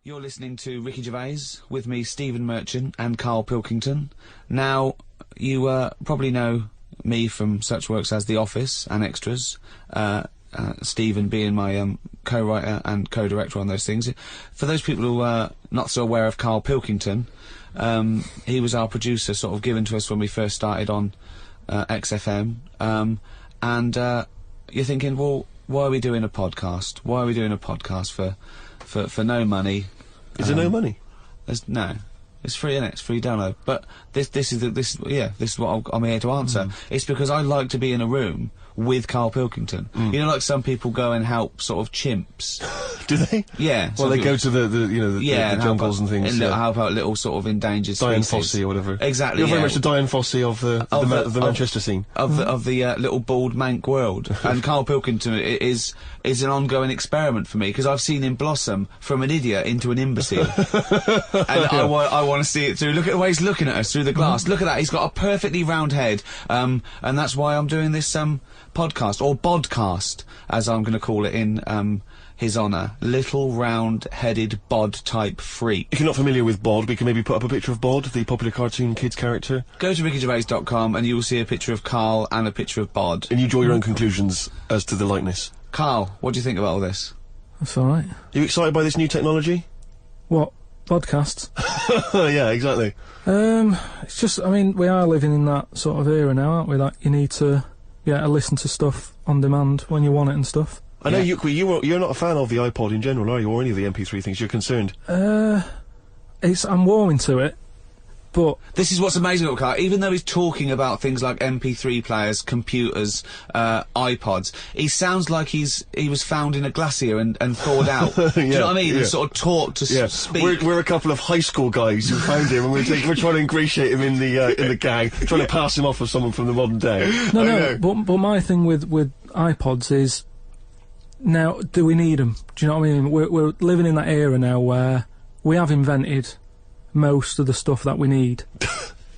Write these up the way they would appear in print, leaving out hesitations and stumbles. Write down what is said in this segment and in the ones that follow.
You're listening to Ricky Gervais, with me, Stephen Merchant, and Karl Pilkington. Now, you probably know me from such works as The Office and Extras, Stephen being my co-writer and co-director on those things. For those people who are not so aware of Karl Pilkington, he was our producer, sort of given to us when we first started on XFM, and you're thinking, well, why are we doing a podcast? Why are we doing a podcast for no money? Is there no money? No. It's free, innit? It's free download. But this is what I'm here to answer. It's because I like to be in a room with Karl Pilkington. You know, like some people go and help sort of chimps. Do they? Yeah. Well, they go to the jungles and things. And help out little sort of endangered Diane species. Fossey or whatever. Exactly. You're very much the Diane Fossey of the Manchester scene. Of the little bald mank world. And Karl Pilkington is an ongoing experiment for me, because I've seen him blossom from an idiot into an imbecile. And I want to see it through. Look at the way he's looking at us through the glass. Look at that. He's got a perfectly round head. And that's why I'm doing this podcast, or bodcast, as I'm going to call it in his honour. Little round-headed bod-type freak. If you're not familiar with Bod, we can maybe put up a picture of Bod, the popular cartoon kids character. Go to rickygervais.com and you will see a picture of Karl and a picture of Bod. And you draw your own conclusions as to the likeness. Karl, what do you think about all this? That's alright. Are you excited by this new technology? What? Podcasts? Yeah, exactly. It's just, I mean, we are living in that sort of era now, aren't we? Like, you need to listen to stuff on demand when you want it and stuff. I know you're not a fan of the iPod in general, are you, or any of the MP3 things? You're concerned. I'm warming to it, but this is what's amazing about Karl. Even though he's talking about things like MP3 players, computers, iPods, he sounds like he was found in a glacier and thawed out. Do you know what I mean? Yeah. And sort of taught to speak. We're a couple of high school guys who found him, and we're trying to ingratiate him in the gang, trying to pass him off as someone from the modern day. No, but my thing with iPods is, now, do we need them? Do you know what I mean? We're living in that era now where we have invented most of the stuff that we need,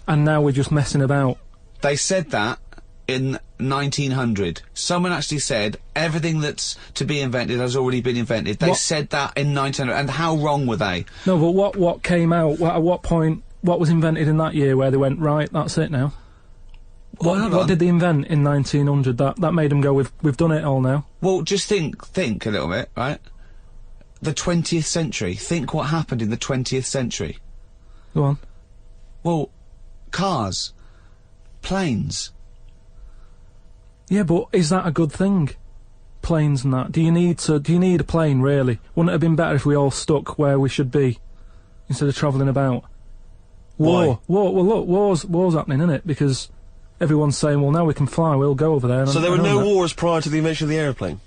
and now we're just messing about. They said that in 1900. Someone actually said everything that's to be invented has already been invented. They said that in 1900, and how wrong were they? No, but what came out? At what point? What was invented in that year where they went, right, that's it now? What did they invent in 1900 that made them go, we've done it all now? Well, just think a little bit, right? The 20th century. Think what happened in the 20th century. Go on. Well, cars, planes. Yeah, but is that a good thing? Planes and that. Do you need a plane, really? Wouldn't it have been better if we all stuck where we should be, instead of travelling about? War. Well, look, war's happening, isn't it? Because everyone's saying, well, now we can fly, we'll go over there. So there were no wars prior to the invention of the aeroplane?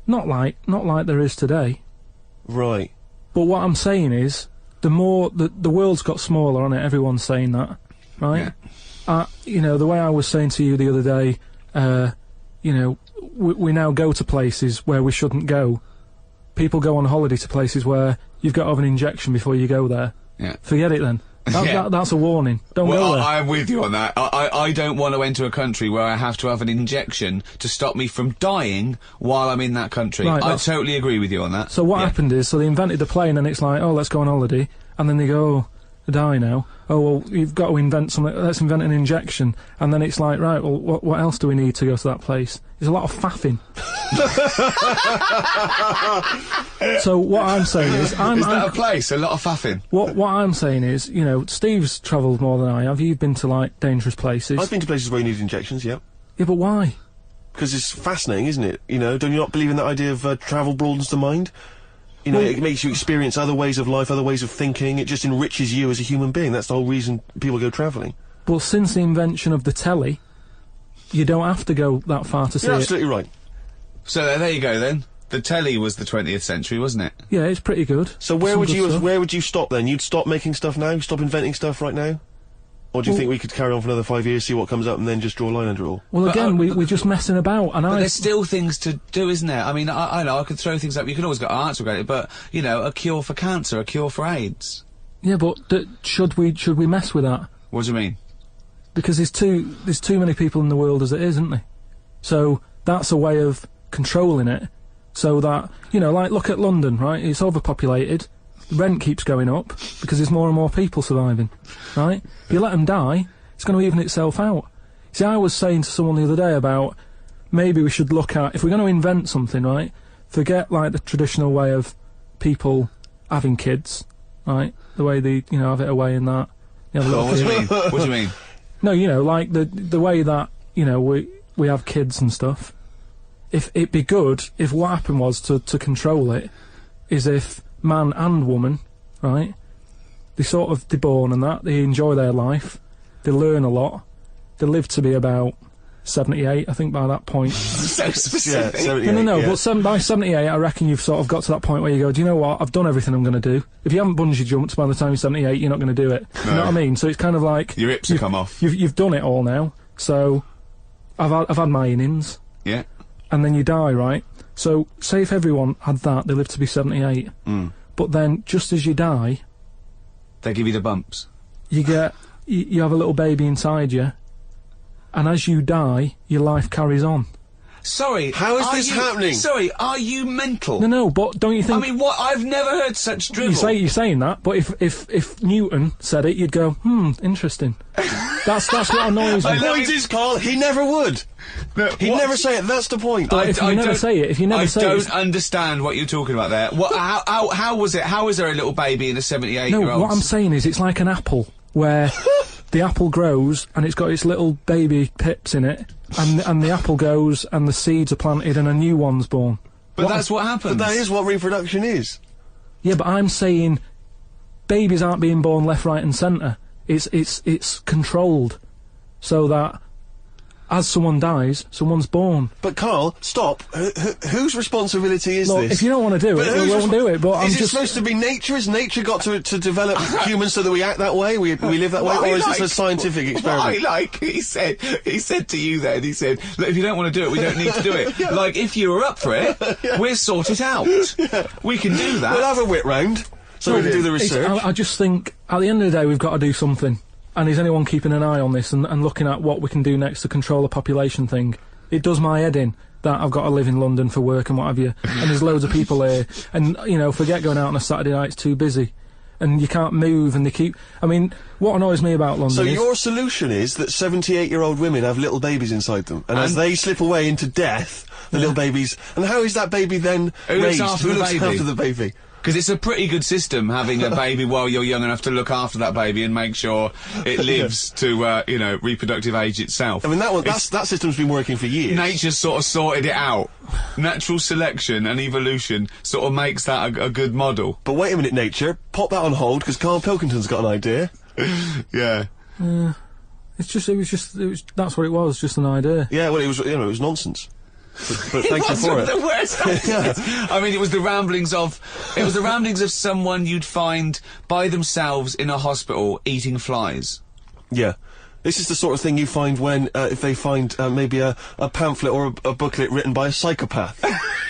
Not like there is today. Right. But what I'm saying is, the world's got smaller, on it. Everyone's saying that, right? Yeah. You know, the way I was saying to you the other day, you know, we now go to places where we shouldn't go. People go on holiday to places where you've got to have an injection before you go there. Yeah. Forget it then. That's a warning. Don't go there. I'm with you on that. I don't want to enter a country where I have to have an injection to stop me from dying while I'm in that country. Right, I totally agree with you on that. So what happened is, so they invented the plane, and it's like, oh, let's go on holiday, and then they go, oh, I die now. Oh, well, you've got to invent something, let's invent an injection. And then it's like, right, well, what else do we need to go to that place? There's a lot of faffing. So what I'm saying is... Is that a place? A lot of faffing? What I'm saying is, you know, Steve's travelled more than I have. You've been to, like, dangerous places. I've been to places where you need injections, yeah. Yeah, but why? Because it's fascinating, isn't it? You know, don't you not believe in that idea of travel broadens the mind? You know, it makes you experience other ways of life, other ways of thinking. It just enriches you as a human being. That's the whole reason people go travelling. Well, since the invention of the telly, you don't have to go that far to see it. You're absolutely right. So there you go then. The telly was the 20th century, wasn't it? Yeah, it's pretty good. So where would you stop then? You'd stop making stuff now? Stop inventing stuff right now? Or do you think we could carry on for another 5 years, see what comes up, and then just draw a line under it all? Well, again, we're just messing about, and But there's still things to do, isn't there? I mean, I know, I could throw things up, you can always get an answer about it, but, you know, a cure for cancer, a cure for AIDS. Yeah, but should we mess with that? What do you mean? Because there's too many people in the world as it is, isn't there? So, that's a way of controlling it, so that, you know, like, look at London, right? It's overpopulated. the rent keeps going up because there's more and more people surviving, right? If you let them die, it's going to even itself out. See, I was saying to someone the other day about maybe we should look at, if we're going to invent something, right, forget, like, the traditional way of people having kids, right, the way they, you know, have it away and that. You have a little What do kid. you mean? What do you mean? No, you know, like, the way that, you know, we have kids and stuff. If it'd be good if what happened was to control it is if man and woman, right, they're born and that, they enjoy their life, they learn a lot, they live to be about 78, I think, by that point. So specific. Yeah, 78, No, yeah. but by 78, I reckon you've sort of got to that point where you go, do you know what, I've done everything I'm going to do. If you haven't bungee jumped by the time you're 78, you're not going to do it. No. You know what I mean? So it's kind of like... Your hips have come off. You've done it all now, so I've had my innings. Yeah. And then you die, right? So, say if everyone had that, they live to be 78. But then, just as you die, They give you the bumps. you get... You have a little baby inside you, and as you die, your life carries on. Sorry. How is are this you- happening? Sorry, are you mental? No, but don't you I think... mean, what? I've never heard such drivel. You're saying that, but if Newton said it, you'd go, interesting. That's what annoys me. The point is, Carl, he never would. No, He'd what? never say it, that's the point. But if you never don't- say it, I don't understand what you're talking about there. What? How was it? How is there a little baby in a 78-year-old? No, what I'm saying is it's like an apple, where the apple grows and it's got its little baby pips in it, and the apple goes and the seeds are planted and a new one's born. But that's what happens. But that is what reproduction is. Yeah, but I'm saying babies aren't being born left, right and centre. It's controlled, so that as someone dies, someone's born. But Carl, stop. Whose responsibility is Look, this? if you don't want to do But it, whose we won't do it, but I'm is it just... supposed to be nature? Has nature got to develop humans so that we act that way? We live that way? What I Or is like- this a scientific What experiment? I like, he said to you then, he said, look, if you don't want to do it, we don't need to do it. Like, if you were up for it, we'll sort it out. We can do that. We'll have a wit round so we can do the It's- research. I just think, at the end of the day, we've got to do something. And is anyone keeping an eye on this and looking at what we can do next to control the population thing? It does my head in that I've got to live in London for work and what have you. And there's loads of people here. And, you know, forget going out on a Saturday night, it's too busy. And you can't move and they keep... I mean, what annoys me about London So is... your solution is that 78-year-old women have little babies inside them, and as they slip away into death, the little babies... And how is that baby then Who looks raised? after Who the looks baby? after the baby? Because it's a pretty good system, having a baby while you're young enough to look after that baby and make sure it lives to, you know, reproductive age itself. I mean, that system's been working for years. Nature's sort of sorted it out. Natural selection and evolution sort of makes that a good model. But wait a minute, nature. Pop that on hold, because Karl Pilkington's got an idea. Yeah. That's what it was, just an idea. Yeah, well, it was nonsense. But thank you for it. The worst. I mean, it was the ramblings of someone you'd find by themselves in a hospital eating flies. Yeah. This is the sort of thing you find when, if they find maybe a pamphlet or a booklet written by a psychopath.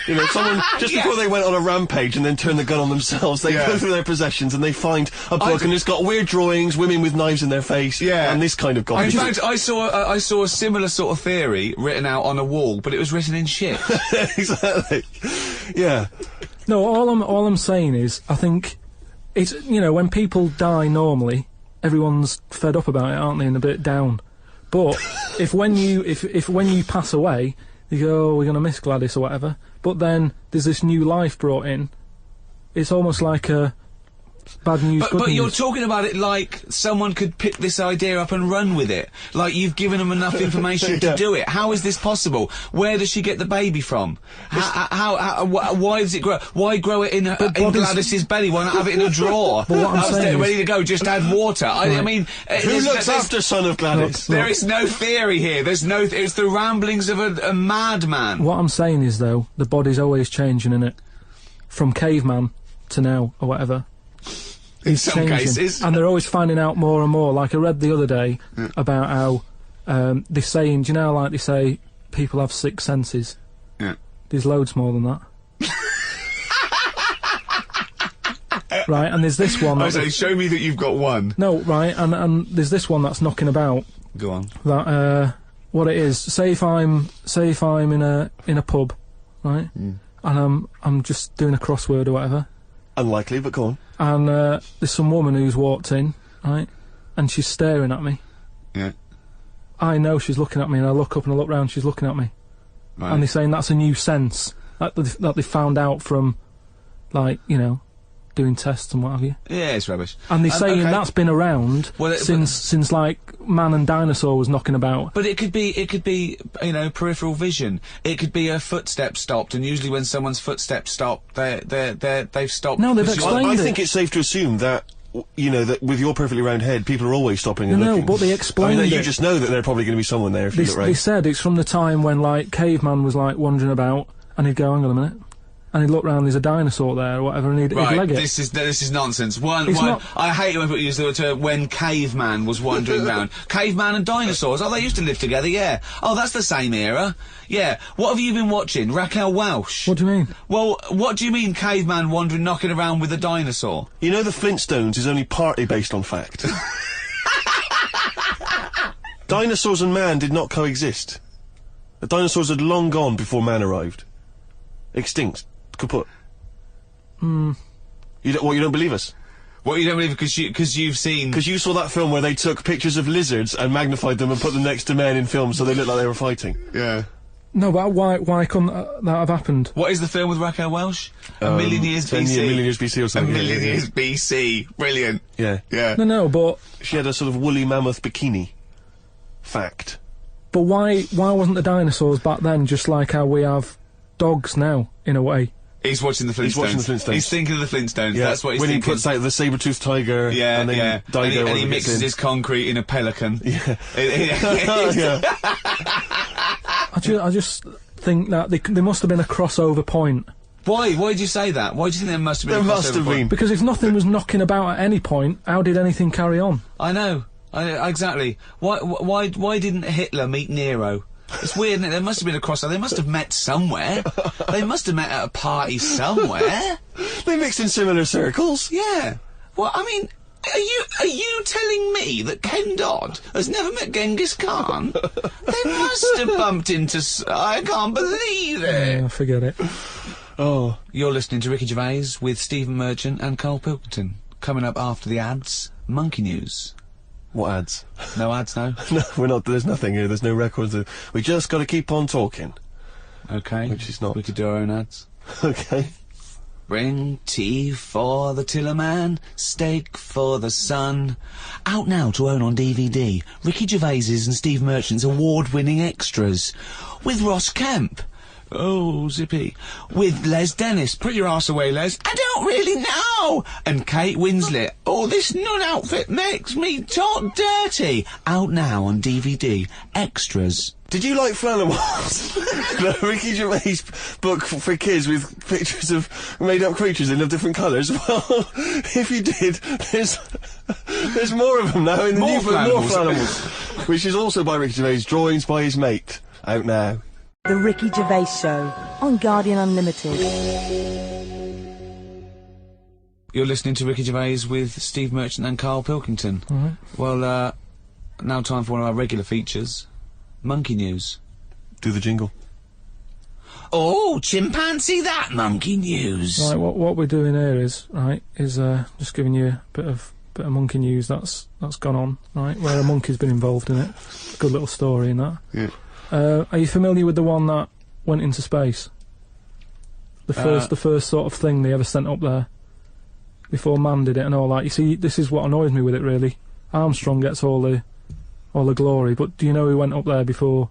You know, someone, just before they went on a rampage and then turned the gun on themselves, they go through their possessions and they find a book and it's got weird drawings, women with knives in their face, and this kind of In garbage. fact, I saw a similar sort of theory written out on a wall, but it was written in shit. Exactly. Yeah. No, all I'm saying is, I think it's, you know, when people die normally, everyone's fed up about it, aren't they, and a bit down. But if when you pass away, you go, oh, we're gonna miss Gladys or whatever. But then there's this new life brought in. It's almost like a bad news, good But news. you're talking about it like someone could pick this idea up and run with it. Like you've given them enough information to do it. How is this possible? Where does she get the baby from? Why does it grow? Why grow it in Gladys's belly? Why not have it in a drawer? But what I'm upstairs, saying is- ready to go? Just add water. I mean, Who looks after Son of Gladys? There is no theory here. There's no. It's the ramblings of a madman. What I'm saying is, though, the body's always changing, innit? From caveman to now, or whatever. In It's some changing. cases. And they're always finding out more and more. Like, I read the other day about how they're saying, do you know, like they say, people have six senses? Yeah. There's loads more than that. Right, and there's this one... I say, show me that you've got one. No, right, and there's this one that's knocking about. Go on. That, what it is, say if I'm in a pub, right, and I'm just doing a crossword or whatever, Unlikely, but go on. and there's some woman who's walked in, right, and she's staring at me. Yeah. I know she's looking at me, and I look up and I look round, she's looking at me. Right. And they're saying that's a new sense that they found out from, like, you know, doing tests and what have you. Yeah, it's rubbish. And they're saying okay. that's been around Well, since like man and dinosaur was knocking about. But it could be, you know, peripheral vision. It could be a footstep stopped, and usually when someone's footsteps stop, they've stopped. No, they've 'cause you- explained I it. think it's safe to assume that, you know, that with your perfectly round head, people are always stopping and No, looking. but they I explained mean, it. you just know that there's probably going to be someone there if you look They right. said it's from the time when, like, caveman was, like, wandering about, and he'd go, hang on a minute, and he'd look round, there's a dinosaur there, or whatever, and he'd Right, leg it. this is nonsense. It's not- I hate it when people use the term when caveman was wandering round. Caveman and dinosaurs, oh, they used to live together, yeah. Oh, that's the same era. Yeah. What have you been watching? Raquel Welch? What do you mean? Well, what do you mean caveman wandering, knocking around with a dinosaur? You know, the Flintstones is only partly based on fact. Dinosaurs and man did not coexist. The dinosaurs had long gone before man arrived. Extinct. Kaput. You don't believe us? What, you don't believe because you've seen... Because you saw that film where they took pictures of lizards and magnified them and put them next to men in films so they looked like they were fighting. Yeah. No, but why couldn't that have happened? What is the film with Raquel Welch? A Million Years 10 BC. year- Million Years BC or A something. Million yeah, yeah, Years BC. Brilliant. Yeah. Yeah. No, but She had a sort of woolly mammoth bikini. Fact. why wasn't the dinosaurs back then just like how we have dogs now, in a way? He's watching the Flintstones. He's watching the Flintstones. He's thinking of the Flintstones. Yeah. That's what he's when thinking. he puts out the saber-toothed tiger, Yeah, and then yeah. Dido And he gets mixes in. his concrete in a pelican. Yeah. Yeah. I just think that there must have been a crossover point. Why? Why did you say that? Why do you think there must have been There a must crossover have point? been. Because if nothing was knocking about at any point, how did anything carry on? I know. Exactly. Why didn't Hitler meet Nero? It's weird, isn't it? There must have been a crossover. They must have met somewhere. They must have met at a party somewhere. They mixed in similar circles. Yeah. Well, I mean, are you telling me that Ken Dodd has never met Genghis Khan? They must have bumped into... I can't believe it. Yeah, forget it. Oh. You're listening to Ricky Gervais with Stephen Merchant and Karl Pilkington. Coming up after the ads, Monkey News. What ads? No ads, no? No, we're not. There's nothing here. There's no records. We just got to keep on talking. Okay. Which is not. We could do our own ads. Okay. Bring tea for the Tillerman, steak for the sun. Out now to own on DVD, Ricky Gervais's and Steve Merchant's award-winning extras. With Ross Kemp. Oh, zippy. With Les Dennis. Put your arse away, Les. I don't really know. And Kate Winslet. Oh, this nun outfit makes me talk dirty. Out now on DVD. Extras. Did you like Flanimals? The Ricky Gervais book for kids with pictures of made-up creatures in of different colours? Well, if you did, there's more of them now in the More new book, more Flanimals. Flanimals, which is also by Ricky Gervais, drawings by his mate. Out now. The Ricky Gervais Show on Guardian Unlimited. You're listening to Ricky Gervais with Steve Merchant and Karl Pilkington. Alright. Well, now time for one of our regular features. Monkey News. Do the jingle. Oh, chimpanzee that monkey news. Right, what we're doing here is just giving you a bit of monkey news that's gone on, right? Where a monkey's been involved in it. Good little story in that. Yeah. Are you familiar with the one that went into space? The first sort of thing they ever sent up there before man did it and all that. You see, this is what annoys me with it really. Armstrong gets all the glory, but do you know who went up there before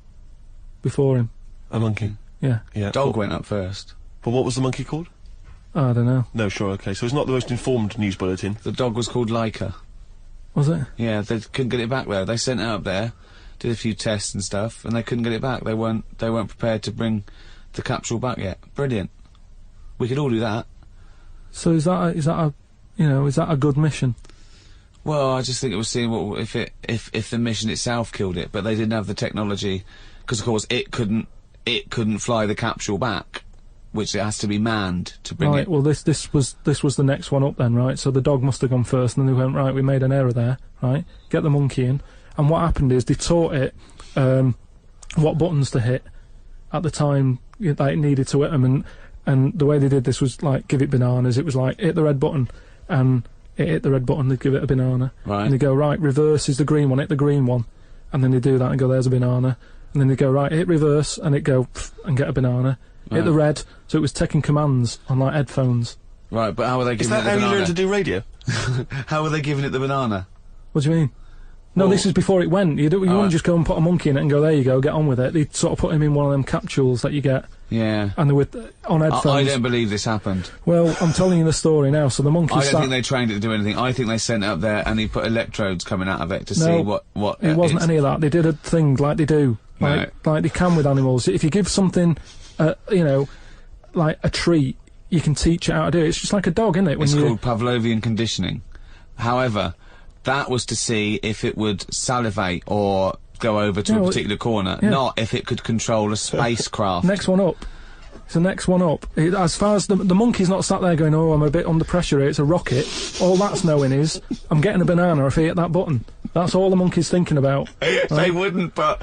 him? A monkey. Yeah. Yeah. Dog went up first. But what was the monkey called? I don't know. No, sure, okay. So it's not the most informed news bulletin. The dog was called Laika. Was it? Yeah, they couldn't get it back there. They sent it up there, did a few tests and stuff, and they couldn't get it back. They weren't prepared to bring the capsule back yet. Brilliant. We could all do that. So is that a good mission? Well, I just think it was seeing what if the mission itself killed it, but they didn't have the technology, because of course it couldn't fly the capsule back, which it has to be manned to bring Right. it. Well, this was the next one up then, right? So the dog must have gone first, and then they went, right, we made an error there, right? Get the monkey in, and what happened is they taught it what buttons to hit at the time that it needed to hit them, and the way they did this was like give it bananas. It was like hit the red button, and it hit the red button, they'd give it a banana. Right. And they go, right, reverse is the green one, hit the green one. And then they do that and go, there's a banana. And then they go, right, hit reverse, and it go, and get a banana. Hit the red, so it was taking commands on, like, headphones. Right, but how were they Is giving it that the how banana? you learn to do radio? How were they giving it the banana? What do you mean? No, Well- this is before it went. You wouldn't just go and put a monkey in it and go, there you go, get on with it. They'd sort of put him in one of them capsules that you get, Yeah. and they were on headphones. I don't believe this happened. Well, I'm telling you the story now. So the monkey I sat... don't think they trained it to do anything. I think they sent it up there and he put electrodes coming out of it to see what it wasn't any of that. They did a thing like they do, like they can with animals. If you give something, you know, like a treat, you can teach it how to do it. It's just like a dog, isn't it? It's called Pavlovian conditioning. However, that was to see if it would salivate or go over to a particular corner, not if it could control a spacecraft. Next one up. It's the next one up. As far as the monkey's not sat there going, oh, I'm a bit under pressure here, it's a rocket. All that's knowing is, I'm getting a banana if I hit that button. That's all the monkey's thinking about. They wouldn't put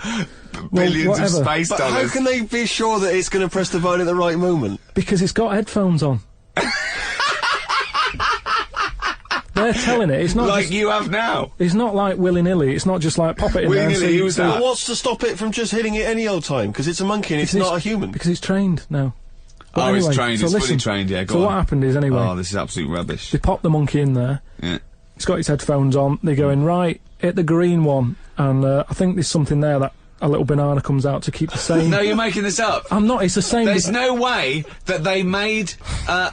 billions of space But dollars. how can they be sure that it's going to press the button at the right moment? Because it's got headphones on. They're telling it. It's not like just, you have now. It's not like willy-nilly. It's not just like pop it in there and Willy-nilly, see... who's that? But what's to stop it from just hitting it any old time? Because it's a monkey and it's not a human. Because it's trained now. But Oh, anyway, it's trained. so It's listen, fully trained. Yeah, go so on. what happened is, anyway, Oh, this is absolute rubbish. they pop the monkey in there. Yeah. He's got his headphones on. They go in, right, hit the green one. And I think there's something there that a little banana comes out to keep the same... No, you're making this up. I'm not, it's the same... There's no way that they made a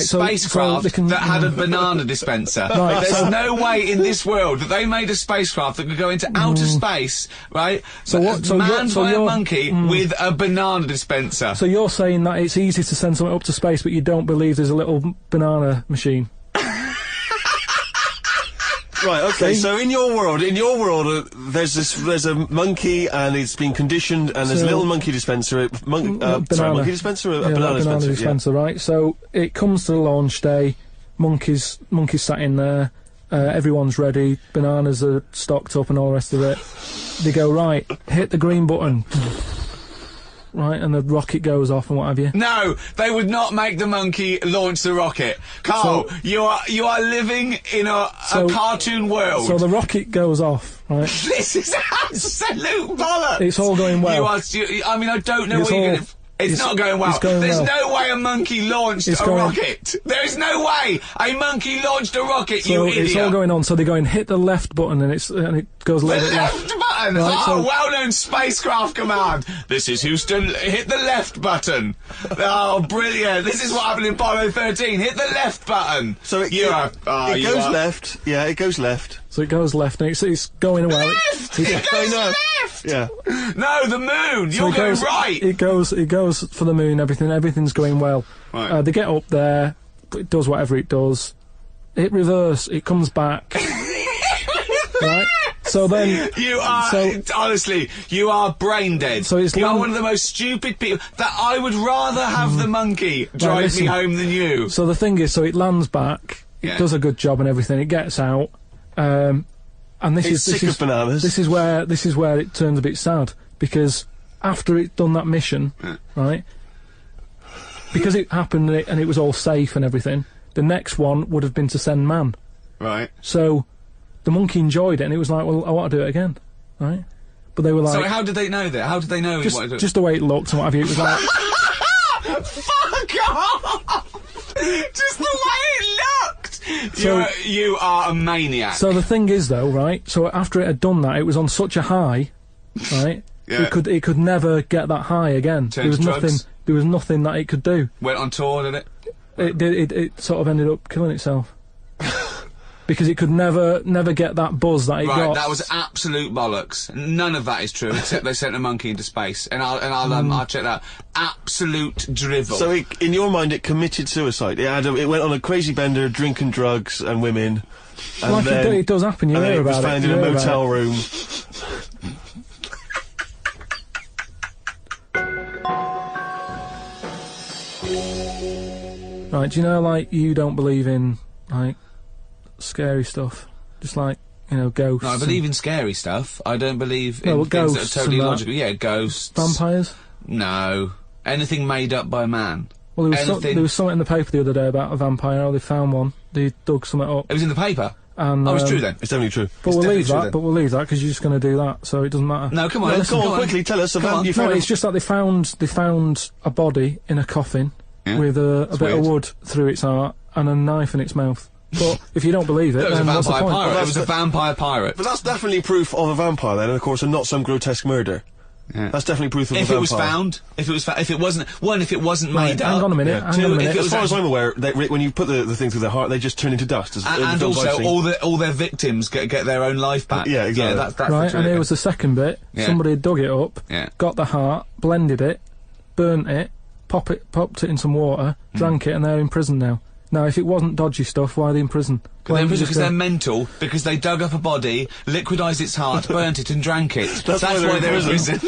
so spacecraft they can- that had a banana dispenser. Right, There's so- no way in this world that they made a spacecraft that could go into outer space, right? So what- so manned you're- so by a you're- monkey with a banana dispenser. So you're saying that it's easy to send something up to space, but you don't believe there's a little banana machine? Right, okay, so in your world, there's a monkey and it's been conditioned and there's a So- little monkey dispenser, Banana. monkey dispenser, a Yeah, banana like dispenser, right? So it comes to the launch day, monkeys sat in there, everyone's ready, bananas are stocked up and all the rest of it. They go, right, hit the green button. Right, and the rocket goes off and what have you. No, they would not make the monkey launch the rocket. Carl, So- you are living in a cartoon world. So the rocket goes off, right? This is absolute bollocks. It's all going well. I mean, I don't know It's what you're all- going to... It's not going well. it's going There's well. no way a monkey launched It's a going- rocket. There is no way a monkey launched a rocket, So you idiot. it's all going on. So they go and hit the left button, and it goes a The little bit left left. button! Right, so- well-known spacecraft command. This is Houston, hit the left button. Oh, brilliant. This is what happened in Apollo 13. Hit the left button. So it goes left. Yeah, it goes left. So it goes left, and it's going well. Left! It I goes know. left! Yeah. No, the moon! So You're it going goes, right! It goes for the moon. Everything's going well. Right. They get up there. It does whatever it does. It reverse. It comes back. Right. So then You are, honestly, you are brain dead. So it's you are long- one of the most stupid people. That I would rather have the monkey drive listen. me home than you. So the thing is, so it lands back. It Yeah. does a good job and everything. It gets out. And this It's sick of bananas. This is where it turns a bit sad, because after it done that mission, right? Because it happened and it was all safe and everything. The next one would have been to send man. Right. So the monkey enjoyed it, and it was like, well, I want to do it again, right? But they were like, So how did they know that? How did they know he wanted to... just the way it looked and what have you. It was like, Fuck off! Just the way it looked! So- you are a maniac. so the thing is though, right? So after it had done that, it was on such a high, right? Yeah. It could never get that high again. Turn to drugs. There was nothing that it could do. Went on tour, did it? It sort of ended up killing itself. Because it could never get that buzz that it Right, got. that was absolute bollocks. None of that is true, except they sent a monkey into space. And I'll check that. Absolute drivel. So in your mind, it committed suicide. It went on a crazy bender, drinking drugs and women. And like then, it does happen. You and then hear it was about found it. in you a hear about motel it. room. Right, do you know, like, you don't believe in, like, scary stuff? Just like, ghosts. No, I believe in scary stuff. I don't believe No, in well, things that ghosts are totally and that. logical. Yeah, ghosts. Vampires? No. Anything made up by man. Well, anything? there was something in the paper the other day about a vampire. How they found one. They dug something up. It was in the paper. And, it's true then. It's definitely true. But we'll leave that. But we'll leave that because you're just going to do that, so it doesn't matter. No, come on. Come on, quickly tell us. Come on. No, it's just that they found a body in a coffin with a bit of wood through its heart and a knife in its mouth. But if you don't believe it, then what's the point? Pirate. It was a vampire pirate. But that's definitely proof of a vampire then, and of course, and not some grotesque murder. Yeah. That's definitely proof of a If vampire. it was found, if it wasn't made up. Hang on a minute. Yeah. Hang on a minute. As far as I'm aware, when you put the thing through their heart, they just turn into dust. And also, all their victims get their own life back. Yeah, exactly. Yeah, that's Right, and here was the second bit. Yeah. Somebody had dug it up, got the heart, blended it, burnt it, popped it in some water, drank it, and they're in prison now. Now, if it wasn't dodgy stuff, why are they in prison? Because they're mental, because they dug up a body, liquidised its heart, burnt it and drank it. That's why they're in prison.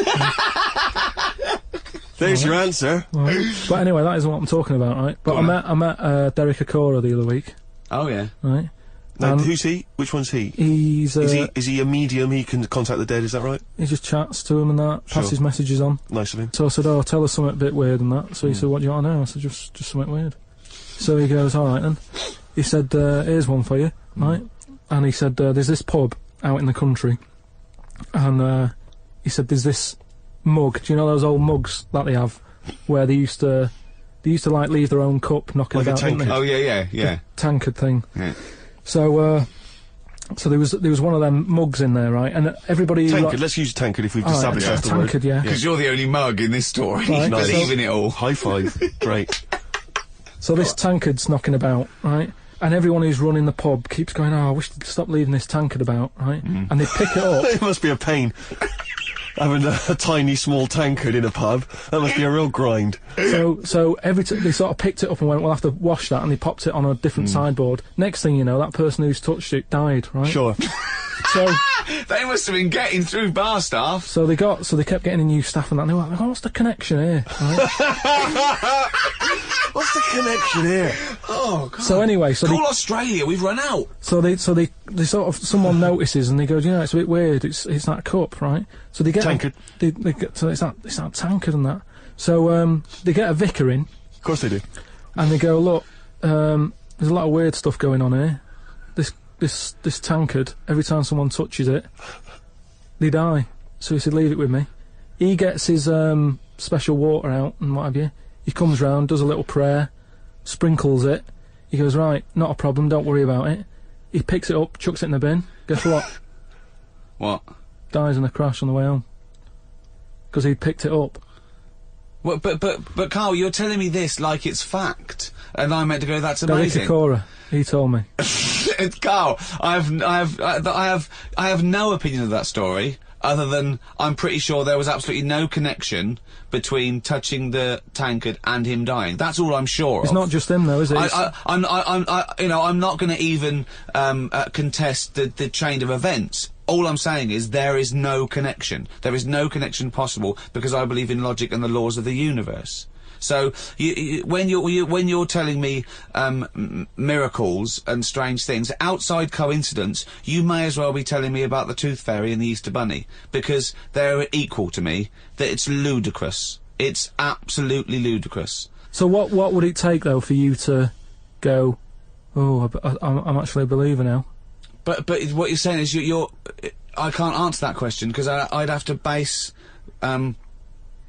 There's your answer. Right. But anyway, that isn't what I'm talking about, right? But I met Derek Akora the other week. Oh, yeah. Right? Now, who's he? Which one's he? He's is he a medium? He can contact the dead, is that right? He just chats to him and that, passes messages on. Nice of him. So I said, oh, tell us something a bit weird and that. So he said, what do you want to know? I said, just something weird. So he goes, all right then. He said, here's one for you, right? And he said, there's this pub out in the country, and he said, there's this mug. Do you know those old mugs that they have, where they used to like leave their own cup knocking like about? A tankard. Oh yeah. The tankard thing. Yeah. So there was one of them mugs in there, right? And everybody. Tankard. Let's use tankard if we've established that's the word. Tankard, yeah. Because you're the only mug in this story. Right. Believe in it all. High five. Great. So this tankard's knocking about, right? And everyone who's running the pub keeps going, oh, I wish they'd stop leaving this tankard about, right? And they pick it up. It must be a pain. Having a tiny, small tankard in a pub. That must be a real grind. So every they sort of picked it up and went, we'll have to wash that, and they popped it on a different sideboard. Next thing you know, that person who's touched it died, right? Sure. So they must have been getting through bar staff. So they kept getting new staff and that. And they were like, oh, what's the connection here? Right? What's the connection here? Oh, God. So anyway, call Australia. We've run out. So they sort of someone notices and they go, you know, it's a bit weird. It's that cup, right? So they get tankard. So it's that tankard and that. So they get a vicar in. Of course they do. And they go, look, there's a lot of weird stuff going on here. This tankard, every time someone touches it, they die. So he said, leave it with me. He gets his special water out and what have you. He comes round, does a little prayer, sprinkles it. He goes, right, not a problem, don't worry about it. He picks it up, chucks it in the bin. Guess what? What? Dies in a crash on the way home. Because he'd picked it up. Well, but Carl, you're telling me this like it's fact, and I'm meant to go, that's amazing. Derek Akora, he told me. Carl, I have no opinion of that story, other than I'm pretty sure there was absolutely no connection between touching the tankard and him dying. That's all I'm sure of. It's not just him though, is it? I'm not going to even contest the chain of events. All I'm saying is there is no connection. There is no connection possible because I believe in logic and the laws of the universe. So when you're telling me miracles and strange things outside coincidence, you may as well be telling me about the Tooth Fairy and the Easter Bunny, because they're equal to me. That it's ludicrous. It's absolutely ludicrous. So what would it take though for you to go, oh, I'm actually a believer now? But what you're saying is I can't answer that question because I'd have to base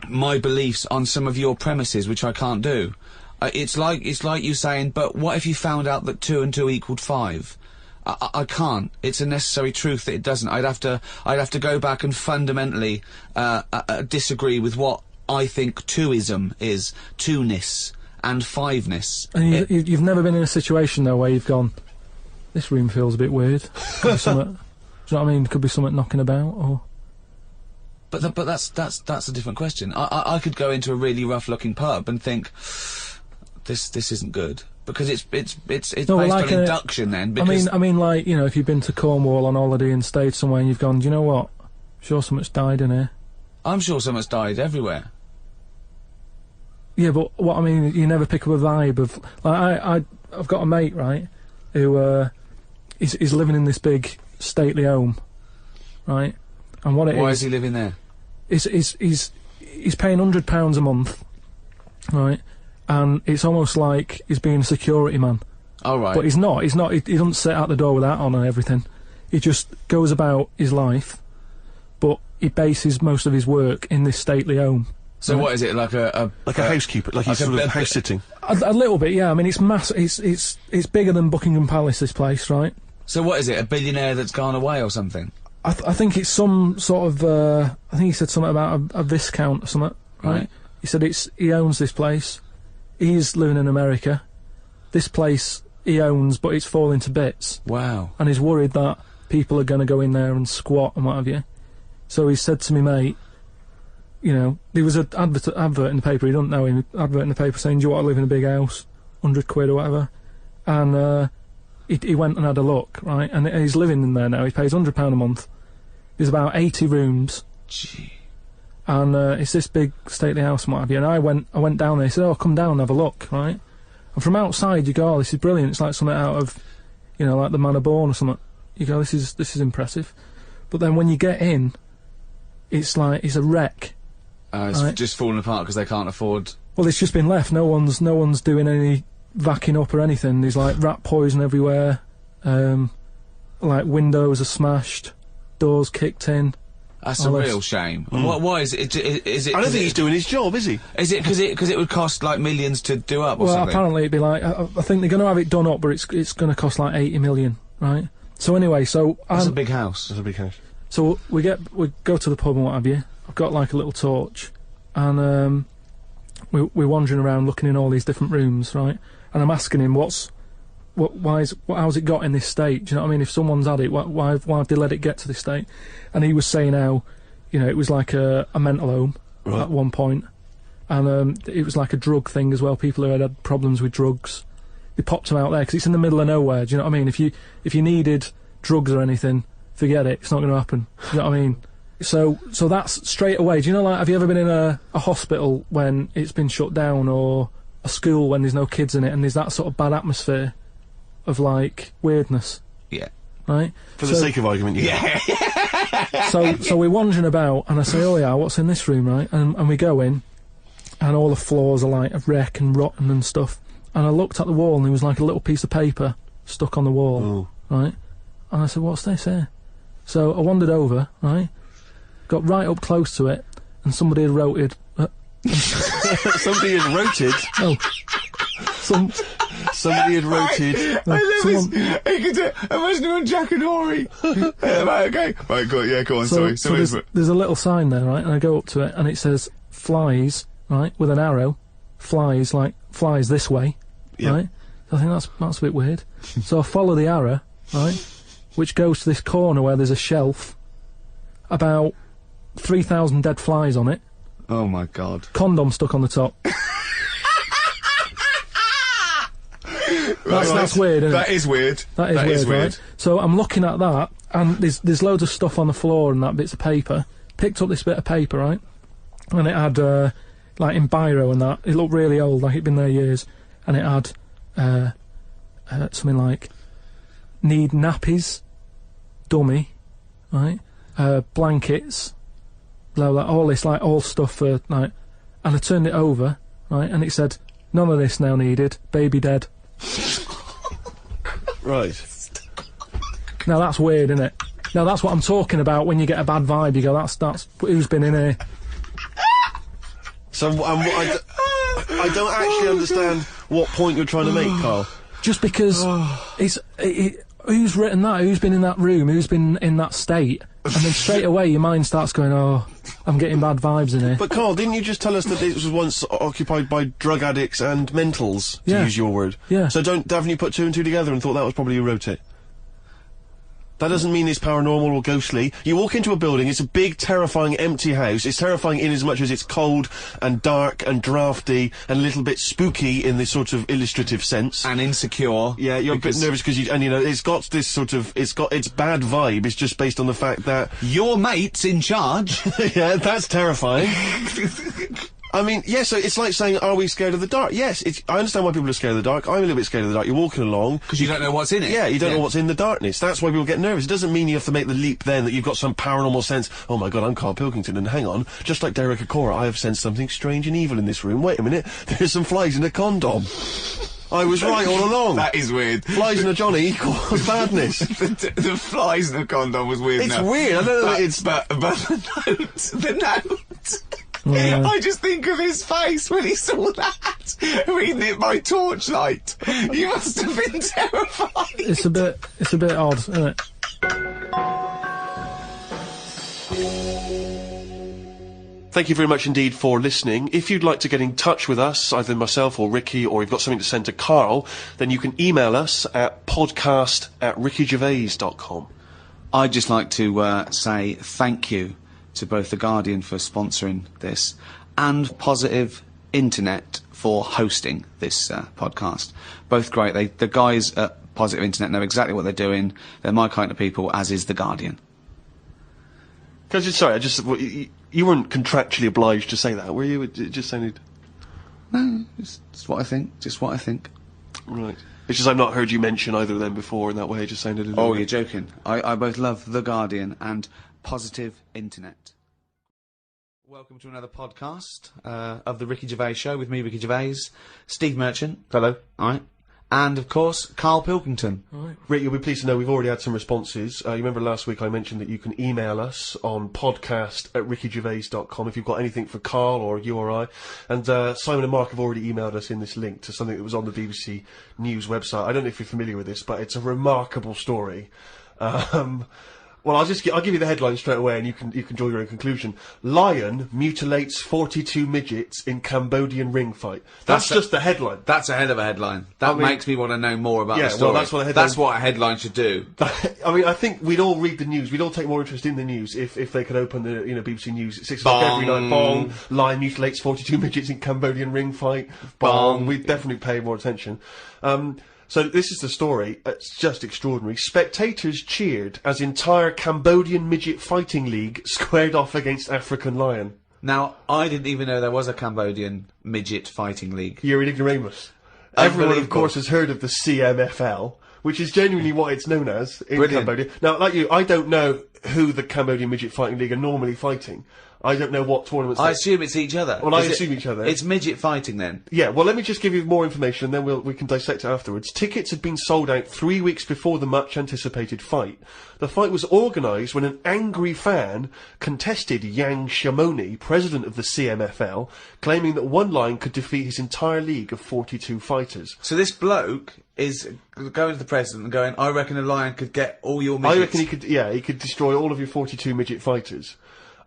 my beliefs on some of your premises, which I can't do. It's like you saying, but what if you found out that 2 and 2 equaled 5? I can't. It's a necessary truth that it doesn't. I'd have to go back and fundamentally disagree with what I think twoism is, two-ness and fiveness. And you've never been in a situation though where you've gone, this room feels a bit weird. Could be something, do you know what I mean? Could be something knocking about, or. But that's a different question. I could go into a really rough-looking pub and think, this isn't good, because it's based on induction then. Because I mean, like, you know, if you've been to Cornwall on holiday and stayed somewhere and you've gone, do you know what? I'm sure so much died in here. I'm sure so much died everywhere. Yeah, but what I mean, you never pick up a vibe of like I've got a mate, right, who is living in this big stately home, right, and why is he living there? He's paying £100 a month, right, and it's almost like he's being a security man. All right. But he's not. He doesn't sit out the door with that on and everything. He just goes about his life, but he bases most of his work in this stately home. So what is it, like a housekeeper, like he's sort of house sitting? A little bit, yeah. I mean, it's massive. It's bigger than Buckingham Palace, this place, right? So what is it, a billionaire that's gone away or something? I think it's some sort of, I think he said something about a viscount or something, right? He said he owns this place. He's living in America. This place he owns, but it's falling to bits. Wow. And he's worried that people are going to go in there and squat and what have you. So he said to me, mate, you know, there was an advert in the paper, he doesn't know him, advert in the paper saying, do you want to live in a big house? 100 quid or whatever. And he went and had a look, right? And he's living in there now. He pays £100 a month. There's about 80 rooms. Gee. And it's this big stately house and what have you. And I went down there. He said, oh, come down and have a look, right? And from outside you go, oh, this is brilliant. It's like something out of, you know, like the Man of Bourne or something. You go, this is impressive. But then when you get in, it's like, it's a wreck. It's right? just falling apart because they can't afford... Well, it's just been left. No one's doing any vacuuming up or anything. There's like rat poison everywhere. Like windows are smashed, doors kicked in. That's a real shame. Why is it? Is it? I don't think he's doing his job, is he? Is it because it would cost like millions to do up? Or well, something? Apparently it'd be like I think they're going to have it done up, but it's going to cost like 80 million, right? So anyway, that's a big house. That's a big house. So we go to the pub and what have you. I've got like a little torch, and we're wandering around looking in all these different rooms, right? And I'm asking him how's it got in this state? Do you know what I mean? If someone's had it, why have they let it get to this state? And he was saying how, you know, it was like a mental home at one point, and it was like a drug thing as well. People who had problems with drugs, they popped them out there because it's in the middle of nowhere. Do you know what I mean? If you needed drugs or anything, forget it. It's not going to happen. Do you know what I mean? So that's straight away. Do you know, like, have you ever been in a hospital when it's been shut down, or a school when there's no kids in it, and there's that sort of bad atmosphere of like weirdness? Yeah. Right. For the sake of argument, yeah. So we're wandering about, and I say, oh yeah, what's in this room, right? And we go in, and all the floors are like a wreck and rotten and stuff. And I looked at the wall, and there was like a little piece of paper stuck on the wall, right? And I said, what's this here? So I wandered over, right? Got right up close to it, and somebody had wrote Somebody had wrote Oh. Somebody had wrote Imagine him on Jack and Ori. Right, okay. Right, go on, sorry. So there's a little sign there, right? And I go up to it, and it says flies, right? With an arrow. Flies, like, flies this way, right? So I think that's a bit weird. So I follow the arrow, right? Which goes to this corner where there's a shelf. About 3,000 dead flies on it. Oh my God. Condom stuck on the top. That's weird, isn't it? That is weird. That is weird, right? So I'm looking at that, and there's loads of stuff on the floor and that, bits of paper. Picked up this bit of paper, right? And it had, like in biro and that, it looked really old, like it'd been there years. And it had, something like, need nappies, dummy, right? Blankets, blah, blah, all this, like, all stuff for, like, and I turned it over, right, and it said, none of this now needed, baby dead. Right. Now that's weird, isn't it? Now that's what I'm talking about when you get a bad vibe, you go, that's who's been in here? So, I don't actually understand what point you're trying to make, Carl. Just because who's written that? Who's been in that room? Who's been in that state? And then straight away your mind starts going, oh, I'm getting bad vibes in here. But Carl, didn't you just tell us that it was once occupied by drug addicts and mentals, to use your word? Yeah. So haven't you put two and two together and thought that was probably who wrote it? That doesn't mean it's paranormal or ghostly. You walk into a building, it's a big, terrifying, empty house. It's terrifying in as much as it's cold and dark and drafty and a little bit spooky in this sort of illustrative sense. And insecure. Yeah, you're a bit nervous because it's got this sort of, it's got its bad vibe. It's just based on the fact that... Your mate's in charge. Yeah, that's terrifying. I mean, yeah, so it's like saying, are we scared of the dark? Yes, I understand why people are scared of the dark. I'm a little bit scared of the dark. You're walking along. Because you don't know what's in it. Yeah, you don't know what's in the darkness. That's why people get nervous. It doesn't mean you have to make the leap then that you've got some paranormal sense. Oh my god, I'm Karl Pilkington, and hang on, just like Derek Acora, I have sensed something strange and evil in this room. Wait a minute, there's some flies in a condom. I was right all along. That is weird. Flies in a Johnny equals badness. The flies in a condom was weird. It's weird. I don't know. But the note. Yeah. I just think of his face when he saw that, reading it by torchlight. You must have been terrified. It's a bit odd, isn't it? Thank you very much indeed for listening. If you'd like to get in touch with us, either myself or Ricky, or you've got something to send to Karl, then you can email us at podcast@rickygervais.com. I'd just like to say thank you to both The Guardian for sponsoring this and Positive Internet for hosting this podcast. Both great. The guys at Positive Internet know exactly what they're doing. They're my kind of people, as is The Guardian. You weren't contractually obliged to say that, were you? It just sounded... No, it's what I think. Just what I think. Right. It's just I've not heard you mention either of them before in that way. It just sounded a little Oh, bit... you're joking. I both love The Guardian and Positive Internet. Welcome to another podcast of The Ricky Gervais Show with me, Ricky Gervais, Steve Merchant. Hello. All right. And, of course, Karl Pilkington. Right. Rick, you'll be pleased to know we've already had some responses. You remember last week I mentioned that you can email us on podcast@rickygervais.com if you've got anything for Karl or you or I. And Simon and Mark have already emailed us in this link to something that was on the BBC News website. I don't know if you're familiar with this, but it's a remarkable story. Well, I'll give you the headline straight away, and you can draw your own conclusion. Lion mutilates 42 midgets in Cambodian ring fight. That's just the headline. That's a hell of a headline. That makes me want to know more about the story. Well, that's what a headline... That's what a headline should do. I mean, I think we'd all read the news. We'd all take more interest in the news if they could open the BBC News at 6 o'clock every night. Bong. Lion mutilates 42 midgets in Cambodian ring fight. Bong. We'd definitely pay more attention. So this is the story. It's just extraordinary. Spectators cheered as entire Cambodian midget fighting league squared off against African lion. Now, I didn't even know there was a Cambodian midget fighting league. You're an ignoramus. Everyone, of course, has heard of the CMFL, which is genuinely what it's known as in Cambodia. Now, like you, I don't know who the Cambodian midget fighting league are normally fighting. I don't know what tournaments... I assume it's each other. Well, I assume each other. It's midget fighting, then? Yeah, well, let me just give you more information, and then we can dissect it afterwards. Tickets had been sold out 3 weeks before the much-anticipated fight. The fight was organised when an angry fan contested Yang Shamoni, president of the CMFL, claiming that one lion could defeat his entire league of 42 fighters. So this bloke is going to the president and going, I reckon a lion could get all your midgets. I reckon he could destroy all of your 42 midget fighters.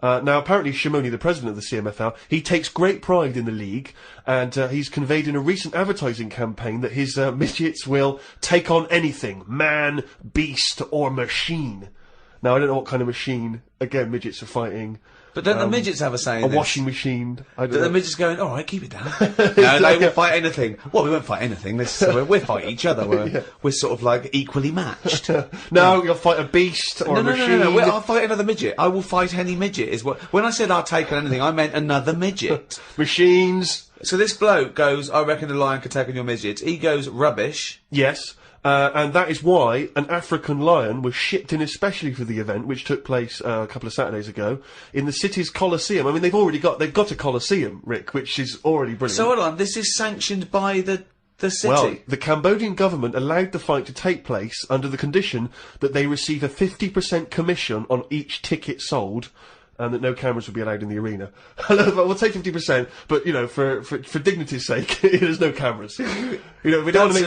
Now, apparently, Shamoni, the president of the CMFL, he takes great pride in the league, and he's conveyed in a recent advertising campaign that his midgets will take on anything, man, beast, or machine. Now, I don't know what kind of machine, again, midgets are fighting. But don't the midgets have a say in a this? washing machine. I don't know. The midgets going, all right, keep it down. No, they won't fight anything. Well, we won't fight anything. We'll fight each other. We're sort of like equally matched. No, you'll fight a beast or a machine. No. I'll fight another midget. I will fight any midget. Is what. When I said I'll take on anything, I meant another midget. Machines. So this bloke goes, I reckon a lion could take on your midgets. He goes, rubbish. Yes. And that is why an African lion was shipped in especially for the event, which took place a couple of Saturdays ago, in the city's Colosseum. I mean, they've got a Colosseum, Rick, which is already brilliant. So hold on, this is sanctioned by the city? Well, the Cambodian government allowed the fight to take place under the condition that they receive a 50% commission on each ticket sold, and that no cameras would be allowed in the arena. We'll take 50%, but, you know, for dignity's sake, there's no cameras. You know, we don't want to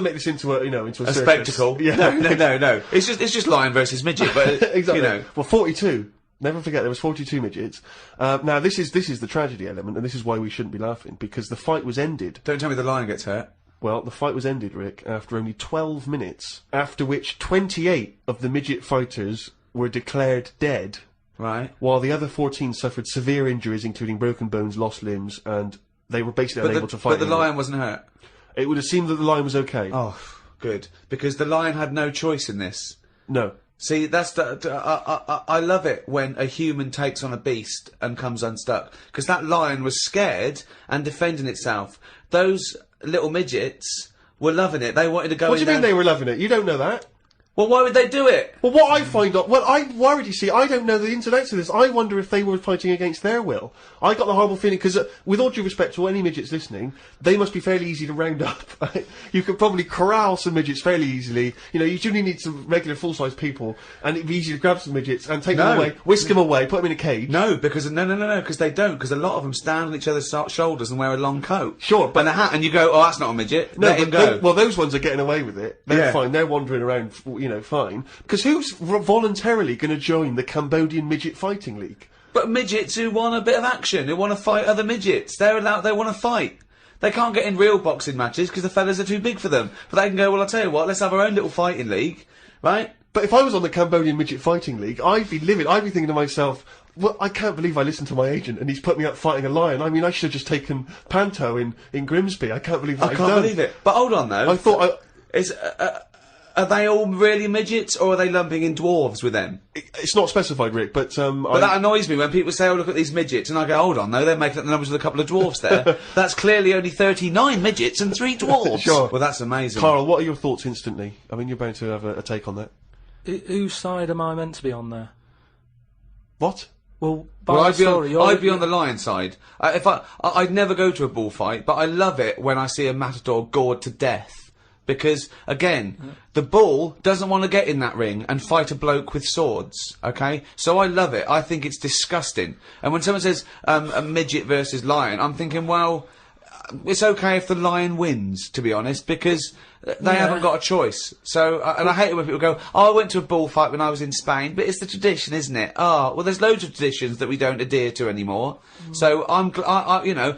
make this into a circus. Spectacle. Yeah. No. It's just lion versus midget, but, exactly. You know. Well, 42. Never forget, there was 42 midgets. Now, this is the tragedy element, and this is why we shouldn't be laughing, because the fight was ended. Don't tell me the lion gets hurt. Well, the fight was ended, Rick, after only 12 minutes, after which 28 of the midget fighters were declared dead. Right. While the other 14 suffered severe injuries, including broken bones, lost limbs, and they were basically unable to fight. But the lion wasn't hurt? It would have seemed that the lion was okay. Oh, good. Because the lion had no choice in this. No. See, that's I love it when a human takes on a beast and comes unstuck. Because that lion was scared and defending itself. Those little midgets were loving it. They wanted to go in What do you mean there. they were loving it? You don't know that. Well, why would they do it? Well, what I find out... Well, I'm worried, you see. I don't know the ins and outs of this. I wonder if they were fighting against their will. I got the horrible feeling, because with all due respect to any midgets listening, they must be fairly easy to round up. You could probably corral some midgets fairly easily. You know, you only need some regular full-size people, and it'd be easy to grab some midgets and take them away, whisk them away, put them in a cage. No, because no, because they don't. Because a lot of them stand on each other's shoulders and wear a long coat. Sure, but... And a hat, and you go, oh, that's not a midget. No, Let him go. well, those ones are getting away with it. They're fine. They're wandering around, you know, fine. Because who's voluntarily going to join the Cambodian Midget Fighting League? But midgets who want a bit of action, who want to fight other midgets. They're allowed, they want to fight. They can't get in real boxing matches because the fellas are too big for them. But they can go, well, I'll tell you what, let's have our own little fighting league, right? But if I was on the Cambodian Midget Fighting League, I'd be livid. I'd be thinking to myself, well, I can't believe I listened to my agent and he's put me up fighting a lion. I mean, I should have just taken Panto in Grimsby. I can't believe what I I've can't done. believe it. But hold on, though. I thought Are they all really midgets, or are they lumping in dwarves with them? It's not specified, Rick, but But that annoys me when people say, oh, look at these midgets, and I go, hold on, though, they're making up the numbers with a couple of dwarves there. That's clearly only 39 midgets and 3 dwarves. Sure. Well, that's amazing. Carl, what are your thoughts instantly? I mean, you're bound to have a take on that. Whose side am I meant to be on there? What? Well, by the story, I'd be on the lion side. I'd never go to a bullfight, but I love it when I see a matador gored to death. Because, again, the bull doesn't want to get in that ring and fight a bloke with swords, okay? So I love it. I think it's disgusting. And when someone says, a midget versus lion, I'm thinking, well, it's okay if the lion wins, to be honest, because they haven't got a choice. So, and I hate it when people go, oh, I went to a bullfight when I was in Spain, but it's the tradition, isn't it? Oh, well, there's loads of traditions that we don't adhere to anymore. So you know,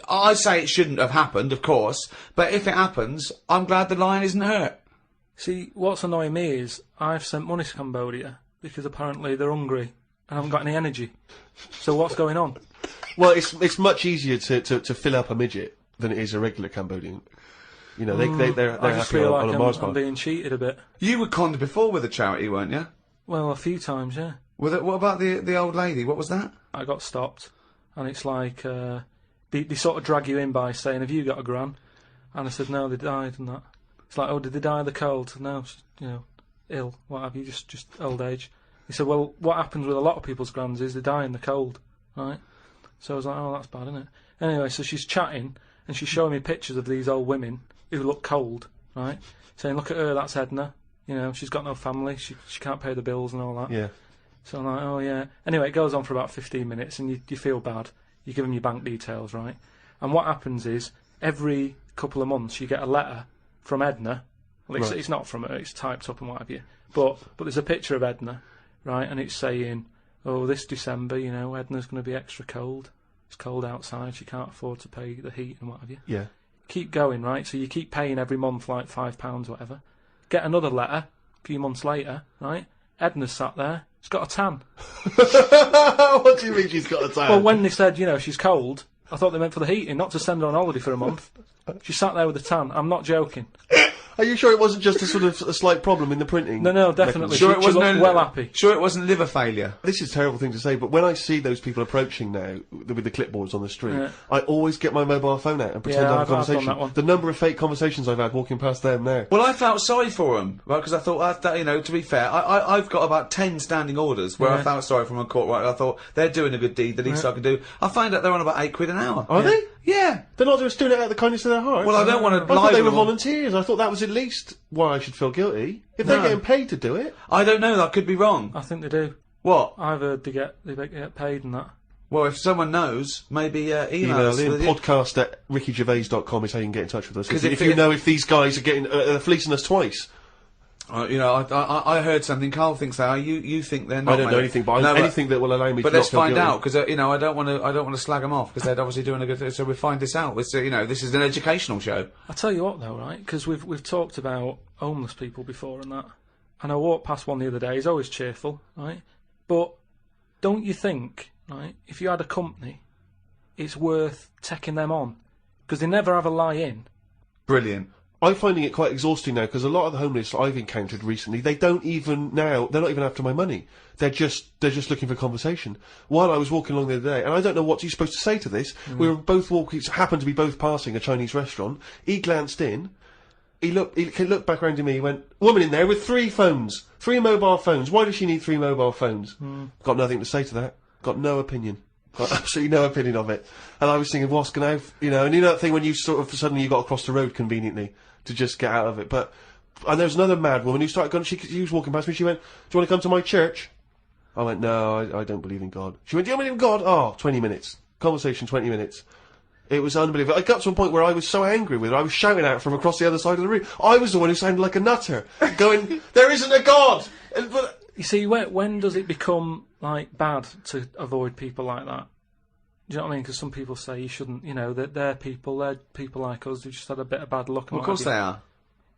I say it shouldn't have happened, of course, but if it happens, I'm glad the lion isn't hurt. See, what's annoying me is I've sent money to Cambodia because apparently they're hungry and haven't got any energy. So what's going on? Well, it's much easier to fill up a midget than it is a regular Cambodian. You know, they're I just happy feel on like a Mars bar. I'm being cheated a bit. You were conned before with a charity, weren't you? Well, a few times, yeah. What about the old lady? What was that? I got stopped, and it's like they sort of drag you in by saying, "Have you got a gran?" And I said, "No, they died," and that. It's like, "Oh, did they die of the cold?" No, you know, ill. What have you? Just old age. He said, "Well, what happens with a lot of people's grans is they die in the cold, right?" So I was like, "Oh, that's bad, isn't it?" Anyway, so she's chatting and she's showing me pictures of these old women who look cold, right? Saying, "Look at her, that's Edna. You know, she's got no family. She can't pay the bills and all that." Yeah. So I'm like, "Oh yeah." Anyway, it goes on for about 15 minutes, and you feel bad. You give them your bank details, right? And what happens is every couple of months you get a letter from Edna. Well, it's not from her; it's typed up and what have you. But there's a picture of Edna, right? And it's saying, "Oh, this December, you know, Edna's going to be extra cold. It's cold outside. She can't afford to pay the heat and what have you." Yeah. Keep going, right? So you keep paying every month like £5, whatever. Get another letter a few months later, right? Edna's sat there. She's got a tan. What do you mean she's got a tan? Well, when they said, you know, she's cold, I thought they meant for the heating, not to send her on holiday for a month. She sat there with a tan. I'm not joking. Are you sure it wasn't just a sort of a slight problem in the printing? No, definitely. Sure, she looked well happy. Sure, it wasn't liver failure. This is a terrible thing to say, but when I see those people approaching now with the clipboards on the street, Yeah. I always get my mobile phone out and pretend to have a I've done conversation. that one. The number of fake conversations I've had walking past them now. Well, I felt sorry for them, right? Because I thought, that, you know, to be fair, I've got about 10 standing orders where I felt sorry for them on court, right? I thought, they're doing a good deed, the least I can do. I find out they're on about £8 an hour. Are they? Yeah. They're not just doing it out of the kindness of their hearts. Well, I don't want to I thought they were libel them. volunteers. I thought that was at least why I should feel guilty. If they're No. getting paid to do it. I don't know, I could be wrong. I think they do. What? I've heard they get paid and that. Well, if someone knows, maybe email Email us. in. with podcast@rickygervais.com is how you can get in touch with us. 'Cause If you know if these guys are getting fleecing us twice. You know, I heard something. Carl thinks they are. You think they're not. I don't know maybe. anything, but No, anything that will allow me to But not let's feel find guilty. out, because you know, I don't want to slag them off, because they're obviously doing a good. So we find this out. It's you know, this is an educational show. I tell you what, though, right? Because we've talked about homeless people before and that. And I walked past one the other day. He's always cheerful, right? But don't you think, right? If you had a company, it's worth taking them on, because they never have a lie in. Brilliant. I'm finding it quite exhausting now, because a lot of the homeless I've encountered recently, they're not even after my money. They're just looking for conversation. While I was walking along the other day, and I don't know what you're supposed to say to this, we were both happened to be both passing a Chinese restaurant. He glanced in, he looked back around to me, he went, woman in there with 3 phones, 3 mobile phones, why does she need 3 mobile phones? Got nothing to say to that, got no opinion. Got absolutely no opinion of it. And I was thinking, what's going to, and you know that thing when you sort of, suddenly you got across the road conveniently to just get out of it. And there was another mad woman who started going, she was walking past me, she went, do you want to come to my church? I went, no, I don't believe in God. She went, do you believe in God? Oh, 20 minutes. Conversation, 20 minutes. It was unbelievable. I got to a point where I was so angry with her, I was shouting at her from across the other side of the room. I was the one who sounded like a nutter, going, there isn't a God! But you see, when does it become, like, bad to avoid people like that? Do you know what I mean? Because some people say you shouldn't, that they're people like us who just had a bit of bad luck. Well, of course they are.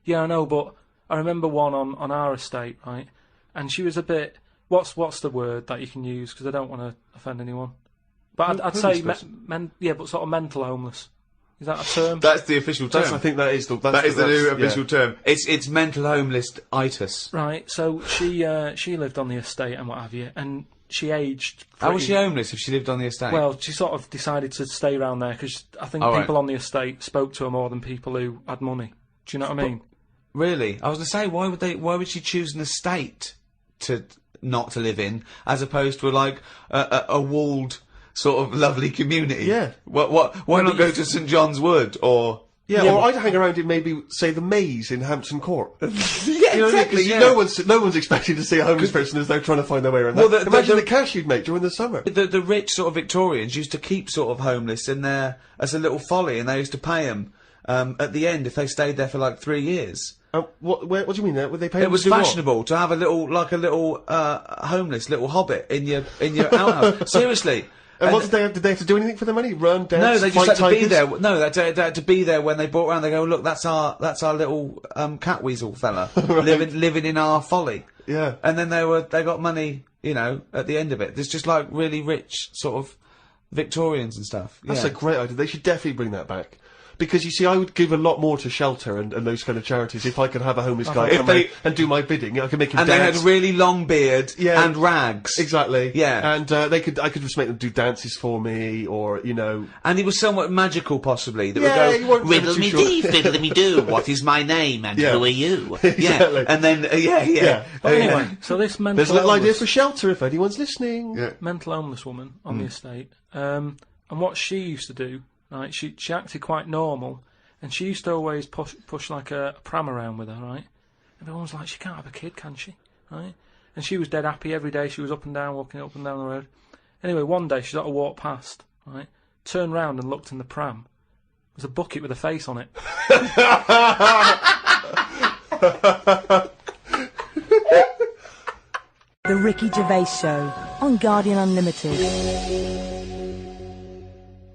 Yeah, I know, but I remember one on our estate, right? And she was a bit, what's the word that you can use? Because I don't want to offend anyone. But I'd say, but sort of mental homeless. Is that a term? That's the official term. I think that is the new official term. It's mental homeless-itis. Right, so she lived on the estate and what have you, and she aged. How was she homeless if she lived on the estate? Well, she sort of decided to stay around there because I think people on the estate spoke to her more than people who had money. Do you know what I mean? Really? I was going to say, why would she choose an estate not to live in, as opposed to like a walled sort of lovely community? Yeah. Why not go to St John's Wood or? Yeah, or I'd hang around in maybe, say, the Maze in Hampton Court. Exactly. No one's expecting to see a homeless person as they're trying to find their way around. Well, imagine the cash you'd make during the summer. The rich sort of Victorians used to keep sort of homeless in there as a little folly, and they used to pay them at the end if they stayed there for like 3 years. What do you mean? Would they pay? It was fashionable to have a little homeless little hobbit in your outhouse. Seriously. And what did they have to do anything for the money? Run, dance, no, they just had to tigers? be there. No, they had to be there when they brought around. They go, look, that's our little cat weasel fella right. living in our folly. Yeah. And then they got money, at the end of it. There's just like really rich sort of Victorians and stuff. That's a great idea. They should definitely bring that back. Because, you see, I would give a lot more to shelter and those kind of charities if I could have a homeless guy come in and do my bidding. I could make him dance. And they had a really long beard and rags. Exactly. Yeah. And I could just make them do dances for me, or, And he was somewhat magical, possibly. That you would weren't go, riddle me dee, fiddle me do, what is my name and who are you? Exactly. Yeah. And then, But anyway, so this mental There's a little idea homeless, for shelter if anyone's listening. Yeah. mental homeless woman on the estate, and what she used to do, right, she acted quite normal. And she used to always push like a pram around with her, right? Everyone was like, she can't have a kid, can she? Right? And she was dead happy every day. She was up and down, walking up and down the road. Anyway, one day she sort of walked past, right? Turned round and looked in the pram. There was a bucket with a face on it. The Ricky Gervais Show on Guardian Unlimited.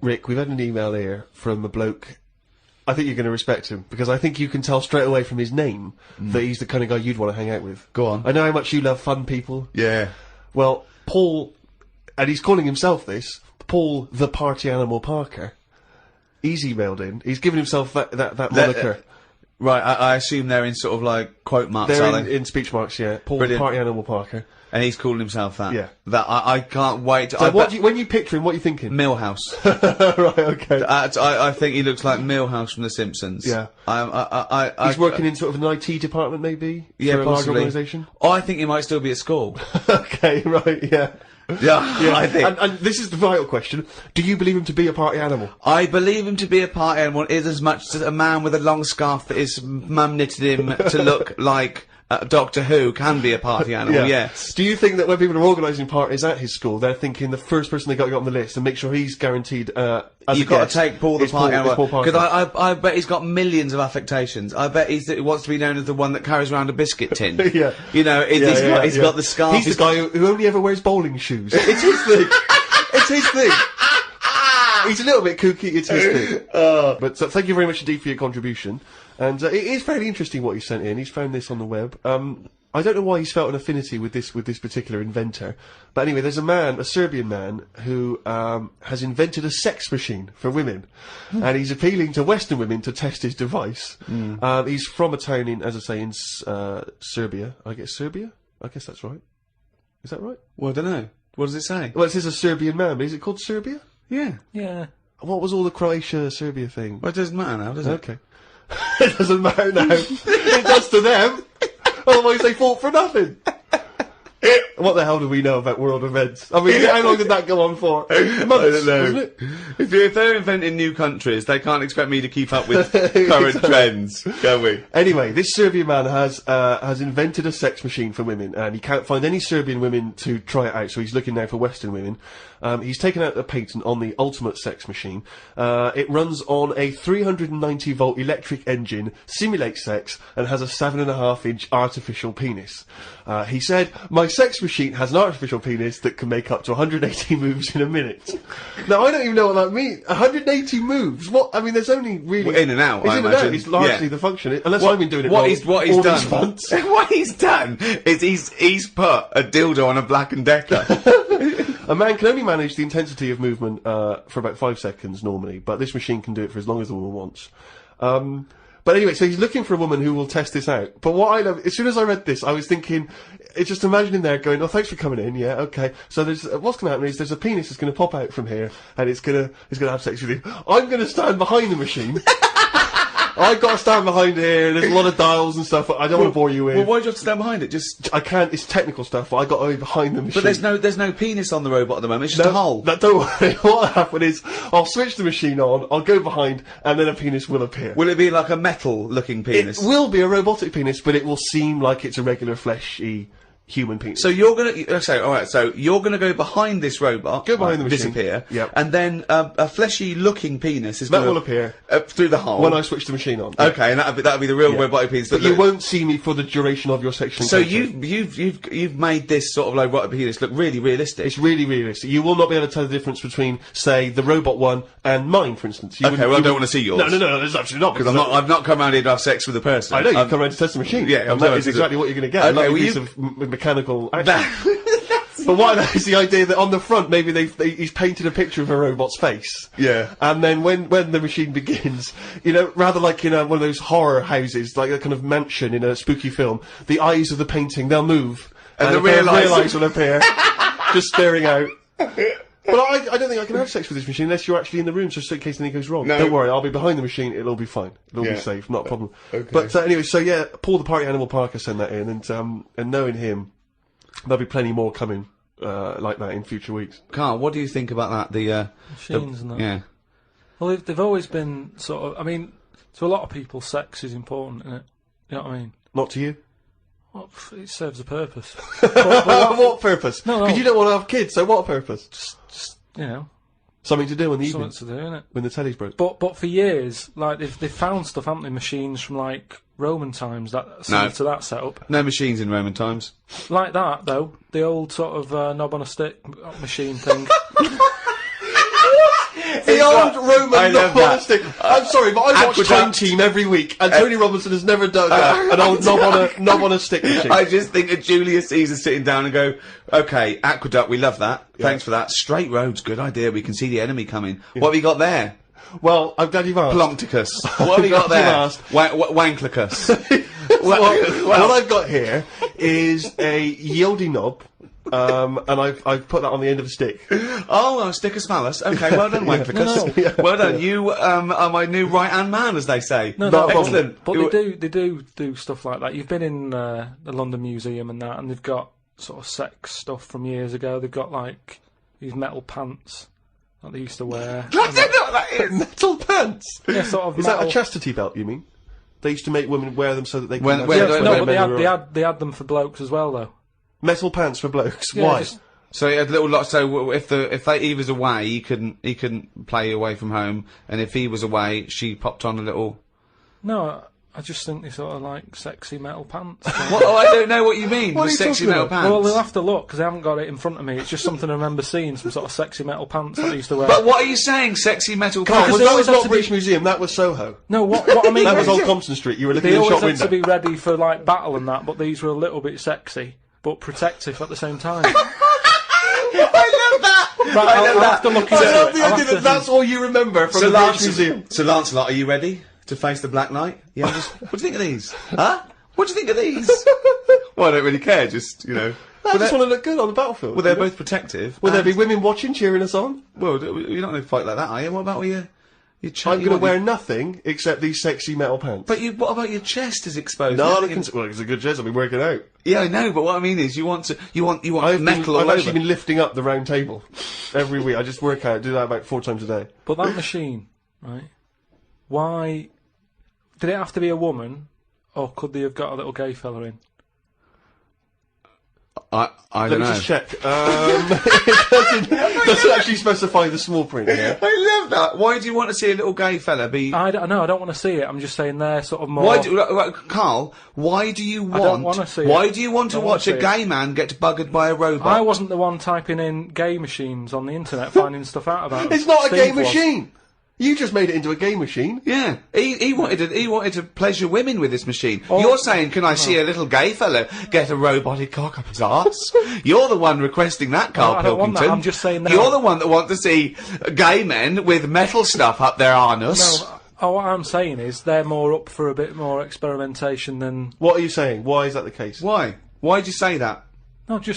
Rick, we've had an email here from a bloke. I think you're going to respect him, because I think you can tell straight away from his name that he's the kind of guy you'd want to hang out with. Go on. I know how much you love fun people. Yeah. Well, Paul, and he's calling himself this, Paul the Party Animal Parker. He's emailed in. He's given himself that moniker. Right, I assume they're in sort of like quote marks, They're are they? in speech marks, yeah. Paul Brilliant. the Party Animal Parker. And he's calling himself that. Yeah. That I can't wait. So when you picture him, what are you thinking? Millhouse. Right, okay. I think he looks like Millhouse from The Simpsons. Yeah. He's working in sort of an IT department, maybe? Yeah, for a large possibly. organisation? I think he might still be at school. Okay, right, yeah. Yeah, I think. And this is the vital question. Do you believe him to be a party animal? I believe him to be a party animal is as much as a man with a long scarf that his mum knitted him to look like Doctor Who can be a party animal, yes. Do you think that when people are organising parties at his school, they're thinking the first person they got to get on the list and make sure he's guaranteed, as You've got to take Paul the party animal. Because I bet he's got millions of affectations. I bet he wants to be known as the one that carries around a biscuit tin. Yeah. You know, he's got the scarf. He's the guy who only ever wears bowling shoes. It's his thing. It's his thing. He's a little bit kooky, it's his thing. But thank you very much indeed for your contribution. And it is fairly interesting what you sent in. He's found this on the web. I don't know why he's felt an affinity with this particular inventor, but anyway, there's a Serbian man, who has invented a sex machine for women, and he's appealing to Western women to test his device. He's from a town in, as I say, in Serbia. I guess Serbia. I guess that's right. Is that right? Well, I don't know. What does it say? Well, it says a Serbian man, but is it called Serbia? Yeah. Yeah. What was all the Croatia-Serbia thing? Well, it doesn't matter now, does it? Okay. It doesn't matter now. It does to them. Otherwise they fought for nothing. What the hell do we know about world events? I mean, how long did that go on for? Months, I don't know. wasn't it? If they're inventing new countries, they can't expect me to keep up with current trends, can we? Anyway, this Serbian man has invented a sex machine for women, and he can't find any Serbian women to try it out, so he's looking now for Western women. He's taken out a patent on the ultimate sex machine. It runs on a 390-volt electric engine, simulates sex, and has a 7.5-inch artificial penis. He said, "My sex machine has an artificial penis that can make up to 180 moves in a minute." Now, I don't even know what that means. 180 moves? What? I mean, there's only really... Well, in and out, It's I in and out. imagine. It's largely Yeah. the function. Unless I've been doing it what wrong he's all done. these months. What he's done is he's put a dildo on a Black and Decker. A man can only manage the intensity of movement for about 5 seconds normally, but this machine can do it for as long as the woman wants. But anyway, so he's looking for a woman who will test this out. But what I love, as soon as I read this, I was thinking, it's just imagining there going, "Oh, thanks for coming in, yeah, okay." So there's, what's going to happen is there's a penis that's going to pop out from here, and it's going to have sex with you. I'm going to stand behind the machine. I've got to stand behind here, there's a lot of dials and stuff, I don't want to bore you with. Well, why do you have to stand behind it? Just... I can't, it's technical stuff, but I got to be behind the machine. But there's no penis on the robot at the moment, it's just a hole. Don't worry, what'll happen is, I'll switch the machine on, I'll go behind, and then a penis will appear. Will it be like a metal-looking penis? It will be a robotic penis, but it will seem like it's a regular fleshy human penis. So you're gonna alright. So you're gonna go behind this robot, Go behind the machine. disappear, Yep. and then a fleshy-looking penis is That gonna will appear through the hole when I switch the machine on. Okay, and that'll be the real robotic penis. But you won't see me for the duration of your sexual So encounter. you've made this sort of like robotic penis look really realistic. It's really realistic. You will not be able to tell the difference between, say, the robot one and mine, for instance. Okay, well, I don't want to see yours. No, there's absolutely not. Because I've not come around here to have sex with a person. I know, you've come around to test the machine. Yeah, and that is exactly what you're going to get. Okay, a lovely well, piece of mechanical action. But what is the idea that on the front, maybe he's painted a picture of a robot's face. Yeah. And then when the machine begins, you know, rather like in one of those horror houses, like a kind of mansion in a spooky film, the eyes of the painting, they'll move. And the real real eyes will appear, just staring out. But I don't think I can have sex with this machine unless you're actually in the room, just in case anything goes wrong. No. Don't worry, I'll be behind the machine, it'll all be fine. It'll all be safe, not a problem. Okay. But anyway, so yeah, Paul the Party Animal Parker sent that in, and knowing him, there'll be plenty more coming like that in future weeks. Carl, what do you think about that? The Machines and that. Yeah. Well, they've always been sort of. I mean, to a lot of people, sex is important, isn't it? You know what I mean? Not to you? Well, it serves a purpose. What purpose? No. Because you don't want to have kids, so what purpose? Just you know, Something to do in the something evening, to do, innit? when the telly's broke. But for years, like they've found stuff, haven't they? Machines from like Roman times that similar to that setup. No machines in Roman times. Like that though, the old sort of knob on a stick machine thing. The old Roman I love knob on a that. stick. I'm sorry, but I watch Aqueduct. Time Team every week, and Tony Robinson has never done that. An old knob on a stick machine. I just think of Julius Caesar sitting down and go, okay, aqueduct, we love that. Thanks for that. Straight roads, good idea. We can see the enemy coming. What have you got there? Well, I'm glad you've asked. Plompticus. What have you got there? Wanklicus. What I've got here is a Yieldy knob, and I've put that on the end of a stick. Oh, a stick of smallus. Okay, well done, Wanklicus. No. Well done. You are my new right-hand man, as they say. No, Excellent. But they do stuff like that. You've been in the London Museum and that, and they've got sort of sex stuff from years ago. They've got like these metal pants that they used to wear. I don't know what that is. Metal pants. Yeah, sort of Is metal. that a chastity belt? You mean? They used to make women wear them so that they could. When- have when- sex when- when No, men but were- they had them for blokes as well, though. metal pants for blokes. Yeah, Why? just- So he had a little lot. So if he was away, he couldn't play away from home, and if he was away, she popped on a little. No, I just think they sort of like sexy metal pants. What? Oh, I don't know what you mean. What with are you sexy talking metal about? pants. Well, they'll have to look, because I haven't got it in front of me. It's just something I remember seeing, some sort of sexy metal pants that I used to wear. But what are you saying? Sexy metal Carl, pants? they that always was have not to British be- Museum, that was Soho. No, what I mean... That was Old Compton Street, you were looking They in the always shop had to window. be ready for, like, battle and that, but these were a little bit sexy, but protective at the same time. I love that! Right, I'll have to look into I love it. the I'll idea have to- that that's all you remember from the British Museum. So Lancelot, are you ready to face the Black Knight? Yeah. What do you think of these? Huh? What do you think of these? Well, I don't really care. Just I just want to look good on the battlefield. Well, they're both protective. Will there and- be women watching, cheering us on? Well, you're not going to fight like that, are you? What about with your I'm going to wear nothing except these sexy metal pants. But what about your chest is exposed? no, Nothing- well, it's a good chest. I'll be working out. Yeah, I know. But what I mean is, you want metal I've all actually over. been lifting up the round table every week. I just work out, do that about 4 times a day. But that machine, right? Why... Did it have to be a woman, or could they have got a little gay fella in? I Let don't me know. just check. It doesn't actually specify the small print here. I love that. Why do you want to see a little gay fella be? I don't know. I don't want to see it. I'm just saying they're sort of more... Why do Carl? Why do you want? don't wanna see Why it. do you want to Don't wanna watch a see it. gay man get buggered by a robot? I wasn't the one typing in gay machines on the internet, finding stuff out about them. It's not a Steve game was. machine. You just made it into a game machine. Yeah, he wanted to pleasure women with this machine. You're saying, can I see a little gay fella get a robotic cock up his arse? You're the one requesting that, Karl I don't want Pilkington. that, I'm just saying that. You're the one that wants to see gay men with metal stuff up their anus. No, what I'm saying is they're more up for a bit more experimentation than... What are you saying? Why is that the case? Why? Why'd you say that? No, they're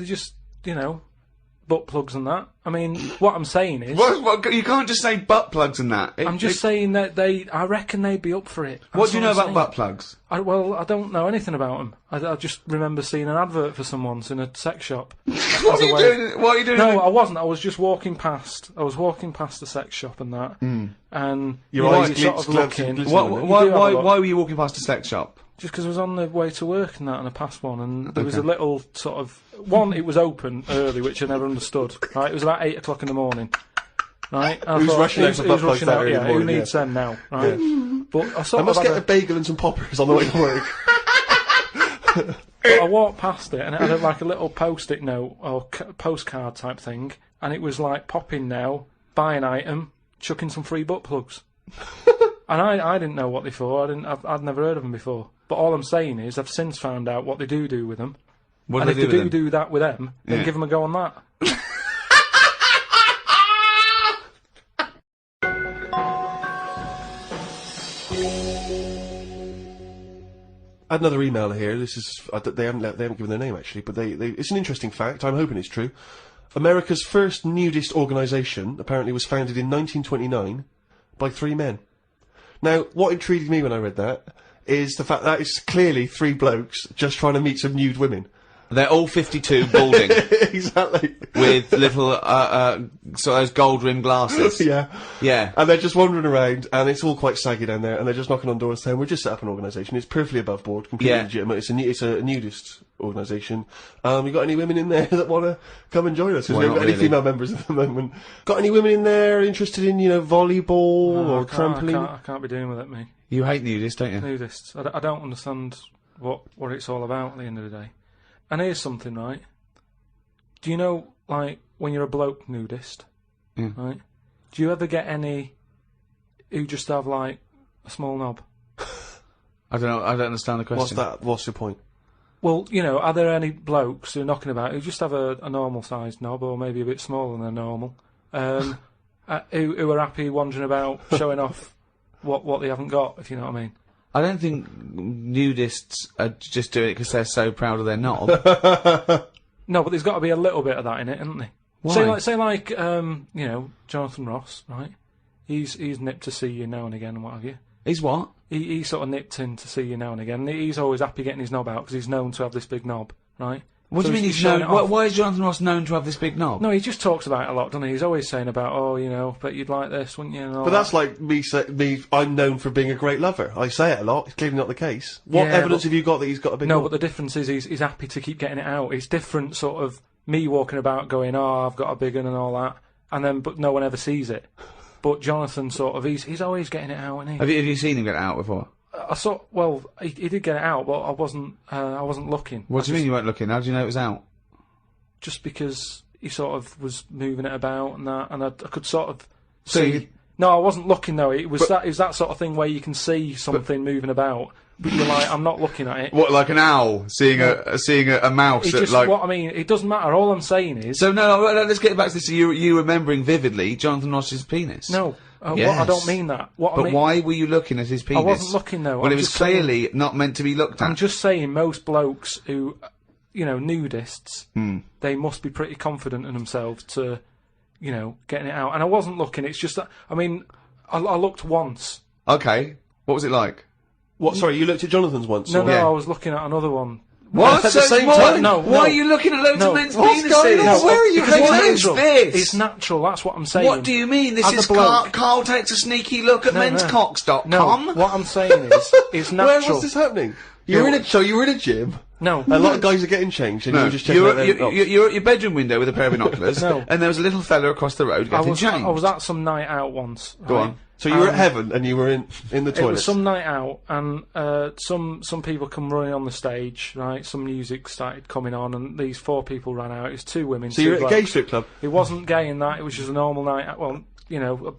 just, butt plugs and that. I mean, what I'm saying is... What, you can't just say butt plugs and that. I'm just saying that I reckon they'd be up for it. What That's do you know I'm about saying. butt plugs? Well, I don't know anything about them. I just remember seeing an advert for some once in a sex shop. What are you doing? What are you doing? No, I wasn't. I was just walking past. I was walking past the sex shop and that, and Your you know, eyes you're sort glitz, of looking. glitz, glitz. Why were you walking past a sex shop? Just because I was on the way to work and that, and I passed one, and there was a little sort of one. It was open early, which I never understood. Right, it was about 8 o'clock in the morning. Right, and I Who's thought, rushing out for butt plugs rushing that out? early in Yeah, the who morning, needs them now? Right, but I I sort must of get had a bagel and some poppers on the way to work. But I walked past it and it had like a little post-it note or postcard type thing, and it was like pop in now, buy an item, chuck in some free butt plugs. And I didn't know what they for. I'd never heard of them before. But all I'm saying is I've since found out what they do with them. What And do if they they do with do them? that with them, then Yeah. give them a go on that. I had another email here. This is they haven't given their name actually, but it's an interesting fact. I'm hoping it's true. America's first nudist organisation apparently was founded in 1929 by 3 men. Now, what intrigued me when I read that is the fact that it's clearly 3 blokes just trying to meet some nude women. They're all 52, balding, Exactly. with little sort of those gold rimmed glasses. Yeah. Yeah. And they're just wandering around, and it's all quite saggy down there, and they're just knocking on doors saying, we've just set up an organisation, it's perfectly above board, completely Yeah. legitimate, it's a nudist organisation. You got any women in there that want to come and join us? Because Well, we haven't not got any really. female members at the moment. Got any women in there interested in, volleyball or trampoline? I can't be doing with it, me. You hate nudists, don't you? Nudists. I don't understand what it's all about at the end of the day. And here's something, right? Do you know, like, when you're a bloke nudist, right? Do you ever get any who just have, like, a small knob? I don't know. I don't understand the question. What's that? What's your point? Well, are there any blokes who are knocking about who just have a normal-sized knob, or maybe a bit smaller than normal, who are happy wandering about showing off what they haven't got, if you know what I mean? I don't think nudists are just doing it because they're so proud of their knob. No, but there's got to be a little bit of that in it, isn't there? Why? Say like Jonathan Ross, right? He's nipped to see you now and again and what have you. He's what? He sort of nipped in to see you now and again. He's always happy getting his knob out because he's known to have this big knob, right? What So do you mean he's showing known? it off. Why is Jonathan Ross known to have this big knob? No, he just talks about it a lot, doesn't he? He's always saying about, but you'd like this, wouldn't you? And all But that's that. like me, I'm known for being a great lover. I say it a lot, it's clearly not the case. What Yeah, evidence but- have you got that he's got a big No, knob? but the difference is he's happy to keep getting it out. It's different, sort of me walking about going, I've got a big one and all that, and then but no one ever sees it. But Jonathan sort of, he's always getting it out, isn't he? Have you seen him get it out before? I saw, well, he did get it out, but I wasn't looking. What do you mean you weren't looking? How do you know it was out? Just because he sort of was moving it about and that, and I could sort of So see. you- No, I wasn't looking though. It was that sort of thing where you can see something moving about, but you're like, I'm not looking at it. What, like an owl seeing a mouse? It That, just, like... what I mean, it doesn't matter. All I'm saying is, So no, let's get back to this. You remembering vividly Jonathan Ross's penis? no, Yes. I don't mean that. What I But mean, why were you looking at his penis? I wasn't looking though. Well, I'm it was just saying- clearly not meant to be looked at. I'm just saying, most blokes who, nudists, Hmm. they must be pretty confident in themselves to, getting it out. And I wasn't looking. It's just that, I mean, I looked once. Okay, what was it like? What? Sorry, you looked at Jonathan's once. No, or- no, Yeah. I was looking at another one. What? At the same what? time? No, Why no. are you looking at loads No. of men's What's penises? going on? No, Where are you Because hanging what out? is this? It's natural. That's what I'm saying. What do you mean? This As a is bloke- Carl takes a sneaky look at No, no. menscocks.com. No, what I'm saying is, it's Where natural. was this happening? You were in a gym. No, A lot of guys are getting changed, and you No, were just checking out their you're at your bedroom window with a pair of binoculars, No. and there was a little fella across the road I getting was changed. at some night out once. Go right? on. So you were at heaven, and you were in the It was toilet. some night out, and some people come running on the stage, right? Some music started coming on, and these 4 people ran out. It was 2 women. So 2 you're at a gay blokes. strip club. It wasn't gay in that. It was just a normal night out. Well,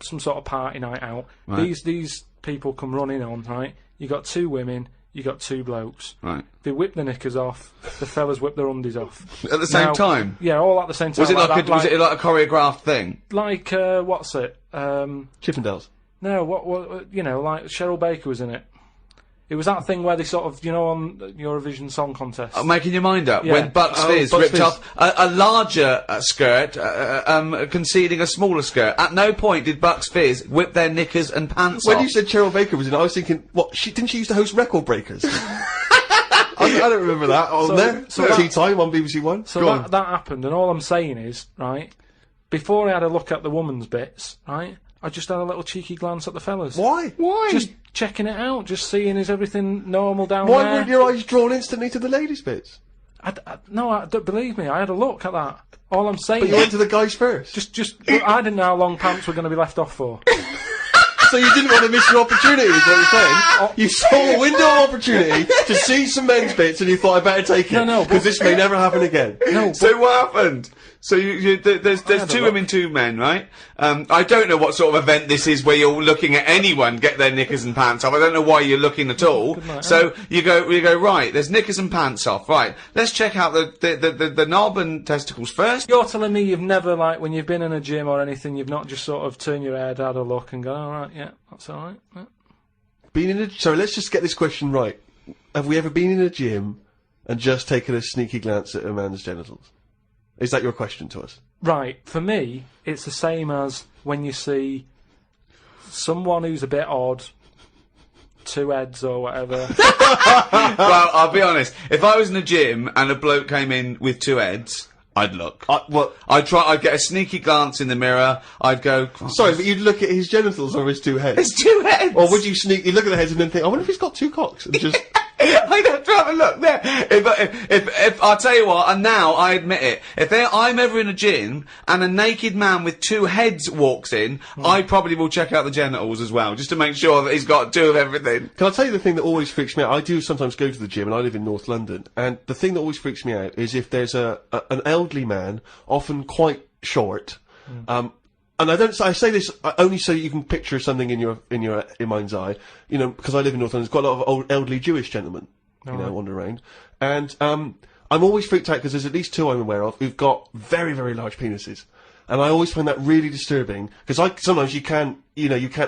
some sort of party night out. Right. These people come running on, right? You got 2 women. You got 2 blokes. Right. They whip the knickers off. The fellas whip their undies off. At the same Now- time? Yeah, all at the same time. Was it like that, was it like a choreographed thing? like what's it? Chippendales. No, what like Cheryl Baker was in it. It was that thing where they sort of, on the Eurovision Song Contest. Making your mind up Yeah. when Bucks Oh, Fizz Bucks ripped Fizz. off a larger skirt, conceding a smaller skirt. At no point did Bucks Fizz whip their knickers and pants When off. you said Cheryl Baker was in it, I was thinking, what? Didn't she used to host Record Breakers? I don't remember that on So- there. so that- Tea Time on BBC One. So Go on. that happened, and all I'm saying is, right, before I had a look at the woman's bits, right, I just had a little cheeky glance at the fellas. Why? Why? Just checking it out, just seeing is everything normal down Why there. weren't your eyes drawn instantly to the ladies' bits? No, don't believe me. I had a look at that. All I'm saying But you is, went to the guys first. I didn't know how long pants were going to be left off for. So you didn't want to miss your opportunity, is what you're saying? You saw a window of opportunity to see some men's bits, and you thought, I better take it. No, because this may never happen again. No, So what happened? So there's had a 2 look. women, 2 men, right? I don't know what sort of event this is where you're looking at anyone get their knickers and pants off. I don't know why you're looking at all. Good night, So you go right. There's knickers and pants off. Right. Let's check out the knob and testicles first. you're telling me you've never, like, when you've been in a gym or anything, you've not just sort of turned your head, had a look, and gone, all right, yeah, that's all right. Yeah. Been in a... Sorry, let's just get this question right. Have we ever been in a gym and just taken a sneaky glance at a man's genitals? Is that your question to us? Right, for me, it's the same as when you see someone who's a bit odd, 2 heads or whatever. Well, I'll be honest. If I was in a gym and a bloke came in with 2 heads, I'd look. What? I'd get a sneaky glance in the mirror. I'd go. Sorry, but you'd look at his genitals or his 2 heads? There's 2 heads. Or would you sneakily look at the heads and then think, I wonder if he's got 2 cocks? And just... I'd have to have a look there. If I'll tell you what, and now I admit it, if I'm ever in a gym and a naked man with 2 heads walks in, I probably will check out the genitals as well, just to make sure that he's got 2 of everything. Can I tell you the thing that always freaks me out? I do sometimes go to the gym, and I live in North London, and the thing that always freaks me out is if there's an elderly man, often quite short, and I say this only so you can picture something in your mind's eye, because I live in North London. There's quite a lot of old elderly Jewish gentlemen, wander around, and I'm always freaked out because there's at least 2 I'm aware of who've got very, very large penises, and I always find that really disturbing because sometimes you can't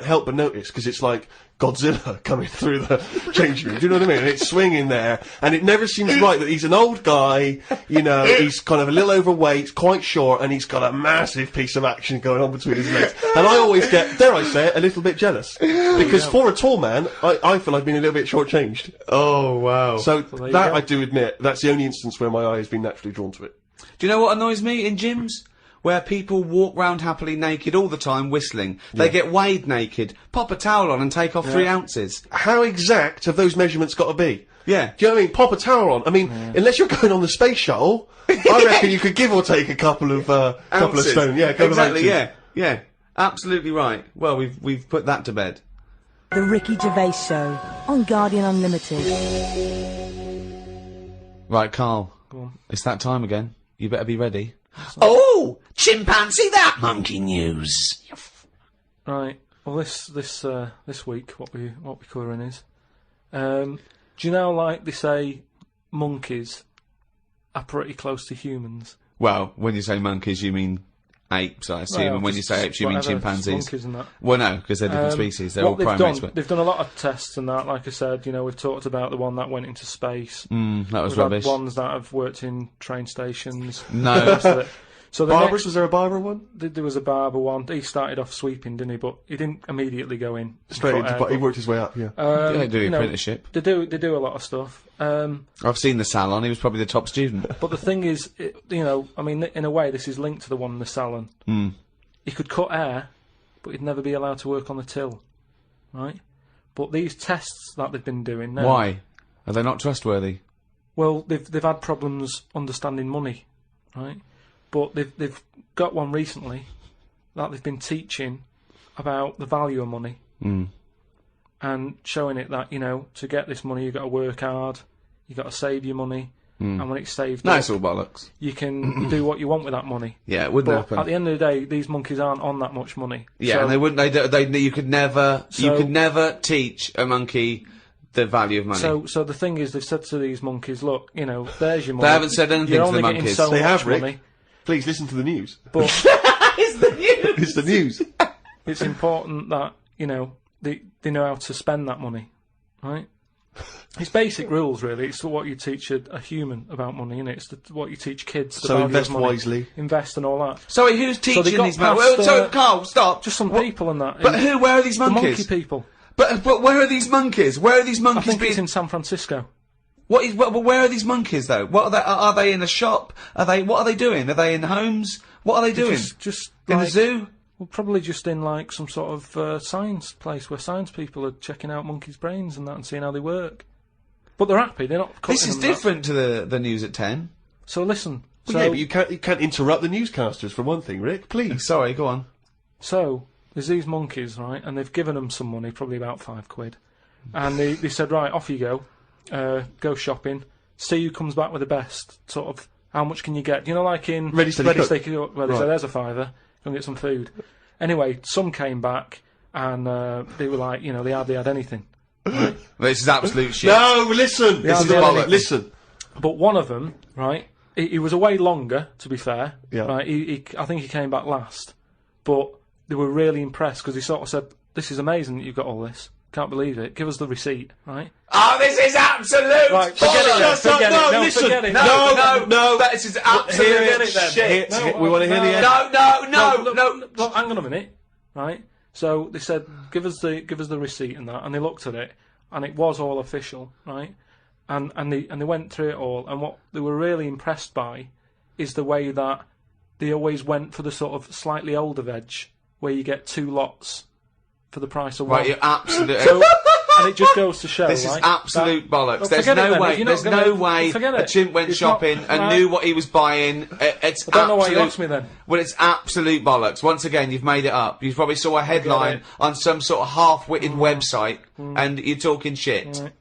help but notice because it's like Godzilla coming through the changing room. Do you know what I mean? And it's swinging there, and it never seems right that he's an old guy, he's kind of a little overweight, quite short, and he's got a massive piece of action going on between his legs. And I always get, dare I say it, a little bit jealous. Because for a tall man, I feel I've been a little bit shortchanged. Oh, wow. So there you that, go. I do admit, that's the only instance where my eye has been naturally drawn to it. Do you know what annoys me in gyms? Where people walk round happily naked all the time whistling. They get weighed naked, pop a towel on and take off 3 ounces. How exact have those measurements got to be? Yeah. Do you know what I mean? Pop a towel on. I mean, unless you're going on the space shuttle, I reckon you could give or take a couple of Ounces. stone. Yeah, a couple exactly, of ounces. yeah. Absolutely right. Well, we've put that to bed. The Ricky Gervais Show on Guardian Unlimited. Right, Carl. Go on. It's that time again. You better be ready. Oh, chimpanzee that monkey news. Right. Well, this week, what we covering is, do you know, like they say, monkeys are pretty close to humans. Well, when you say monkeys, you mean apes, I assume, Well, and when you say apes, you mean whatever, chimpanzees. monkeys and that. Well, no, because they're different species. They're all What they've primates. done, But they've done a lot of tests and that. Like I said, we've talked about the one that went into space. that was We've rubbish. had ones that have worked in train stations. No. The rest of it. So the Barbers, next, was there a barber one? there was a barber one. He started off sweeping, didn't he? But he didn't immediately go in. Straight Cut into, hair, he worked his way up, yeah. Yeah, they do you know, apprenticeship. They do a lot of stuff. I've seen the salon. He was probably the top student. But the thing is, I mean, in a way, this is linked to the one in the salon. He could cut hair, but he'd never be allowed to work on the till, right? But these tests that they've been doing now, Why? Are they not trustworthy? well, they've had problems understanding money, right? But they've got one recently that they've been teaching about the value of money and showing it that to get this money you've got to work hard, you've got to save your money, and when it's saved No, up, it's all bollocks. you can do what you want with that money. Yeah, it wouldn't But happen. at the end of the day, these monkeys aren't on that much money. Yeah, So- and they wouldn't. They you could never. you So- could never teach a monkey the value of money. So the thing is, they've said to these monkeys, look, there's your money. They haven't said anything You're to the only getting monkeys. so They much have, Rick. money, Please listen to the news. but it's the news. It's the news. it's important that they know how to spend that money, right? It's basic rules, really. It's what you teach a human about money, innit? It's what you teach kids. The So value invest of money. wisely. Invest and all that. Sorry, who's they teaching got these monkeys? past, Well, so Carl, stop. Just some people and that. But who? Where are these The monkeys? monkey people. But where are these monkeys? Where are these I monkeys think being? it's in San Francisco. Where are these monkeys though? What are they? Are they in a shop? What are they doing? Are they in homes? What are they doing? Just in the like- zoo? Well, probably just in like some sort of science place where science people are checking out monkeys' brains and that and seeing how they work. But they're happy. They're not. This cutting is them that. different to the news at 10. So listen. Well, yeah, but you can't interrupt the newscasters for one thing, Rick. Please. Sorry, go on. So there's these monkeys, right? And they've given them some money, probably about £5, and they said, right, off you go, go shopping, see who comes back with the best. Sort of, how much can you get? Like in Ready, Steady, Cook. Steady, Cook, where they Right. say, there's a £5, go and get some food. Anyway, some came back and they were like, they hardly had anything. Right? This is absolute shit. No, listen. This is bollocks. Listen. But one of them, right, he was away longer, to be fair. Yeah. Right, I think he came back last. But they were really impressed because he sort of said, this is amazing that you've got all this. Can't believe it. Give us the receipt, right? Oh, this is absolute Right, forget it then. bollocks. Forget it. No, listen. forget it. No. This is absolute Forget it then. shit. No, We want to hear the end. No. Look, hang on a minute, right? So they said, give us the receipt and that, and they looked at it, and it was all official, right? And they went through it all, and what they were really impressed by is the way that they always went for the sort of slightly older veg, where you get 2 lots for the price of one. Right, you're absolute. So, and it just goes to show, This is right, absolute bollocks. Well, There's forget it no then. way. If you're not There's gonna- no way forget a it. chimp went It's not- shopping and right. knew what he was buying. It's I don't know why you absolute- asked me then. Well, it's absolute bollocks. Once again, you've made it up. You probably saw a headline it. on some sort of half-witted website, and you're talking shit. Right.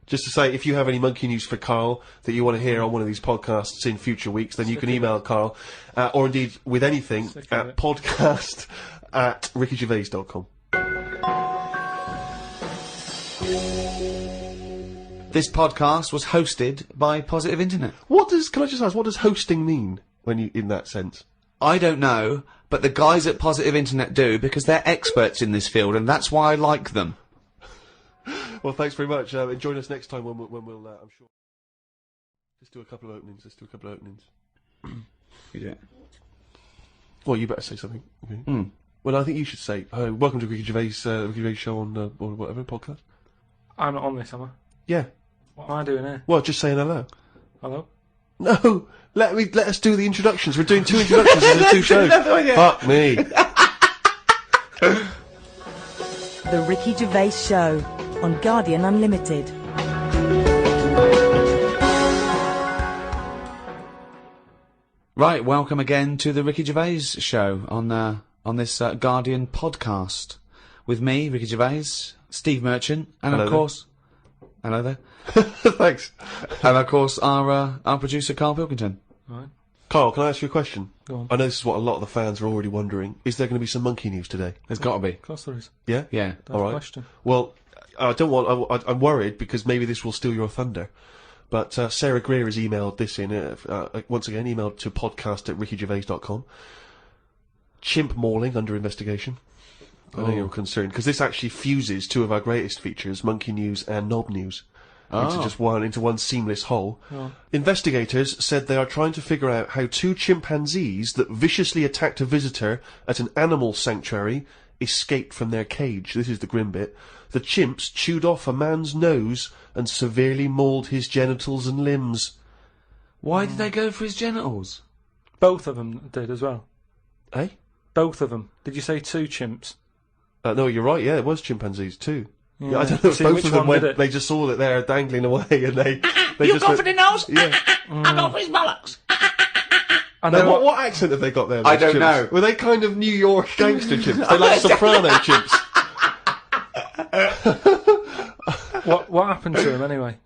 Just to say, if you have any monkey news for Carl that you want to hear on one of these podcasts in future weeks, then you can email Carl, or indeed with anything Sick of at it. podcast@rickygervais.com. This podcast was hosted by Positive Internet. Can I just ask, what does hosting mean when you, in that sense? I don't know, but the guys at Positive Internet do, because they're experts in this field, and that's why I like them. Well, thanks very much. Join us next time when we'll I'm sure. Let's do a couple of openings. You do it. Well, you better say something. Okay. Well, I think you should say, welcome to Ricky Gervais show on or whatever podcast. I'm not on this, am I? Yeah. What am I doing here? Well, just saying hello. Hello? No, let us do the introductions. We're doing 2 introductions in the 2 shows. Fuck me. The Ricky Gervais Show on Guardian Unlimited. Right, welcome again to the Ricky Gervais show on on this Guardian podcast with me, Ricky Gervais, Steve Merchant, and Hello of there. course, hello there, Thanks. and of course our producer Karl Pilkington. Right. Carl, can I ask you a question? Go on. I know this is what a lot of the fans are already wondering. Is there going to be some monkey news today? There's got to be. Of course there is. Yeah? Yeah. That's All a right. question. Well, I don't want... I'm worried because maybe this will steal your thunder. But Sarah Greer has emailed this in, once again, emailed to podcast@rickygervais.com. Chimp mauling under investigation. I know you're concerned, because this actually fuses two of our greatest features, Monkey News and Knob News, into one seamless whole. Oh. Investigators said they are trying to figure out how two chimpanzees that viciously attacked a visitor at an animal sanctuary escaped from their cage. This is the grim bit. The chimps chewed off a man's nose and severely mauled his genitals and limbs. Why did they go for his genitals? Both of them did as well. Eh? Both of them. Did you say two chimps? No, you're right, yeah, it was chimpanzees too. Yeah. I don't know if See, both which of them one went, did it? they just saw it there dangling away and they You just go went, for the nose? Yeah. I go for his bollocks. And Now, then what accent have they got there? I those don't chimps? know. Were they kind of New York gangster chimps? They're like soprano chimps. what happened to them anyway?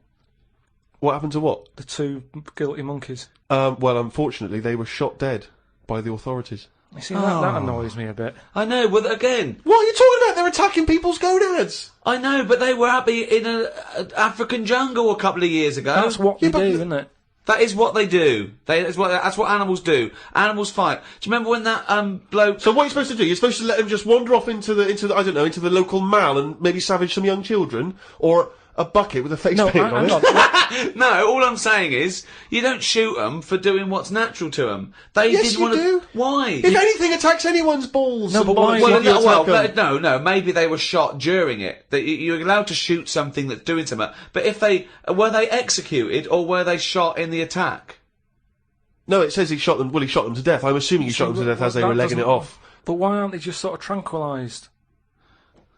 What happened to what? The two guilty monkeys. Well, unfortunately, they were shot dead by the authorities. You see, that annoys me a bit. I know, but again, What are you talking about? They're attacking people's gonads! I know, but they were happy in an African jungle a couple of years ago. That's what Yeah, they but do, the- isn't it? That is what they do. That's what animals do. Animals fight. Do you remember when that bloke? So what are you supposed to do? You're supposed to let them just wander off into the I don't know, into the local mall and maybe savage some young children? Or a bucket with a face No, paint on hang it? on. No, all I'm saying is you don't shoot them for doing what's natural to them. They Yes, did you want to. do. Why? If anything attacks anyone's balls... No, and but why- bollocks, Well, you attack 'em. no. Maybe they were shot during it. That you're allowed to shoot something that's doing something. But if they were they executed or were they shot in the attack? No, it says he shot them. Well, he shot them to death. I'm assuming he shot them to death as they were legging it off. But why aren't they just sort of tranquilised?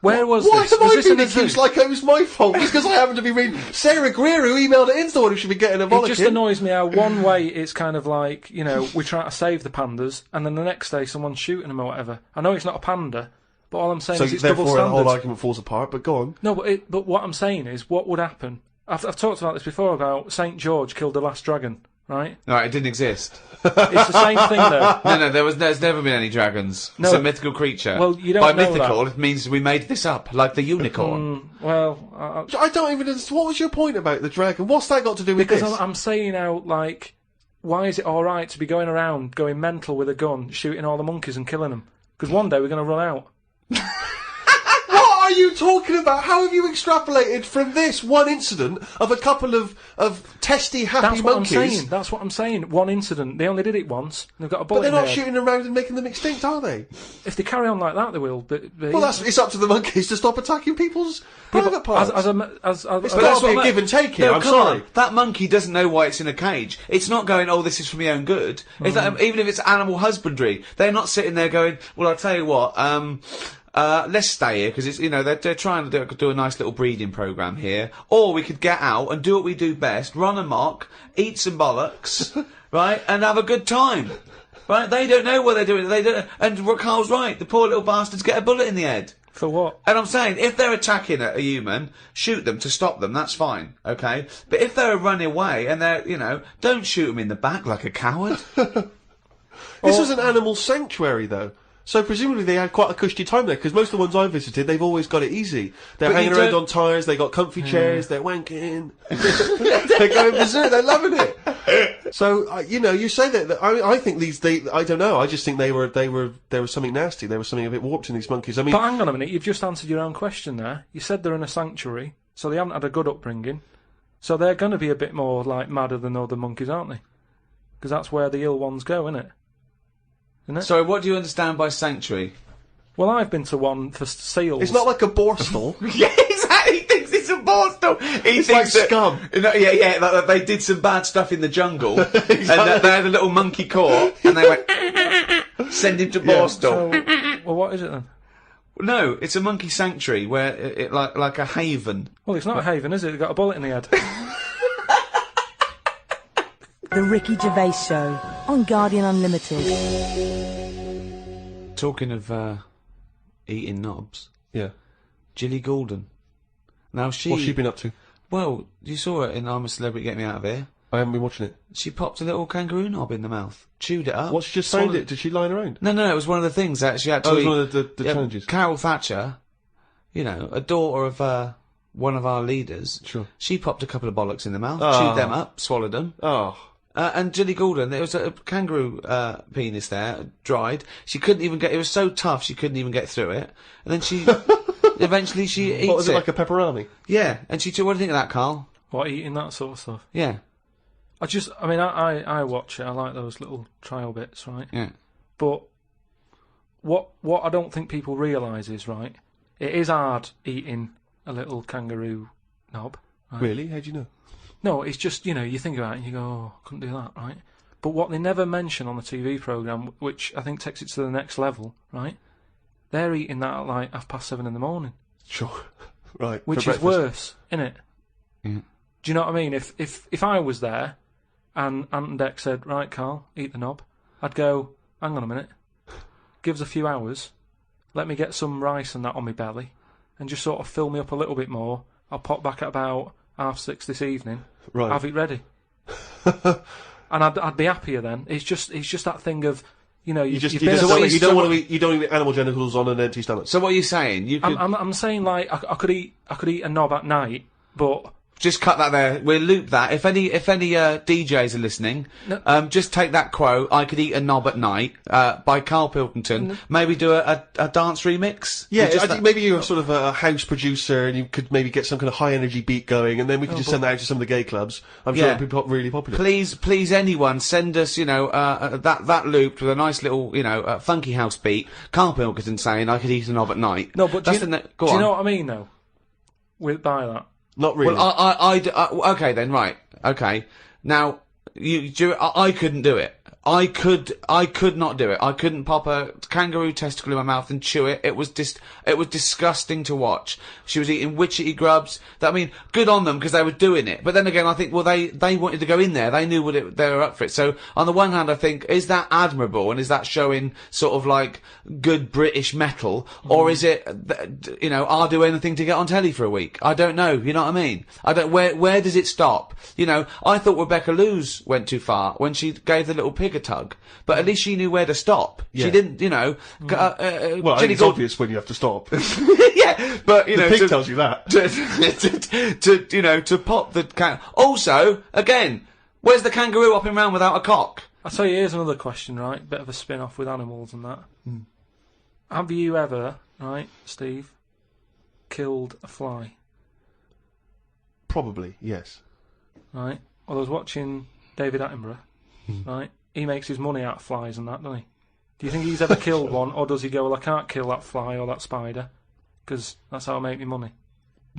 Where was Why this? am Was I this in being a zoo? accused like it was my fault? Just because I happen to be reading Sarah Greer, who emailed it in, the one who should be getting a It bollocking. just annoys me how one way it's kind of like, you know, we're trying to save the pandas, and then the next day someone's shooting them or whatever. I know it's not a panda, but all I'm saying So is it's double therefore, the standards. whole argument falls apart. But go on. No, but what I'm saying is, what would happen? I've talked about this before about St. George killed the last dragon, right? No, it didn't exist. It's the same thing though. No, there's never been any dragons. No. It's a mythical creature. Well, you don't By know mythical, that. it means we made this up, like the unicorn. Well, I don't even understand. What was your point about the dragon? What's that got to do with because this? I'm saying out like, why is it all right to be going around going mental with a gun, shooting all the monkeys and killing them? Because one day we're going to run out. What are you talking about? How have you extrapolated from this one incident of a couple of testy, happy That's what monkeys? I'm saying. That's what I'm saying. One incident. They only did it once. And they've got a But bullet they're in not their head. shooting around and making them extinct, are they? If they carry on like that, they will. But Well, it's up to the monkeys to stop attacking people's private parts. It's But that's what what ma- give and take here. No, I'm come sorry. on. That monkey doesn't know why it's in a cage. It's not going, oh, this is for my own good. It's like, even if it's animal husbandry, they're not sitting there going, well, I'll tell you what, let's stay here because it's, you know, they're trying to do a nice little breeding program here. Or we could get out and do what we do best, run amok, eat some bollocks, right, and have a good time. Right? They don't know what they're doing. They don't. And Carl's right. The poor little bastards get a bullet in the head. For what? And I'm saying, if they're attacking a human, shoot them to stop them, that's fine, okay? But if they're running away and they're, you know, don't shoot them in the back like a coward. This was an animal sanctuary, though. So presumably they had quite a cushy time there, because most of the ones I've visited, they've always got it easy. They're But hanging you around don't- on tyres, they got comfy chairs, they're wanking. They're going berserk, they're loving it. So, you know, you say that, I think I don't know, I just think there was something nasty, there was something a bit warped in these monkeys. I mean, But hang on a minute. You've just answered your own question there. You said they're in a sanctuary, so they haven't had a good upbringing. So they're going to be a bit more like madder than other monkeys, aren't they? Because that's where the ill ones go, isn't it? Sorry, what do you understand by sanctuary? Well, I've been to one for seals. it's not like a borstal. Yeah, exactly. He thinks it's a borstal. He It's thinks like that, scum. No, yeah, that they did some bad stuff in the jungle, and that they had a little monkey court, and they went, send him to Borstal. So, well, what is it then? No, it's a monkey sanctuary where it like a haven. Well, it's not a haven, is it? They've got a bullet in the head. The Ricky Gervais Show on Guardian Unlimited. Talking of eating knobs, Yeah. Gilly Goulden. Now What's she been up to? Well, you saw her in I'm a Celebrity, Get Me Out of Here. I haven't been watching it. She popped a little kangaroo knob in the mouth, chewed it up. What, she just found it? Did she line around? No, it was one of the things that she had to Oh, it was eat. one of the challenges. Carol Thatcher, you know, a daughter of one of our leaders. Sure. She popped a couple of bollocks in the mouth, Oh. chewed them up, swallowed them. Oh. And Gilly Goulden, there was a kangaroo penis there, dried. She couldn't even get. It was so tough, she couldn't even get through it. And then she, eventually, she eats What was it, it. like a pepperoni? Yeah, and she took. What do you think of that, Carl? What, eating that sort of stuff? Yeah, I watch it. I like those little trial bits, right? yeah. But what I don't think people realise is, right, it is hard eating a little kangaroo knob. Right? Really? How do you know? No, it's just, you think about it and you go, oh, I couldn't do that, right? But what they never mention on the TV programme, which I think takes it to the next level, right, they're eating that at like 7:30 in the morning. Sure. Right. Which for is breakfast. worse, innit? Yeah. Do you know what I mean? If I was there and Ant and Dec said, right, Carl, eat the knob, I'd go, hang on a minute, give us a few hours, let me get some rice and that on my belly, and just sort of fill me up a little bit more. I'll pop back at about 6:30 this evening, Right. have it ready. And I'd be happier then. It's just that thing of, You you've just been don't, asleep. you don't want to eat. You don't eat animal genitals on an empty stomach. So what are you saying? You could I'm saying, like, I could eat a knob at night, but just cut that there. We'll loop that. If any DJs are listening, No. just take that quote. I could eat a knob at night by Karl Pilkington. Maybe do a dance remix. Yeah, Just I think maybe you're sort of a house producer and you could maybe get some kind of high energy beat going, and then we could just send that out to some of the gay clubs. I'm sure Yeah. it'd be really popular. Please, anyone, send us, that looped with a nice little, funky house beat. Karl Pilkington saying, I could eat a knob at night. no, but That's do go you on. know what I mean, though? By that. Not really. Well, okay then, right. Okay. Now, I couldn't do it. I could not do it. I couldn't pop a kangaroo testicle in my mouth and chew it. It was disgusting to watch. She was eating witchetty grubs. I mean, good on them because they were doing it. But then again, I think, well, they wanted to go in there. They knew they were up for it. So on the one hand, I think, is that admirable and is that showing sort of like good British metal, or is it, I'll do anything to get on telly for a week? I don't know. You know what I mean? I don't. Where does it stop? I thought Rebecca Lewis went too far when she gave the little pig a tug, but at least she knew where to stop. Yeah. She didn't, well, I think Gilly it's obvious when you have to stop. yeah, but The pig tells you that. to pop the can. Also, again, where's the kangaroo hopping around without a cock? I'll tell you, here's another question, right? Bit of a spin-off with animals and that. Have you ever, right, Steve, killed a fly? Probably, yes. Right? Well, I was watching David Attenborough, right? He makes his money out of flies and that, doesn't he? Do you think he's ever killed one, or does he go, well, I can't kill that fly or that spider, because that's how I make my money?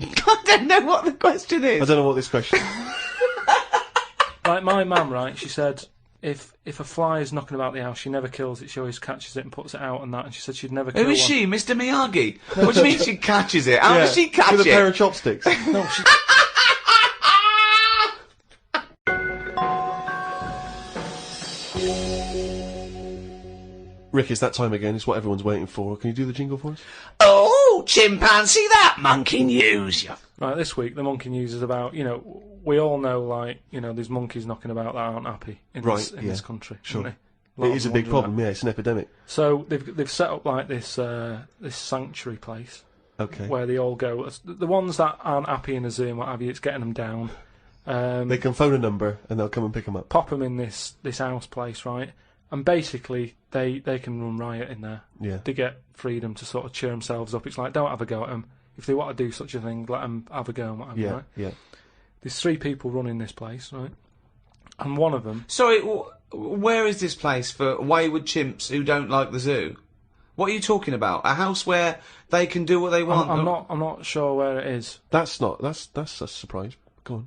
I don't know what the question is. I don't know what this question is. Like my mum, right, she said if a fly is knocking about the house, she never kills it, she always catches it and puts it out and that, and she said she'd never kill Who is one. she, Mr. Miyagi? What do you mean she catches it? How does she catch With a it? pair of chopsticks. No, she... Rick, it's that time again. It's what everyone's waiting for. Can you do the jingle for us? Oh, chimpanzee that monkey news. Right, this week the monkey news is about, we all know, like, there's monkeys knocking about that aren't happy in this country. Sure. Aren't they? It is a big problem, yeah, it's an epidemic. So they've set up like this sanctuary place. Okay. Where they all go. The ones that aren't happy in a zoo and what have you, it's getting them down. They can phone a number and they'll come and pick them up. Pop them in this house place, right? And basically, they can run riot in there. Yeah. They get freedom to sort of cheer themselves up. It's like, don't have a go at them. If they want to do such a thing, let them have a go and what have you, right? Yeah. There's 3 people running this place, right? And one of them... Sorry, where is this place for wayward chimps who don't like the zoo? What are you talking about? A house where they can do what they want? I'm not sure where it is. That's a surprise. Go on.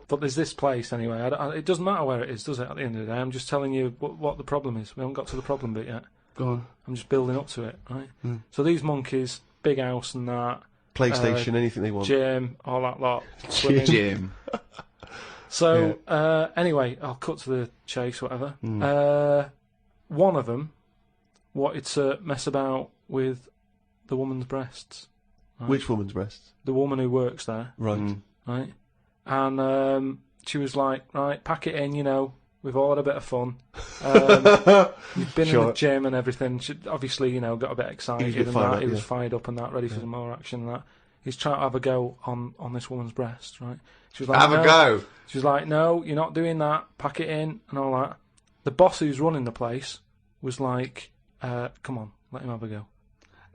But there's this place anyway. It doesn't matter where it is, does it? At the end of the day, I'm just telling you what the problem is. We haven't got to the problem bit yet. Go on. I'm just building up to it, right? So these monkeys, big house and that, PlayStation, anything they want. gym, all that lot, swimming. Jim. So anyway, I'll cut to the chase. Whatever. One of them wanted to mess about with the woman's breasts. Right? Which woman's breasts? The woman who works there. Right. Right? And she was like, right, pack it in, you know, we've all had a bit of fun. You've been in the gym and everything. She obviously, you know, got a bit excited He was fired up and that, ready for some more action and that. He's trying to have a go on this woman's breast, right? She was like, Have a go. She was like, no, you're not doing that, pack it in and all that. The boss who's running the place was like, come on, let him have a go.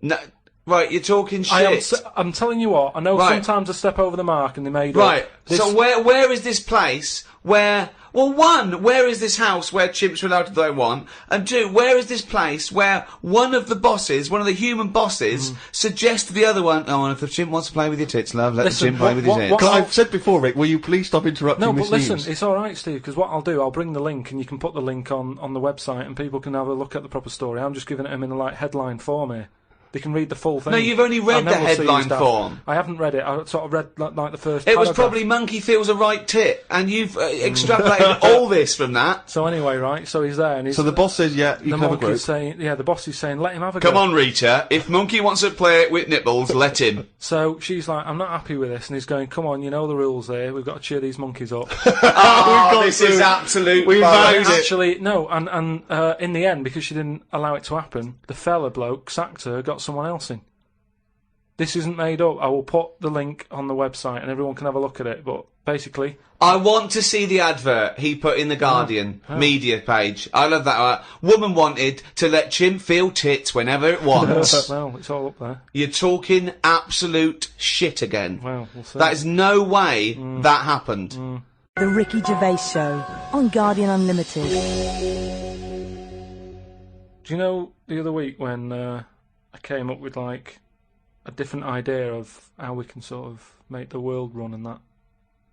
No, right, you're talking shit. I'm telling you what, I know sometimes I step over the mark and they made Right, up. This, so where is this place where... Well, one, where is this house where chimps are allowed to do what they want? And two, where is this place where one of the bosses, one of the human bosses, suggests to the other one, oh, and if the chimp wants to play with your tits, love, let the chimp play with his tits. I've said before, Rick, will you please stop interrupting Miss listen, News? it's alright, Steve, because what I'll do, I'll bring the link and you can put the link on the website and people can have a look at the proper story. I'm just giving it them in a headline form here. They can read the full thing. No, you've only read the headline form. I haven't read it. I sort of read like the first It paragraph. was probably monkey feels a right tit, and you've extrapolated all this from that. So anyway, right, so he's there and he's... So the boss says, yeah, you can have a group. The boss is saying, let him have a go. Come on, Rita, if monkey wants to play with nipples, let him. So she's like, I'm not happy with this, and he's going, come on, you know the rules here, we've got to cheer these monkeys up. This is absolute We bollocks. Actually, no, and in the end, because she didn't allow it to happen, the fella bloke sacked her, got someone else in. This isn't made up. I will put the link on the website and everyone can have a look at it, but basically... I want to see the advert he put in the Guardian media page. I love that. Woman wanted to let chimp feel tits whenever it wants. Well, it's all up there. You're talking absolute shit again. Well, we'll see. That is no way that happened. The Ricky Gervais Show on Guardian Unlimited. Do you know the other week when I came up with, like, a different idea of how we can sort of make the world run and that?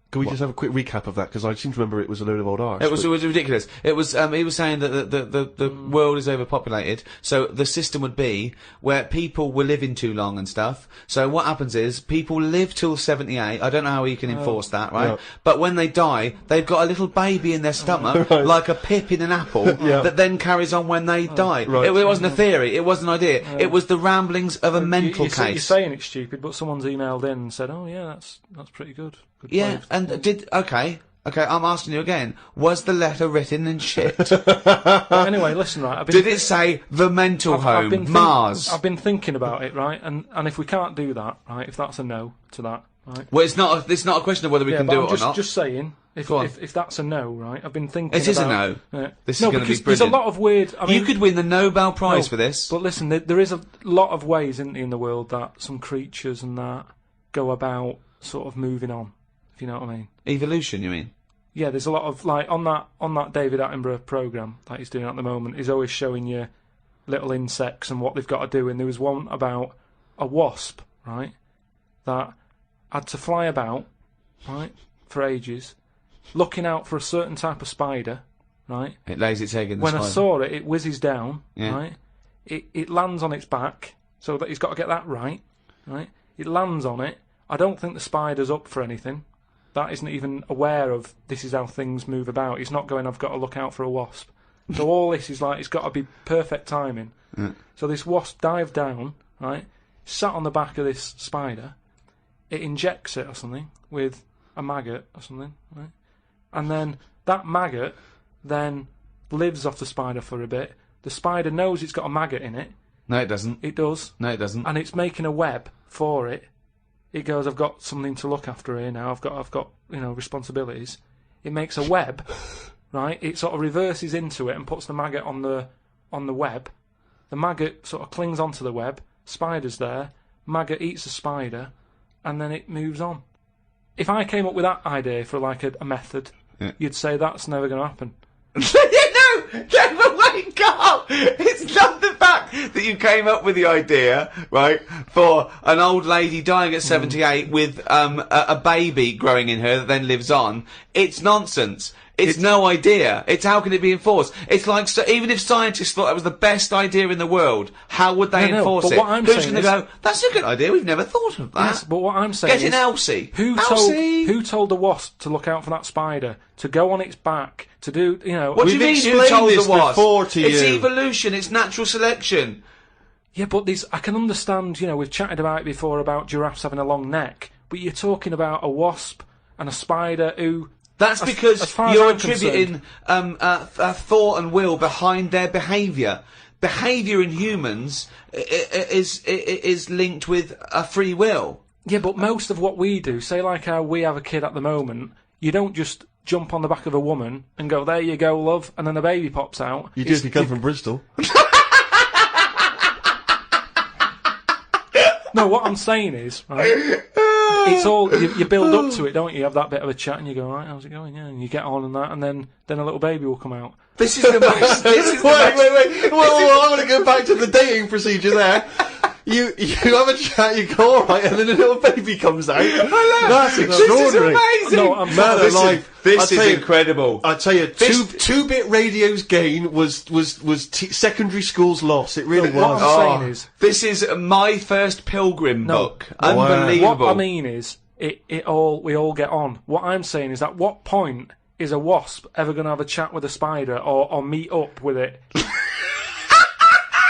Can we just have a quick recap of that? Because I seem to remember it was a load of old arse. It was ridiculous. It was he was saying that the world is overpopulated, so the system would be where people were living too long and stuff. So what happens is people live till 78. I don't know how you can enforce that, right? Yeah. But when they die, they've got a little baby in their stomach, like a pip in an apple, that then carries on when they die. Right. It wasn't a theory. It wasn't an idea. It was the ramblings of a mental case. You're saying it's stupid, but someone's emailed in and said, "Oh yeah, that's pretty good." Good Yeah, place. and okay, I'm asking you again. Was the letter written in shit? Anyway, listen, right. Did it say the mental home, Mars? I've been thinking about it, right, and if we can't do that, right, if that's a no to that, right. Well, it's not a question of whether we can do it or not. Just saying, if that's a no, right, I've been thinking. It is about, a no. Yeah. This is going to be because brilliant. there's a lot of weird. I mean, you could win the Nobel Prize for this. But listen, there is a lot of ways in the world that some creatures and that go about sort of moving on. If you know what I mean. Evolution, you mean? Yeah, there's a lot of, like, on that David Attenborough programme that he's doing at the moment, he's always showing you little insects and what they've got to do, and there was one about a wasp, right, that had to fly about, right, for ages, looking out for a certain type of spider, right? It lays its egg in the When spider. I saw it, it whizzes down, Yeah. right? It lands on its back, so that he's got to get that right? It lands on it. I don't think the spider's up for anything. That isn't even aware of this is how things move about. He's not going, I've got to look out for a wasp. So all this is like, it's got to be perfect timing. So this wasp dived down, right, sat on the back of this spider, it injects it or something with a maggot or something, right? And then that maggot then lives off the spider for a bit. The spider knows it's got a maggot in it. No, it doesn't. It does. No, it doesn't. And it's making a web for it. It goes, I've got something to look after here now. I've got responsibilities. It makes a web, right? It sort of reverses into it and puts the maggot on the web. The maggot sort of clings onto the web. Spider's there. Maggot eats the spider, and then it moves on. If I came up with that idea for like a method, you'd say that's never going to happen. No, wake up! It's not the fact that you came up with the idea, right, for an old lady dying at 78 with a baby growing in her that then lives on. It's nonsense. It's no idea. It's how can it be enforced? It's like, so even if scientists thought that was the best idea in the world, how would they enforce but it? what I'm Who's saying going to go, that's a good idea, we've never thought of that. Yes, but what I'm saying Get in Elsie. Who told the wasp to look out for that spider, to go on its back, to do, you know... What do you mean, who explained told this the wasp? before to It's you. evolution, it's natural selection. Yeah, but I can understand, you know, we've chatted about it before about giraffes having a long neck, but you're talking about a wasp and a spider who... That's because as far as you're I'm attributing thought and will behind their behaviour. Behaviour in humans is linked with a free will. Yeah, but most of what we do, say like how we have a kid at the moment, you don't just jump on the back of a woman and go, there you go, love, and then a baby pops out. You do if you come from Bristol. No, what I'm saying is, right, it's all, you build up to it, don't you? You have that bit of a chat and you go, right, how's it going? Yeah, and you get on and that, and then a little baby will come out. This is the most... Wait. Well, I want to go back to the dating procedure there. You have a chat, you go, alright, and then a little baby comes out. That's extraordinary. This is amazing. No, I'm Man, sorry. This is incredible. I tell you, two-bit radio's gain was secondary school's loss. It really was. What I'm saying is... This is my first Pilgrim book. Wow. Unbelievable. What I mean is, we all get on. What I'm saying is, at what point is a wasp ever going to have a chat with a spider or meet up with it?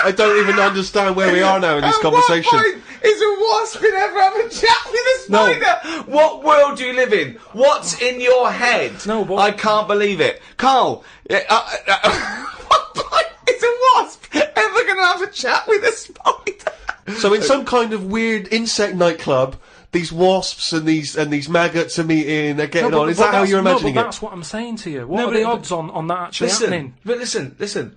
I don't even understand where we are now in this conversation. What point is a wasp going to ever have a chat with a spider? What world do you live in? What's in your head? No, but... I can't believe it. Carl, what point is a wasp ever going to have a chat with a spider? So in some kind of weird insect nightclub, these wasps and these maggots are meeting, they're getting on. Is that how you're imagining but it? that's what I'm saying to you. What are the odds on that actually happening? But listen.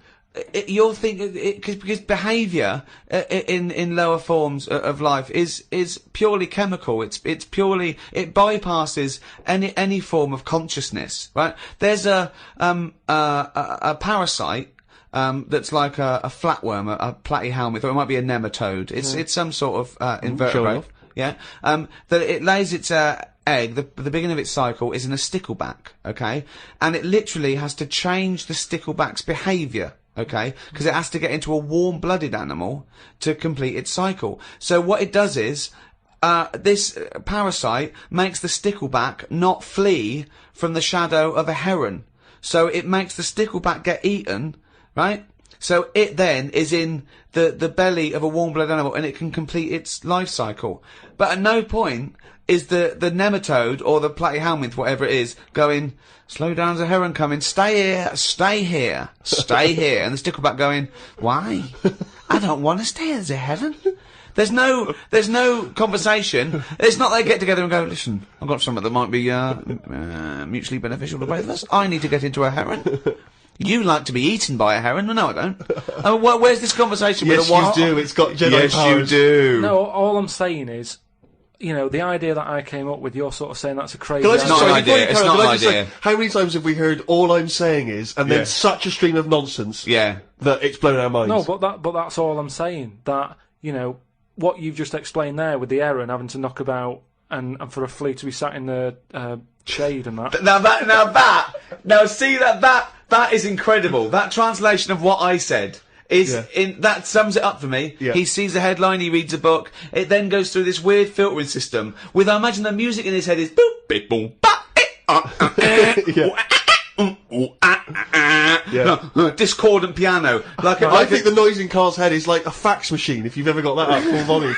You're thinking because behaviour in lower forms of life is purely chemical. It's purely, it bypasses any form of consciousness. Right? There's a parasite that's like a flatworm, a platyhelminth, or it might be a nematode. It's some sort of invertebrate. Yeah. That it lays its egg. The beginning of its cycle is in a stickleback. Okay, and it literally has to change the stickleback's behaviour. Okay, because it has to get into a warm-blooded animal to complete its cycle. So what it does is, this parasite makes the stickleback not flee from the shadow of a heron. So it makes the stickleback get eaten, right? So it then is in the belly of a warm-blooded animal and it can complete its life cycle. But at no point is the nematode or the platyhelminth, whatever it is, going, slow down, there's a heron coming, stay here, stay here, stay here. And the stickleback going, why? I don't want to stay, there's a heron. There's no conversation. It's not they get together and go, listen, I've got something that might be mutually beneficial to both of us. I need to get into a heron. You like to be eaten by a heron? No, I don't. Where's this conversation with a wasp? Yes, you do. It's got Jedi powers. You do. No, all I'm saying is, you know, the idea that I came up with, you're sort of saying that's a crazy Can I idea. just, sorry, an idea. It's not an idea. Say, how many times have we heard all I'm saying is, and then such a stream of nonsense that it's blown our minds? No, but that's all I'm saying. That, you know, what you've just explained there with the heron having to knock about and for a flea to be sat in the shade and that. Now see that is incredible. That translation of what I said is that sums it up for me. Yeah. He sees the headline, he reads a book, it then goes through this weird filtering system with, I imagine the music in his head is boop, beep, boom, ba, discordant piano. I think the noise in Carl's head is like a fax machine, if you've ever got that up full volume.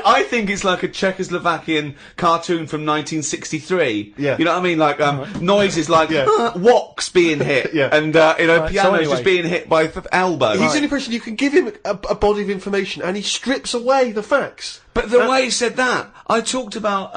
I think it's like a Czechoslovakian cartoon from 1963. Yeah. You know what I mean? Like, noises like, woks being hit. And, pianos just being hit by elbow. He's the only person you can give him a body of information and he strips away the facts. But the way he said that, I talked about,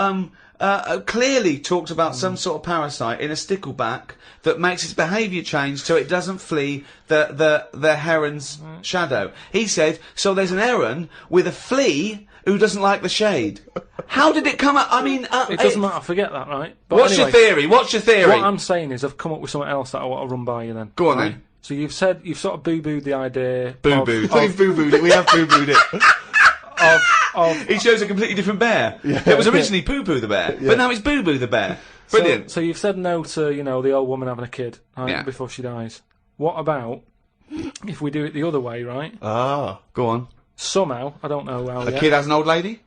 clearly talked about some sort of parasite in a stickleback that makes its behaviour change so it doesn't flee the heron's shadow. He said, so there's an heron with a flea who doesn't like the shade. How did it come up? I mean... it doesn't matter, forget that, right? But What's your theory? What I'm saying is I've come up with something else that I want to run by you then. Go on then. So you've sort of boo-booed the idea... Boo-booed. We've boo-booed it, we have boo-booed it. He shows a completely different bear. Yeah. It was originally Poo Poo the bear, but now it's Boo Boo the bear. Brilliant. So you've said no to, the old woman having a kid, right, Yeah. before she dies. What about if we do it the other way, right? Ah. Go on. Somehow, I don't know how A yet. kid has an old lady?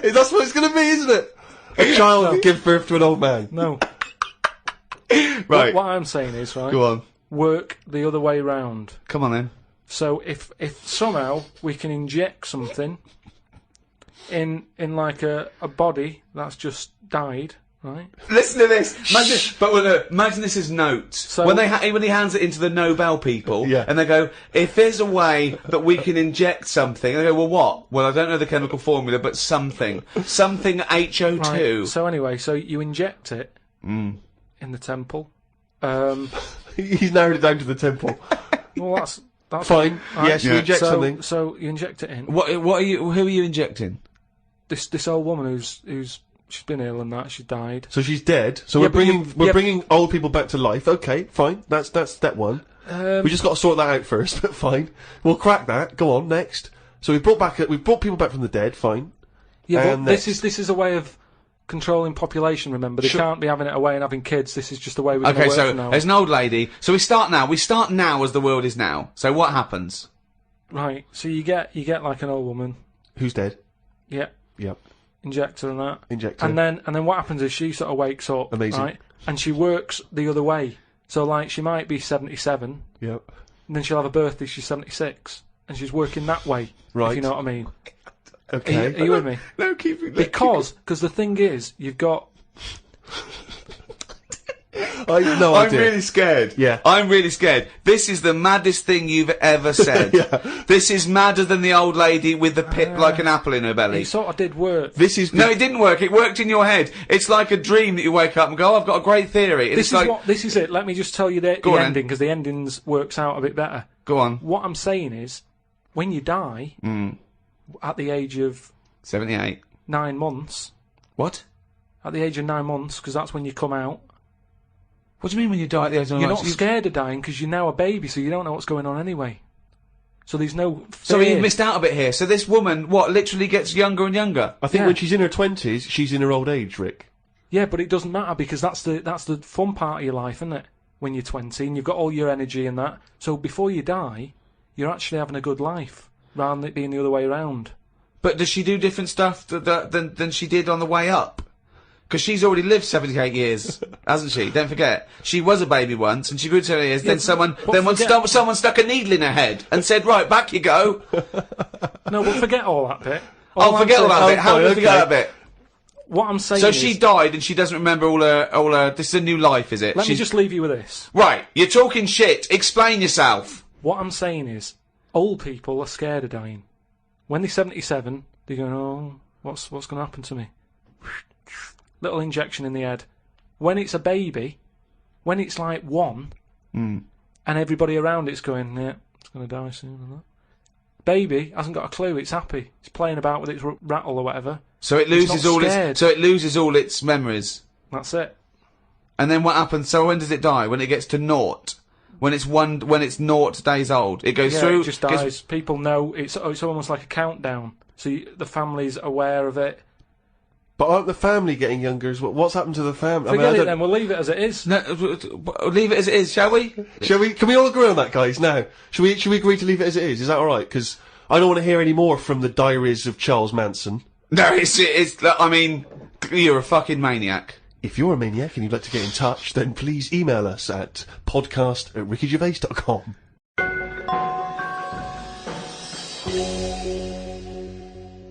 That's what it's going to be, isn't it? A child gives birth to an old man. No. Right. What I'm saying is, right, Go on. work the other way round. Come on then. So if somehow we can inject something in like a body that's just died, right? Listen to this. Imagine this is notes. So- when he hands it into the Nobel people, Yeah. and they go, if there's a way that we can inject something, and they go, well, what? Well, I don't know the chemical formula, but something HO2. Right. So anyway, so you inject it in the temple. He's narrowed it down to the temple. Well, that's Fine. right. Yes, we inject something. So you inject it in. Who are you injecting? This old woman who's she's been ill and that she's died. So she's dead. So Yeah, we're but bringing you- yeah. bringing old people back to life. Okay, fine. That's step one. We just got to sort that out first. But fine, we'll crack that. Go on next. So we brought people back from the dead. Fine. Yeah, but And this next. is a way of controlling population. Remember, they can't be having it away and having kids. This is just the way we're going to Okay, work so from now. there's an old lady. So we start now. We start now as the world is now. So what happens? Right. So you get like an old woman. Who's dead? Yeah. Yep. Injector and that. Injector. And then what happens is she sort of wakes up. Amazing. Right. And she works the other way. So like she might be 77, Yep. and then she'll have a birthday. She's 76, and she's working that way. Right. If you know what I mean. Okay. Are you with me? No, keep it. Because the thing is, you've got. I have no I'm idea. really scared. Yeah. I'm really scared. This is the maddest thing you've ever said. Yeah. This is madder than the old lady with the pip like an apple in her belly. It sort of did work. This is No, it didn't work. It worked in your head. It's like a dream that you wake up and go, oh, I've got a great theory. And This it's is like, this is it. Let me just tell you the Go on, then. ending, because the endings works out a bit better. Go on. What I'm saying is, when you die at the age of 78. 9 months, What? at the age of 9 months, because that's when you come out. What do you mean when you die at the age of You're nine? not scared of dying because you're now a baby, so you don't know what's going on anyway. So there's no So fear. you missed out a bit here. So this woman, what, literally gets younger and younger? I think Yeah. when she's in her 20s, she's in her old age, Rick. Yeah, but it doesn't matter because that's the fun part of your life, isn't it? When you're 20 and you've got all your energy and that. So before you die, you're actually having a good life rather than it being the other way around. But does she do different stuff than she did on the way up? Because she's already lived 78 years, hasn't she? Don't forget. She was a baby once, and she grew to 78 years, then someone stuck a needle in her head and said, right, back you go. No, but forget all that bit. I'll forget all that bit. How do I forget okay. that bit? What I'm saying So is... she died and she doesn't remember all her, this is a new life, is it? Let me just leave you with this. Right, you're talking shit. Explain yourself. What I'm saying is, old people are scared of dying. When they're 77, they go, oh, what's going to happen to me? Little injection in the head. When it's a baby, when it's like 1, and everybody around it's going, yeah, it's going to die soon and that. Baby hasn't got a clue. It's happy. It's playing about with its rattle or whatever. So it It's loses not all scared. its, so it loses all its memories. That's it. And then what happens? So when does it die? When it gets to naught? When it's naught days old? It goes Yeah, through. it just dies. People know it's almost like a countdown. So the family's aware of it. But aren't the family getting younger as well? What's happened to the family? Forget it then. We'll leave it as it is. No, leave it as it is, shall we? Shall we? Can we all agree on that, guys? Now, should we agree to leave it as it is? Is that all right? Because I don't want to hear any more from the diaries of Charles Manson. No, it's. I mean, you're a fucking maniac. If you're a maniac and you'd like to get in touch, then please email us at podcast@rickygervais.com.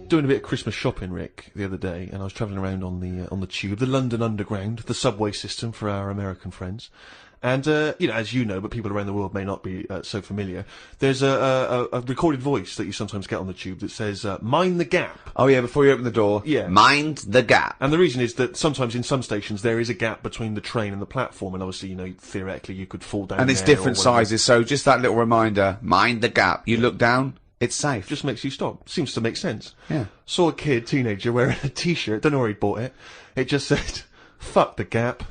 Doing a bit of Christmas shopping, Rick, the other day, and I was travelling around on the tube, the London Underground, the subway system for our American friends. And, you know, as you know, but people around the world may not be so familiar, there's a recorded voice that you sometimes get on the tube that says, mind the gap. Oh yeah, before you open the door. Yeah. Mind the gap. And the reason is that sometimes in some stations there is a gap between the train and the platform, and obviously, you know, theoretically you could fall down And it's there or different whatever. sizes, so just that little reminder, mind the gap. You look down, it's safe. Just makes you stop. Seems to make sense. Yeah. Saw a teenager, wearing a t-shirt, don't know where he bought it. It just said, fuck the Gap.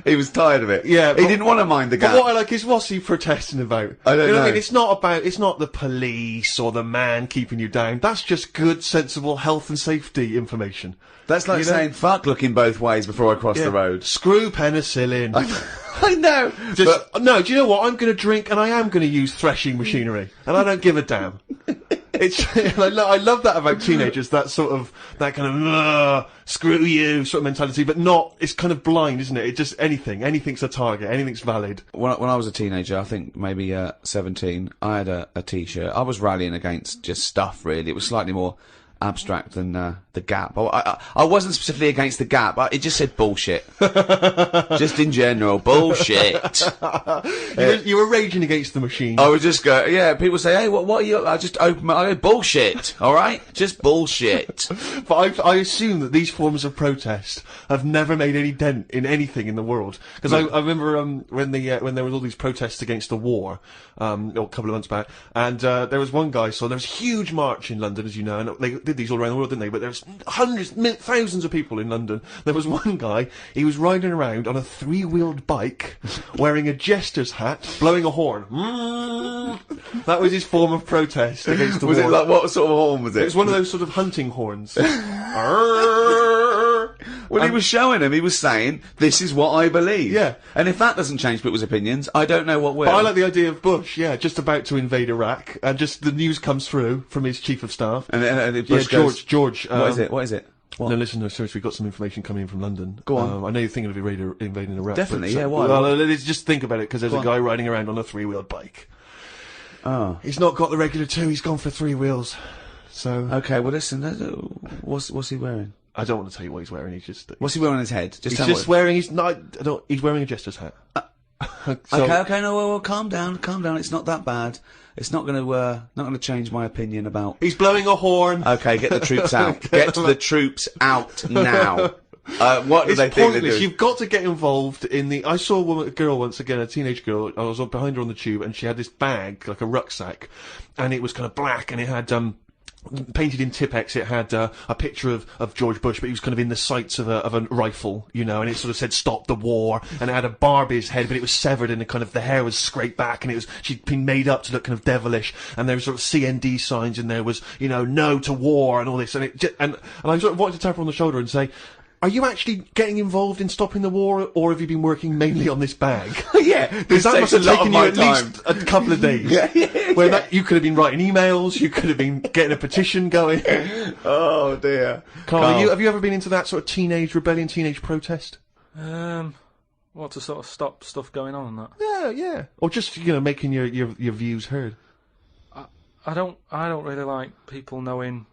He was tired of it. Yeah, he didn't want to mind the Gap. But what I like is, what's he protesting about? I don't you know. What I know. mean, it's not the police or the man keeping you down. That's just good, sensible health and safety information. That's like saying, fuck looking both ways before I cross the road. Screw penicillin. I know. No, do you know what? I'm going to drink and I am going to use threshing machinery. And I don't give a damn. I love that about teenagers, that kind of, screw you sort of mentality, but it's kind of blind, isn't it? It just, anything's a target, anything's valid. When I was a teenager, I think maybe 17, I had a t-shirt. I was rallying against just stuff, really. It was slightly more abstract than the Gap. I wasn't specifically against the Gap. It just said bullshit. Just in general, bullshit. You were raging against the machine. I would just go, yeah, people say, hey, what are you, I just open my, I go, bullshit, alright? Just bullshit. But I assume that these forms of protest have never made any dent in anything in the world. Because I remember when there was all these protests against the war, a couple of months back, and there was one guy, so there was a huge march in London, as you know, and they did these all around the world, didn't they? But there was hundreds, thousands of people in London. There was one guy, he was riding around on a 3-wheeled bike, wearing a jester's hat, blowing a horn. That was his form of protest against the war. Was it like, what sort of horn was it? It was one of those sort of hunting horns. Well, he was showing him, he was saying, this is what I believe. Yeah. And if that doesn't change people's opinions, I don't know what will. But I like the idea of Bush, just about to invade Iraq, and just the news comes through from his chief of staff. And Bush goes, George. What is it? What? No, listen, no, seriously, we've got some information coming in from London. Go on. I know you're thinking of invading Iraq. Definitely, but, yeah, why? Well, let's just think about it, because there's a guy riding around on a 3-wheeled bike. Oh. He's not got the regular 2, he's gone for 3 wheels. So... Okay, well listen, what's he wearing? I don't want to tell you what he's wearing, What's he wearing on his head? He's wearing a jester's hat. Okay, no, well, calm down, it's not that bad. It's not gonna change my opinion about... He's blowing a horn! Okay, get the troops out. Get the troops out now. What do they think they're doing? You've got to get involved in the... I saw a girl once again, a teenage girl, I was behind her on the tube, and she had this bag, like a rucksack, and it was kind of black, and it had, painted in Tipex, it had a picture of George Bush, but he was kind of in the sights of a rifle, you know, and it sort of said "Stop the War," and it had a Barbie's head, but it was severed, and the hair was scraped back, and she'd been made up to look kind of devilish, and there was sort of CND signs, and there was, you know, "No to war," and all this, and and I sort of wanted to tap her on the shoulder and say, are you actually getting involved in stopping the war, or have you been working mainly on this bag? Yeah, because that must have taken you at least a couple of days. You could have been writing emails, you could have been getting a petition going. Oh dear. Carl, have you ever been into that sort of teenage rebellion, teenage protest? What, to sort of stop stuff going on and that? Yeah. Or just, you know, making your views heard. I don't really like people knowing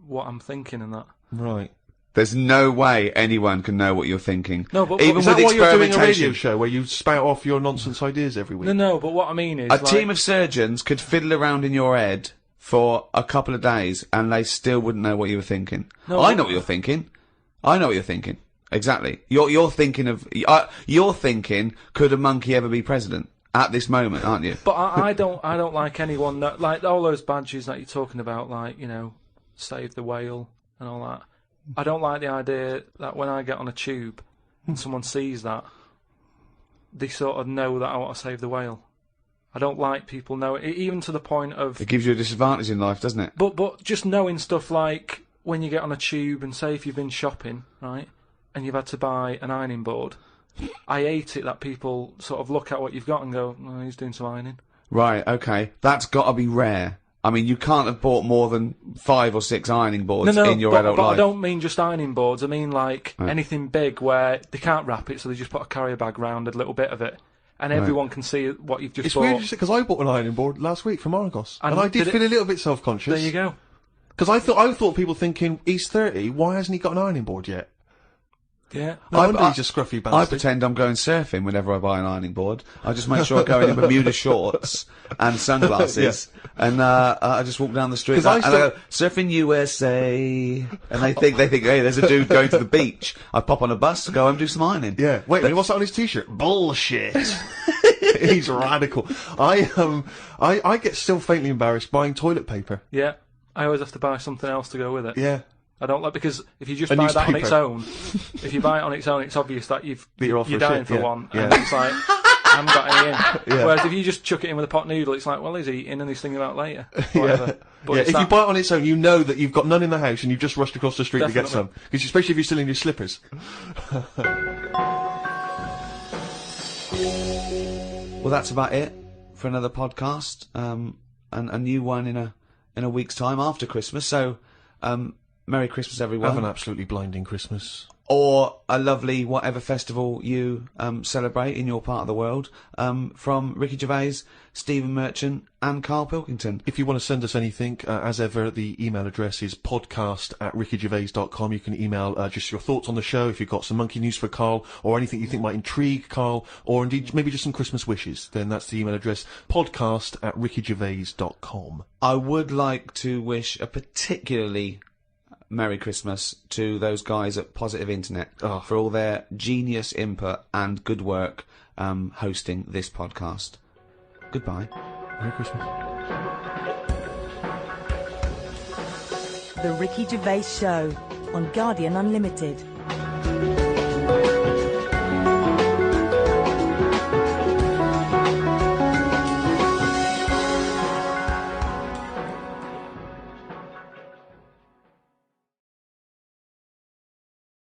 what I'm thinking and that. Right. There's no way anyone can know what you're thinking. No, but even is that why you're doing a radio show where you spout off your nonsense ideas every week? No, but what I mean is... A team of surgeons could fiddle around in your head for a couple of days and they still wouldn't know what you were thinking. No, I know what you're thinking. I know what you're thinking. Exactly. You're thinking of... you're thinking, could a monkey ever be president? At this moment, aren't you? But I don't like anyone that... Like, all those badges that you're talking about, like, you know, Save the Whale and all that. I don't like the idea that when I get on a tube and someone sees that, they sort of know that I want to save the whale. I don't like people knowing, even to the point of... It gives you a disadvantage in life, doesn't it? But just knowing stuff like when you get on a tube and say if you've been shopping, right, and you've had to buy an ironing board, I hate it that people sort of look at what you've got and go, oh, he's doing some ironing. Right, okay. That's got to be rare. I mean, you can't have bought more than 5 or 6 ironing boards in your adult life. I don't mean just ironing boards. I mean, like, anything big where they can't wrap it, so they just put a carrier bag round a little bit of it, and everyone can see what you've just bought. It's weird, because I bought an ironing board last week from Argos, and I did feel a little bit self-conscious. There you go. Because I thought people thinking, he's 30, why hasn't he got an ironing board yet? Yeah. No wonder he's a scruffy bastard. I pretend I'm going surfing whenever I buy an ironing board. I just make sure I go in Bermuda shorts and sunglasses, and I just walk down the street and I go, surfing USA, and they think, hey, there's a dude going to the beach. I pop on a bus, go home, do some ironing. Yeah. Wait a minute, what's that on his t-shirt? Bullshit. He's radical. I get still faintly embarrassed buying toilet paper. Yeah. I always have to buy something else to go with it. Yeah. I don't like, because if you just A buy that on newspaper. its own, if you buy it on its own, it's obvious that You're off for you're a dying shit, for yeah. one, Yeah. and it's like, I haven't got any in. Yeah. Whereas if you just chuck it in with a pot noodle, it's like, well, he's eating and he's thinking about later. Whatever. But Yeah, it's if you that- buy it on its own, you know that you've got none in the house and you've just rushed across the street to get Definitely. some. Because especially if you're still in your slippers. Well, that's about it for another podcast, and a new one in a week's time after Christmas. So, Merry Christmas, everyone. Have an absolutely blinding Christmas. Or a lovely whatever festival you celebrate in your part of the world. From Ricky Gervais, Stephen Merchant, and Karl Pilkington. If you want to send us anything, as ever, the email address is podcast@rickygervais.com. You can email just your thoughts on the show, if you've got some monkey news for Karl, or anything you think might intrigue Karl, or indeed maybe just some Christmas wishes. Then that's the email address, podcast@rickygervais.com. I would like to wish a particularly Merry Christmas to those guys at Positive Internet for all their genius input and good work hosting this podcast. Goodbye. Merry Christmas. The Ricky Gervais Show on Guardian Unlimited.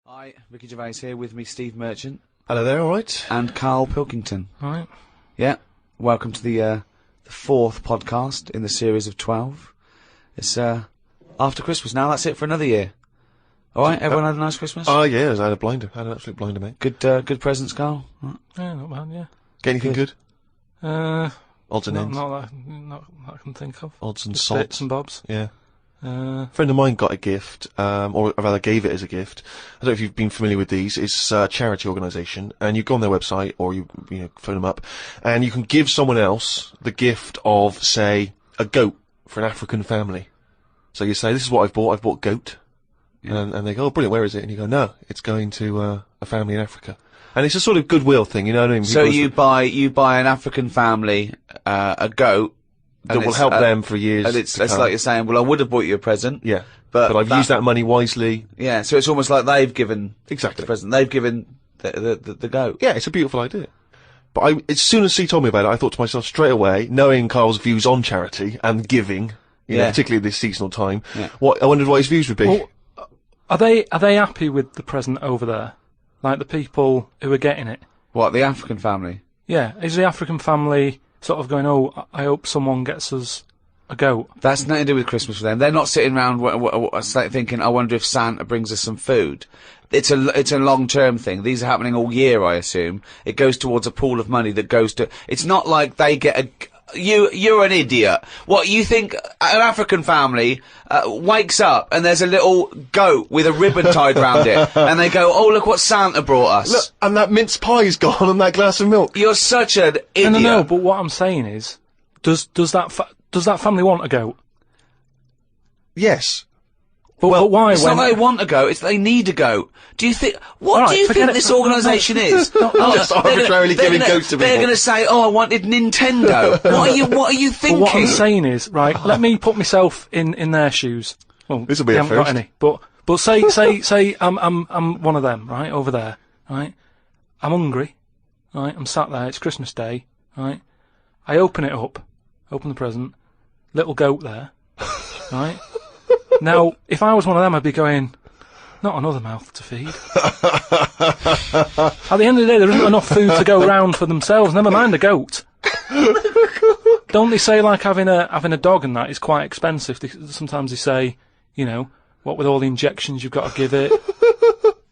Hi, Ricky Gervais here, with me Steve Merchant Hello there, alright? and Karl Pilkington. Right. Yeah, welcome to the fourth podcast in the series of 12. It's after Christmas now. That's it for another year. All right, everyone had a nice Christmas. Oh, yeah, I had a blinder. I had an absolute blinder, mate. Good presents, Karl. Yeah, not bad, yeah. Get anything good? Not Odds and ends. that I can think of. Odds and Just sods. bits and bobs. Yeah. Uh, A friend of mine got a gift, or rather gave it as a gift. I don't know if you've been familiar with these. It's a charity organisation, and you go on their website, or you phone them up, and you can give someone else the gift of, say, a goat for an African family. So you say, this is what I've bought goat. And they go, oh, brilliant, where is it? And you go, no, it's going to a family in Africa. And it's a sort of goodwill thing, you know what I mean? So People you buy an African family a goat that will it's, help them for years. and it's to come. like you're saying, well, I would have bought you a present. Yeah. but I've used that money wisely. Yeah, so it's almost like they've given Exactly. the present. They've given the goat. Yeah, it's a beautiful idea. But as soon as he told me about it, I thought to myself straight away, knowing Karl's views on charity and giving, you know, Yeah. particularly this seasonal time, Yeah. I wondered what his views would be. well, are they happy with the present over there? Like the people who are getting it? What, the African family? Yeah. Is the African family sort of going, oh, I hope someone gets us a goat? That's nothing to do with Christmas for them. They're not sitting around thinking, I wonder if Santa brings us some food. It's a long-term thing. These are happening all year, I assume. It goes towards a pool of money that goes to... It's not like they get you're an idiot. What, you think an African family wakes up and there's a little goat with a ribbon tied round it, and they go, oh, look what Santa brought us. Look, and that mince pie's gone and that glass of milk. You're such an idiot. No, but what I'm saying is, does that family want a goat? Yes. But why? It's not they want a goat, it's they need a goat. Do you think... What All do you right, think forget it. this organisation is? Just arbitrarily giving goats to They're people. going to say, oh, I wanted Nintendo. What are you thinking? But what I'm saying is, right, let me put myself in their shoes. Well, This'll be they a haven't got first. any. But say I'm one of them, right, over there, right? I'm hungry, right? I'm sat there, it's Christmas Day, right? I open it up, open the present, little goat there, right? Now, if I was one of them, I'd be going, not another mouth to feed. At the end of the day, there isn't enough food to go round for themselves, never mind a goat. Don't they say, like, having a dog and that is quite expensive? Sometimes they say, you know, what with all the injections you've got to give it,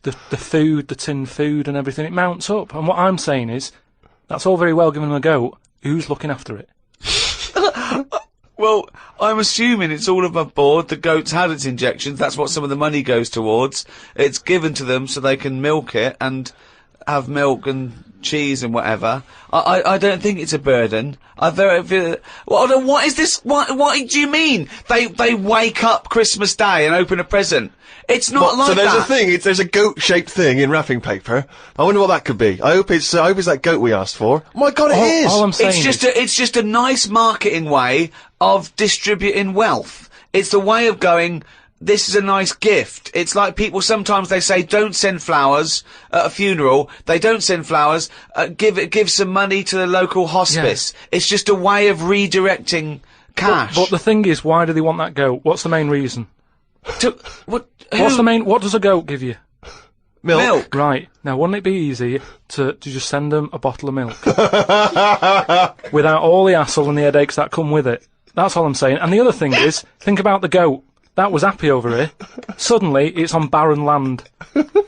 the food, the tin food and everything, it mounts up. And what I'm saying is, that's all very well giving them a goat, who's looking after it? Well, I'm assuming it's all above board. The goat's had its injections. That's what some of the money goes towards. It's given to them so they can milk it and have milk and cheese and whatever. I don't think it's a burden. What is this? What do you mean? They wake up Christmas Day and open a present. It's not like so there's that. a thing. There's a goat-shaped thing in wrapping paper. I wonder what that could be. I hope it's that goat we asked for. Oh my God, it is. All I'm saying It's just a nice marketing way of distributing wealth. It's the way of going, this is a nice gift. It's like people sometimes they say don't send flowers at a funeral. They don't send flowers. Give some money to the local hospice. Yeah. It's just a way of redirecting cash. But the thing is, why do they want that goat? What's the main reason? What does a goat give you? Milk. Right. Now, wouldn't it be easy to just send them a bottle of milk? Without all the hassle and the headaches that come with it. That's all I'm saying. And the other thing is, think about the goat. That was happy over here. Suddenly, it's on barren land.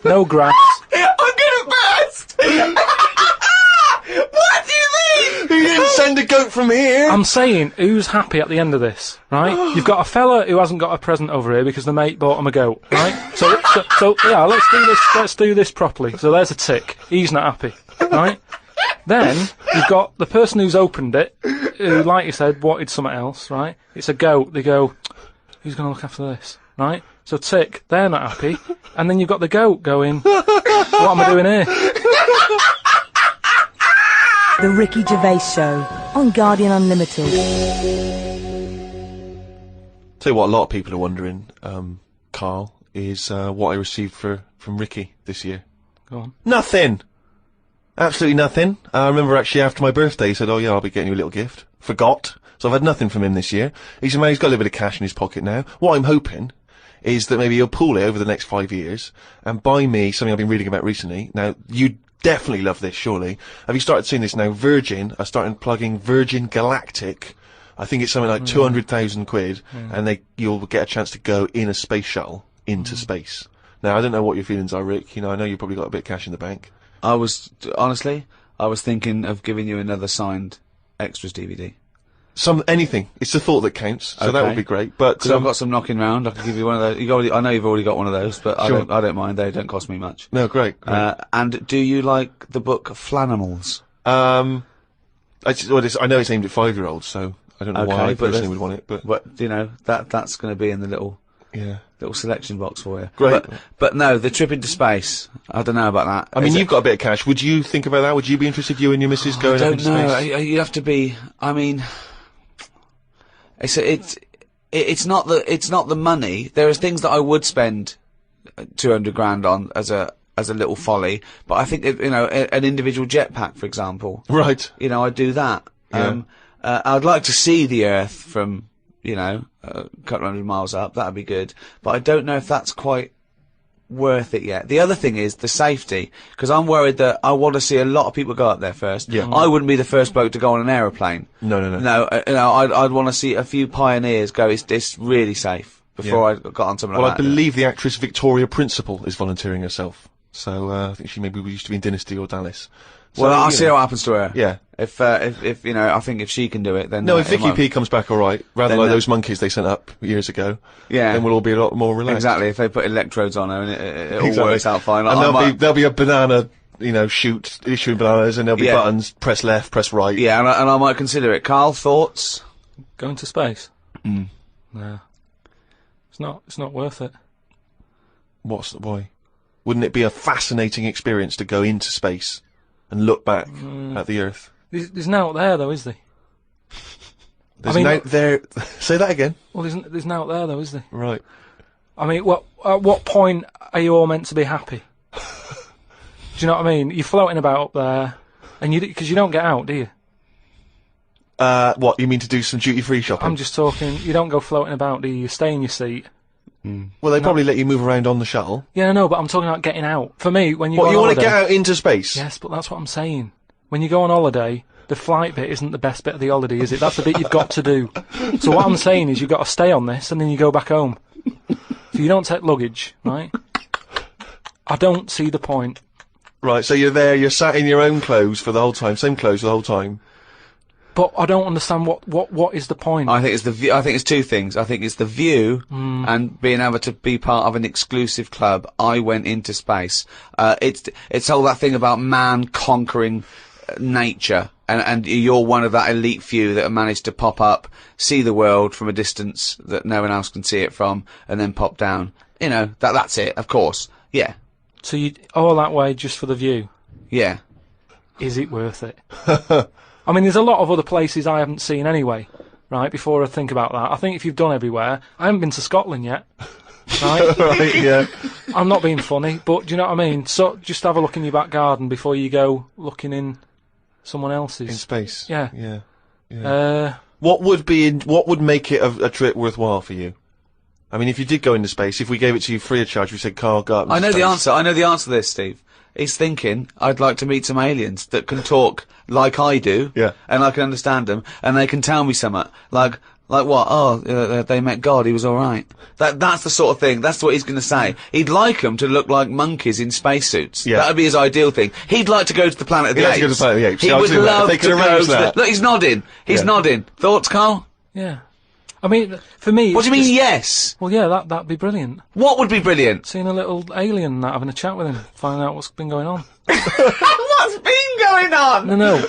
No grass. I'm gonna burst! What do you mean? You didn't send a goat from here. I'm saying, who's happy at the end of this, right? You've got a fella who hasn't got a present over here because the mate bought him a goat, right? So yeah, let's do this properly. So there's a tick. He's not happy, right? Then, you've got the person who's opened it, who, like you said, wanted something else, right? It's a goat. They go, who's going to look after this, right? So tick, they're not happy. And then you've got the goat going, what am I doing here? The Ricky Gervais Show on Guardian Unlimited. Tell you what, a lot of people are wondering, Carl, is what I received from Ricky this year. Go on. Nothing! Absolutely nothing. I remember actually after my birthday he said, oh yeah, I'll be getting you a little gift. Forgot. So I've had nothing from him this year. He's a man who's got a little bit of cash in his pocket now. What I'm hoping is that maybe he'll pool it over the next 5 years and buy me something I've been reading about recently. Now, you definitely love this, surely. Have you started seeing this now? Virgin are starting plugging Virgin Galactic. I think it's something like 200,000 quid, and you'll get a chance to go in a space shuttle into space. Now, I don't know what your feelings are, Rick. You know, I know you've probably got a bit of cash in the bank. Honestly, I was thinking of giving you another signed extras DVD. Anything. It's the thought that counts, so that would be great. But I've got some knocking round. I can give you one of those. I know you've already got one of those, but Sure. I don't mind. They don't cost me much. No, great. And do you like the book Flanimals? I know it's aimed at 5-year-olds, so I don't know why I personally would want it, but you know that's going to be in the little selection box for you. Great. But no, the trip into space. I don't know about that. I mean, you've got a bit of cash. Would you think about that? Would you be interested, you and your missus, going up into space? I don't know. You have to be. I mean, it's not the money. There are things that I would spend 200 grand on as a little folly, but I think an individual jetpack, for example. Right. You know, I'd do that. Yeah. I'd like to see the Earth from a couple hundred miles up. That'd be good, but I don't know if that's quite worth it yet. The other thing is the safety, because I'm worried that I want to see a lot of people go up there first. Yeah. I wouldn't be the first bloke to go on an aeroplane. No. I'd want to see a few pioneers go. It's really safe before I got on something like that. Well, I believe the actress Victoria Principal is volunteering herself. So I think she maybe used to be in Dynasty or Dallas. So, well, I'll see what happens to her. Yeah. If I think if she can do it, then no. If Vicky P comes back all right, rather then, like those monkeys they sent up years ago, then we'll all be a lot more relaxed. Exactly. If they put electrodes on her and it all works out fine. And there'll be a banana, chute issuing bananas, and there'll be buttons. Press left, press right. Yeah, and I might consider it. Carl, thoughts? Going to space? No. It's not worth it. Why? Wouldn't it be a fascinating experience to go into space and look back at the Earth? There's no out there, though, is there? There's no there. Say that again. Well, there's no out there, though, is there? Right. I mean, at what point are you all meant to be happy? Do you know what I mean? You're floating about up there, and because you don't get out, do you? What, you mean to do some duty-free shopping? I'm just talking, you don't go floating about, do you? You stay in your seat. Well, they probably let you move around on the shuttle. Yeah, no, but I'm talking about getting out. For me, when you go on you want holiday, to get out into space? Yes, but that's what I'm saying. When you go on holiday, the flight bit isn't the best bit of the holiday, is it? That's the bit you've got to do. So what I'm saying is you've got to stay on this, and then you go back home. So you don't take luggage, right? I don't see the point. Right, so you're there, you're sat in your own clothes for the whole time, same clothes the whole time. But I don't understand what is the point. I think it's the view. I think it's two things. I think it's the view and being able to be part of an exclusive club. I went into space. It's all that thing about man conquering nature, and you're one of that elite few that have managed to pop up, see the world from a distance that no one else can see it from, and then pop down. You know, that's it. Of course, yeah. So you all that way just for the view? Yeah. Is it worth it? I mean, there's a lot of other places I haven't seen anyway, right, before I think about that. I think if you've done everywhere... I haven't been to Scotland yet. right? Right, yeah. I'm not being funny, but do you know what I mean? So just have a look in your back garden before you go looking in someone else's. In space. Yeah. Yeah. Yeah. What would make it a trip worthwhile for you? I mean, if you did go into space, if we gave it to you free of charge, we said, Carl, go up I into know the space. answer. I know the answer to this, Steve. He's thinking, I'd like to meet some aliens that can talk like I do. Yeah. And I can understand them, and they can tell me something. Like what? Oh, they met God, he was alright. That's the sort of thing, that's what he's gonna say. He'd like them to look like monkeys in spacesuits. Yeah. That'd be his ideal thing. He'd like to go to the planet of the He'd apes. like to go to the planet of the apes. He Yeah, I'll would do that. love If they to could go arrange to the... that. Look, he's nodding. He's Yeah. nodding. Thoughts, Carl? Yeah. I mean, for me... What do you it's mean, just- yes? Well, yeah, that'd be brilliant. What would be brilliant? Seeing a little alien and that, having a chat with him, finding out what's been going on. What's been going on? No,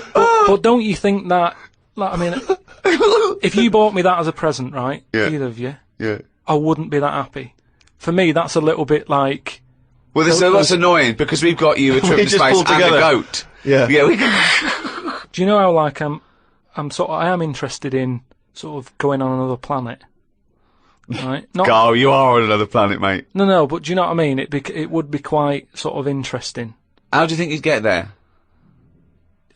but don't you think that... Like, I mean, if you bought me that as a present, right, Yeah. either of you, Yeah. I wouldn't be that happy. For me, that's a little bit like... Well, that's annoying, because we've got you a trip We to just space pulled and a together. goat. Yeah. Yeah, Do you know how, like, I am interested in sort of going on another planet, right? Not, Carl, you are on another planet, mate. no, but do you know what I mean? It would be quite sort of interesting. How do you think you'd get there?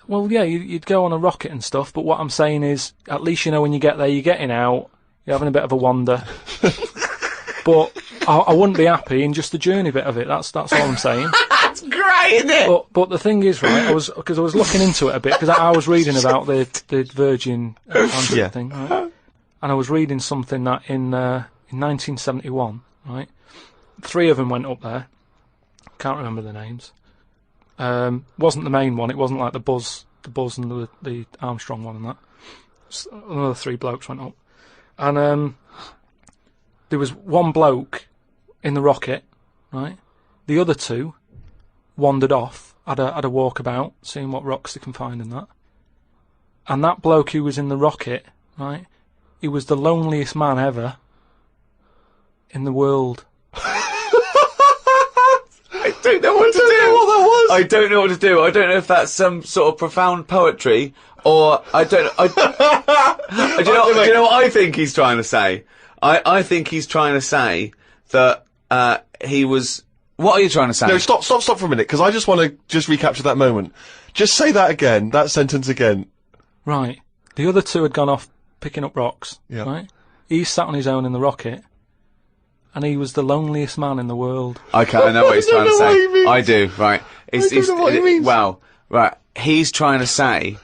Well, yeah, you'd go on a rocket and stuff, but what I'm saying is, at least you know when you get there, you're getting out, you're having a bit of a wander. But I wouldn't be happy in just the journey bit of it. That's all I'm saying. That's great, isn't it? But the thing is, right? Because I was looking into it a bit because I was reading about the Virgin Atlantic Yeah. thing, right? And I was reading something that in 1971, right? 3 of them went up there. Can't remember the names. Wasn't the main one. It wasn't like the Buzz and the Armstrong one and that. Another 3 blokes went up, and there was one bloke in the rocket, right? The other 2 wandered off, had a walkabout, seeing what rocks they can find and that. And that bloke who was in the rocket, right? He was the loneliest man ever in the world. I don't know what to do. I don't know what to do. I don't know if that's some sort of profound poetry, or I don't. Do you know what I think he's trying to say? I think he's trying to say that he was. What are you trying to say? No, stop for a minute, because I just want to just recapture that moment. Just say that again, that sentence again. Right. The other 2 had gone off picking up rocks. Yeah. Right. He sat on his own in the rocket, and he was the loneliest man in the world. Okay, I know what he's trying to know what he say. means. I do, right. I don't know what he means. Well, right. He's trying to say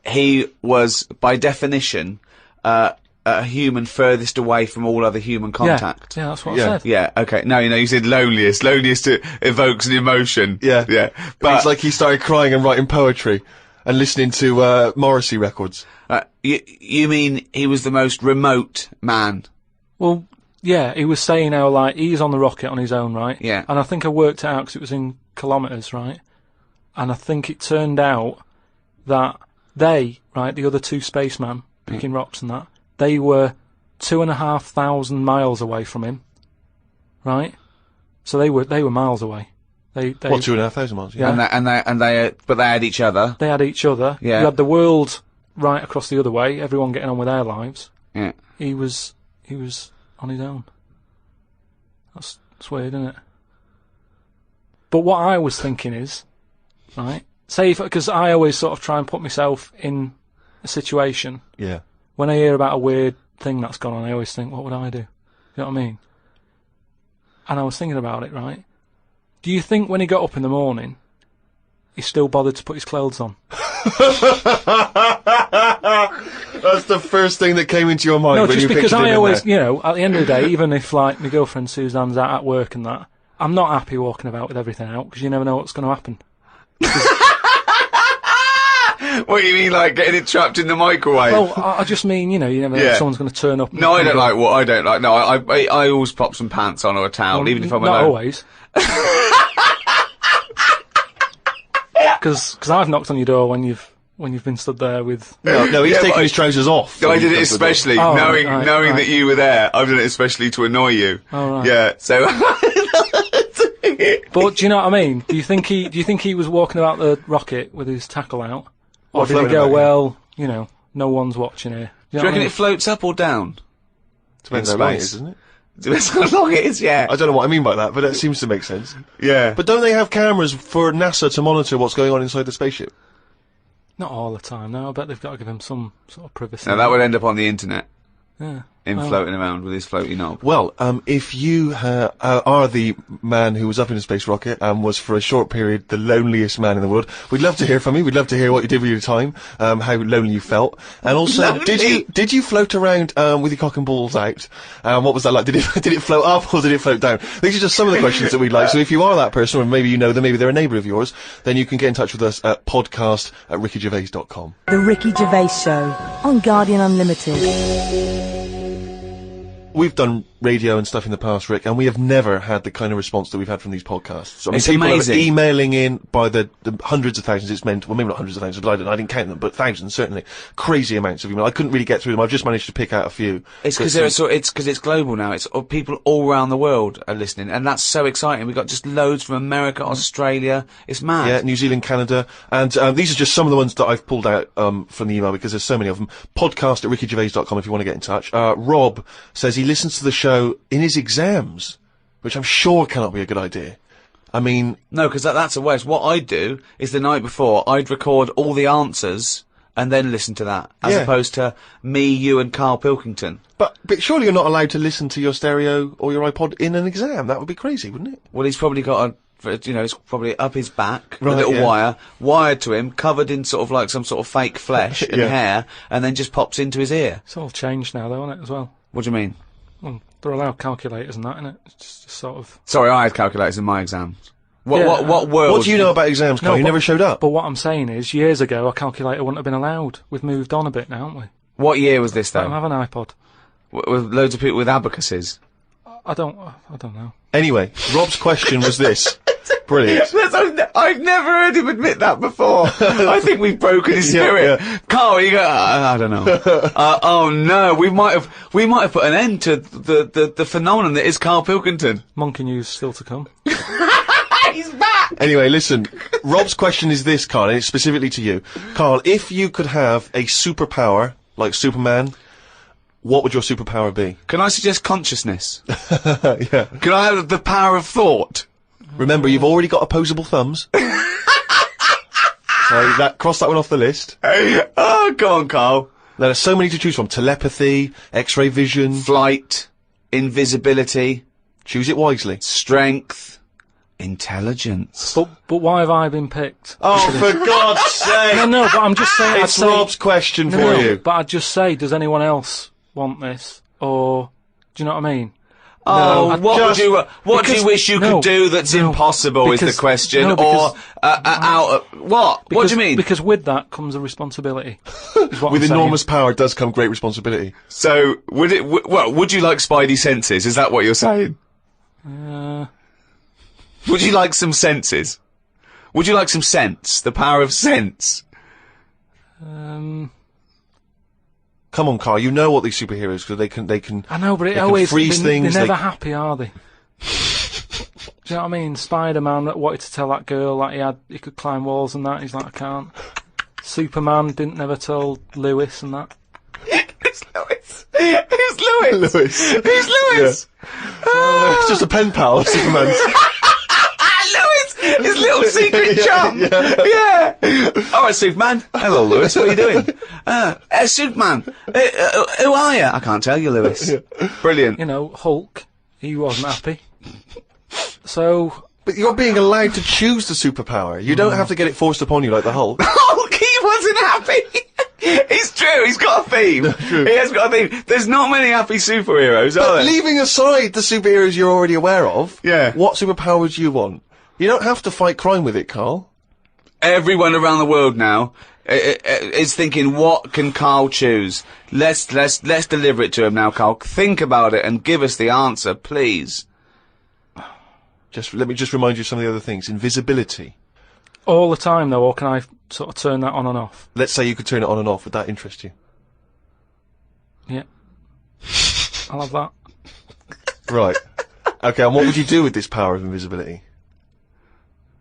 he was, by definition, a human furthest away from all other human contact. Yeah, that's what Yeah. I said. Yeah, okay. No, you said loneliest. Loneliest evokes an emotion. Yeah. Yeah. But But it's like he started crying and writing poetry and listening to Morrissey records. you mean he was the most remote man? Well, yeah, he was saying how, like, he's on the rocket on his own, right? Yeah. And I think I worked it out because it was in kilometres, right? And I think it turned out that they, right, the other 2 spacemen picking rocks and that, they were 2,500 miles away from him, right? So they were miles away. They What, 2,500 miles? Yeah. But they had each other. They had each other. Yeah. You had the world right across the other way, everyone getting on with their lives. Yeah. He was on his own. That's weird, isn't it? But what I was thinking is, right, say, because I always sort of try and put myself in a situation. Yeah. When I hear about a weird thing that's gone on, I always think, what would I do? You know what I mean? And I was thinking about it, right? Do you think when he got up in the morning, he still bothered to put his clothes on? That's the first thing that came into your mind No, when just you because pictured him I in always, there. you know, at the end of the day, even if, like, my girlfriend Suzanne's out at work and that, I'm not happy walking about with everything out, because you never know what's going to happen. What do you mean, like getting it trapped in the microwave? Well, I just mean, you know, you never know Yeah. if someone's going to turn up. No, I don't like what I don't like. No, I always pop some pants on or a towel, even if I'm Not alone. always. Because I've knocked on your door when you've been stood there with. No, he's Yeah, taking but his trousers off. No, I when he did it comes to the door. especially Oh, knowing right. that you were there. I've done it especially to annoy you. Oh, right. Yeah, so. But do you know what I mean? Do you think he was walking about the rocket with his tackle out, or Or did he floating go, about, yeah. well, you know, no one's watching here? Do you reckon it floats up or down? Depends in how long it space? is, doesn't it? That's how long it is, yeah. I don't know what I mean by that, but it seems to make sense. Yeah. But don't they have cameras for NASA to monitor what's going on inside the spaceship? Not all the time, no. I bet they've got to give him some sort of privacy. Now, that would end up on the internet. Yeah. Him floating around with his floaty knob. Well, if you are the man who was up in a space rocket and was for a short period the loneliest man in the world, we'd love to hear from you. We'd love to hear what you did with your time, how lonely you felt, and also did you float around with your cock and balls out? What was that like? Did it float up or did it float down? These are just some of the questions that we'd like. So if you are that person, or maybe you know them, maybe they're a neighbour of yours, then you can get in touch with us at podcast@rickygervais.com. The Ricky Gervais Show on Guardian Unlimited. We've done radio and stuff in the past, Rick, and we have never had the kind of response that we've had from these podcasts. I mean, It's people amazing. are emailing in by the hundreds of thousands. It's meant, well, maybe not hundreds of thousands, but I didn't count them, but thousands, certainly. Crazy amounts of email. I couldn't really get through them. I've just managed to pick out a few. It's because it's global now. It's people all around the world are listening, and that's so exciting. We've got just loads from America, Australia. It's mad. Yeah, New Zealand, Canada, and these are just some of the ones that I've pulled out from the email because there's so many of them. Podcast@rickygervais.com if you want to get in touch. Rob says he listens to the show in his exams, which I'm sure cannot be a good idea. I mean, No, because that's a waste. What I'd do is the night before, I'd record all the answers and then listen to that, as Yeah. opposed to me, you, and Karl Pilkington. but surely you're not allowed to listen to your stereo or your iPod in an exam. That would be crazy, wouldn't it? Well, he's probably got it's probably up his back, Right, a little yeah. wire, wired to him, covered in sort of like some sort of fake flesh and Yeah. hair, and then just pops into his ear. It's all changed now, though, isn't it, as well? What do you mean? Well, they're allowed calculators and that, innit? It's just sort of... Sorry, I had calculators in my exams. What Yeah, what world? What do you know about exams, Carl? You but- never showed up. But what I'm saying is, years ago, a calculator wouldn't have been allowed. We've moved on a bit now, haven't we? What year was this I don't though? have an iPod. With loads of people with abacuses. I don't know. Anyway, Rob's question was this. Brilliant. I've never heard him admit that before. I think we've broken his Yeah, spirit. yeah. Carl, you go. I don't know. Oh no, we might have put an end to the phenomenon that is Karl Pilkington. Monkey news still to come. He's back. Anyway, listen. Rob's question is this, Carl, and it's specifically to you. Carl, if you could have a superpower, like Superman, what would your superpower be? Can I suggest consciousness? Yeah. Can I have the power of thought? Remember, you've already got opposable thumbs. So cross that one off the list. Oh, go on, Carl. There are so many to choose from. Telepathy, X-ray vision. Flight, invisibility, Choose it wisely. strength, intelligence. But why have I been picked? Oh, for God's sake! No, but I'm just saying. It's Rob's question No, for no, you. But I'd just say, does anyone else want this? Or, do you know what I mean? Oh, No, what do you because- wish you no, could do that's no, impossible is because- the question, no, because- what? What do you mean? Because with that comes a responsibility. is what With I'm saying. enormous power does come great responsibility. So, would you like Spidey senses? Is that what you're saying? Would you like some senses? Would you like some sense? The power of sense? Come on, Carl. You know what these superheroes because they can. I know, but it they can always freeze things. They're they- never happy, are they? Do you know what I mean? Spider-Man that wanted to tell that girl that he could climb walls and that. He's like, I can't. Superman didn't never tell Lewis and that. Who's Lewis? Who's Lewis? Lewis. Who's Lewis? It's just a pen pal of Superman's. Lewis! His little secret chum! Yeah! Alright, Superman. Hello, Lewis. What are you doing? Superman. Who are you? I can't tell you, Lewis. Brilliant. You know, Hulk, he wasn't happy. So, But you're being allowed to choose the superpower. You don't have to get it forced upon you like the Hulk. Hulk, he wasn't happy! It's true, he's got a theme. He has got a theme. There's not many happy superheroes, are But there? leaving aside the superheroes you're already aware of, Yeah. what superpower would you want? You don't have to fight crime with it, Carl. Everyone around the world now is thinking, what can Carl choose? Let's deliver it to him now, Carl. Think about it and give us the answer, please. Let me just remind you of some of the other things. Invisibility. all the time though, or can I sort of turn that on and off? Let's say you could turn it on and off. Would that interest you? Yeah. I'll have that. Right. Okay, and what would you do with this power of invisibility?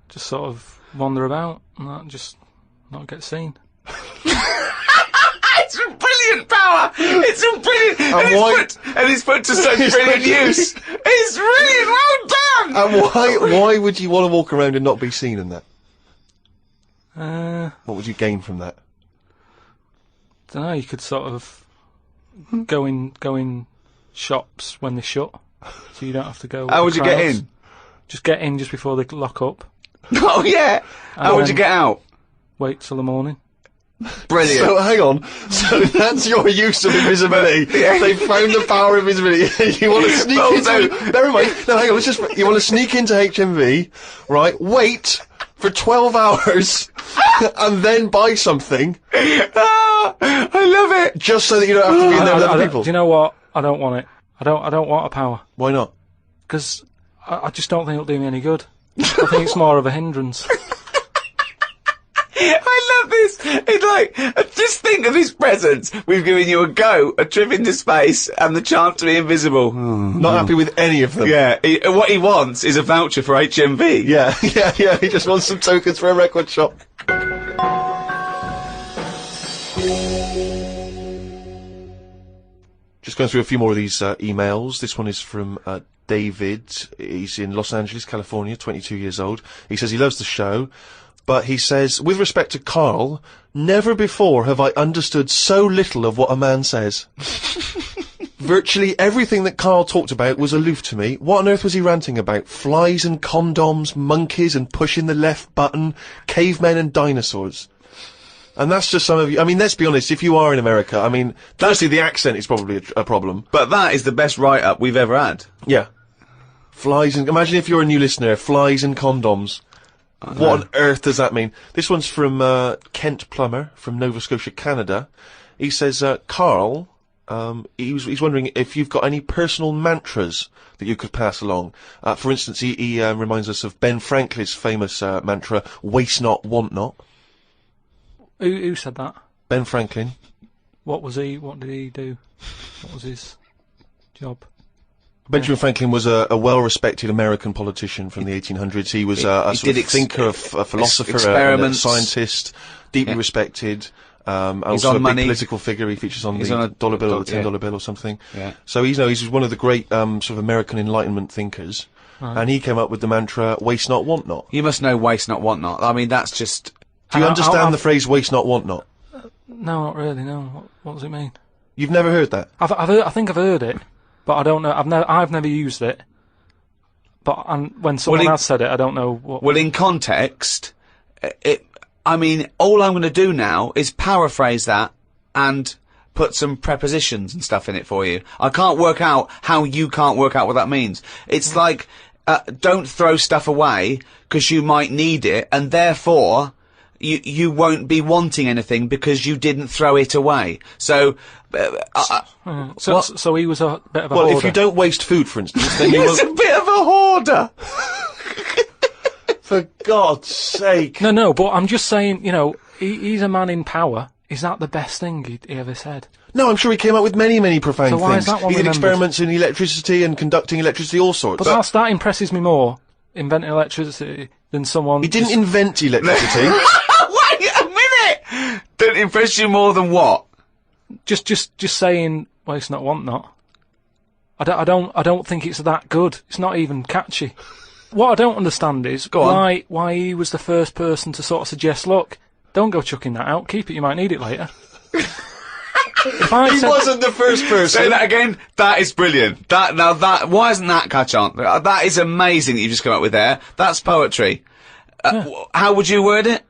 Just sort of wander about and that, just not get seen. It's a brilliant power. It's a brilliant, and it's put to such brilliant use. It's brilliant. Well done. And why would you want to walk around and not be seen in that? What would you gain from that? Don't know. You could sort of go in shops when they shut, so you don't have to go. How would you get in? Just get in just before they lock up. Oh yeah. How would you get out? Wait till the morning. Brilliant. So hang on. So that's your use of invisibility. They found the power of invisibility. You want to sneak into. Never mind. No, hang on. You want to sneak into HMV, right? Wait for 12 hours, and then buy something. Ah, I love it. Just so that you don't have to be in there with other people. Do you know what? I don't want it. I don't want a power. Why not? Because I just don't think it'll do me any good. I think it's more of a hindrance. I love this. It's like, just think of his presents. We've given you a trip into space, and the chance to be invisible. Not happy with any of them. Yeah, what he wants is a voucher for HMV. Yeah. He just wants some tokens for a record shop. Just going through a few more of these emails. This one is from David. He's in Los Angeles, California, 22 years old. He says he loves the show, but he says, with respect to Karl, never before have I understood so little of what a man says. Virtually everything that Karl talked about was aloof to me. What on earth was he ranting about? Flies and condoms, monkeys and pushing the left button, cavemen and dinosaurs. And that's just some of you. I mean, let's be honest, if you are in America, I mean, firstly, the accent is probably a problem. But that is the best write-up we've ever had. Yeah. Flies and... Imagine if you're a new listener, flies and condoms. What on earth does that mean? This one's from Kent Plummer from Nova Scotia, Canada. He says, Karl, he's wondering if you've got any personal mantras that you could pass along. For instance, he reminds us of Ben Franklin's famous mantra, waste not, want not. Who said that? Ben Franklin. What did he do? What was his job? Benjamin Franklin was a well-respected American politician from the 1800s. He was a sort of thinker, a philosopher, a scientist, deeply respected. Also a big political figure. He features on the dollar bill or the $10 bill or something. Yeah. So he's one of the great sort of American Enlightenment thinkers. Right. And he came up with the mantra, waste not, want not. You must know waste not, want not. I mean, that's just... Do you understand the phrase waste not, want not? No, not really, no. What does it mean? You've never heard that? I think I've heard it, but I don't know. I've never used it. But when someone has said it, I don't know what... Well, in context, I mean, all I'm going to do now is paraphrase that and put some prepositions and stuff in it for you. I can't work out how you can't work out what that means. It's like, don't throw stuff away because you might need it, and therefore... You won't be wanting anything because you didn't throw it away. So, so he was a bit of a hoarder. Well, if you don't waste food, for instance, then you He's a bit of a hoarder. For God's sake. No, but I'm just saying, you know, he's a man in power. Is that the best thing he ever said? No, I'm sure he came up with many, many profound things. Why is that one he did experiments in electricity and conducting electricity, all sorts. But that impresses me more, inventing electricity, than someone... He didn't invent electricity. Don't impress you more than what? Just saying, waste not, want not. I don't think it's that good. It's not even catchy. What I don't understand is why he was the first person to sort of suggest, look, don't go chucking that out. Keep it. You might need it later. He wasn't the first person. Say that again. That is brilliant. Why isn't that catch on? That is amazing that you've just come up with there. That's poetry. How would you word it?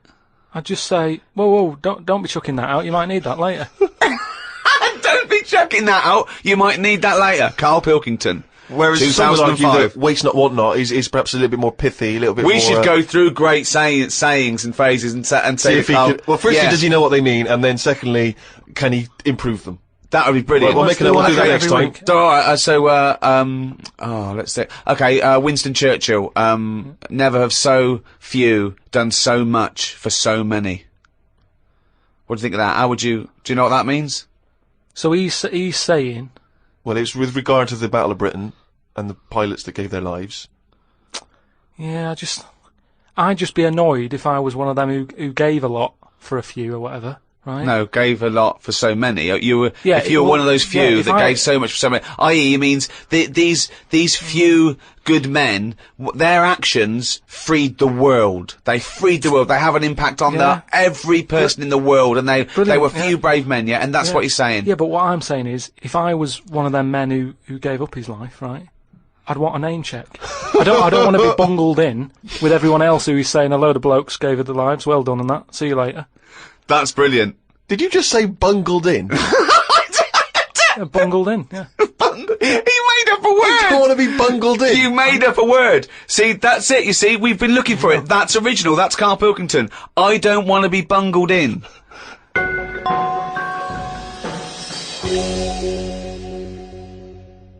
I'd just say, whoa, don't be chucking that out, you might need that later. Don't be chucking that out, you might need that later. Karl Pilkington. Whereas some would argue that waste not, want not is perhaps a little bit more pithy, a little bit more... We should go through great sayings and phrases and say if he could, well, firstly, does he know what they mean, and then secondly, can he improve them? That would be brilliant. We'll do that next time. Alright, let's see. Okay, Winston Churchill. Never have so few done so much for so many. What do you think of that? Do you know what that means? So he's saying... Well, it's with regard to the Battle of Britain and the pilots that gave their lives. Yeah, I'd just be annoyed if I was one of them who gave a lot for a few or whatever. right? No, gave a lot for so many. You were, Yeah, if you were well, one of those few yeah, that gave so much for so many, i.e., it means these few good men, their actions freed the world. They freed the world. They have an impact on every person in the world, and they were few brave men, and that's what he's saying. Yeah, but what I'm saying is, if I was one of them men who gave up his life, right, I'd want a name check. I don't want to be bungled in with everyone else who is saying a load of blokes gave it their lives. Well done on that. See you later. That's brilliant. Did you just say bungled in? Yeah, bungled in, yeah. He made up a word! You don't want to be bungled in. You made up a word. See, that's it, you see, we've been looking for it. That's original, that's Karl Pilkington. I don't want to be bungled in.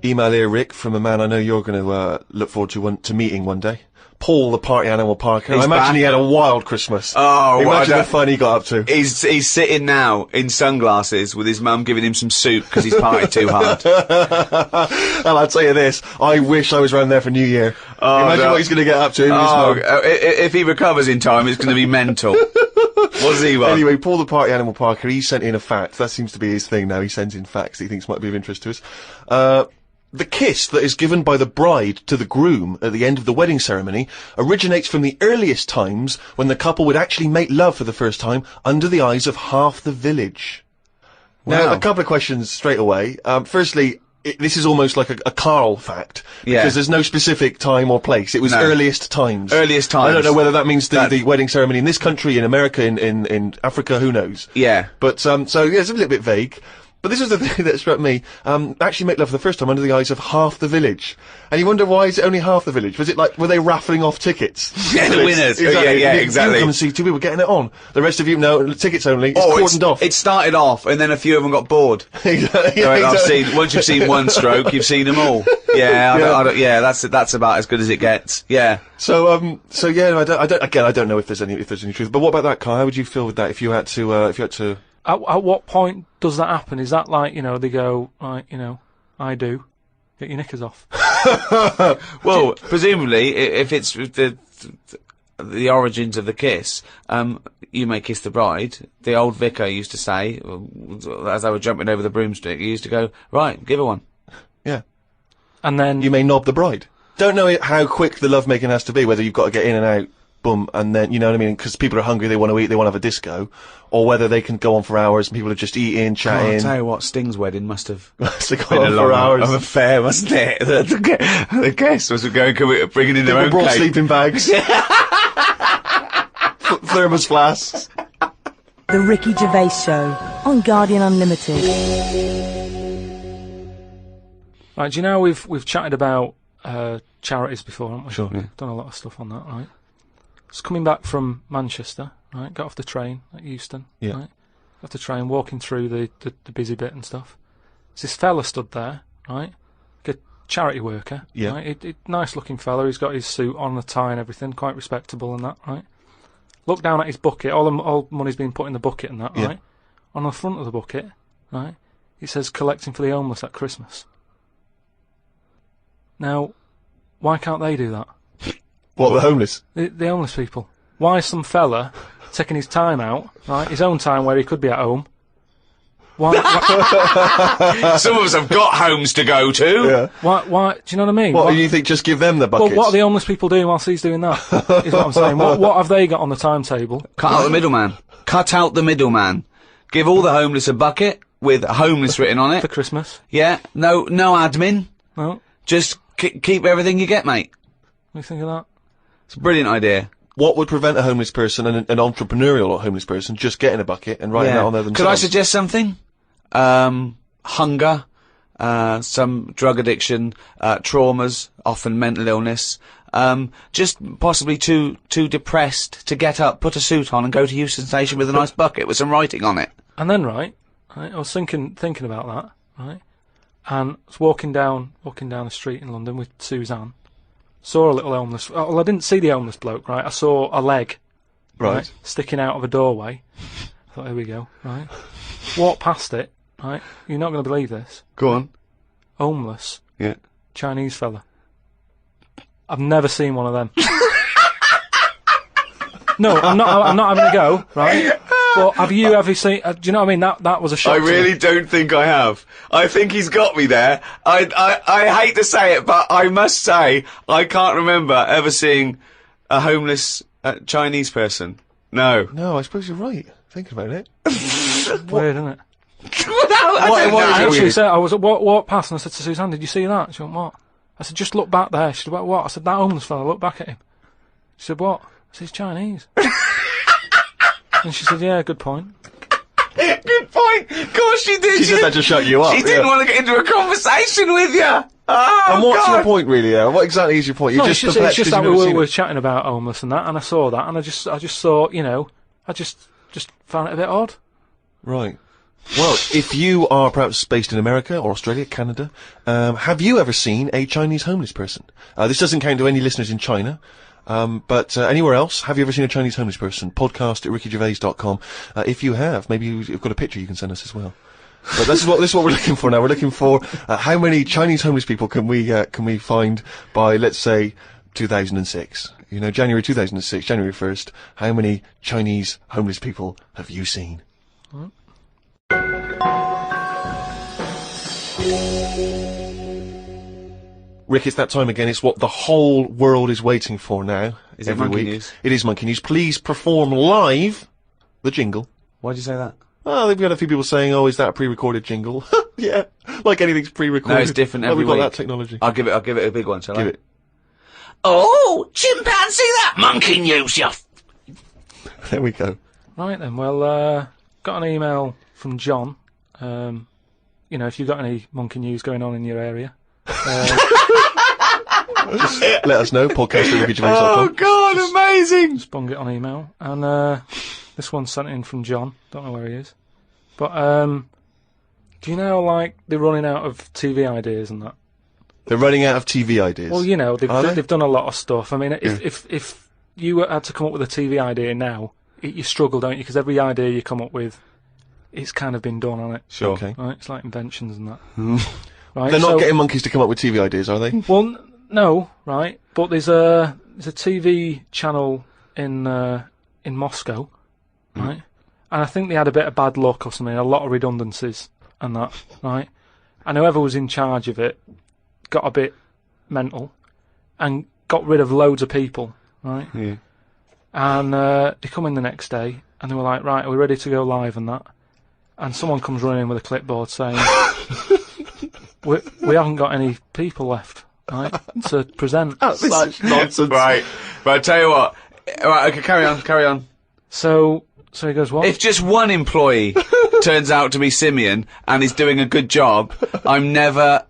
Email here, Rick, from a man I know you're going to look forward to meeting one day. Paul, the party animal Parker. He's I imagine back. he had a wild Christmas. Oh, imagine the fun he got up to. He's sitting now in sunglasses with his mum giving him some soup because he's partied too hard. And I'll tell you this, I wish I was round there for New Year. Imagine what he's going to get up to. Him and his mum. If he recovers in time, it's going to be mental. What's he want? Anyway, Paul the Party Animal Parker, he sent in a fact. That seems to be his thing now. He sends in facts that he thinks might be of interest to us. The kiss that is given by the bride to the groom at the end of the wedding ceremony originates from the earliest times when the couple would actually make love for the first time under the eyes of half the village. Now, Wow. a couple of questions straight away. Firstly, this is almost like a Karl fact. Yeah. Because there's no specific time or place. It was earliest times. Earliest times. I don't know whether that means the wedding ceremony in this country, in America, in Africa, who knows. Yeah. But, so, yeah, it's a little bit vague. But this was the thing that struck me. Actually make love for the first time under the eyes of half the village. And you wonder, why is it only half the village? Was it like, were they raffling off tickets? Yeah, the winners. Exactly. Yeah, You exactly. come and see two people getting it on. The rest of you, no, tickets only. It's cordoned off. It started off, and then a few of them got bored. Exactly. Once you've seen one stroke, you've seen them all. Yeah, that's about as good as it gets. Yeah. So yeah, I don't know if there's any truth. But what about that, Kai? How would you feel with that if you had to? At what point does that happen? Is that like, they go, like, I do. Get your knickers off. Well, presumably, if it's the origins of the kiss, you may kiss the bride. The old vicar used to say, as they were jumping over the broomstick, he used to go, right, give her one. Yeah. And then You may knob the bride. Don't know how quick the lovemaking has to be, whether you've got to get in and out, boom, and then, you know what I mean, because people are hungry, they want to eat, they want to have a disco, or whether they can go on for hours and people are just eating, chatting. I'll tell you what, Sting's wedding must have So go been on a for long hours. affair, wasn't it? The guest was bringing in their People own brought cake. sleeping bags. Thermos flasks. The Ricky Gervais Show on Guardian Unlimited. right, do you know we've chatted about charities before, haven't we? Sure. Yeah. Done a lot of stuff on that, right? Just coming back from Manchester, right? Got off the train at Euston, Yeah. right? Got off the train, walking through the busy bit and stuff. There's this fella stood there, right? Like a charity worker, Yeah. right? Nice looking fella. He's got his suit on, the tie and everything, quite respectable and that, right? Look down at his bucket. All money's been put in the bucket and that, Yeah. right? On the front of the bucket, right? It says collecting for the homeless at Christmas. Now, why can't they do that? What, the homeless? The homeless people. Why is some fella taking his time out, right? His own time where he could be at home. Why? Some of us have got homes to go to. Yeah. Why? Do you know what I mean? What, you think just give them the buckets? Well, what are the homeless people doing whilst he's doing that? Is what I'm saying. What have they got on the timetable? Cut out the middleman. Cut out the middleman. Give all the homeless a bucket with homeless written on For it. Christmas? Yeah. No admin. No? Just keep everything you get, mate. What do you think of that? It's a brilliant idea. What would prevent a homeless person, an entrepreneurial homeless person, just getting a bucket and writing that on there themselves? Could I suggest something? Hunger, some drug addiction, traumas, often mental illness, just possibly too depressed to get up, put a suit on and go to Euston Station with a nice bucket with some writing on it. And then, right, I was thinking about that, right, and I was walking down the street in London with Suzanne. Saw a little homeless. Well, I didn't see the homeless bloke, right? I saw a leg, Right. sticking out of a doorway. I thought, here we go, right? Walked past it, right? You're not going to believe this. Go on. Homeless Yeah. Chinese fella. I've never seen one of them. No, I'm not having a go, right? But have you ever seen? Do you know what I mean? That was a shock. I to me. really don't think I have. I think he's got me there. I hate to say it, but I must say I can't remember ever seeing a homeless Chinese person. No. No, I suppose you're right. Thinking about it. Weird, isn't it? I don't know. Actually, said, I was walked past and I said to Suzanne, "Did you see that?" She went, "What?" I said, "Just look back there." She said, "What?" I said, "That homeless fella. Look back at him." She said, "What?" I said, "He's Chinese." And she said, "Yeah, good point." Good point. Of course she did. She said that to shut you up. She didn't want to get into a conversation with you. Oh, And what's God. your point, really? What exactly is your point? You're No, just it's perplexed just 'cause that you've never we seen were it. chatting about homeless and that, and I saw that, and I just thought, I just found it a bit odd. Right. Well, if you are perhaps based in America or Australia, Canada, have you ever seen a Chinese homeless person? This doesn't count to any listeners in China. But anywhere else, have you ever seen a Chinese homeless person? Podcast at rickygervais.com. If you have, maybe you've got a picture you can send us as well. But this is what we're looking for now. We're looking for how many Chinese homeless people can we find by, let's say, 2006. January 2006, January 1st. How many Chinese homeless people have you seen? Rick, it's that time again. It's what the whole world is waiting for now. Is it every Monkey week. News? It is Monkey News. Please perform live the jingle. Why'd you say that? Oh, we've had a few people saying, "Oh, is that a pre-recorded jingle?" Yeah, like anything's pre-recorded. No, it's different Well, every we've got week. that technology. I'll give it a big one, shall I? Give it. Oh, chimpanzee that monkey news, you There we go. Right then, well, got an email from John. If you've got any monkey news going on in your area, Let us know. Podcast at rickygervais.com. Oh, God, amazing! just bung it on email. And this one's sent in from John. Don't know where he is. But do you know, like, they're running out of TV ideas and that? They're running out of TV ideas. Well, Are they? they've done a lot of stuff. I mean, if you had to come up with a TV idea now, you struggle, don't you? Because every idea you come up with, it's kind of been done on it. Sure. Okay. Right? It's like inventions and that. Right? They're not so- getting monkeys to come up with TV ideas, are they? Well, no, right? But there's a TV channel in Moscow, right? And I think they had a bit of bad luck or something, a lot of redundancies and that, right? And whoever was in charge of it got a bit mental and got rid of loads of people, right? Yeah. And they come in the next day and they were like, "Right, are we ready to go live?" and that. And someone comes running in with a clipboard saying, we haven't got any people left, right, to present. Such nonsense. Right, tell you what. Right, okay, carry on. So he goes, "What?" If just one employee turns out to be Simeon and is doing a good job, I'm never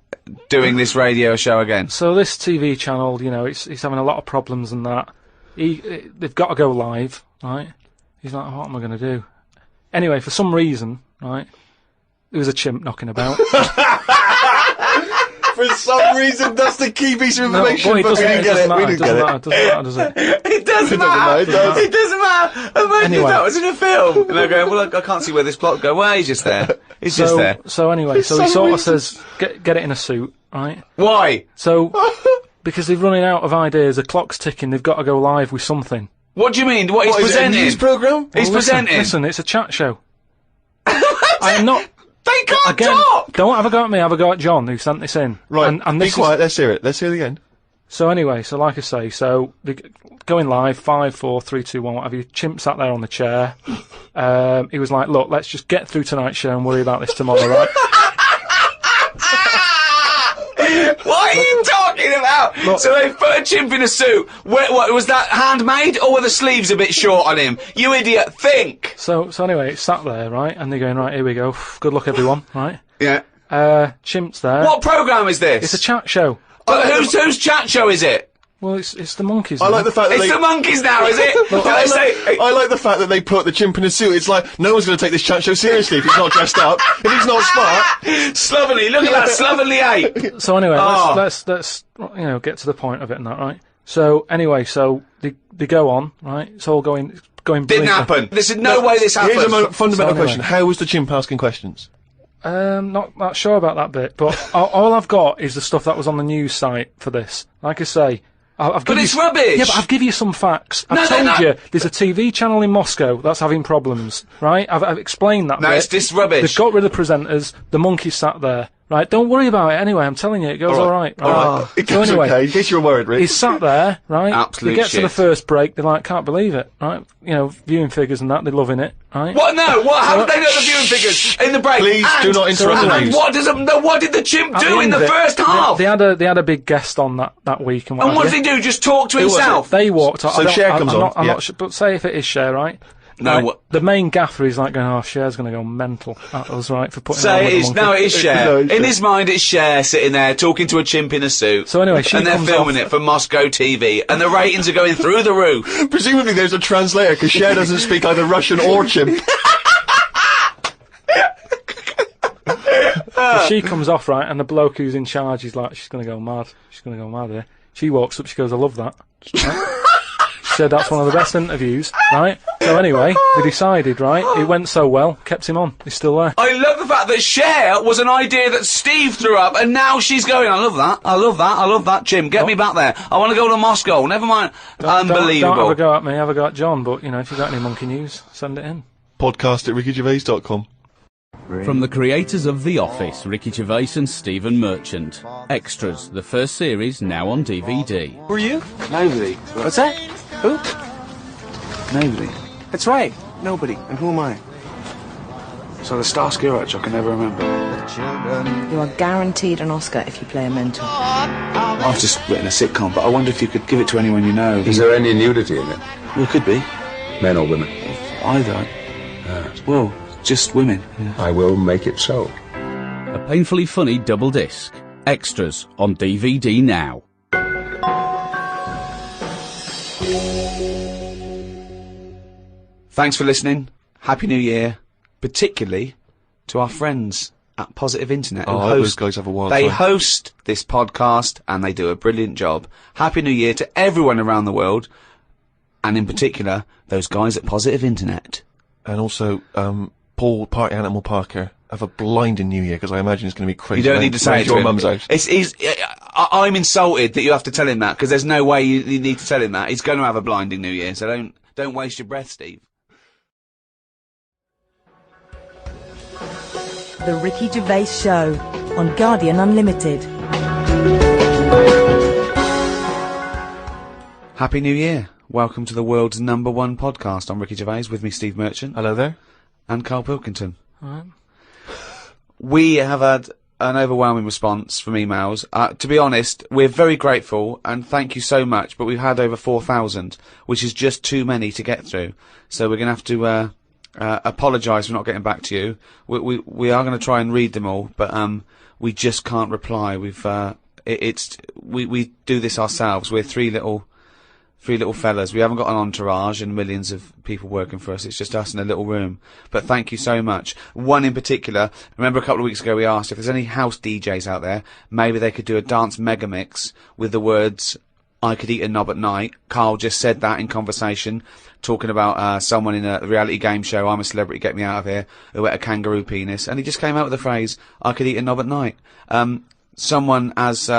doing this radio show again. So this TV channel, it's having a lot of problems and that. They've got to go live, right? He's like, "What am I going to do?" Anyway, for some reason, right, there was a chimp knocking about. For some reason, that's the key piece of information, it but we didn't get it. We didn't get it. It doesn't matter, does it? It doesn't matter, it does. It doesn't matter. Imagine Anyway. if that was in a film. And I go, well, I can't see where this plot go. Well, he's just there. He's just there. So anyway, he some sort of reason. says, get it in a suit, right? Why? So, because they're running out of ideas, the clock's ticking, they've got to go live with something. What do you mean? What he's What, is it a presenting? news programme? He's Well, listen, presenting. Listen, it's a chat show. I'm not... They can't Again, talk. don't have a go at me, have a go at John, who sent this in. Right, And be this quiet, let's hear it. Let's hear the end. So anyway, like I say, they're going live, 5, 4, 3, 2, 1, whatever. Chimp sat there on the chair. He was like, "Look, let's just get through tonight's show and worry about this tomorrow, right?" What are you talking about? Look. So they put a chimp in a suit. What was that handmade, or were the sleeves a bit short on him? You idiot! Think. So anyway, it's sat there, right? And they're going, "Right, here we go. Good luck, everyone," right? Yeah. Chimp's there. What programme is this? It's a chat show. But whose chat show is it? Well, it's the monkeys. I like the fact that It's they... the monkeys now, is it? Do they say? I like the fact that they put the chimp in a suit. It's like, no one's going to take this chat show seriously if he's not dressed up, if he's not smart. Slovenly, look at that slovenly ape. So anyway, Oh. let's get to the point of it and that, right? So anyway, they go on, right? It's all going Didn't brilliantly. happen. There's no way this happened. Here's a fundamental So anyway. question. How was the chimp asking questions? Not sure about that bit, but all I've got is the stuff that was on the news site for this. Like I say, I've But given it's you, rubbish. Yeah, but I've given you some facts. I've told you there's a TV channel in Moscow that's having problems, right? I've explained that. No, bit. it's this rubbish. They've got rid of presenters. The monkey sat there, right? Don't worry about it anyway. I'm telling you, it goes all right. All right. It goes So anyway, okay. In case you were worried, Rick. he's sat there, right? Absolute They get to shit. the first break, they're like, can't believe it, right? You know, viewing figures and that, they're loving it, right? What? No. What? How did they know the viewing figures in the break? Please do not interrupt the And news. what did the chimp At do in end the of it, first half? They had a big guest on that week, and what And what have did you. he do? Just talk to was it? himself? They walked off. So Cher comes on, I'm yeah. not but say if it is Cher, right? No, Right, what- the main gaffer is like going, oh, Cher's going to go mental at us, right, for putting on Say with it the is. monkey. No, it is Cher. No, it's In Cher. his mind, it's Cher sitting there talking to a chimp in a suit. So anyway, she and they're comes filming off- it for Moscow TV, and the ratings are going through the roof. Presumably there's a translator, because Cher doesn't speak either Russian or chimp. So she comes off, right, and the bloke who's in charge is like, she's going to go mad. She's going to go mad here. She walks up, she goes, I love that. Right? She said that's one of the best interviews, right? So anyway, they decided, right, it went so well, kept him on. He's still there. I love the fact that Cher was an idea that Steve threw up, and now she's going, I love that, I love that, I love that, Jim, get me back there. I want to go to Moscow, never mind. Unbelievable. Don't have a go at me, have a go at John, but, you know, if you've got any monkey news, send it in. Podcast at rickygervais.com. From the creators of The Office, Ricky Gervais and Stephen Merchant. Extras, the first series, now on DVD. Who are you? Nobody. What's that? Who? Nobody. That's right. Nobody. And who am I? So the Starsky Hutch, I can never remember. You are guaranteed an Oscar if you play a mentor. I've just written a sitcom, but I wonder if you could give it to anyone you know. Is there any nudity in it? Well, it could be. Men or women? Either. Well, just women. Yeah. I will make it so. A painfully funny double disc. Extras on DVD now. Thanks for listening. Happy New Year. Particularly to our friends at Positive Internet. who Oh, those guys have a wild They time. host this podcast and they do a brilliant job. Happy New Year to everyone around the world. And in particular, those guys at Positive Internet. And also, Paul Party Animal Parker have a blinding New Year, because I imagine it's going to be crazy. You don't need to say around it to your him. mum's house. I'm insulted that you have to tell him that, because there's no way you need to tell him that. He's going to have a blinding New Year, so don't waste your breath, Steve. The Ricky Gervais Show on Guardian Unlimited. Happy New Year. Welcome to the world's #1 podcast. I'm Ricky Gervais, with me Steve Merchant Hello there. and Karl Pilkington. Right. We have had an overwhelming response from emails. To be honest, we're very grateful and thank you so much, but we've had over 4,000, which is just too many to get through. So we're going to have to apologise for not getting back to you. We are going to try and read them all, but we just can't reply. We do this ourselves. We're three little fellas. We haven't got an entourage and millions of people working for us. It's just us in a little room. But thank you so much. One in particular, remember a couple of weeks ago we asked if there's any house DJs out there, maybe they could do a dance mega mix with the words, I could eat a knob at night. Carl just said that in conversation, talking about someone in a reality game show, I'm a Celebrity, Get Me Out of Here, who ate a kangaroo penis. And he just came out with the phrase, I could eat a knob at night. Someone has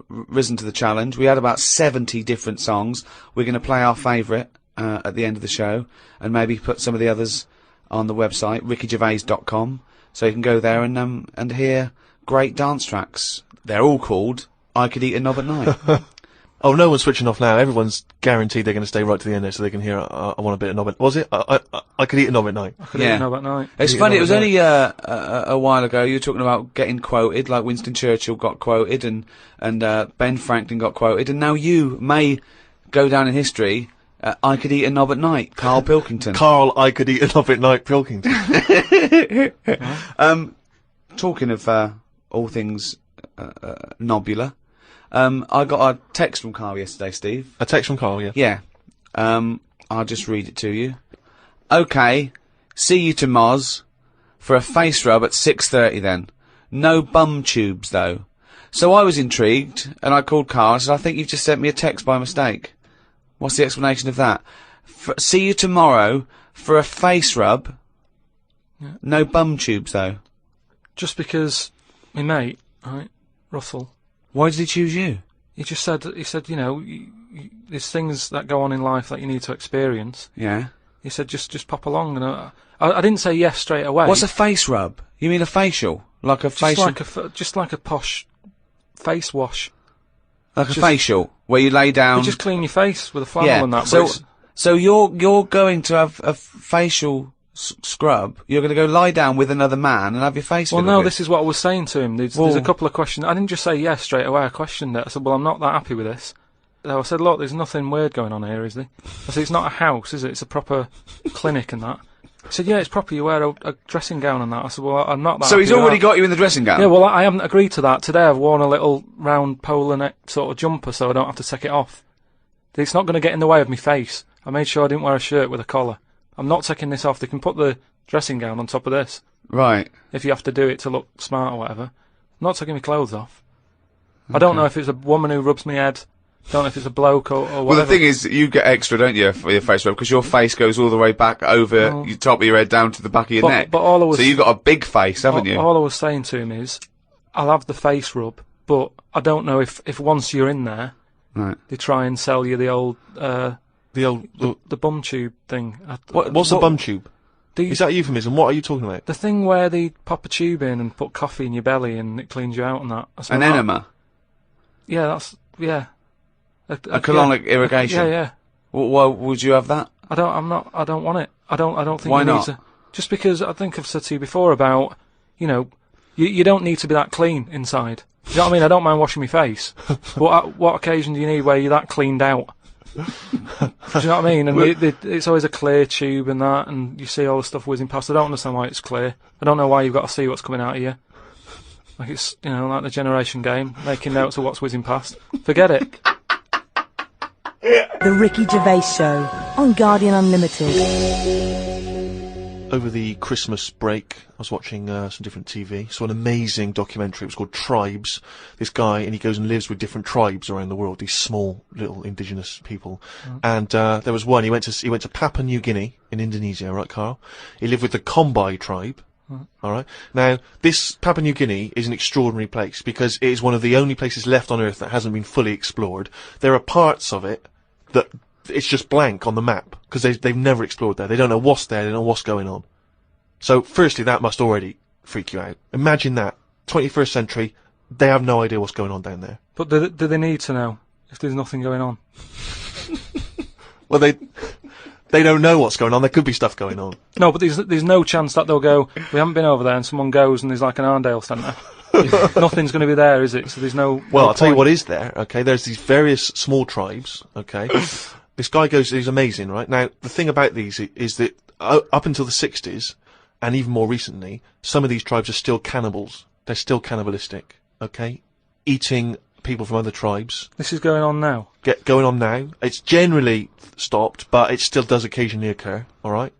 risen to the challenge. We had about 70 different songs. We're going to play our favourite at the end of the show, and maybe put some of the others on the website, rickygervais.com, so you can go there and hear great dance tracks. They're all called I Could Eat a Knob at Night. Oh, no one's switching off now. Everyone's guaranteed they're going to stay right to the end there, so they can hear, I want a bit of knob at... Was it? I could eat a knob at night. I didn't know that night. It's Eat a funny, knob it was at only a while ago, you were talking about getting quoted, like Winston Churchill got quoted, and Ben Franklin got quoted, and now you may go down in history, I could eat a knob at night, Karl Pilkington. Carl, I could eat a knob at night, Pilkington. Talking of all things nobular, I got a text from Carl yesterday, Steve. A text from Carl, yeah. Yeah. I'll just read it to you. Okay, see you to Moz for a face rub at 6:30 then. No bum tubes though. So I was intrigued and I called Carl and said, I think you've just sent me a text by mistake. What's the explanation of that? See you tomorrow for a face rub. Yeah. No bum tubes though. Just because my mate, right, Russell, Why did he choose you? he said, you know, there's things that go on in life that you need to experience. Yeah. He said, just pop along, and I didn't say yes straight away. What's a face rub? You mean a facial? Like a facial? Just like a posh face wash. Like a facial, where you lay down... You just clean your face with a flannel and that. So you're going to have a facial scrub, you're going to go lie down with another man and have your face Well, no, this is what I was saying to him. There's a couple of questions. I didn't just say yes straight away, I questioned it. I said, well, I'm not that happy with this. I said, look, there's nothing weird going on here, is there? I said, it's not a house, is it? It's a proper clinic and that. He said, yeah, it's proper, you wear a dressing gown and that. I said, well, I'm not that So he's already got you in the dressing gown? Yeah, well, I haven't agreed to that. Today I've worn a little round polar neck sort of jumper so I don't have to take it off. It's not going to get in the way of my face. I made sure I didn't wear a shirt with a collar. I'm not taking this off. They can put the dressing gown on top of this. Right. If you have to do it to look smart or whatever. I'm not taking my clothes off. Okay. I don't know if it's a woman who rubs my head. Don't know if it's a bloke or whatever. Well, the thing is, you get extra, don't you, for your face rub, because your face goes all the way back over the top of your head down to the back of your neck. But all I was, so you've got a big face, haven't you? All I was saying to him is, I'll have the face rub, but I don't know if once you're in there, right, they try and sell you the bum tube thing. What's a bum tube? Is that a euphemism? What are you talking about? The thing where they pop a tube in and put coffee in your belly and it cleans you out and that. An enema? Yeah, a colonic irrigation? Yeah. Why would you have that? I don't want it. I don't think Why you not? need to. Just because I think I've said to you before about, you know, you don't need to be that clean inside. You know what I mean? I don't mind washing my face. But at what occasion do you need where you're that cleaned out? Do you know what I mean? And it's always a clear tube and that, and you see all the stuff whizzing past. I don't understand why it's clear. I don't know why you've got to see what's coming out of you. Like it's, you know, like the generation game, making notes of what's whizzing past. Forget it. The Ricky Gervais Show on Guardian Unlimited. Over the Christmas break, I was watching some different TV. Saw an amazing documentary. It was called Tribes. This guy, and he goes and lives with different tribes around the world. These small little indigenous people. And there was one. He went to Papua New Guinea in Indonesia, right, Carl? He lived with the Kombai tribe. All right. Now, this Papua New Guinea is an extraordinary place because it is one of the only places left on Earth that hasn't been fully explored. There are parts of it that it's just blank on the map because they've never explored there. They don't know what's there. They don't know what's going on. So, firstly, that must already freak you out. Imagine that 21st century. They have no idea what's going on down there. But do they need to know if there's nothing going on? Well, they don't know what's going on. There could be stuff going on. No, but there's no chance that they'll go, we haven't been over there, and someone goes and there's like an Arndale centre. Nothing's going to be there, is it? So there's no... Well, no I'll tell you what is there, okay? There's these various small tribes, okay? This guy he's amazing, right? Now, the thing about these is that up until the 60s, and even more recently, some of these tribes are still cannibals. They're still cannibalistic, okay? Eating people from other tribes. This is going on now? Going on now. It's generally stopped, but it still does occasionally occur, alright?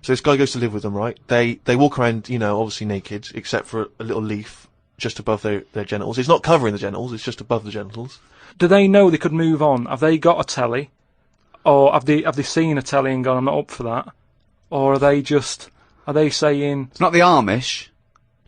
So this guy goes to live with them, right? They walk around, you know, obviously naked, except for a little leaf just above their genitals. It's not covering the genitals, it's just above the genitals. Do they know they could move on? Have they got a telly? Or have they seen a telly and gone, I'm not up for that? Or are they saying... It's not the Amish.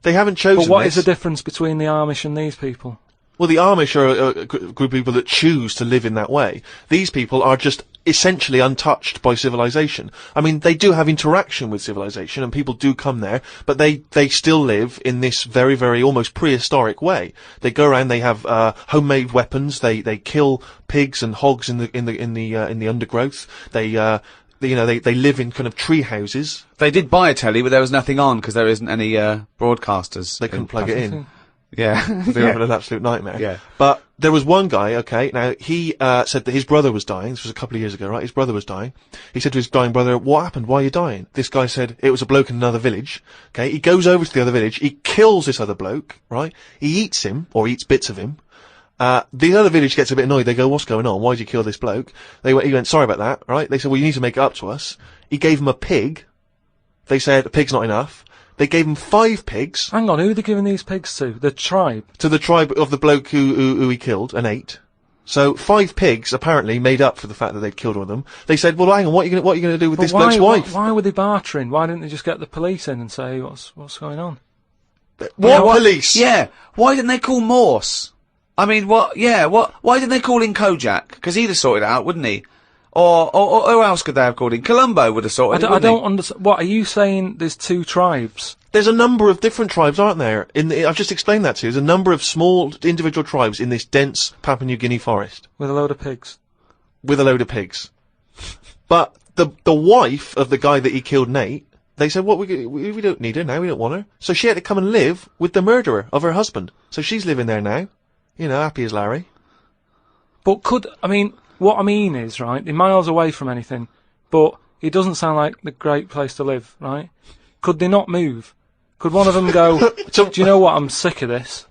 They haven't chosen But what this. is the difference between the Amish and these people? Well, the Amish are a group of people that choose to live in that way. These people are just essentially untouched by civilization. I mean, they do have interaction with civilization, and people do come there, but they still live in this very, very almost prehistoric way. They go around, they have homemade weapons, they kill pigs and hogs in the undergrowth. They live in kind of tree houses. They did buy a telly, but there was nothing on because there isn't any broadcasters. They couldn't plug it in. Yeah. They were an absolute nightmare. Yeah. But there was one guy, okay, now he said that his brother was dying. This was a couple of years ago, right? His brother was dying. He said to his dying brother, what happened? Why are you dying? This guy said it was a bloke in another village. Okay, he goes over to the other village, he kills this other bloke, right? He eats him, or eats bits of him. The other village gets a bit annoyed. They go, what's going on? Why did you kill this bloke? He went, sorry about that, right? They said, well, you need to make it up to us. He gave him a pig. They said, a pig's not enough. They gave him 5 pigs. Hang on, who are they giving these pigs to? The tribe? To the tribe of the bloke who he killed and ate. So 5 pigs apparently made up for the fact that they'd killed one of them. They said, well, hang on, what are you going to do with this bloke's wife? Why were they bartering? Why didn't they just get the police in and say, what's going on? What police? Yeah. Why didn't they call Morse? I mean, what? Yeah, what? Why didn't they call in Kojak? Because he'd have sorted it out, wouldn't he? Or who else could they have called in? Columbo would have sorted it. I don't understand. What are you saying? There's 2 tribes. There's a number of different tribes, aren't there? I've just explained that to you. There's a number of small individual tribes in this dense Papua New Guinea forest. With a load of pigs. With a load of pigs. But the wife of the guy that he killed, Nate, they said, "What, we don't need her now, we don't want her." So she had to come and live with the murderer of her husband. So she's living there now. You know, happy as Larry. But what I mean is, right, they're miles away from anything, but it doesn't sound like the great place to live, right? Could they not move? Could one of them go, do you know what, I'm sick of this.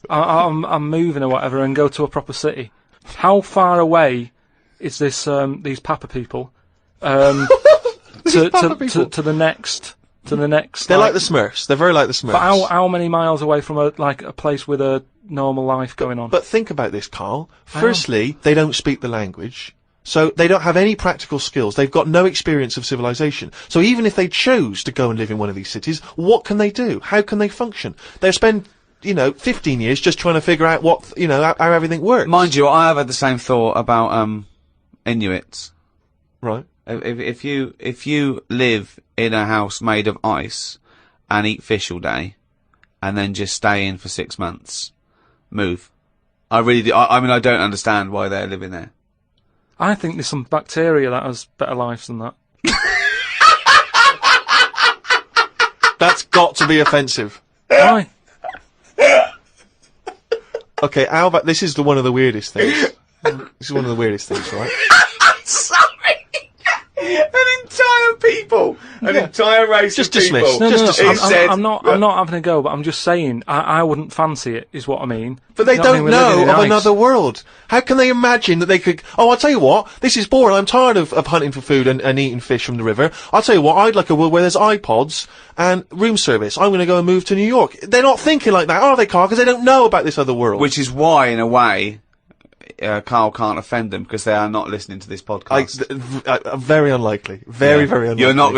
I'm moving or whatever, and go to a proper city. How far away is this, these Papa people, to the next... They're like the Smurfs. They're very like the Smurfs. But how many miles away from a place with a normal life going on? But think about this, Carl. Firstly, they don't speak the language, so they don't have any practical skills. They've got no experience of civilization. So even if they chose to go and live in one of these cities, what can they do? How can they function? They'll spend, 15 years just trying to figure out how everything works. Mind you, I have had the same thought about Inuits. Right. If you live in a house made of ice and eat fish all day, and then just stay in for 6 months, move. I really do. I mean, I don't understand why they're living there. I think there's some bacteria that has better lives than that. That's got to be offensive. Why? Okay, Albert, this is one of the weirdest things. This is one of the weirdest things, right? Sorry! An entire race just of people. dismiss. I'm not having a go, but I'm just saying I wouldn't fancy it, is what I mean. But they don't know of ice. another world. How can they imagine that they could... Oh, I'll tell you what, this is boring. I'm tired of hunting for food and eating fish from the river. I'll tell you what, I'd like a world where there's iPods and room service. I'm going to go and move to New York. They're not thinking like that, are they, Carl? Because they don't know about this other world. Which is why, in a way... Carl can't offend them because they are not listening to this podcast. Very unlikely. Very unlikely. You're not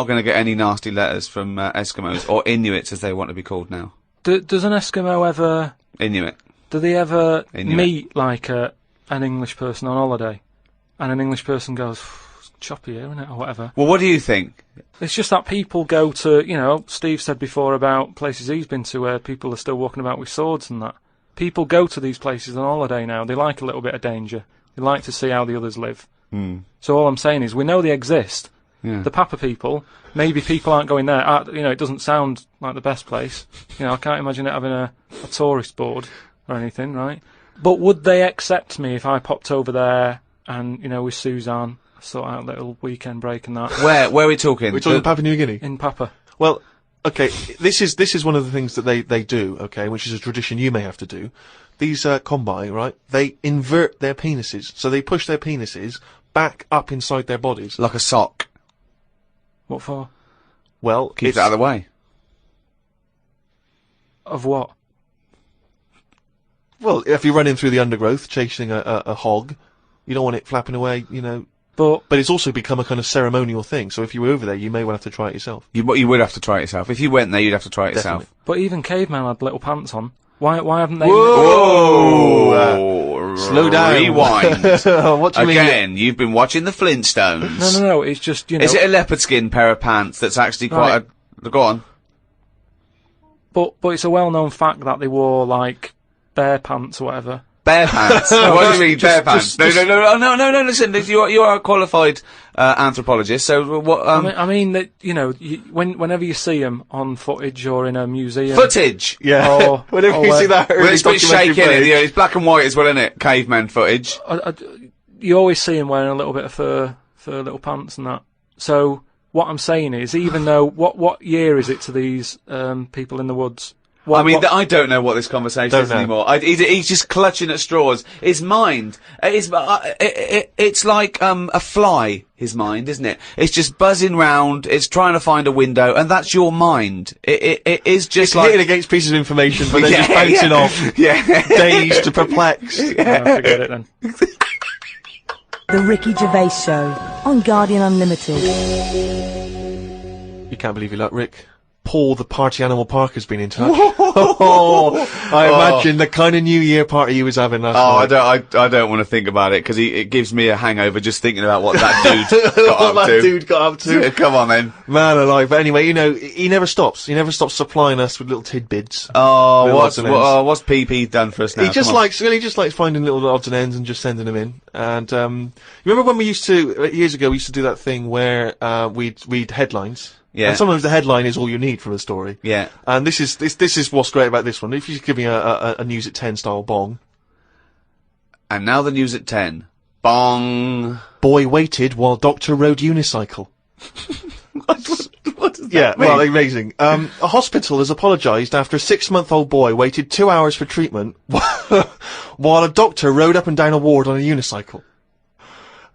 going to get any nasty letters from Eskimos or Inuits, as they want to be called now. Does an Eskimo ever... Inuit. Do they ever meet, like, an English person on holiday? And an English person goes, it's choppy here, isn't it, or whatever. Well, what do you think? It's just that people go to, Steve said before about places he's been to where people are still walking about with swords and that. People go to these places on holiday now. They like a little bit of danger. They like to see how the others live. So all I'm saying is, we know they exist. Yeah. The Papa people, maybe people aren't going there. It doesn't sound like the best place. I can't imagine it having a tourist board or anything, right? But would they accept me if I popped over there and, with Suzanne, sort out a little weekend break and that? Where are we talking? We're talking Papua New Guinea? In Papa. Well... Okay, this is one of the things that they do, okay, which is a tradition you may have to do. These Kombai, right, they invert their penises, so they push their penises back up inside their bodies. Like a sock. What for? Well, keep it out of the way. Of what? Well, if you're running through the undergrowth, chasing a hog, you don't want it flapping away, But it's also become a kind of ceremonial thing, so if you were over there, you may well have to try it yourself. You would have to try it yourself. If you went there, you'd have to try it yourself. But even cavemen had little pants on. Why haven't they... Whoa! Slow down. Rewind. What do you mean? Again, you've been watching the Flintstones. No, it's just, Is it a leopard skin pair of pants that's actually quite a... Go on. But it's a well-known fact that they wore, like, bear pants or whatever. Bare pants. What do you mean, bare pants? No, listen, you are a qualified anthropologist, so what... I mean that, whenever you see them on footage or in a museum... Footage? Yeah. Whenever you see that well, it's a bit shaky, isn't it? It's black and white as well, isn't it? Caveman footage. You always see them wearing a little bit of fur little pants and that. So, what I'm saying is, even though... What year is it to these people in the woods? I don't know what this conversation is anymore. He's just clutching at straws. His mind, it's like a fly. His mind, isn't it? It's just buzzing round. It's trying to find a window, and that's your mind. It is just like hitting against pieces of information, but then just bouncing off. Dazed, perplexed. Forget it then. The Ricky Gervais Show on Guardian Unlimited. You can't believe your luck, Rick. Paul, the party animal Parker's been in touch. I imagine the kind of New Year party he was having last night. I don't want to think about it, because it gives me a hangover just thinking about what that dude got up What to. that dude got up to. Yeah, come on, then. Man alive. But anyway, you know, he never stops. He never stops supplying us with little tidbits. Oh, Little odds and ends. what's PP done for us now? He just likes finding little odds and ends and just sending them in. And you remember when we used to years ago we used to do that thing where we'd read headlines. Yeah. And sometimes the headline is all you need from a story. Yeah. And this is what's great about this one. If you just give me a news at 10 style bong. And now the news at 10. Bong. Boy waited while doctor rode unicycle. What does that mean? Well, amazing. A hospital has apologised after a 6-month-old boy waited 2 hours for treatment while a doctor rode up and down a ward on a unicycle.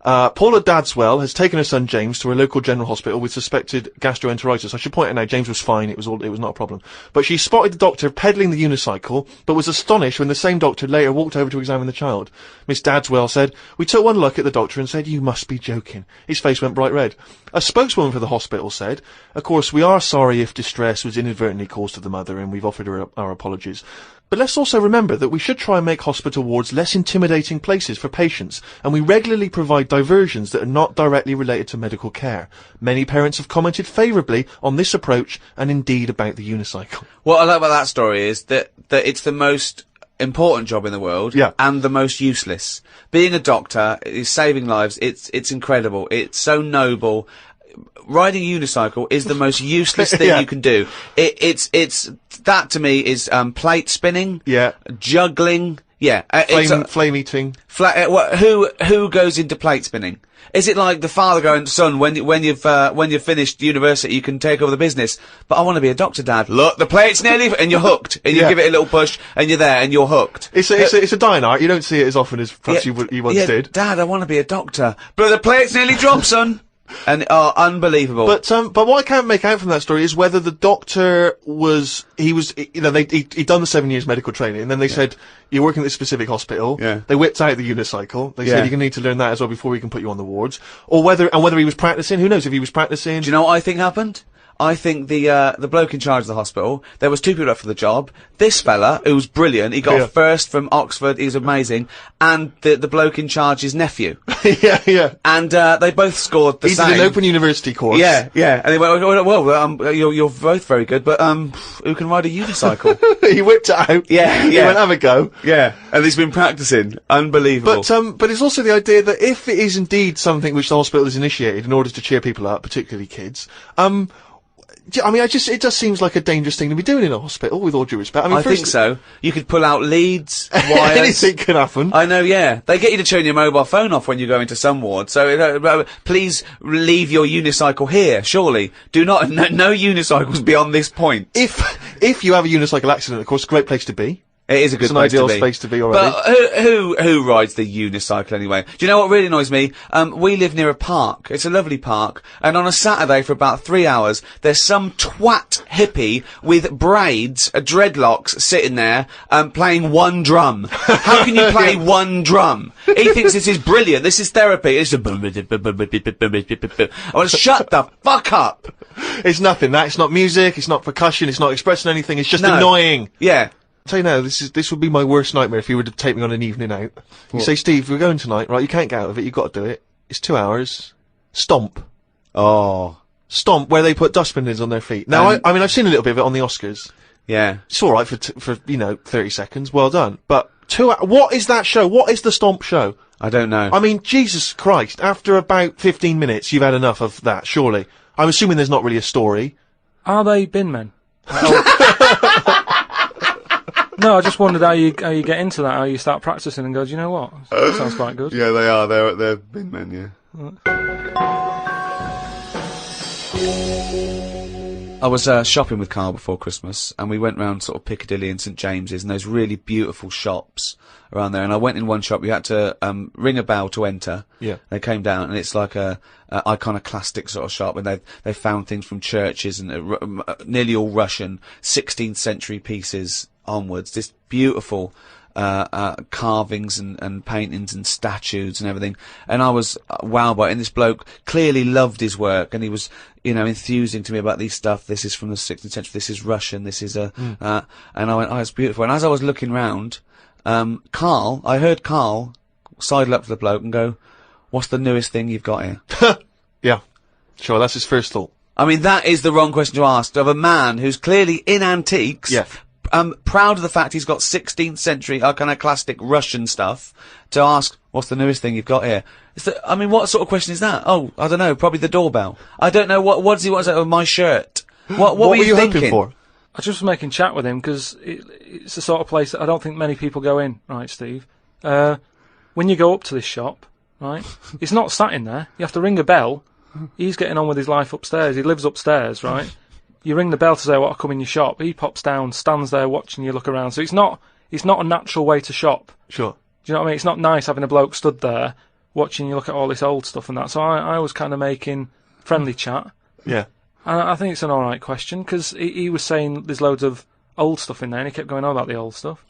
Paula Dadswell has taken her son James to a local general hospital with suspected gastroenteritis. I should point out now, James was fine, it was not a problem. But she spotted the doctor pedalling the unicycle, but was astonished when the same doctor later walked over to examine the child. Miss Dadswell said, "We took one look at the doctor and said, 'You must be joking.' His face went bright red." A spokeswoman for the hospital said, "Of course, we are sorry if distress was inadvertently caused to the mother, and we've offered her our apologies. But let's also remember that we should try and make hospital wards less intimidating places for patients, and we regularly provide diversions that are not directly related to medical care. Many parents have commented favourably on this approach, and indeed about the unicycle." What I like about that story is that it's the most important job in the world, Yeah. and the most useless. Being a doctor is saving lives. It's incredible. It's so noble. Riding a unicycle is the most useless thing Yeah. you can do. It's that to me is plate spinning, Yeah. juggling, yeah. Flame eating. Who goes into plate spinning? Is it like the father going, "Son, when you've finished university, you can take over the business"? "But I want to be a doctor, Dad." "Look, the plate's nearly," and you're hooked, and you Yeah. give it a little push, and you're there, and you're hooked. It's a dying art. You don't see it as often as perhaps you once did. "Dad, I want to be a doctor," "But the plate's nearly dropped, son." And unbelievable. But what I can't make out from that story is whether the doctor he'd done the 7 years medical training, and then they said, "You're working at this specific hospital." Yeah. They whipped out the unicycle. They Yeah. said, "You're gonna need to learn that as well before we can put you on the wards." Or whether he was practicing. Who knows if he was practicing? Do you know what I think happened? I think the bloke in charge of the hospital, there was 2 people up for the job. This fella, who was brilliant, he got Yeah. a first from Oxford, he was amazing, and the bloke in charge's nephew. yeah. And they both scored the He same. did an open university course. Yeah. And they went, "Well, you're both very good, but who can ride a unicycle?" He whipped it out. Yeah, He yeah. went, "Have a go." Yeah, and he's been practicing. Unbelievable. But it's also the idea that if it is indeed something which the hospital has initiated in order to cheer people up, particularly kids, I mean, it just seems like a dangerous thing to be doing in a hospital, with all due respect. I mean, I think so. You could pull out leads, wires. Anything can happen. I know, yeah. They get you to turn your mobile phone off when you go into some ward. So, please leave your unicycle here, surely. Do not, no unicycles beyond this point. If you have a unicycle accident, of course, a great place to be. It is a good place to be. It's an ideal space to be already. But who rides the unicycle anyway? Do you know what really annoys me? We live near a park. It's a lovely park. And on a Saturday for about 3 hours, there's some twat hippie with braids, dreadlocks, sitting there, playing one drum. How can you play one drum? He thinks this is brilliant. This is therapy. It's I want to shut the fuck up. It's nothing. It's not music. It's not percussion. It's not expressing anything. It's just No. annoying. Yeah. Tell you now, this would be my worst nightmare if you were to take me on an evening out. You say, "Steve, we're going tonight, right? You can't get out of it. You've got to do it. It's 2 hours. Stomp. Oh. Stomp, where they put dustbin lids on their feet." Now, I mean, I've seen a little bit of it on the Oscars. Yeah. It's alright for 30 seconds. Well done. But what is that show? What is the Stomp show? I don't know. I mean, Jesus Christ, after about 15 minutes, you've had enough of that, surely. I'm assuming there's not really a story. Are they bin men? No, I just wondered how you get into that, how you start practicing and go, "Do you know what? That sounds quite good." Yeah, they are. They're bin men, yeah. I was shopping with Karl before Christmas, and we went round sort of Piccadilly and St James's, and those really beautiful shops around there. And I went in one shop. You had to ring a bell to enter. Yeah. They came down, and it's like a iconoclastic sort of shop, and they found things from churches and nearly all Russian 16th century pieces onwards. This beautiful carvings and paintings and statues and everything. And I was wowed by it. And this bloke clearly loved his work, and he was, enthusing to me about these stuff. This is from the 16th century. This is Russian. This is and I went, oh, it's beautiful. And as I was looking round, I heard Karl sidle up to the bloke and go, "What's the newest thing you've got here?" Yeah. Sure, that's his first thought. I mean, that is the wrong question to ask of a man who's clearly in antiques. Yeah. Proud of the fact he's got 16th century iconoclastic Russian stuff, to ask, what's the newest thing you've got here? What sort of question is that? Oh, I don't know, probably the doorbell. I don't know, what does he want to say with my shirt? What were you thinking? hoping for? I was just making chat with him, because it's the sort of place that I don't think many people go in, right, Steve? When you go up to this shop, right, it's not sat in there. You have to ring a bell. He's getting on with his life upstairs. He lives upstairs, right? You ring the bell to say, "What, I'll come in your shop." He pops down, stands there watching you look around. So it's not a natural way to shop. Sure. Do you know what I mean? It's not nice having a bloke stood there watching you look at all this old stuff and that. So I was kind of making friendly chat. Yeah. And I think it's an alright question, because he was saying there's loads of old stuff in there, and he kept going on about the old stuff.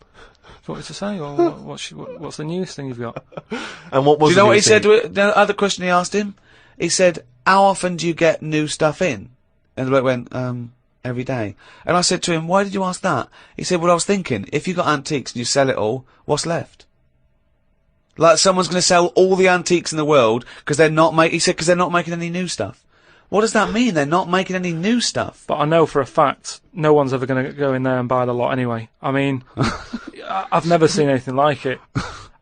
So what did to say? Well, what's the newest thing you've got? And what was? Do you know what he said? The other question he asked him, he said, "How often do you get new stuff in?" And the bloke went, "Every day." And I said to him, "Why did you ask that?" He said, "Well, I was thinking, if you got antiques and you sell it all, what's left? Like, someone's going to sell all the antiques in the world because they're not making any new stuff. What does that mean? They're not making any new stuff. But I know for a fact no one's ever going to go in there and buy the lot anyway. I mean, I've never seen anything like it.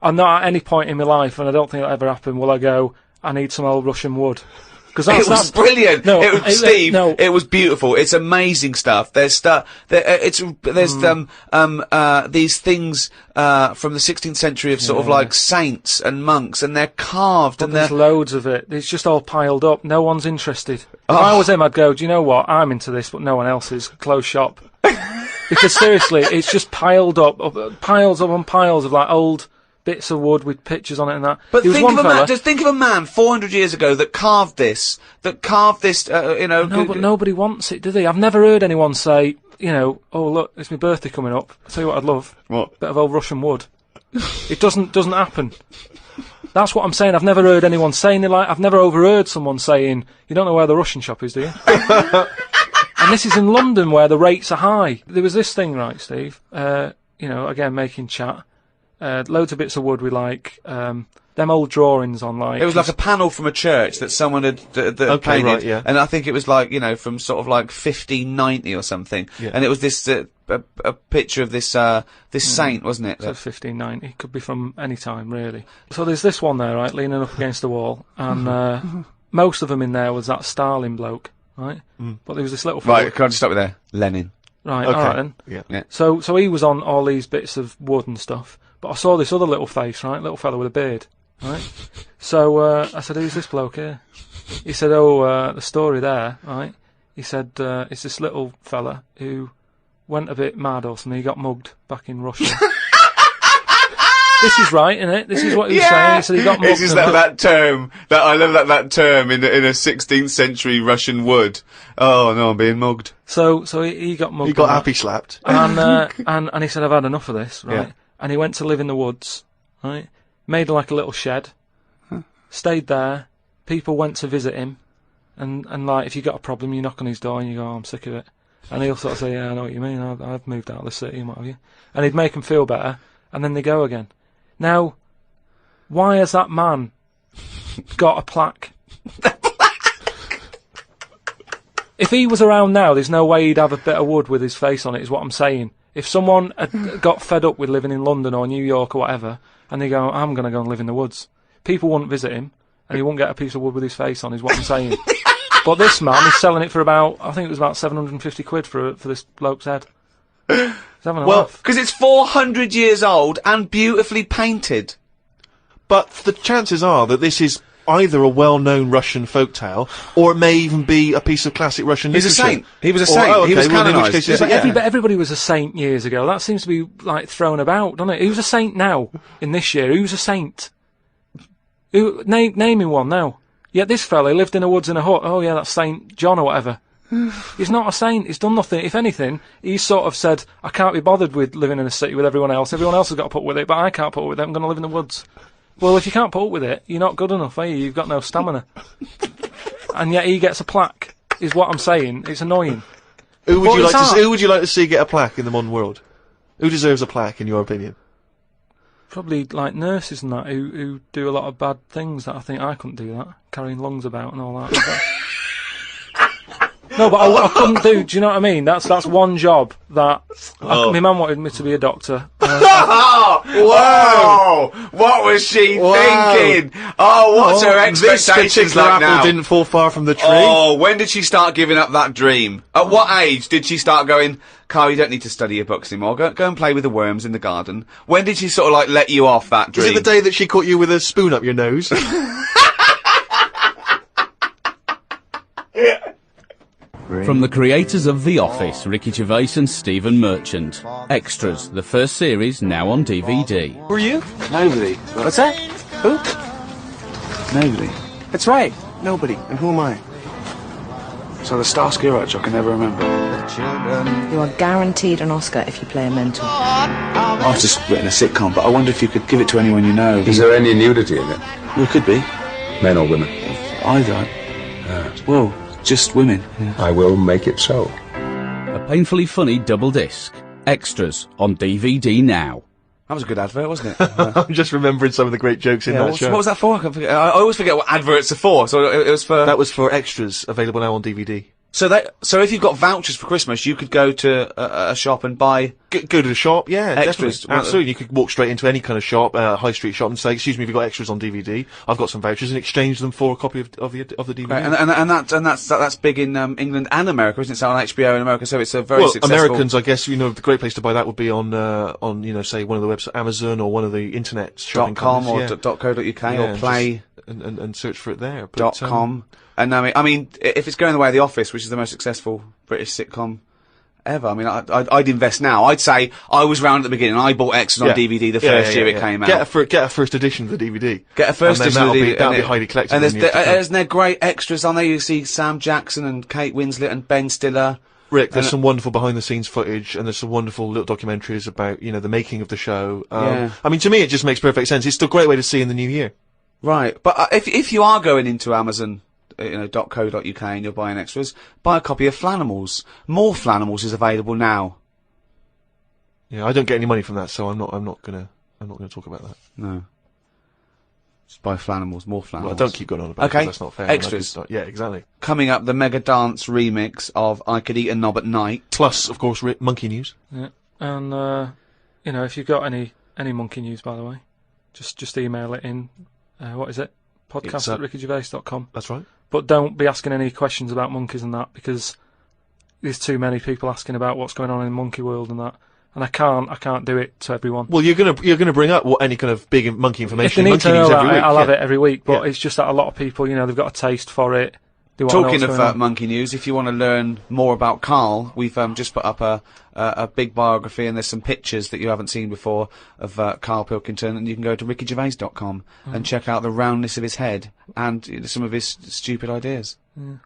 I'm not at any point in my life, and I don't think it'll ever happen, will I go, "I need some old Russian wood." Because it was brilliant. No, Steve, no. It was beautiful. It's amazing stuff. There's stuff. There's these things from the 16th century of sort of like saints and monks, and they're carved. But and there's loads of it. It's just all piled up. No one's interested. If I was him, I'd go, "Do you know what? I'm into this, but no one else is. Close shop." Because seriously, it's just piled up, piles upon piles of like old bits of wood with pictures on it and that. But think of a man 400 years ago that carved this, No, but nobody wants it, do they? I've never heard anyone say, "Oh, look, it's my birthday coming up. I'll tell you what I'd love. What? Bit of old Russian wood." It doesn't happen. That's what I'm saying. I've never heard anyone saying it. I've never overheard someone saying, "You don't know where the Russian shop is, do you?" And this is in London, where the rates are high. There was this thing, right, Steve? Again, making chat. Loads of bits of wood with them old drawings on, like... It was like a panel from a church that someone had painted. Right, yeah. And I think it was like, from sort of like 1590 or something. Yeah. And it was this, a picture of this saint, wasn't it? So 1590. Could be from any time, really. So there's this one there, right, leaning up against the wall. And most of them in there was that Stalin bloke, right? But there was this little... Right, can I just stop with there? Lenin. Right, okay. alright then. Yeah. So he was on all these bits of wood and stuff. But I saw this other little face, right? Little fella with a beard, right? So I said, "Who's this bloke here?" He said, "Oh, the story there, right?" He said, "It's this little fella who went a bit mad or something. He got mugged back in Russia." This is right, isn't it? This is what he was saying. He said he got mugged. It's just that term. I love that term in a 16th century Russian wood. Oh no, I'm being mugged. So he got mugged. He got happy slapped. And he said, "I've had enough of this," right? Yeah. And he went to live in the woods, right? Made like a little shed, stayed there. People went to visit him, and like, if you got a problem, you knock on his door and you go, "Oh, I'm sick of it." And he'll sort of say, "Yeah, I know what you mean. I've moved out of the city and what have you." And he'd make them feel better, and then they go again. Now, why has that man got a plaque? If he was around now, there's no way he'd have a bit of wood with his face on it, is what I'm saying. If someone had got fed up with living in London or New York or whatever, and they go, "I'm going to go and live in the woods," people wouldn't visit him, and he wouldn't get a piece of wood with his face on, is what I'm saying. But this man is selling it for I think it was about 750 quid for this bloke's head. He's having a laugh. Because it's 400 years old and beautifully painted. But the chances are that this is either a well-known Russian folktale, or it may even be a piece of classic Russian literature. He's a saint. He was a saint. He was canonised. Everybody was a saint years ago. That seems to be like thrown about, doesn't it? Who's a saint now in this year? Who's a saint? Name him one now. Yet this fella lived in the woods in a hut. Oh yeah, that's Saint John or whatever. He's not a saint. He's done nothing. If anything, he's sort of said, I can't be bothered with living in a city with everyone else. Everyone else has got to put up with it, but I can't put up with it. I'm going to live in the woods. Well, if you can't put up with it, you're not good enough, are you? You've got no stamina. And yet he gets a plaque, is what I'm saying. It's annoying. Who would you like to see get a plaque in the modern world? Who deserves a plaque, in your opinion? Probably like nurses and that who do a lot of bad things that I think I couldn't do that, carrying lungs about and all that. No, but I couldn't do. Do you know what I mean? That's one job that my mum wanted me to be a doctor. Whoa! What was she thinking? Oh, what's her expectations this like now? Apple didn't fall far from the tree. Oh, when did she start giving up that dream? At what age did she start going, Carl, you don't need to study your books anymore. Go and play with the worms in the garden. When did she sort of like let you off that dream? Is it the day that she caught you with a spoon up your nose? From the creators of The Office, Ricky Gervais and Stephen Merchant. Extras, the first series, now on DVD. Who are you? Nobody. What's that? Who? Nobody. That's right. Nobody. And who am I? So the Starsky Hutch, I can never remember. You are guaranteed an Oscar if you play a mentor. I've just written a sitcom, but I wonder if you could give it to anyone you know. Is there any nudity in it? Well, it could be. Men or women? Either. Well, just women. Yeah. I will make it so. A painfully funny double disc. Extras on DVD now. That was a good advert, wasn't it? I'm just remembering some of the great jokes in that show. What was that for? I always forget what adverts are for. So it was for... That was for Extras, available now on DVD. So if you've got vouchers for Christmas, you could go to a shop and buy... Go to the shop, yeah, extras. Definitely. Absolutely. You could walk straight into any kind of shop, high street shop, and say, excuse me, have you got extras on DVD? I've got some vouchers, and exchange them for a copy of the DVD. Right, and that's big in England and America, isn't it? So on HBO in America, so it's a very successful... Americans, I guess, the great place to buy that would be on say, one of the websites, Amazon or one of the internet shopping .com companies. or .co.uk or Play... And search for it there. .com. And I mean, if it's going the way of The Office, which is the most successful British sitcom ever, I mean, I'd invest now. I'd say I was round at the beginning. I bought Extras on DVD the first year it came out. Get a first edition of the DVD. Get a first edition of the DVD. That'll be highly collectible. And isn't there great extras on there? You see Sam Jackson and Kate Winslet and Ben Stiller. Rick, there's some wonderful behind-the-scenes footage, and there's some wonderful little documentaries about, the making of the show. I mean, to me, it just makes perfect sense. It's still a great way to see in the new year. Right, but if you are going into Amazon, .co.uk and you're buying extras, buy a copy of Flanimals. More Flanimals is available now. Yeah, I don't get any money from that, so I'm not gonna talk about that. No. Just buy Flanimals, more Flanimals. Well, don't keep going on about it, 'cause that's not fair. Extras. Yeah, exactly. Coming up, the Mega Dance remix of I Could Eat a Knob at Night. Plus, of course, Monkey News. Yeah, and if you've got any Monkey News, by the way, just email it in. What is it? Podcast at rickygervais.com. That's right. But don't be asking any questions about monkeys and that, because there's too many people asking about what's going on in the monkey world and that. And I can't do it to everyone. Well, you're gonna bring up any kind of big monkey information. If they need to know that, I'll have it every week. But Yeah. it's just that a lot of people, they've got a taste for it. They want Talking to know what's of going on. Monkey News, if you want to learn more about Carl, we've just put up a big biography, and there's some pictures that you haven't seen before of Karl Pilkington, and you can go to rickygervais.com and check out the roundness of his head and some of his stupid ideas. Yeah.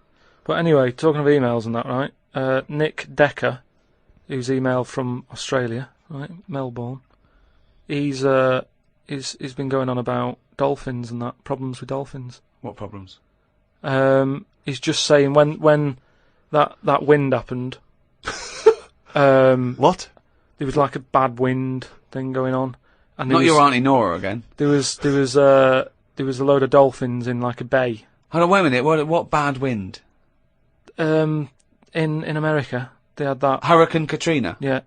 But anyway, talking of emails and that, right? Nick Decker, who's emailed from Australia, right, Melbourne. He's been going on about dolphins and that, problems with dolphins. What problems? He's just saying when that wind happened. What? There was like a bad wind thing going on, and Not your Auntie Nora again. There was a load of dolphins in like a bay. Hold on, wait a minute. What bad wind? In America, they had that Hurricane Katrina. Yeah.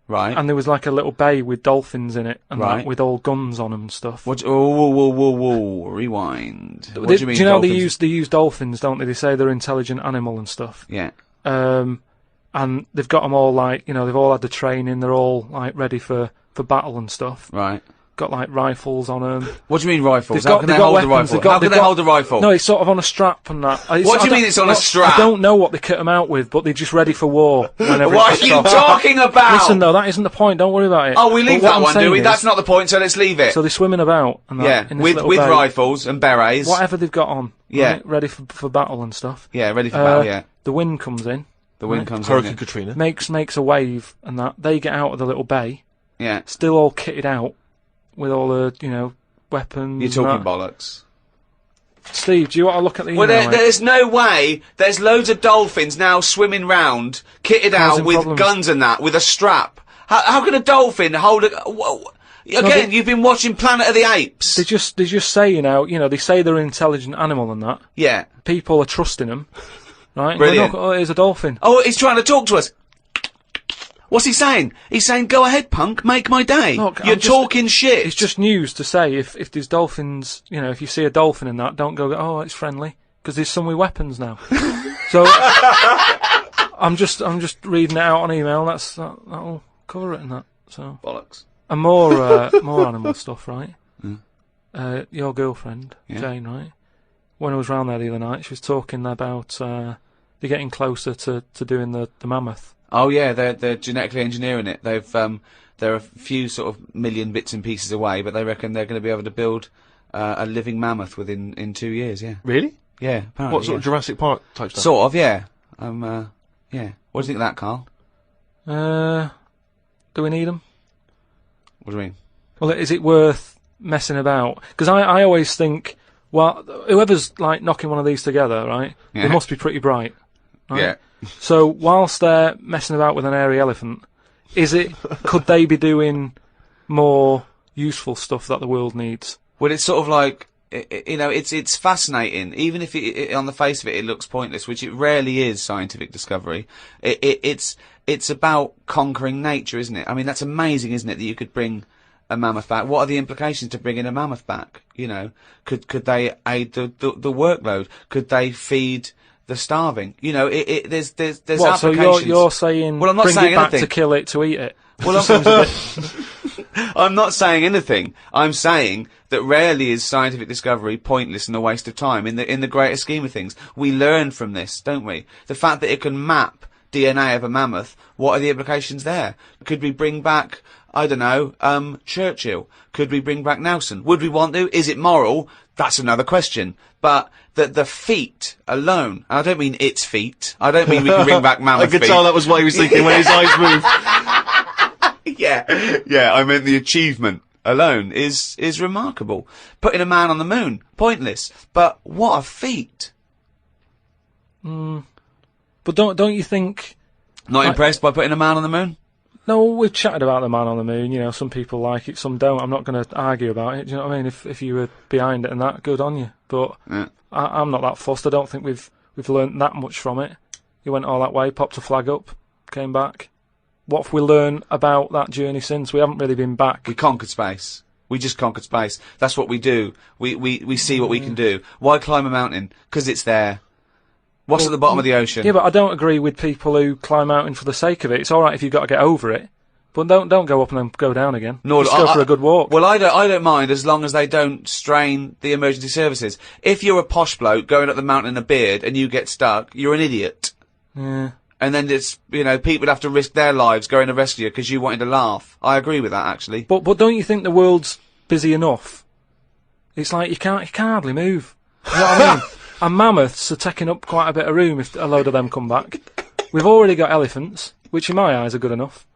Right. And there was like a little bay with dolphins in it, and Right. that, with all guns on them and stuff. What? Whoa! Rewind. What do you mean? Do you know dolphins? they use dolphins, don't they? They say they're an intelligent animal and stuff. Yeah. And they've got them all they've all had the training. They're all like ready for battle and stuff. Right. got like rifles on them. What do you mean rifles? They've How got- can they've they got hold a weapons, rifle? they've got- How can they've they got- hold a rifle? No, it's sort of on a strap and that. What do you mean it's on a strap? I don't know what they kit them out with, but they're just ready for war. Whenever What it are kicks you off. talking about? Listen though, that isn't the point. Don't worry about it. Oh, we leave But what that I'm one, do saying we? is- That's not the point, so let's leave it. So they're swimming about. And that, Yeah, in this with little with bay. rifles and berets. Whatever they've got on. Yeah. Right, ready for battle and stuff. Yeah, ready for battle, yeah. The wind comes in. The wind right. comes Hurricane in. Katrina. Makes a wave and that. They get out of the little bay. Yeah. Still all kitted out with all the, weapons. You're and talking that. bollocks. Steve, do you want to look at the email? Well, mate? there's no way. There's loads of dolphins now swimming round, kitted out Causing with problems. guns and that, with a strap. How can a dolphin hold a... Again, you've been watching Planet of the Apes. They just say, they say they're an intelligent animal and that. Yeah. People are trusting them. Right? Brilliant. Look, here's a dolphin. Oh, he's trying to talk to us. What's he saying? He's saying, go ahead, punk, make my day. Look, You're I'm just- talking shit. It's just news to say if there's dolphins, if you see a dolphin in that, don't go, oh, it's friendly, because there's some with weapons now. So I'm just reading it out on email. That'll cover it and that. So Bollocks. and more animal stuff, right? Mm. Your girlfriend Jane, right? When I was round there the other night, she was talking about they're getting closer to doing the mammoth. Oh yeah, they're genetically engineering it. They're a few sort of million bits and pieces away, but they reckon they're going to be able to build a living mammoth in 2 years. Yeah. Really? Yeah. Apparently, What sort of Jurassic Park type stuff? Sort of, yeah. Yeah. What do you think of that, Carl? Do we need them? What do you mean? Well, is it worth messing about? Because I always think, well, whoever's like knocking one of these together, right? Yeah. They must be pretty bright. Right? Yeah. So whilst they're messing about with an hairy elephant, could they be doing more useful stuff that the world needs? Well, it's sort of like, it's fascinating. Even if on the face of it, it looks pointless, which it rarely is scientific discovery. It's about conquering nature, isn't it? I mean, that's amazing, isn't it, that you could bring a mammoth back? What are the implications to bringing a mammoth back? Could they aid the workload? Could they feed the starving? There's What, so applications. you're saying Well, I'm not bring saying it back anything. to kill it to eat it? Well, I'm not saying anything. I'm saying that rarely is scientific discovery pointless and a waste of time in the greater scheme of things. We learn from this, don't we? The fact that it can map DNA of a mammoth, what are the implications there? Could we bring back, I don't know, Churchill? Could we bring back Nelson? Would we want to? Is it moral? That's another question. But the feet alone, and I don't mean its feet, I don't mean we can bring back mammoth I could feet. tell that was what he was thinking when his eyes moved. Yeah, I meant the achievement alone is remarkable. Putting a man on the moon, pointless. But what a feat. But don't you think? Not impressed by putting a man on the moon? No, we've chatted about the man on the moon. Some people like it, some don't. I'm not going to argue about it. Do you know what I mean? If you were behind it and that, good on you. But Yeah. I'm not that fussed. I don't think we've learnt that much from it. You went all that way, popped a flag up, came back. What have we learned about that journey since? We haven't really been back. We conquered space. We just conquered space. That's what we do. We see what we can do. Why climb a mountain? 'Cause it's there. What's at the bottom of the ocean? Yeah, but I don't agree with people who climb mountain for the sake of it. It's all right if you've got to get over it, but don't go up and then go down again. Nor Just go for a good walk. Well, I don't mind as long as they don't strain the emergency services. If you're a posh bloke going up the mountain in a beard and you get stuck, you're an idiot. Yeah. And then it's, people would have to risk their lives going to rescue you because you wanted to laugh. I agree with that, actually. But don't you think the world's busy enough? It's like you can't hardly move. You know what I mean? And mammoths are taking up quite a bit of room if a load of them come back. We've already got elephants, which in my eyes are good enough.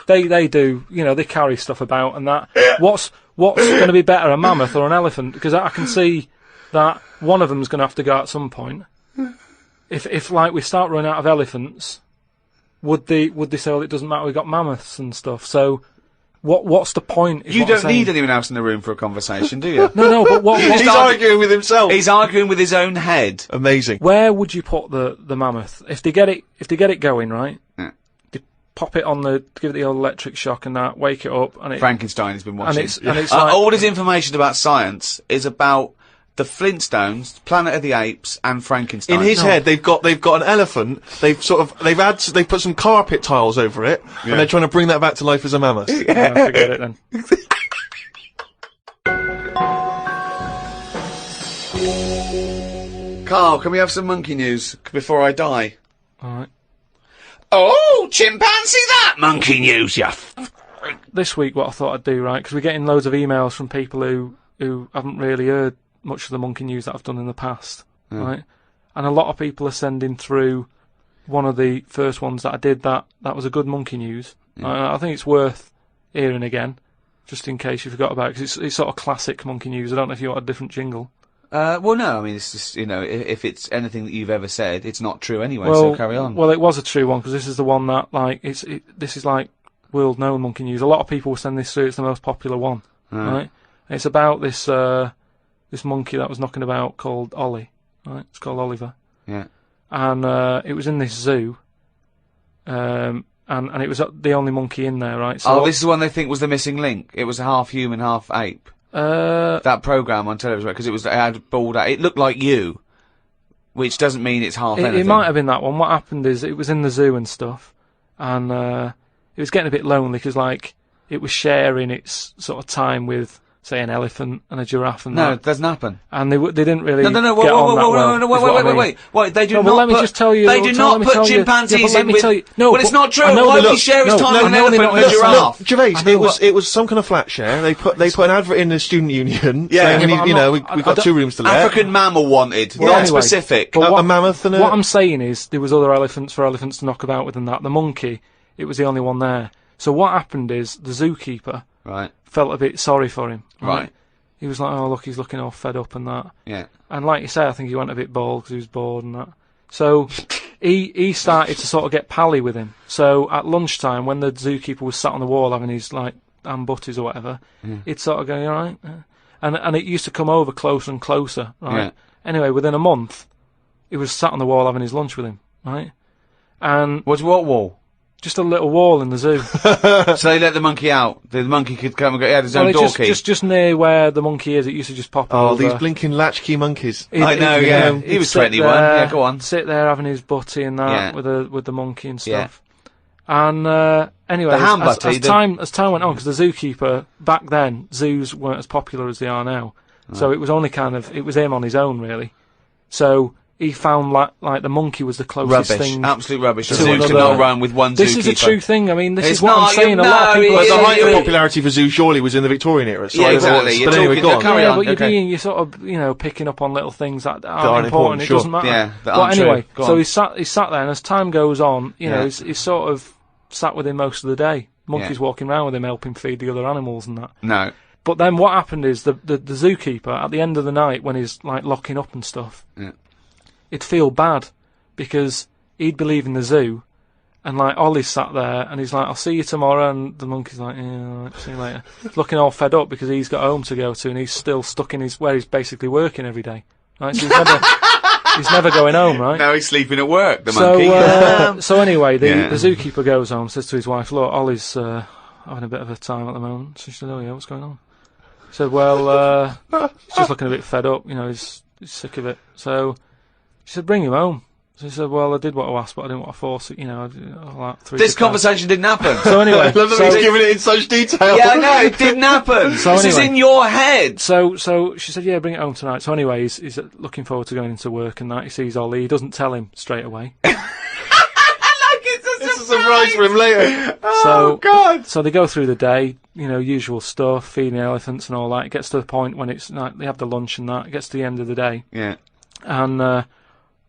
They do, they carry stuff about and that. What's going to be better, a mammoth or an elephant? Because I can see that one of them's going to have to go at some point. If like we start running out of elephants, would they say, well, it doesn't matter, we've got mammoths and stuff. So what's the point? You don't need anyone else in the room for a conversation, do you? No, but what? He's arguing with himself. He's arguing with his own head. Amazing. Where would you put the mammoth if they get it going, right? Yeah. They pop it on give it the old electric shock and that, wake it up, and Frankenstein has been watching. and it's like, all his information about science is about the Flintstones, Planet of the Apes, and Frankenstein. In his head, they've got an elephant. They've put some carpet tiles over it, and they're trying to bring that back to life as a mammoth. forget it then. Carl, can we have some monkey news before I die? Alright. Oh, chimpanzee that monkey news, you This week, what I thought I'd do, right, because we're getting loads of emails from people who haven't really heard much of the monkey news that I've done in the past, right? And a lot of people are sending through one of the first ones that I did that was a good monkey news. I think it's worth hearing again, just in case you forgot about it, because it's sort of classic monkey news. I don't know if you want a different jingle. Well, no, I mean, it's just, you know, if it's anything that you've ever said, it's not true anyway, so carry on. Well, it was a true one, because this is the one that, like, this is like world-known monkey news. A lot of people will send this through. It's the most popular one, right? And it's about this this monkey that was knocking about called Ollie, right? It's called Oliver. Yeah. And it was in this zoo, and it was the only monkey in there, right? So this is the one they think was the missing link. It was half human, half ape. That programme on television, because it had bald. It looked like you, which doesn't mean it's half anything. It might have been that one. What happened is it was in the zoo and stuff, and it was getting a bit lonely because, like, it was sharing its sort of time with, say, an elephant and a giraffe and that. No, it doesn't happen. And they didn't really wait, they do not let me just tell you. They do not put chimpanzees in with... No, well, it's not true. Why would he share his time with an elephant and a giraffe? Gervais, it was some kind of flat share. They put an advert in the student union saying we've got 2 rooms to let. African mammal wanted, not specific. A mammoth and a... What I'm saying is there was other elephants for elephants to knock about with than that. The monkey, it was the only one there. So what happened is the zookeeper felt a bit sorry for him. Right. He was like, oh, look, he's looking all fed up and that. Yeah. And like you say, I think he went a bit bald because he was bored and that. So he started to sort of get pally with him. So at lunchtime, when the zookeeper was sat on the wall having his, like, ham butties or whatever, he'd sort of go, all right? And it used to come over closer and closer, right? Yeah. Anyway, within a month, he was sat on the wall having his lunch with him, right? And... What wall? Just a little wall in the zoo. So they let the monkey out. The monkey could come and go. He had his own door key. Just near where the monkey is, it used to just pop over. Oh, these blinking latchkey monkeys. I know, yeah. He was 21. Yeah, go on. Sit there having his butty and that with the monkey and stuff. Yeah. And anyway, the ham butty, as time went on, because the zookeeper back then, zoos weren't as popular as they are now. So it was only it was him on his own really. So he found like the monkey was the closest thing. Absolute rubbish. The zoo could not run with one zookeeper. This is a true thing. I mean, this is what I'm saying. A lot of people. But the height of popularity for zoo surely was in the Victorian era. So exactly. But anyway, go on. But you're sort of picking up on little things that aren't important. It doesn't matter. Yeah, but anyway, so he sat there, and as time goes on, he's sort of sat with him most of the day. Monkeys walking around with him, helping feed the other animals and that. No. But then what happened is the zookeeper at the end of the night when he's like locking up and stuff. Yeah. He'd feel bad because he'd be leaving the zoo and like Ollie's sat there and he's like, I'll see you tomorrow, and the monkey's like, yeah, all right, see you later. Looking all fed up because he's got home to go to and he's still stuck in where he's basically working every day. Right? So he's never going home, right? Now he's sleeping at work, the monkey. So anyway, the zookeeper goes home, says to his wife, look, Ollie's having a bit of a time at the moment. So she said, oh yeah, what's going on? He said, well, he's just looking a bit fed up, he's sick of it. So she said, bring him home. So he said, well, I did what I asked, but I didn't want to force it, This conversation didn't happen. So anyway... I love that he's giving it in such detail. Yeah, I know, it didn't happen. This is in your head. So she said, yeah, bring it home tonight. So anyway, he's looking forward to going into work and that. He sees Ollie. He doesn't tell him straight away. It's a surprise for him later. Oh, God. So they go through the day, usual stuff, feeding the elephants and all that. It gets to the point when it's like they have the lunch and that. It gets to the end of the day. Yeah. And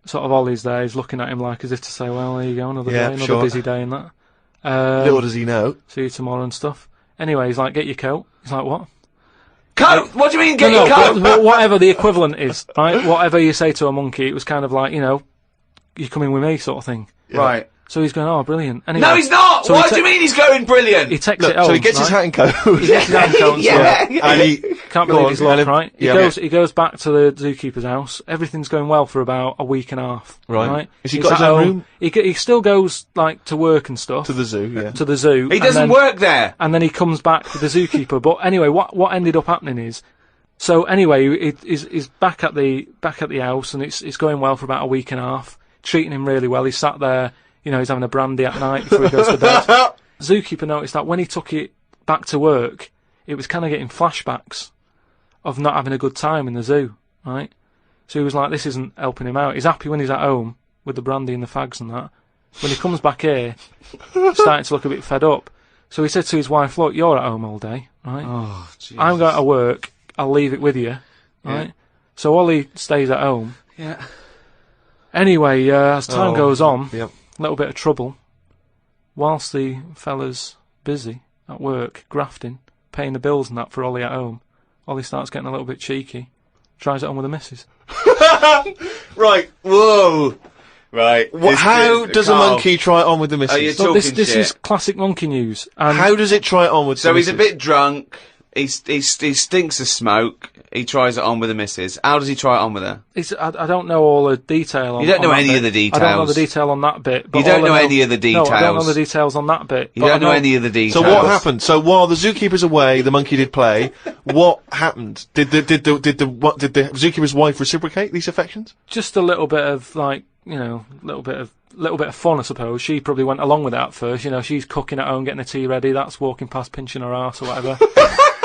sort of Ollie's there, he's looking at him like as if to say, well, there you go, another day, another busy day and that. Little does he know. See you tomorrow and stuff. Anyway, he's like, get your coat. He's like, what? Coat? What do you mean, get your coat? Whatever the equivalent is, right? Whatever you say to a monkey, it was kind of like, you're coming with me sort of thing. Yeah. Right. So he's going, oh, brilliant. Anyway, no, he's not! So what do you mean he's going brilliant? He takes it home. So he gets his hat and coat. He gets his hat and coat and stuff. And he... Can't believe his luck, right? He goes back to the zookeeper's house. Everything's going well for about a week and a half. Right. Has he got his own room? He still goes, like, to work and stuff. To the zoo, yeah. To the zoo. He doesn't work there! And then he comes back with the zookeeper. But anyway, what ended up happening is... So anyway, he's back at the house, and it's going well for about a week and a half. Treating him really well. He's sat there... he's having a brandy at night before he goes to bed. Zookeeper noticed that when he took it back to work, it was kind of getting flashbacks of not having a good time in the zoo, right? So he was like, this isn't helping him out. He's happy when he's at home with the brandy and the fags and that. When he comes back here, he's starting to look a bit fed up. So he said to his wife, look, you're at home all day, right? Oh, Jesus. I'm going to work. I'll leave it with you, right? Yeah. So Ollie stays at home. Yeah. Anyway, as time goes on, Yep. a little bit of trouble. Whilst the fella's busy at work, grafting, paying the bills and that for Ollie at home, Ollie starts getting a little bit cheeky. Tries it on with the missus. Right. Whoa. Right. How does a monkey try it on with the missus? Are you Look, this talking shit? is classic monkey news. And How does it try it on with So the he's missus? a bit drunk. He stinks of smoke. He tries it on with the missus. How does he try it on with her? I don't know all the detail on You don't know on that any of bit. the I don't know the details. detail on that bit. But You don't all I know any of the No, I don't know details. the details on that bit. You but I don't know any of the details. So what happened? So while the zookeeper's away, the monkey did play. What happened? Did the zookeeper's wife reciprocate these affections? Just a little bit of, like, you know, little bit of fun, I suppose. She probably went along with that at first. You know, she's cooking at home, getting the tea ready. That's walking past, pinching her arse or whatever.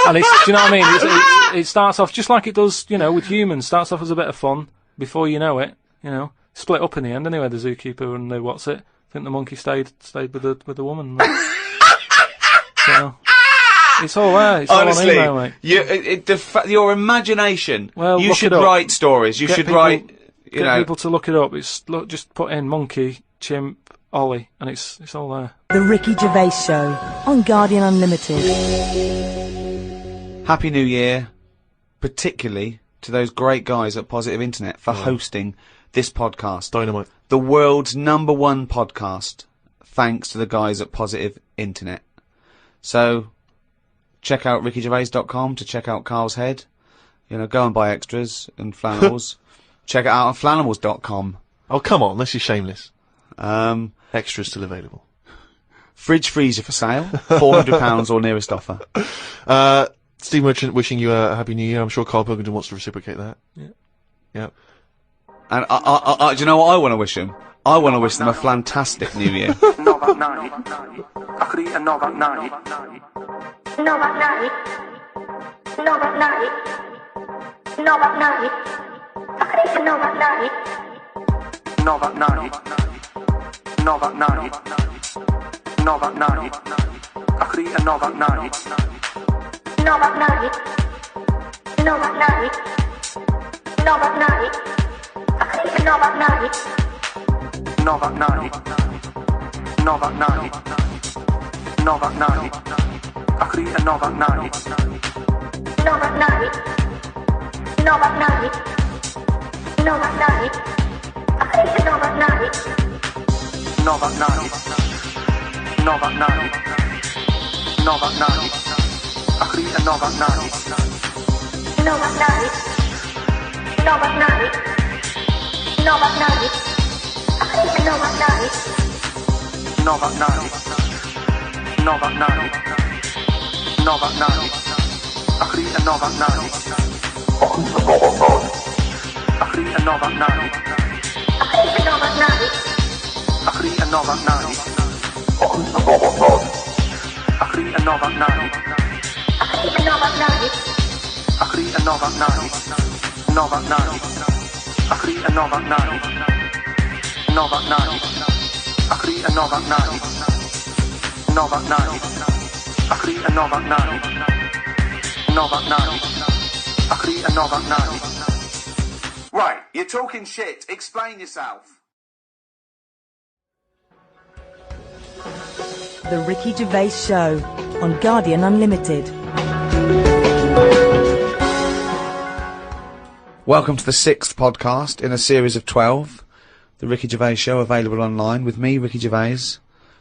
And it's, do you know what I mean? It starts off just like it does, you know, with humans. Starts off as a bit of fun. Before you know it, you know, split up in the end anyway. The zookeeper and the what's it? I think the monkey stayed with the woman. So it's all there. It's Honestly, all on email, mate. your imagination. Well, you look should it up. write stories. You Get should people- write. You Get know. people to look it up. It's just put in monkey, chimp, Ollie, and it's all there. The Ricky Gervais Show on Guardian Unlimited. Happy New Year, particularly to those great guys at Positive Internet for hosting this podcast. Dynamite. The world's #1 podcast, thanks to the guys at Positive Internet. So, check out rickygervais.com to check out Carl's head. You know, go and buy extras and flannels. Check it out on flannels.com. Oh, come on, this is shameless. Um, Extras still available. Fridge freezer for sale, £400 or nearest offer. Steve Merchant wishing you a happy new year. I'm sure Karl Pilkington wants to reciprocate that. Yeah. Yeah. And do you know what I want to wish them? I want to wish them a fantastic New Year. Nova night. I could eat a Nova night. Nova night. Nova night. Nova night. I could eat a Nova night. Nova night. Nova night. Nova night. I could eat a Nova night. Nova night. Nova night. Nova night. I could eat a Nova night. Nova night. Nova night. Nova night. I could eat a Nova night. Nova night. Nova night. Nova night. I could eat a Nova night. Nova night. Nova night. Nova night. I could eat a Nova night. Nova night. Nova night. Nova night. I could eat a Nova night. Nova night. Nova night. Nova night. I could eat a Nova night. I could eat a Nova night. I could eat a Nova night. I could eat a Nova night. I could eat a Nova night. I could eat a Nova night. I could eat a Nova night. Nova night. I could eat a Nova night. Nova night. I could eat a Nova night. Nova night. I could eat a Nova night. Nova night. I could eat a Nova night. Right, you're talking shit. Explain yourself. The Ricky Gervais Show on Guardian Unlimited. Welcome to the 6th podcast in a series of 12. The Ricky Gervais Show, available online with me, Ricky Gervais,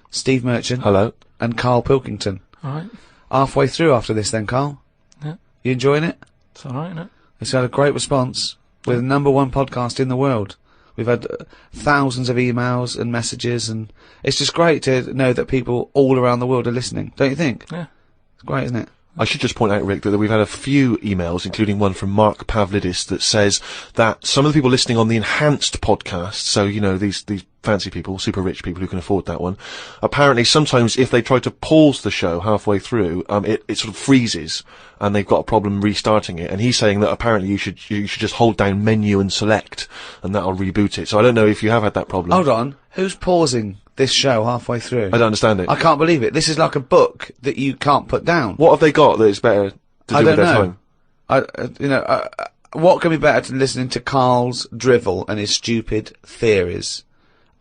Steve Merchant. Hello. And Karl Pilkington. Alright. Halfway through after this then, Karl. Yeah. You enjoying it? It's alright, isn't it? It's had a great response. We're the #1 podcast in the world. We've had thousands of emails and messages, and it's just great to know that people all around the world are listening, don't you think? Yeah. It's great, isn't it? I should just point out, Rick, that we've had a few emails, including one from Mark Pavlidis, that says that some of the people listening on the enhanced podcast, so, you know, these fancy people, super rich people who can afford that one, apparently sometimes if they try to pause the show halfway through, it sort of freezes, and they've got a problem restarting it. And he's saying that apparently you should just hold down menu and select, and that'll reboot it. So I don't know if you have had that problem. Hold on. Who's pausing this show halfway through? I don't understand it. I can't believe it. This is like a book that you can't put down. What have they got that is better to do with their time? What can be better than listening to Karl's drivel and his stupid theories?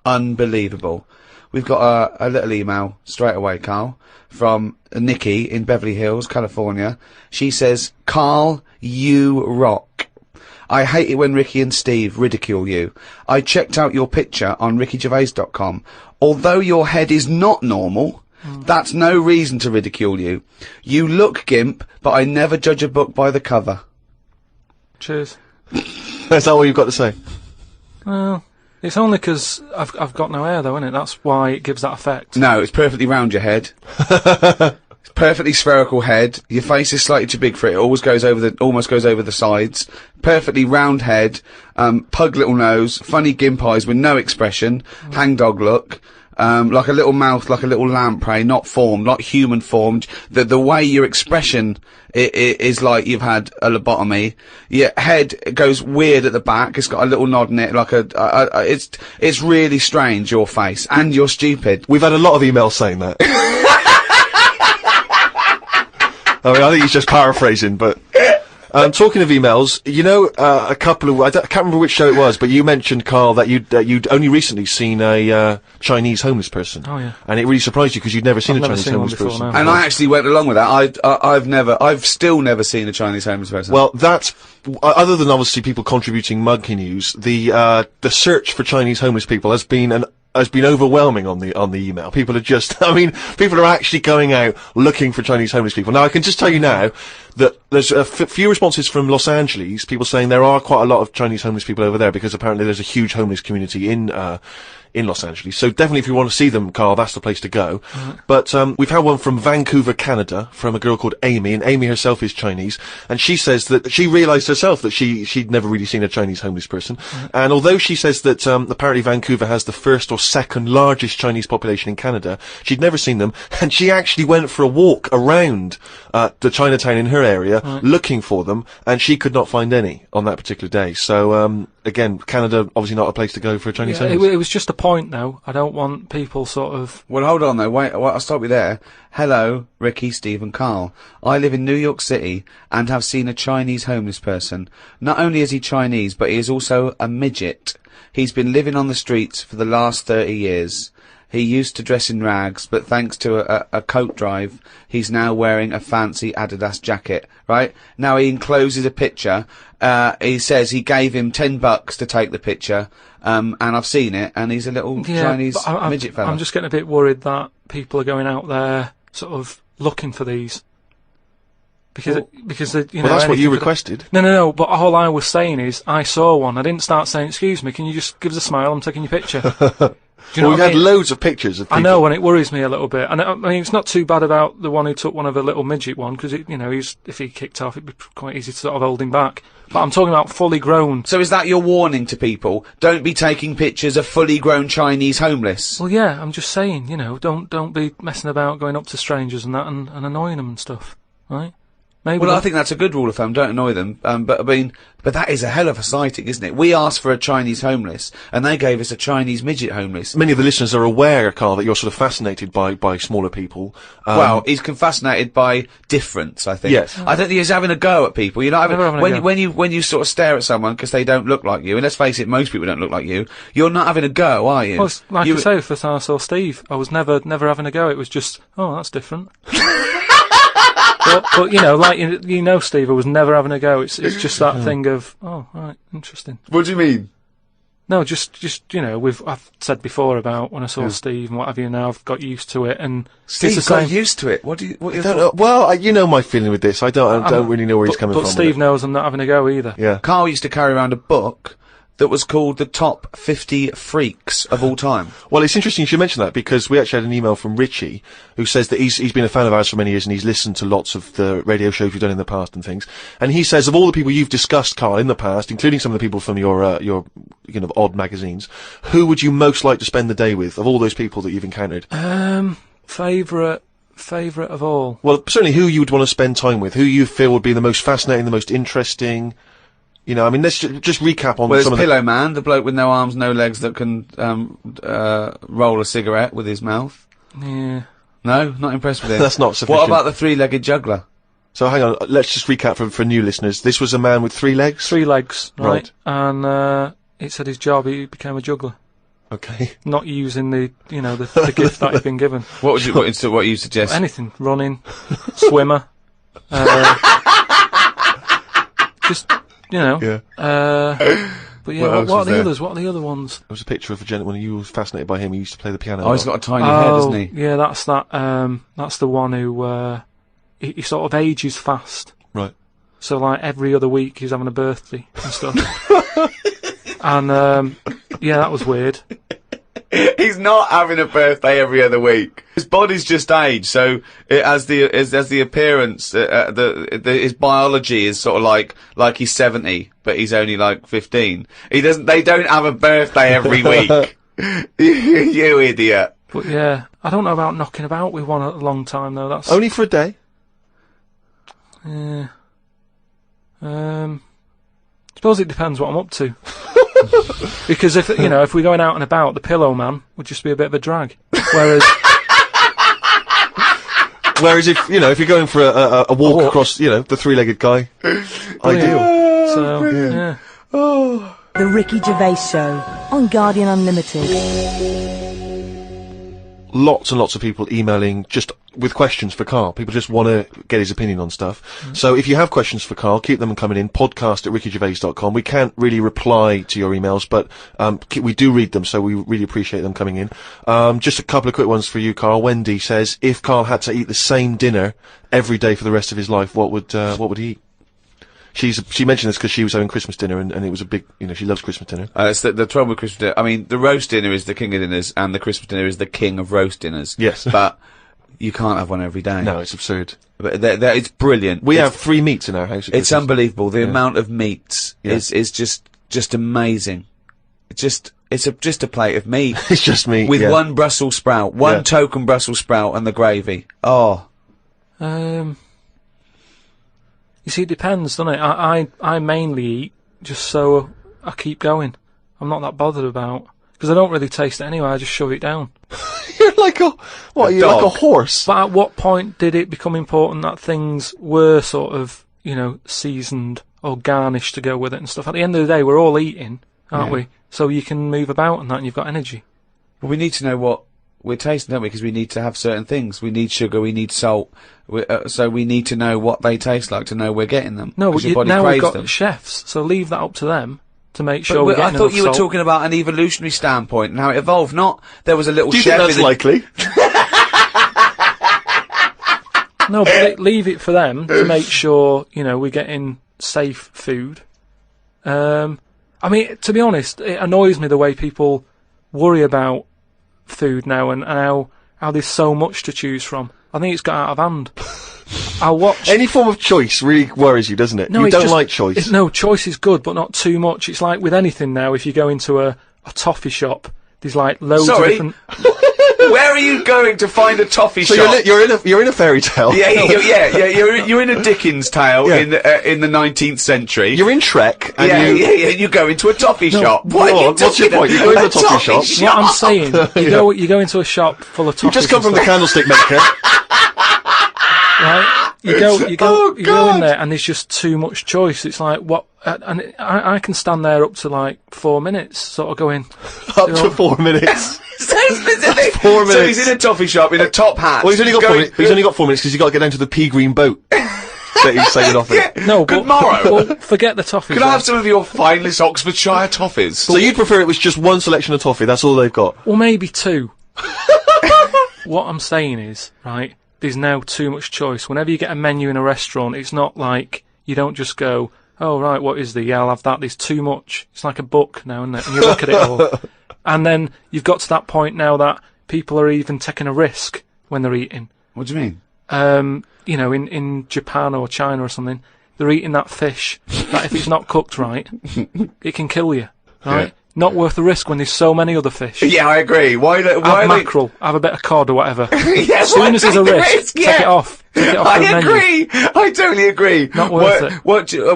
Unbelievable. We've got a little email straight away, Karl, from Nikki in Beverly Hills, California. She says, Karl, you rock. I hate it when Ricky and Steve ridicule you. I checked out your picture on rickygervais.com. Although your head is not normal, that's no reason to ridicule you. You look gimp, but I never judge a book by the cover. Cheers. That's all you've got to say? Well, it's only 'cause I've got no hair, though, isn't it? That's why it gives that effect. No, it's perfectly round your head. It's perfectly spherical head. Your face is slightly too big for it. It almost goes over the sides. Perfectly round head. Pug little nose. Funny gimp eyes with no expression. Hangdog look. Like a little mouth, like a little lamprey, not formed, not human formed. The way your expression is like you've had a lobotomy. Your head goes weird at the back. It's got a little nod in it, like it's really strange, your face. And you're stupid. We've had a lot of emails saying that. I mean, I think he's just paraphrasing, but... talking of emails, you know, a couple of, I can't remember which show it was, but you mentioned, Karl, that you'd only recently seen a, Chinese homeless person. Oh, yeah. And it really surprised you because you'd never seen a Chinese homeless before, person. no. And I actually went along with that. I've still never seen a Chinese homeless person. Well, that's, other than obviously people contributing monkey news, the search for Chinese homeless people has been overwhelming on the email. People are just, people are actually going out looking for Chinese homeless people. Now, I can just tell you now that there's a few responses from Los Angeles, people saying there are quite a lot of Chinese homeless people over there because apparently there's a huge homeless community in Los Angeles. So definitely if you want to see them, Karl, that's the place to go. But we've had one from Vancouver, Canada, from a girl called Amy, and Amy herself is Chinese, and she says that she realised herself that she'd never really seen a Chinese homeless person. And although she says that apparently Vancouver has the first or second largest Chinese population in Canada, she'd never seen them, and she actually went for a walk around the Chinatown in her area looking for them, and she could not find any on that particular day. So again, Canada obviously not a place to go for a Chinese homeless. It was just a point, though. I don't want people sort of... Well, hold on, though. Wait, I'll stop you there. Hello, Ricky, Steve and Karl. I live in New York City and have seen a Chinese homeless person. Not only is he Chinese, but he is also a midget. He's been living on the streets for the last 30 years. He used to dress in rags, but thanks to a coat drive, he's now wearing a fancy Adidas jacket, right? Now he encloses a picture. He says he gave him $10 to take the picture, and I've seen it, and he's a little Chinese midget fella. I'm just getting a bit worried that people are going out there sort of looking for these. Because that's what you requested. No, but all I was saying is, I saw one. I didn't start saying, excuse me, can you just give us a smile, I'm taking your picture. Do you know we've had loads of pictures of people. I know, and it worries me a little bit. And I mean, it's not too bad about the one who took one of a little midget one, because, if he kicked off, it'd be quite easy to sort of hold him back. But I'm talking about fully grown. So is that your warning to people? Don't be taking pictures of fully grown Chinese homeless? Well, yeah, I'm just saying, don't be messing about going up to strangers and that and annoying them and stuff, right? Maybe I think that's a good rule of thumb. Don't annoy them. But that is a hell of a sighting, isn't it? We asked for a Chinese homeless, and they gave us a Chinese midget homeless. Many of the listeners are aware, Karl, that you're sort of fascinated by smaller people. Well, he's fascinated by difference, I think. Yes. I don't think he's having a go at people. You're not when you sort of stare at someone because they don't look like you, and let's face it, most people don't look like you. You're not having a go, are you? Well, like I say, first time I saw Steve, I was never having a go. It was just, oh, that's different. But Steve, I was never having a go. It's just that thing of, oh, right, interesting. What do you mean? No, just I've said before about when I saw Steve and what have you. Now I've got used to it, and Steve got used to it. What you don't know. Well, you know my feeling with this. I don't really know where he's coming from. But Steve knows I'm not having a go either. Yeah. Karl used to carry around a book that was called the top 50 freaks of all time. Well, it's interesting you should mention that, because we actually had an email from Richie, who says that he's been a fan of ours for many years, and he's listened to lots of the radio shows we've done in the past and things. And he says, of all the people you've discussed, Karl, in the past, including some of the people from your kind of odd magazines, who would you most like to spend the day with, of all those people that you've encountered? Favourite of all? Well, certainly who you would want to spend time with, who you feel would be the most fascinating, the most interesting. You know, I mean, let's just recap on some of Pillow Man, the bloke with no arms, no legs that can roll a cigarette with his mouth. Yeah. No, not impressed with him. That's not sufficient. What about the three-legged juggler? So hang on, let's just recap for new listeners. This was a man with 3 legs? 3 legs, right. And it said his job, he became a juggler. Okay. Not using the gift that he'd been given. What you suggest? Anything. Running, swimmer. Just, Yeah. But yeah, what are the others? What are the other ones? There was a picture of a gentleman, you were fascinated by him, he used to play the piano. Oh, he's got a tiny head, doesn't he? Yeah, that's the one who, he sort of ages fast. Right. So, like, every other week he's having a birthday and stuff. And, yeah, that was weird. He's not having a birthday every other week. His body's just aged, so as the appearance, his biology is sort of like he's 70, but he's only like 15. They don't have a birthday every week. You idiot. But yeah, I don't know about knocking about with one at a long time though. That's only for a day. Yeah. Suppose it depends what I'm up to. Because if we're going out and about, the Pillow Man would just be a bit of a drag. Whereas if you're going for a walk across, the 3-legged guy, ideal. So yeah. The Ricky Gervais Show on Guardian Unlimited. Lots and lots of people emailing just with questions for Karl. People just want to get his opinion on stuff. So if you have questions for Karl, keep them coming in. podcast@rickygervais.com. We can't really reply to your emails, but we do read them, so we really appreciate them coming in. Just a couple of quick ones for you, Karl. Wendy says, if Karl had to eat the same dinner every day for the rest of his life, what would he eat? She mentioned this because she was having Christmas dinner and it was a big, she loves Christmas dinner. It's the trouble with Christmas dinner. I mean, the roast dinner is the king of dinners and the Christmas dinner is the king of roast dinners. Yes. But you can't have one every day. No, it's absurd. But it's brilliant. We have 3 meats in our house. It's unbelievable. The amount of meats is just amazing. It's just a plate of meat. It's just meat. With one Brussels sprout, one token Brussels sprout and the gravy. Oh. You see, it depends, doesn't it? I mainly eat just so I keep going. I'm not that bothered about, because I don't really taste it anyway. I just shove it down. You're like like a horse. But at what point did it become important that things were sort of, seasoned or garnished to go with it and stuff? At the end of the day, we're all eating, aren't we? So you can move about and that, and you've got energy. Well, we need to know what we're tasting, don't we? Because we need to have certain things. We need sugar, we need salt. So we need to know what they taste like to know we're getting them. No, but now we've got them. chefs, so leave that up to them to make sure we're getting I thought you were salt. talking about an evolutionary standpoint and how it evolved, not there was a little chef. Do you think that's likely? No, but leave it for them to make sure, we're getting safe food. I mean, to be honest, it annoys me the way people worry about food now and how there's so much to choose from. I think it's got out of hand. I'll watch... Any form of choice really worries you, doesn't it? No, you don't like choice. No, choice is good, but not too much. It's like with anything now, if you go into a toffee shop, there's like loads of different... Where are you going to find a toffee shop? So you're in a fairy tale. Yeah. You're in a Dickens tale in the 19th century. You're in Shrek. And you go into a toffee shop. What's your point? You go into a toffee shop. What I'm saying, you go into a shop full of toffees. You just come from the candlestick maker. Right? You go in there and there's just too much choice. It's like, what? And I can stand there up to like 4 minutes, sort of going... Up to 4 minutes? So specific. 4 minutes. So he's in a toffee shop in a top hat. Well, he's only got 4 minutes. He's only got 4 minutes because he's got to get down to the pea green boat that he's sailing off in. No, good morrow. Well, forget the toffees. Can I have some of your finest Oxfordshire toffees? So you'd prefer it was just one selection of toffee, that's all they've got? Well, maybe 2. What I'm saying is, right, there's now too much choice. Whenever you get a menu in a restaurant, it's not like you don't just go, oh, right, what is the? Yeah, I'll have that. There's too much. It's like a book now, isn't it? And you look at it all. And then you've got to that point now that people are even taking a risk when they're eating. What do you mean? You know, in Japan or China or something, they're eating that fish that if it's not cooked right, it can kill you, right? Yeah. Not worth the risk when there's so many other fish. Yeah, I agree. Why have mackerel, have a bit of cod or whatever. Yeah, as soon as there's a risk, take it off. Take it off I agree. I totally agree. Not worth it.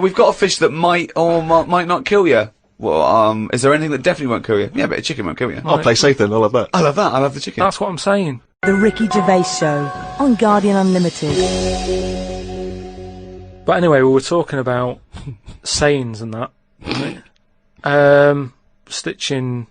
We've got a fish that might or might not kill you. Well, is there anything that definitely won't kill you? Yeah, but a chicken won't kill you. Right. I'll play safe then. I'll have that. I love that. I love the chicken. That's what I'm saying. The Ricky Gervais Show on Guardian Unlimited. But anyway, we were talking about sayings and that. Stitching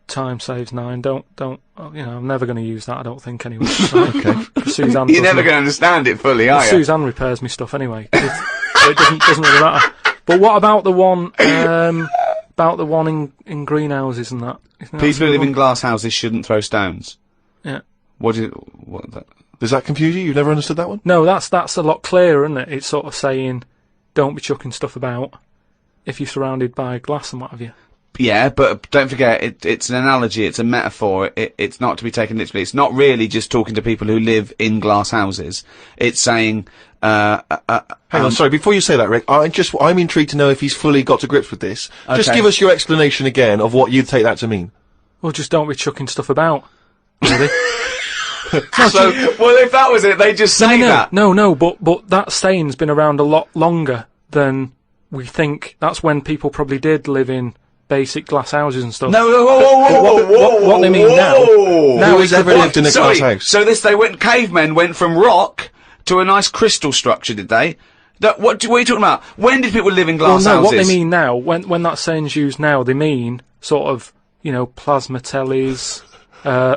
time saves 9. Don't. You know, I'm never going to use that. I don't think anyway. Right? Okay. Suzanne. You're never going to understand it fully, are you? Suzanne repairs me stuff anyway. It doesn't really matter. But what about the one? About the one in greenhouses and that? People who live in glass houses shouldn't throw stones. Yeah. What? Does that confuse you? You've never understood that one? No, that's a lot clearer, isn't it? It's sort of saying, don't be chucking stuff about if you're surrounded by glass and what have you. Yeah, but don't forget, it's an analogy, it's a metaphor, it's not to be taken literally. It's not really just talking to people who live in glass houses. It's saying, hang on, sorry, before you say that, Rick, I'm intrigued to know if he's fully got to grips with this. Okay. Just give us your explanation again of what you'd take that to mean. Well, just don't be chucking stuff about, really. So, well, if that was it, they just say that. No, but that saying's been around a lot longer than we think. That's when people probably did live in basic glass houses and stuff. No, whoa, what they mean now. Who has ever lived in a glass house? So cavemen went from rock to a nice crystal structure, did they? What are you talking about? When did people live in glass houses? What they mean now, when that saying's used now, they mean sort of, you know, plasma tellies,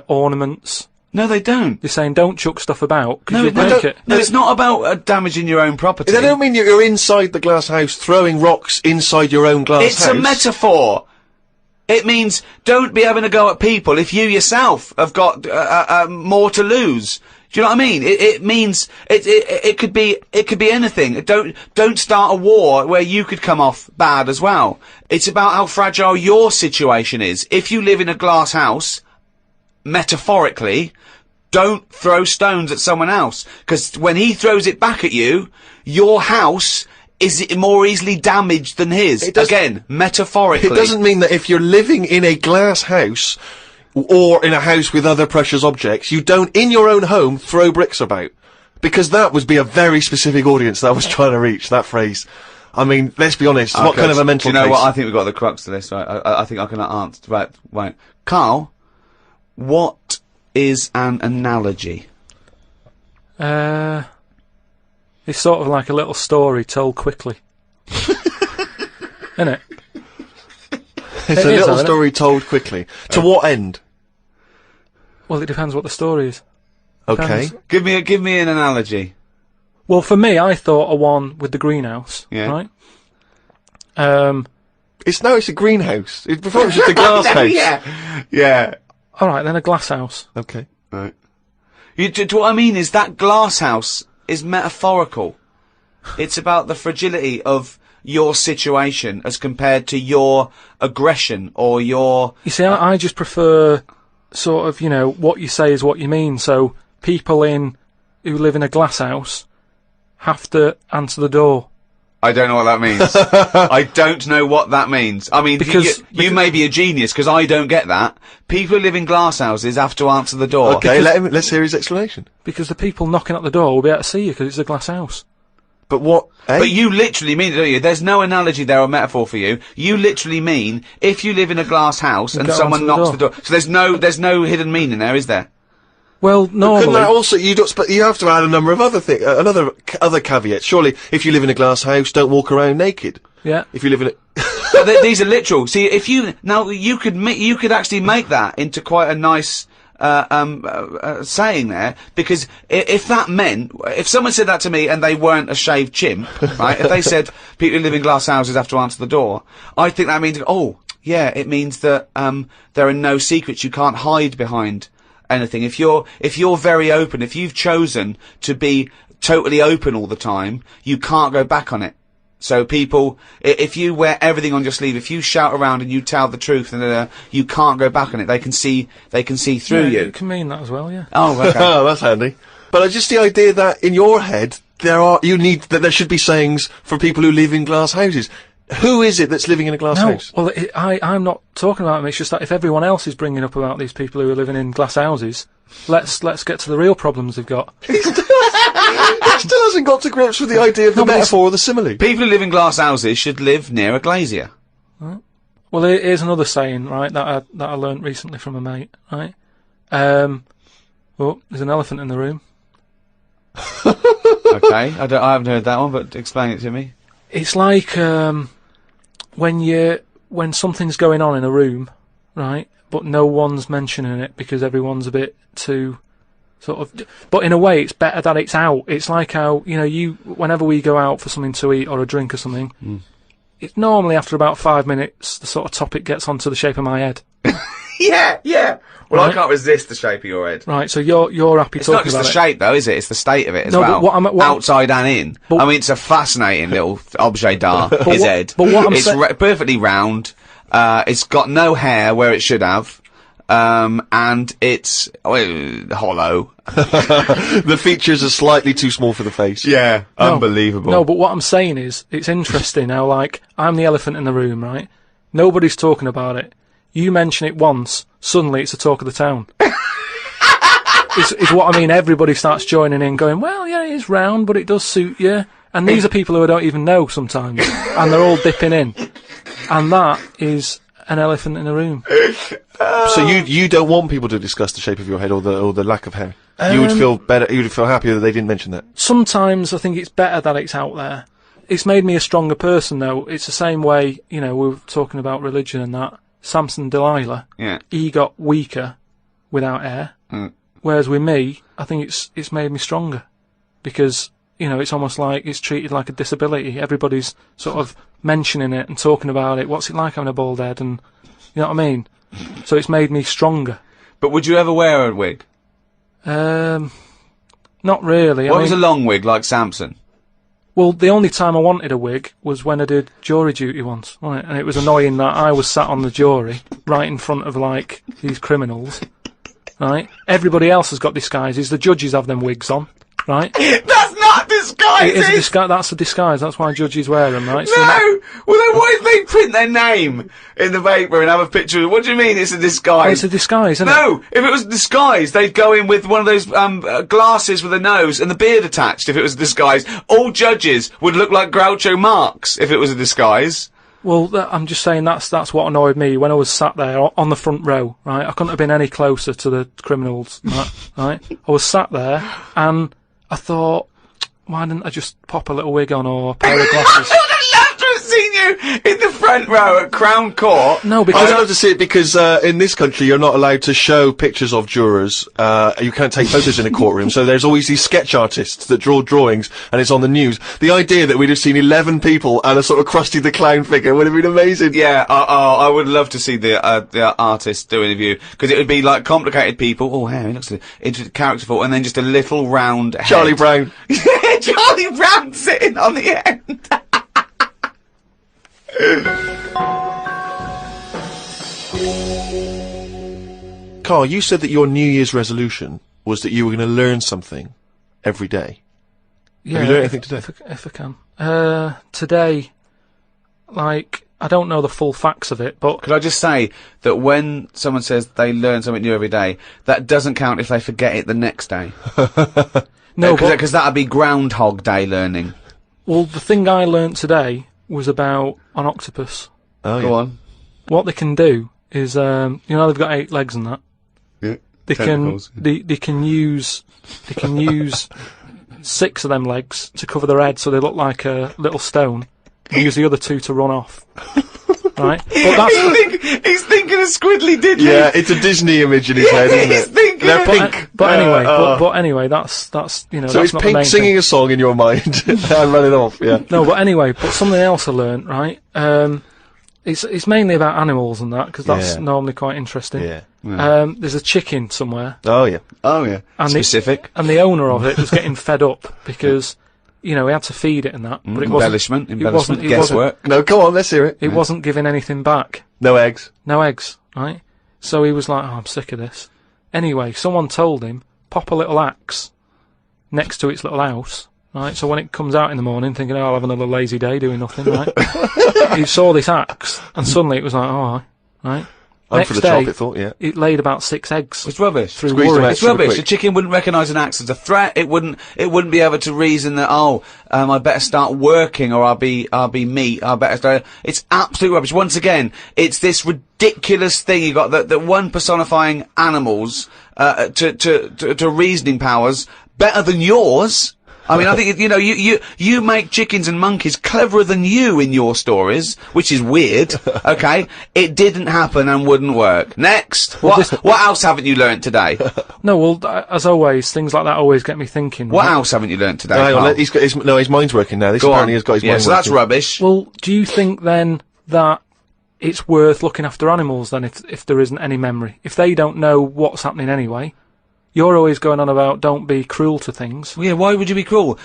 ornaments. No, they don't. They're saying don't chuck stuff about because you'll break it. No, it's not about damaging your own property. They don't mean you're inside the glass house throwing rocks inside your own glass house. It's a metaphor. It means don't be having a go at people if you yourself have got more to lose. Do you know what I mean? It means it could be anything. Don't start a war where you could come off bad as well. It's about how fragile your situation is. If you live in a glass house, metaphorically, don't throw stones at someone else, because when he throws it back at you, your house is more easily damaged than his. Again, metaphorically. It doesn't mean that if you're living in a glass house or in a house with other precious objects, you don't, in your own home, throw bricks about. Because that would be a very specific audience that I was trying to reach, that phrase. I mean, let's be honest, what kind of a mental case? Do you know case? what? I think we've got the crux to this, right? I think I can answer. Right. Karl, what is an analogy? It's sort of like a little story told quickly. Isn't it? It's a little story told quickly. To what end? Well, it depends what the story is. Okay. Give me an analogy. Well, for me, I thought a one with the greenhouse. Yeah. Right? It's a greenhouse. Before it was just a glass house. Yeah. Alright, then a glass house. Okay. Right. What I mean is that glass house is metaphorical. It's about the fragility of your situation as compared to your aggression or your... You see, I just prefer sort of, you know, what you say is what you mean. So people who live in a glass house have to answer the door. I don't know what that means. I don't know what that means. I mean, because you may be a genius, because I don't get that. People who live in glass houses have to answer the door. Okay, let's hear his explanation. Because the people knocking at the door will be able to see you, because it's a glass house. But what? But you literally mean it, don't you? There's no analogy there or metaphor for you. You literally mean, if you live in a glass house and someone knocks the door. So there's no hidden meaning there, is there? Well, normally... Couldn't that also, but you have to add a number of other things, other caveats. Surely, if you live in a glass house, don't walk around naked. Yeah. If you live in a... But these are literal. See, if you could actually make that into quite a nice, saying there, because if that meant, if someone said that to me and they weren't a shaved chimp, right, if they said people who live in glass houses have to answer the door, I think that means, it means that, there are no secrets, you can't hide behind anything. If you're very open, if you've chosen to be totally open all the time, you can't go back on it. So people, if you wear everything on your sleeve, if you shout around and you tell the truth, and you can't go back on it, they can see through you. It can mean that as well, yeah. Oh, okay. Oh, that's handy. But just the idea that in your head there should be sayings for people who live in glass houses. Who is it that's living in a glass house? Well, I'm not talking about them. It's just that if everyone else is bringing up about these people who are living in glass houses, let's get to the real problems they've got. He still hasn't got to grips with the idea of the metaphor or the simile. People who live in glass houses should live near a glazier. Right. Well, here's another saying, right, that I learnt recently from a mate, right? Well, there's an elephant in the room. Okay, I haven't heard that one, but explain it to me. It's like when something's going on in a room, right, but no one's mentioning it because everyone's a bit too sort of. But in a way, it's better that it's out. It's like how whenever we go out for something to eat or a drink or something, it's normally after about 5 minutes the sort of topic gets onto the shape of my head. Yeah. Well, Right. I can't resist the shape of your head. Right, so you're happy It's talking not just about the it. shape, though, is it? It's the state of it as No, well. but what I'm- outside and in. I mean, it's a fascinating little objet d'art. His head. but what I'm it's perfectly round. It's got no hair where it should have. And it's hollow. The features are slightly too small for the face. Yeah, unbelievable. No, but what I'm saying is, it's interesting how, like, I'm the elephant in the room, right? Nobody's talking about it. You mention it once, suddenly it's the talk of the town. It's what I mean. Everybody starts joining in, going, well, yeah, it is round, but it does suit you. And these are people who I don't even know sometimes, and they're all dipping in. And that is an elephant in the room. So you don't want people to discuss the shape of your head or the lack of hair. You would feel better. You would feel happier that they didn't mention that. Sometimes I think it's better that it's out there. It's made me a stronger person, though. It's the same way, we were talking about religion and that. Samson Delilah, he got weaker without hair. Whereas with me, I think it's made me stronger. Because, it's almost like it's treated like a disability. Everybody's sort of mentioning it and talking about it. What's it like having a bald head? And, you know what I mean? So it's made me stronger. But would you ever wear a wig? Not really. What was a long wig like Samson? Well, the only time I wanted a wig was when I did jury duty once, wasn't it? And it was annoying that I was sat on the jury, right in front of, like, these criminals, right? Everybody else has got disguises. The judges have them wigs on, right? That's not disguises! It is a disguise. That's a disguise. That's why judges wear them, right? No! Well, then what if they print their name in the paper and have a picture? What do you mean it's a disguise? It's a disguise, isn't it? No! If it was a disguise, they'd go in with one of those glasses with a nose and the beard attached if it was a disguise. All judges would look like Groucho Marx if it was a disguise. Well, I'm just saying that's what annoyed me when I was sat there on the front row, right? I couldn't have been any closer to the criminals, right? I was sat there and I thought, why didn't I just pop a little wig on or a pair of glasses? I'd love to have seen you in the front row at Crown Court. No, because I'd love to see it because in this country you're not allowed to show pictures of jurors. You can't take photos in a courtroom, so there's always these sketch artists that draw drawings, and it's on the news. The idea that we'd have seen 11 people and a sort of Krusty the Clown figure would have been amazing. Yeah, I would love to see the artist do an interview, because it would be like complicated people. Oh, hey, he looks characterful, and then just a little round head. Charlie Brown. Charlie Brown sitting on the end. Carl, you said that your New Year's resolution was that you were going to learn something every day. Yeah, have you learned anything today? If I can. Today, like, I don't know the full facts of it, but... Could I just say that when someone says they learn something new every day, that doesn't count if they forget it the next day. No, because that would be Groundhog Day learning. Well, the thing I learnt today was about an octopus. Oh, yeah. Go on. What they can do is, they've got 8 legs and that. Yeah. They Tentacles. they can use 6 of them legs to cover their head so they look like a little stone, and use the other 2 to run off. Right? But that's He's thinking of Squiddly Diddly. Yeah, it's a Disney image in his head, isn't He's it? thinking They're of- pink. But anyway, that's So that's it's not the main Pink singing thing. a song in your mind and running off, yeah. No, but anyway, but something else I learnt, right? It's mainly about animals and that, because that's Yeah. normally quite interesting. Yeah. There's a chicken somewhere, Oh, yeah. Oh, yeah. and Specific. and the owner of it was getting fed up because you know, he had to feed it and that, but it embellishment, wasn't, guesswork. No, come on, let's hear it. It wasn't giving anything back. No eggs. No eggs, right? So he was like, oh, I'm sick of this. Anyway, someone told him, pop a little axe next to its little house, right? So when it comes out in the morning thinking, oh, I'll have another lazy day doing nothing, right? He saw this axe, and suddenly it was like, oh, right? I'm for the chocolate thought, yeah. It laid about 6 eggs. It's rubbish. Through Squeeze them worry. out It's rubbish. quick. The chicken wouldn't recognise an axe as a threat. It wouldn't be able to reason that, I better start working or I'll be meat. I better start. It's absolute rubbish. Once again, it's this ridiculous thing you got that one personifying animals, to reasoning powers better than yours. I mean, I think, you know, you make chickens and monkeys cleverer than you in your stories, which is weird, okay? It didn't happen and wouldn't work. Next! What else haven't you learnt today? No, well, as always, things like that always get me thinking. What right? else haven't you learnt today? No, hang on, Carl? he's got his mind's working now. This apparently has got his mind so that's working. rubbish. Well, do you think then that it's worth looking after animals then if there isn't any memory? If they don't know what's happening anyway, you're always going on about don't be cruel to things. Yeah, why would you be cruel?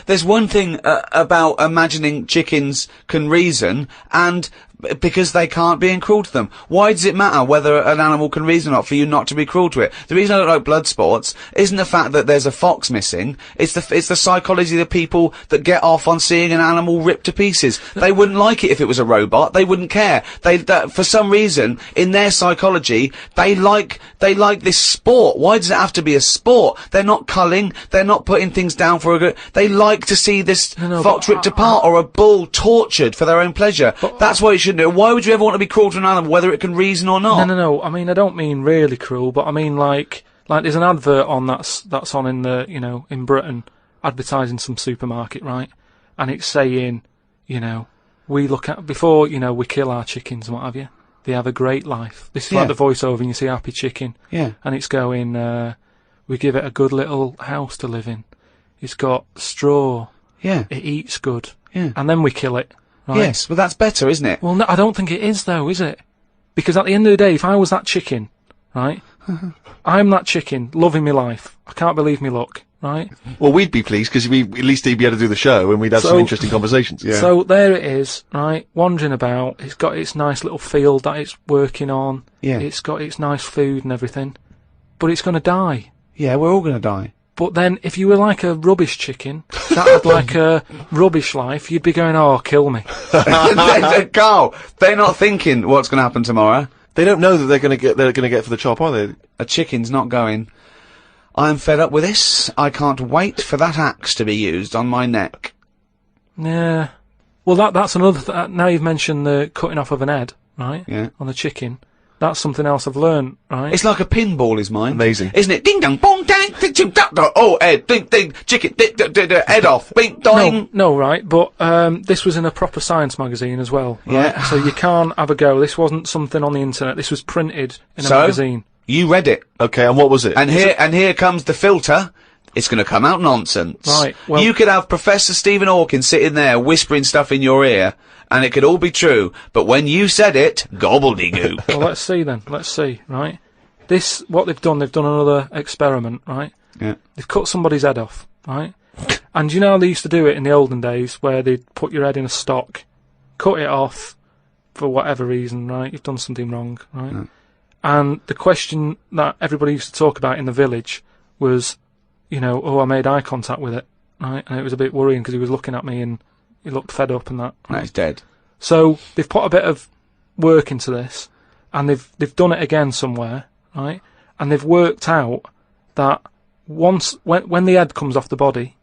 There's one thing about imagining chickens can reason, and because they can't, being cruel to them. Why does it matter whether an animal can reason or not for you not to be cruel to it? The reason I don't like blood sports isn't the fact that there's a fox missing. It's the psychology of the people that get off on seeing an animal ripped to pieces. They wouldn't like it if it was a robot. They wouldn't care. For some reason, in their psychology, they like this sport. Why does it have to be a sport? They're not culling. They're not putting things down for a good. They like to see this fox ripped apart or a bull tortured for their own pleasure. That's why it shouldn't. Why would you ever want to be cruel to an animal, whether it can reason or not? No. I mean, I don't mean really cruel, but I mean like there's an advert on that's on in the, you know, in Britain, advertising some supermarket, right? And it's saying, you know, we look at before, you know, we kill our chickens and what have you. They have a great life. This is like the voiceover, and you see Happy Chicken. Yeah. And it's going, we give it a good little house to live in. It's got straw. Yeah. It eats good. Yeah. And then we kill it. Right? Yes, but that's better, isn't it? Well, no, I don't think it is, though, is it? Because at the end of the day, if I was that chicken, right, I'm that chicken, loving my life. I can't believe me luck, right? Well, we'd be pleased, because at least he'd be able to do the show, and we'd have some interesting conversations. Yeah. So there it is, right, wandering about. It's got its nice little field that it's working on. Yeah. It's got its nice food and everything. But it's going to die. Yeah, we're all going to die. But then, if you were like a rubbish chicken, that had like a rubbish life, you'd be going, oh, kill me. Carl, they're not thinking what's going to happen tomorrow. They don't know that they're going to get for the chop, are they? A chicken's not going, I'm fed up with this. I can't wait for that axe to be used on my neck. Yeah. Well, that's another now you've mentioned the cutting off of an head, right? Yeah. On the chicken. That's something else I've learned, right? It's like a pinball is mine. Amazing. Isn't it? Ding dong bong dang ding ding dong dong. Oh, head ding ding chicken head off. Bing dong. No, right, but this was in a proper science magazine as well. Right? Yeah. So you can't have a go. This wasn't something on the internet. This was printed in a magazine. You read it. Okay, and what was it? And here comes the filter. It's going to come out nonsense. Right. Well, you could have Professor Stephen Hawking sitting there whispering stuff in your ear, and it could all be true. But when you said it, gobbledygook. Well, let's see then. Let's see. Right. What they've done another experiment. Right. Yeah. They've cut somebody's head off. Right. And you know how they used to do it in the olden days, where they'd put your head in a stock, cut it off for whatever reason. Right. You've done something wrong. Right. Yeah. And the question that everybody used to talk about in the village was, you know, oh, I made eye contact with it, right? And it was a bit worrying because he was looking at me and he looked fed up and that. No, he's dead. So they've put a bit of work into this, and they've done it again somewhere, right? And they've worked out that when the head comes off the body,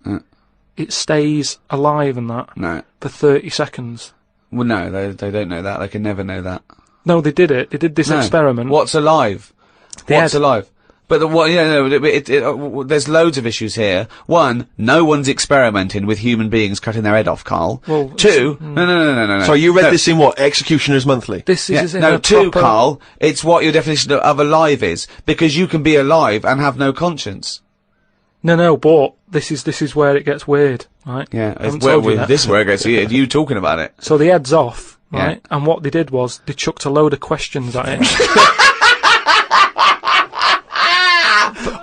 it stays alive and that for 30 seconds. Well, no, they don't know that. They can never know that. No, they did it. They did this experiment. What's alive? What's alive? But there's loads of issues here. One, no one's experimenting with human beings cutting their head off, Carl. Well, two, no. So you read this in what? Executioner's Monthly? This is in two, Carl, it's what your definition of alive is. Because you can be alive and have no conscience. No, but this is where it gets weird, right? Yeah, this is where it gets weird. You talking about it. So the head's off, right? Yeah. And what they did was, they chucked a load of questions at it.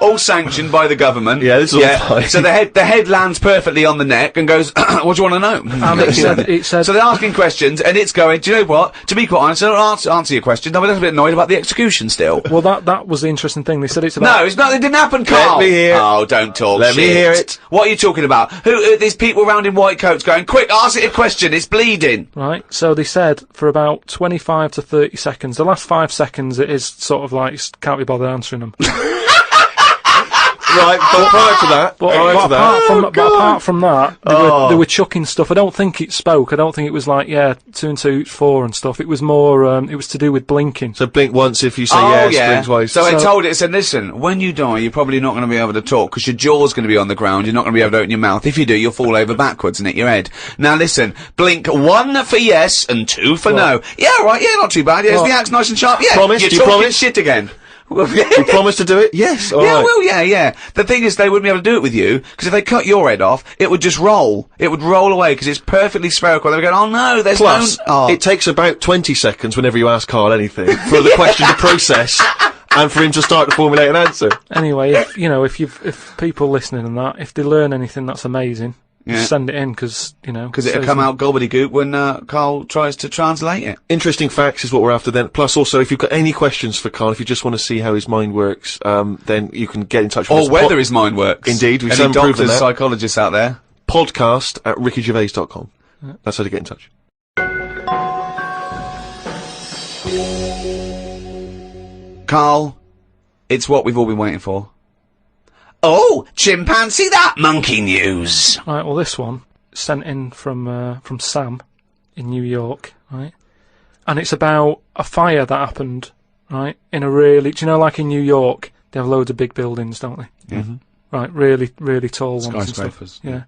all sanctioned by the government. Yeah, this is all fine. So the head lands perfectly on the neck and goes, what do you want to know? And it said, so they're asking questions, and it's going, do you know what? To be quite honest, I don't answer your question. I'm a little bit annoyed about the execution still. well, that was the interesting thing. They said it's about... No, it's not. It didn't happen, Carl. Let me hear. Oh, don't talk Let shit. me hear it. What are you talking about? Who? There's people around in white coats going, quick, ask it a question. It's bleeding. Right, so they said for about 25 to 30 seconds, the last 5 seconds it is sort of like, can't be bothered answering them. Right, but prior to that, apart from that, they were chucking stuff. I don't think it spoke. I don't think it was like, 2 and 2, 4 and stuff. It was more, it was to do with blinking. So blink once if you say yes, blink twice. So it told it, said, listen, when you die, you're probably not going to be able to talk because your jaw's going to be on the ground. You're not going to be able to open your mouth. If you do, you'll fall over backwards and hit your head. Now listen, blink 1 for yes and 2 for no. Yeah, right, yeah, not too bad. Yeah, the axe nice and sharp. Yeah, Promise? you're Do you talking promise? shit again. You promise to do it? Yes. All right. Well, yeah. The thing is, they wouldn't be able to do it with you, because if they cut your head off, it would just roll. It would roll away, because it's perfectly spherical. They would go, oh no, there's Plus, no... it takes about 20 seconds whenever you ask Carl anything for the question to process and for him to start to formulate an answer. Anyway, if people listening and that, if they learn anything, that's amazing. Just send it in, because it'll come out gobbledygook when Carl tries to translate it. Interesting facts is what we're after then. Plus also, if you've got any questions for Carl, if you just want to see how his mind works, then you can get in touch with us. Or whether his mind works. Indeed, we've any proven doctors, that. psychologists out there. podcast@rickygervais.com. That's how to get in touch. Carl, it's what we've all been waiting for. Oh, chimpanzee that monkey news. Right, well, this one sent in from Sam in New York, right? And it's about a fire that happened, right? In a really, do you know, like in New York, they have loads of big buildings, don't they? Mm-hmm. Right, really, really tall ones and stuff. Skyscrapers. Yeah.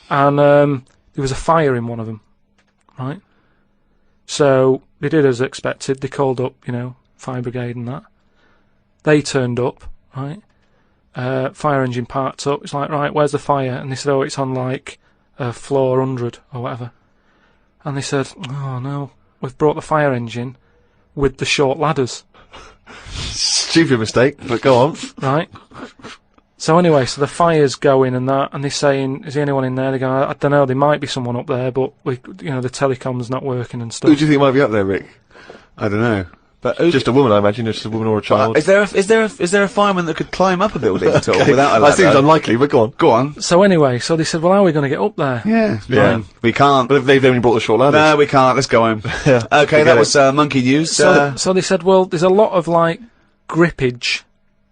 And there was a fire in one of them, right? So they did as expected. They called up, fire brigade and that. They turned up, right? Fire engine parked up. It's like, right, where's the fire? And they said, oh, it's on like floor 100 or whatever. And they said, oh no, we've brought the fire engine with the short ladders. Stupid mistake, but go on. Right. So anyway, so the fire's going and that, and they're saying, is there anyone in there? They go, I don't know, there might be someone up there, but the telecom's not working and stuff. Who do you think might be up there, Rick? I don't know. But just a woman, I imagine. Just a woman or a child. Is there a fireman that could climb up a building at all without a ladder? That seems unlikely, but go on. Go on. So anyway, so they said, well, how are we going to get up there? Yeah. We can't. But if they've only brought the short ladders. No, we can't. Let's go home. Yeah. Okay, that was monkey news. So they said, well, there's a lot of like grippage.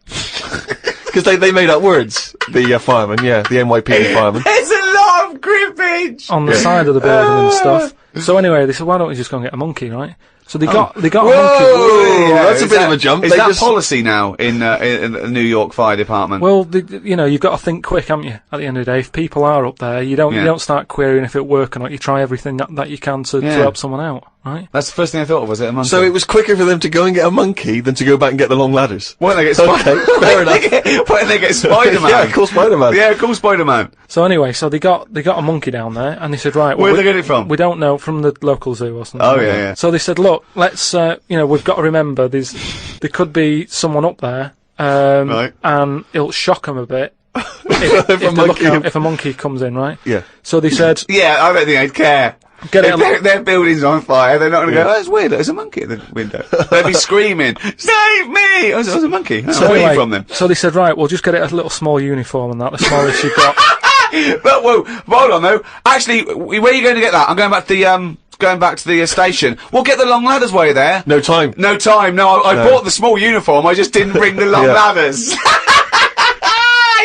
Because they made up words. The fireman, the NYPD fireman. There's a lot of grippage on the side of the building and stuff. So anyway, they said, why don't we just go and get a monkey, right? So they got a monkey. Yeah, that's a bit of a jump. Is that policy now in the New York Fire Department? Well, you've got to think quick, haven't you? At the end of the day, if people are up there, you don't start querying if it works or not. You try everything that you can to help someone out, right? That's the first thing I thought of. Was it a monkey? So it was quicker for them to go and get a monkey than to go back and get the long ladders. Why don't they get fair enough. Why don't they get Spider-Man? Yeah, call Spider-Man. Yeah, call Spider-Man. So anyway, so they got a monkey down there, and they said, right, where did they get it from? We don't know, from the local zoo or something. Oh yeah. So they said, look, let's we've got to remember there could be someone up there, right. And it'll shock them a bit if a monkey comes in, right? Yeah. So they said, yeah, I don't think they'd care. Their building's on fire. They're not going to go, oh, it's weird, there's a monkey at the window. They'd be screaming, save me! Oh, there's a monkey. So where are you from then? So they said, right, we'll just get it a little small uniform and that, the smallest you've got. But, whoa, hold on though. Actually, where are you going to get that? I'm going back to the station. We'll get the long ladders while you're there. No time. No, I bought the small uniform, I just didn't bring the long ladders.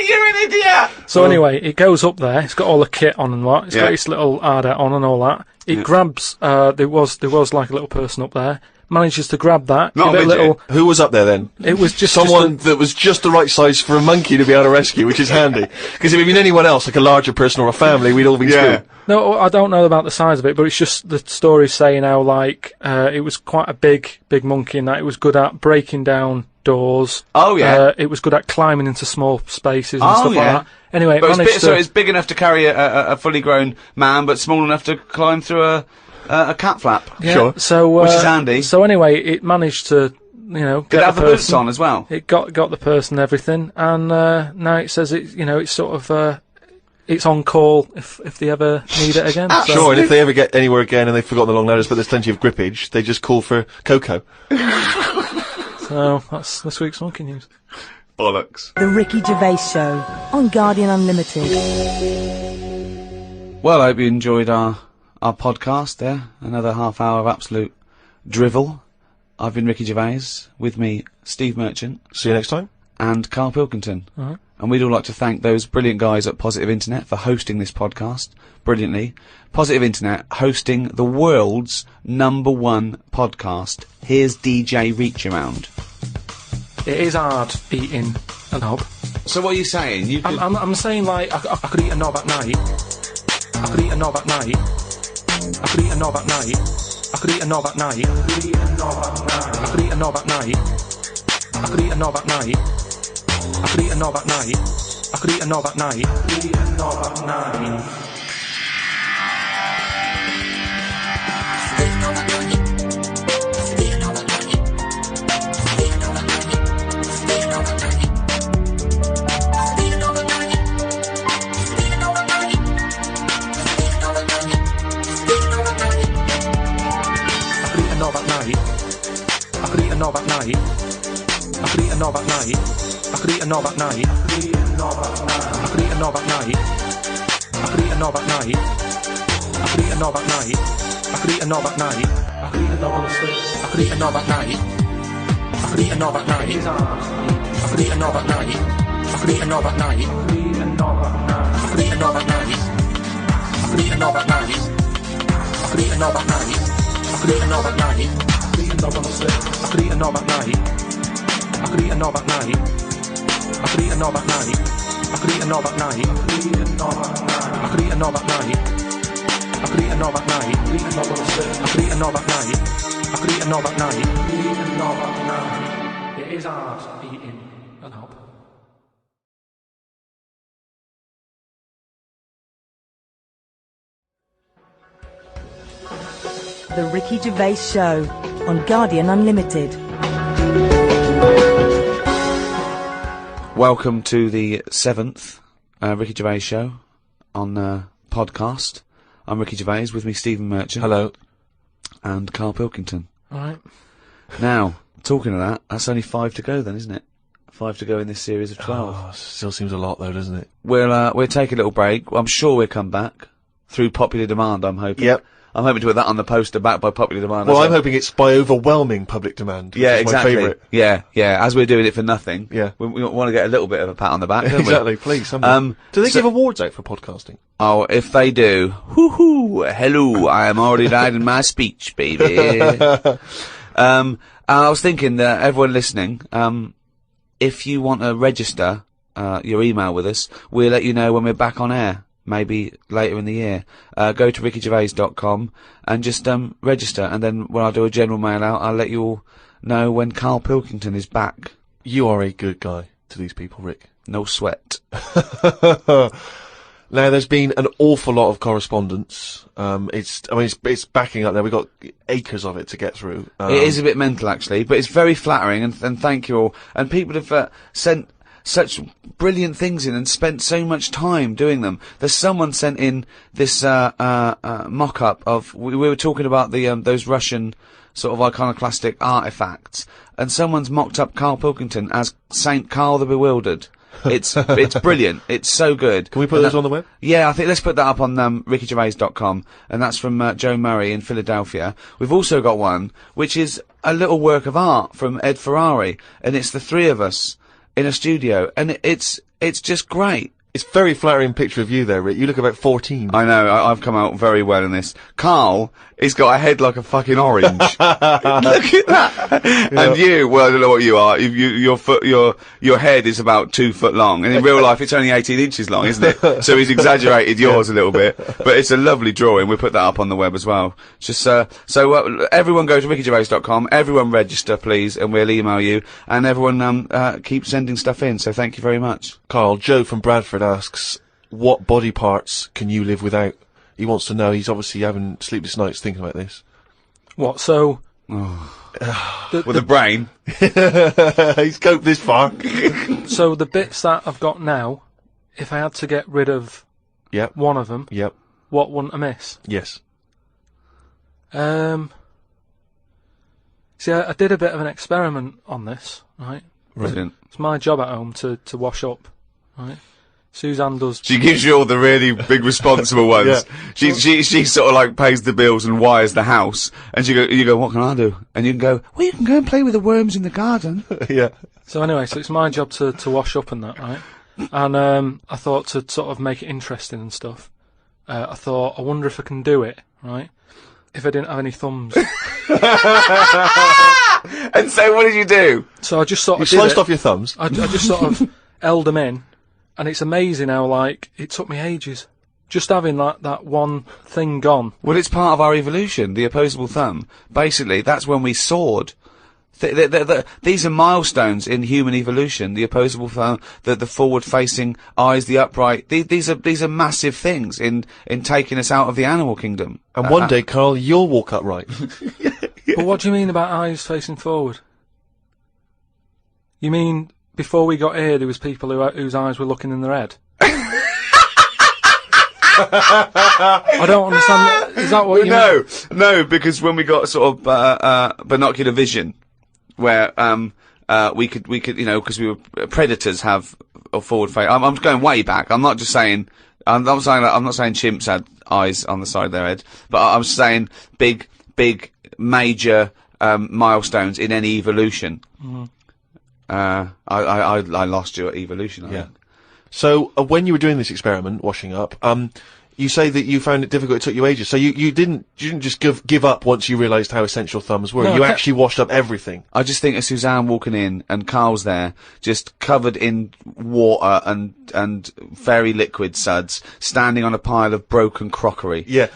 You're an idiot! So anyway, it goes up there, it's got all the kit on and what, it's got its little RDAT on and all that. It grabs, there was like a little person up there, manages to grab that. Not a little. Who was up there then? It was just someone that was just the right size for a monkey to be able to rescue, which is handy. Because if it had been anyone else, like a larger person or a family, we'd all been screwed. No, I don't know about the size of it, but it's just the story saying how like it was quite a big monkey, and that it was good at breaking down doors. Oh yeah. It was good at climbing into small spaces and stuff like that. Anyway, so it's big enough to carry a fully grown man, but small enough to climb through a cat flap. Yeah, sure. So which is handy. So anyway, it managed to know, Did it have the boots on as well? It got the purse and everything, and now it says it's sort of it's on call if they ever need it again. So. Sure, and if they ever get anywhere again and they've forgotten the long ladders, but there's plenty of grippage, they just call for Coco. So that's this week's monkey news. Bollocks. The Ricky Gervais Show on Guardian Unlimited. Well, I hope you enjoyed our podcast there. Another half hour of absolute drivel. I've been Ricky Gervais. With me, Steve Merchant. See you next time. And Karl Pilkington. And we'd all like to thank those brilliant guys at Positive Internet for hosting this podcast brilliantly. Positive Internet hosting the world's #1 podcast. Here's DJ Reach Around. It is hard eating a knob. So what are you saying? You could... I'm saying, like, I could eat a knob at night. I could eat a knob at night. I could eat a knob at night. I could eat a knob at night. I could eat a knob at night. I could eat a knob at night. I could eat a knob at night. I could eat a knob at night. I could eat a knob at night. I could eat a knob at night. I could eat a knob at night. I could eat a knob at night. I could eat a knob at night. I could eat a knob at night. I could eat a knob at night. I could eat a knob at night. I could eat a knob at night. I could eat a knob at night. I could eat a knob on the slip. I could eat a knob at night. I could eat a knob at night. I could eat a knob at night. I could eat a knob at night. I could eat a knob at night. I could eat a knob at night. I could eat a knob at night. I could eat a knob at night. I could eat a knob at night. I could eat a knob on the slip. I could eat a knob at night. I could eat a knob at night. I could eat a knob at night. I could eat a knob at night. I could eat a knob at night. I could eat a knob at night. I could eat a knob at night. I could eat a knob on the slip. I could eat a knob at night. I could eat a knob at night. I could eat a knob at night. It is hard eating a knob. The Ricky Gervais Show on Guardian Unlimited. Welcome to the 7th Ricky Gervais Show on podcast. I'm Ricky Gervais, with me Stephen Merchant. Hello. And Karl Pilkington. Alright. Now, talking of that, that's only 5 to go then, isn't it? 5 to go in this series of 12. Oh, still seems a lot though, doesn't it? We'll take a little break. I'm sure we'll come back. Through popular demand, I'm hoping. Yep. I'm hoping to put that on the poster, backed by popular demand. Well, I'm hoping it's by overwhelming public demand. Yeah, which is exactly. my favourite. Yeah. As we're doing it for nothing. Yeah. We want to get a little bit of a pat on the back, don't Exactly, please. Do they give awards out for podcasting? Oh, if they do, whoo-hoo, hello, I am already writing my speech, baby. I was thinking that everyone listening, if you want to register your email with us, we'll let you know when we're back on air. Maybe later in the year. Go to rickygervais.com and just register, and then when I do a general mail out, I'll let you all know when Karl Pilkington is back. You are a good guy to these people, Rick. No sweat. Now, there's been an awful lot of correspondence. It's backing up there. We've got acres of it to get through. It is a bit mental, actually, but it's very flattering, and thank you all. And people have sent such brilliant things in and spent so much time doing them. There's someone sent in this mock-up of, we were talking about the those Russian sort of iconoclastic artifacts, and someone's mocked up Karl Pilkington as Saint Karl the Bewildered. It's brilliant. It's so good. Can we put this on the web? Yeah, I think let's put that up on rickygervais.com, and that's from Joe Murray in Philadelphia. We've also got one which is a little work of art from Ed Ferrari, and it's the three of us in a studio, and it's just great. It's a very flattering picture of you there, Rick. You look about 14. I know, I've come out very well in this. Karl, he's got a head like a fucking orange. Look at that. Yep. And you, well, I don't know what you are. Your head is about 2 foot long, and in real life it's only 18 inches long, isn't it? So he's exaggerated yours a little bit. But it's a lovely drawing. We'll put that up on the web as well. Just, everyone go to rickygervais.com, everyone register, please, and we'll email you. And everyone, keep sending stuff in, so thank you very much. Carl, Joe from Bradford asks, what body parts can you live without? He wants to know. He's obviously having sleepless nights thinking about this. What, so... With a brain. He's coped this far. So the bits that I've got now, if I had to get rid of Yep. one of them, Yep. what wouldn't I miss? Yes. See, I did a bit of an experiment on this, right? Brilliant. It's my job at home to wash up, right? Suzanne does. She gives you all the really big responsible ones. Yeah. She sort of like pays the bills and wires the house, and you go, what can I do? And you can go, well, you can go and play with the worms in the garden. Yeah. So anyway, so it's my job to wash up and that, right? And I thought to sort of make it interesting and stuff. I thought, I wonder if I can do it, right? If I didn't have any thumbs. And so what did you do? So I just sort You of sliced off your thumbs. I just sort of held them in, and it's amazing how, like, it took me ages. Just having that one thing gone. Well, it's part of our evolution, the opposable thumb. Basically, that's when we soared. These are milestones in human evolution. The opposable thumb, the forward-facing eyes, the upright. These are massive things in taking us out of the animal kingdom. And one day, Carl, you'll walk upright. But what do you mean about eyes facing forward? You mean before we got here, there was people whose eyes were looking in their head? I don't understand. Is that what you mean? No, because when we got sort of binocular vision, where we could because we were predators have a forward face. I'm going way back. I'm not just saying. I'm not saying chimps had eyes on the side of their head, but I'm saying big major milestones in any evolution. Mm. I lost you at evolution. I think. So when you were doing this experiment, washing up, you say that you found it difficult. It took you ages. So you didn't just give up once you realised how essential thumbs were. No, you actually washed up everything. I just think of Suzanne walking in and Carl's there, just covered in water and very liquid suds, standing on a pile of broken crockery. Yeah,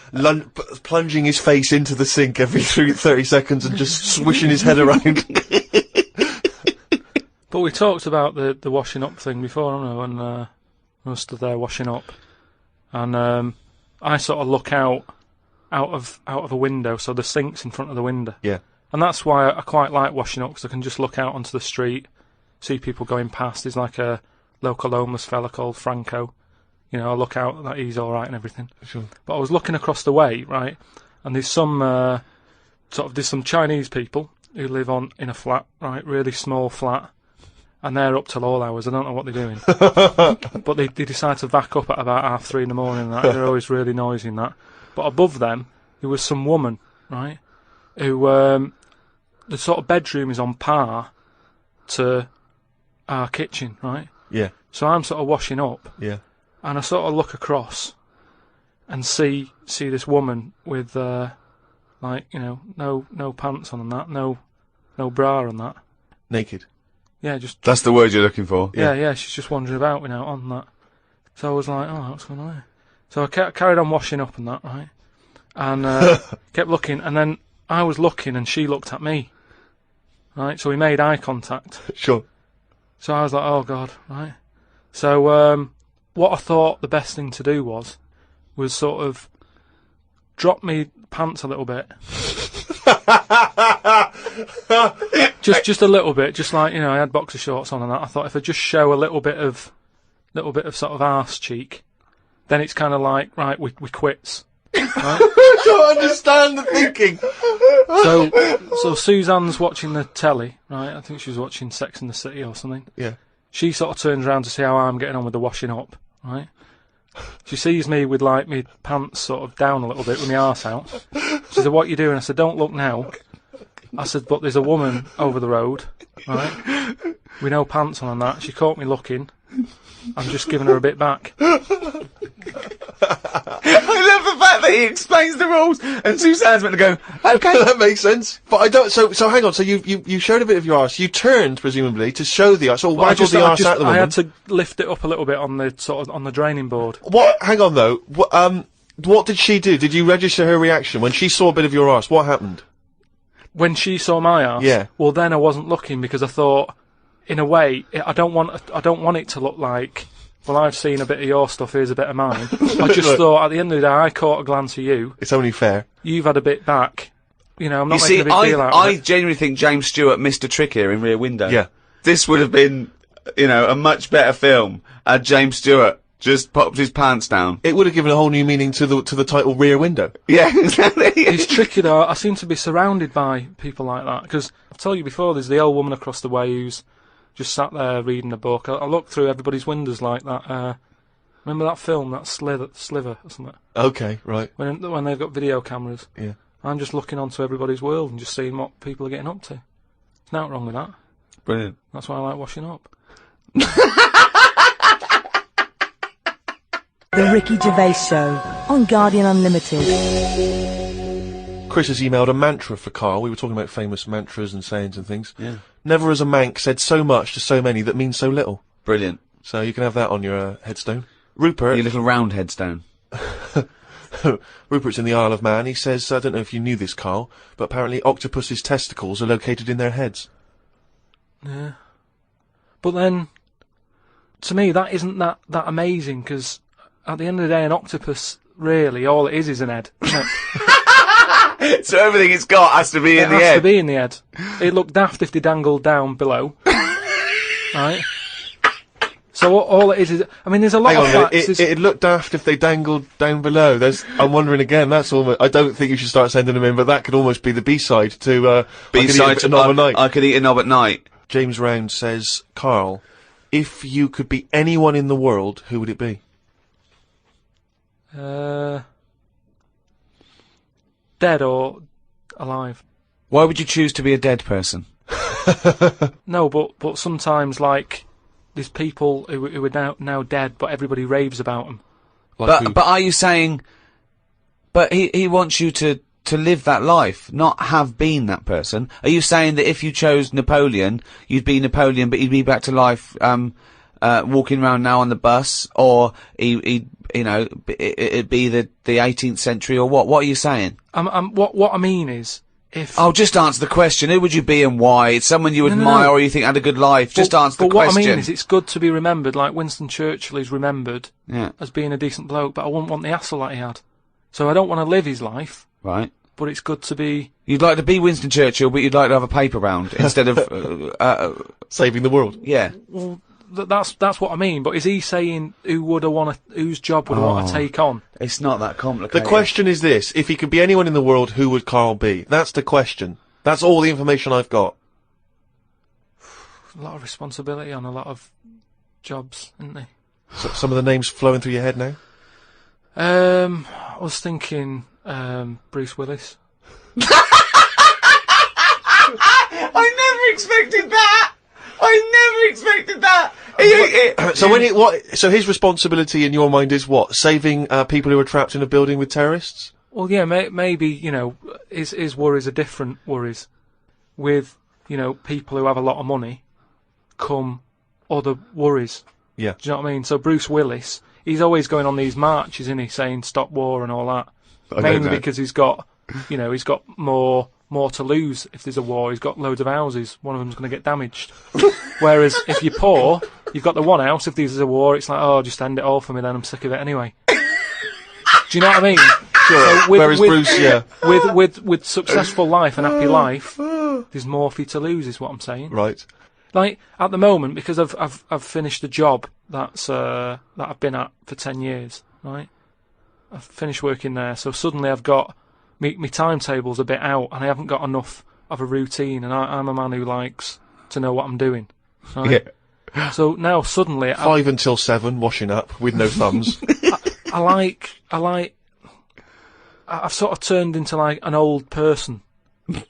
plunging his face into the sink every 30 seconds and just swishing his head around. But we talked about the washing up thing before, haven't we? When I was stood there washing up, and I sort of look out of a window, so the sink's in front of the window. Yeah. And that's why I quite like washing up, because I can just look out onto the street, see people going past. There's like a local homeless fella called Franco. You know, I look out that he's all right and everything. Sure. But I was looking across the way, right, and there's some some Chinese people who live in a flat, right, really small flat. And they're up till all hours. I don't know what they're doing. But they decide to back up at about 3:30 in the morning and that. They're always really noisy and that. But above them, there was some woman, right, who, the sort of bedroom is on par to our kitchen, right? Yeah. So I'm sort of washing up. Yeah. And I sort of look across and see this woman with, no pants on and that, no bra and that. Naked. Yeah, just... That's the word you're looking for. Yeah, she's just wandering about, on that. So I was like, oh, what's going on here? So I carried on washing up and that, right? And kept looking, and then I was looking and she looked at me. Right, so we made eye contact. Sure. So I was like, oh, God, right? So what I thought the best thing to do was sort of drop me pants a little bit. just a little bit, just like, I had boxer shorts on and that. I thought if I just show a little bit of sort of arse cheek, then it's kind of like, right, we quits. Right? I don't understand the thinking. So Suzanne's watching the telly, right? I think she was watching Sex and the City or something. Yeah. She sort of turns around to see how I'm getting on with the washing up, right? She sees me with, like, my pants sort of down a little bit with my arse out. She said, what are you doing? I said, don't look now. I said, but there's a woman over the road, right, with no pants on and that. She caught me looking. I'm just giving her a bit back. I love the fact that he explains the rules, and Suzanne's meant to go, okay. That makes sense. But I don't, so hang on, so you showed a bit of your arse. You turned, presumably, to show the arse, or waggled the arse at the woman. I had to lift it up a little bit on the, sort of, on the draining board. Hang on though, what did she do? Did you register her reaction? When she saw a bit of your arse, what happened? When she saw my arse? Yeah. Well, then I wasn't looking, because I thought, in a way, I don't want it to look like, well, I've seen a bit of your stuff, here's a bit of mine. I just thought, at the end of the day, I caught a glance of you. It's only fair. You've had a bit back. you know, I'm You not see, making a big deal out of I it. genuinely think James Stewart missed a trick here in Rear Window. Yeah. This would have been, you know, a much better film had James Stewart just popped his pants down. It would have given a whole new meaning to the title Rear Window. Yeah, exactly. It's tricky though. I seem to be surrounded by people like that because I've told you before. There's the old woman across the way who's just sat there reading a book. I look through everybody's windows like that. Remember that film, that Sliver or something? Okay, right. When they've got video cameras. Yeah. I'm just looking onto everybody's world and just seeing what people are getting up to. There's nothing wrong with that. Brilliant. That's why I like washing up. The Ricky Gervais Show on Guardian Unlimited. Chris has emailed a mantra for Karl. We were talking about famous mantras and sayings and things. Yeah. Never has a Manc said so much to so many that means so little. Brilliant. So you can have that on your headstone. Rupert. Your little round headstone. Rupert's in the Isle of Man. He says, I don't know if you knew this, Karl, but apparently octopus's testicles are located in their heads. Yeah. But then, to me, that isn't that amazing, because at the end of the day, an octopus, really, all it is an head. Isn't it? So everything it's got has to be in the It head. has to be in the head. It'd look daft if they dangled down below. Right? So all it is, I mean, there's a lot Hang of on, facts. it'd look daft if they dangled down below. I'm wondering again, that's almost, I don't think you should start sending them in, but that could almost be the B-side to, B-side to Knob at Night. I could eat a knob at night. James Round says, Karl, if you could be anyone in the world, who would it be? Dead or alive? Why would you choose to be a dead person? No, but sometimes, like, there's people who are now dead, but everybody raves about them. But are you saying? But he wants you to live that life, not have been that person. Are you saying that if you chose Napoleon, you'd be Napoleon, but you'd be back to life, walking around now on the bus, or it'd be the 18th century, or what? What are you saying? What I mean is, if just answer the question. Who would you be and why? It's someone you admire or you think had a good life. Just answer the question. But what I mean is, it's good to be remembered, like Winston Churchill is remembered Yeah. as being a decent bloke, but I wouldn't want the hassle that he had. So I don't want to live his life. Right. But it's good to be... You'd like to be Winston Churchill, but you'd like to have a paper round instead of... saving the world. Yeah. Well, that's what I mean, but is he saying whose job would I want to take on? It's not that complicated. The question is this, if he could be anyone in the world, who would Karl be? That's the question. That's all the information I've got. A lot of responsibility on a lot of jobs, isn't there? So, some of the names flowing through your head now? I was thinking Bruce Willis. I never expected that! So his responsibility in your mind is what? Saving people who are trapped in a building with terrorists? Well, yeah, maybe, you know, his worries are different worries. With, you know, people who have a lot of money come other worries. Yeah. Do you know what I mean? So Bruce Willis, he's always going on these marches, isn't he, saying stop war and all that. Mainly because he's got, you know, he's got more to lose if there's a war. He's got loads of houses. One of them's going to get damaged. Whereas if you're poor, you've got the one house. If there's a war, it's like, oh, just end it all for me then. I'm sick of it anyway. Do you know what I mean? Sure. So Whereas Bruce, yeah. With successful life and happy life, there's more for you to lose, is what I'm saying. Right. Like at the moment, because I've finished a job that I've been at for 10 years, right? I've finished working there, so suddenly I've got my timetable's a bit out, and I haven't got enough of a routine, and I'm a man who likes to know what I'm doing. Right? Yeah. So now suddenly 5 until 7, washing up with no thumbs. I've sort of turned into like an old person,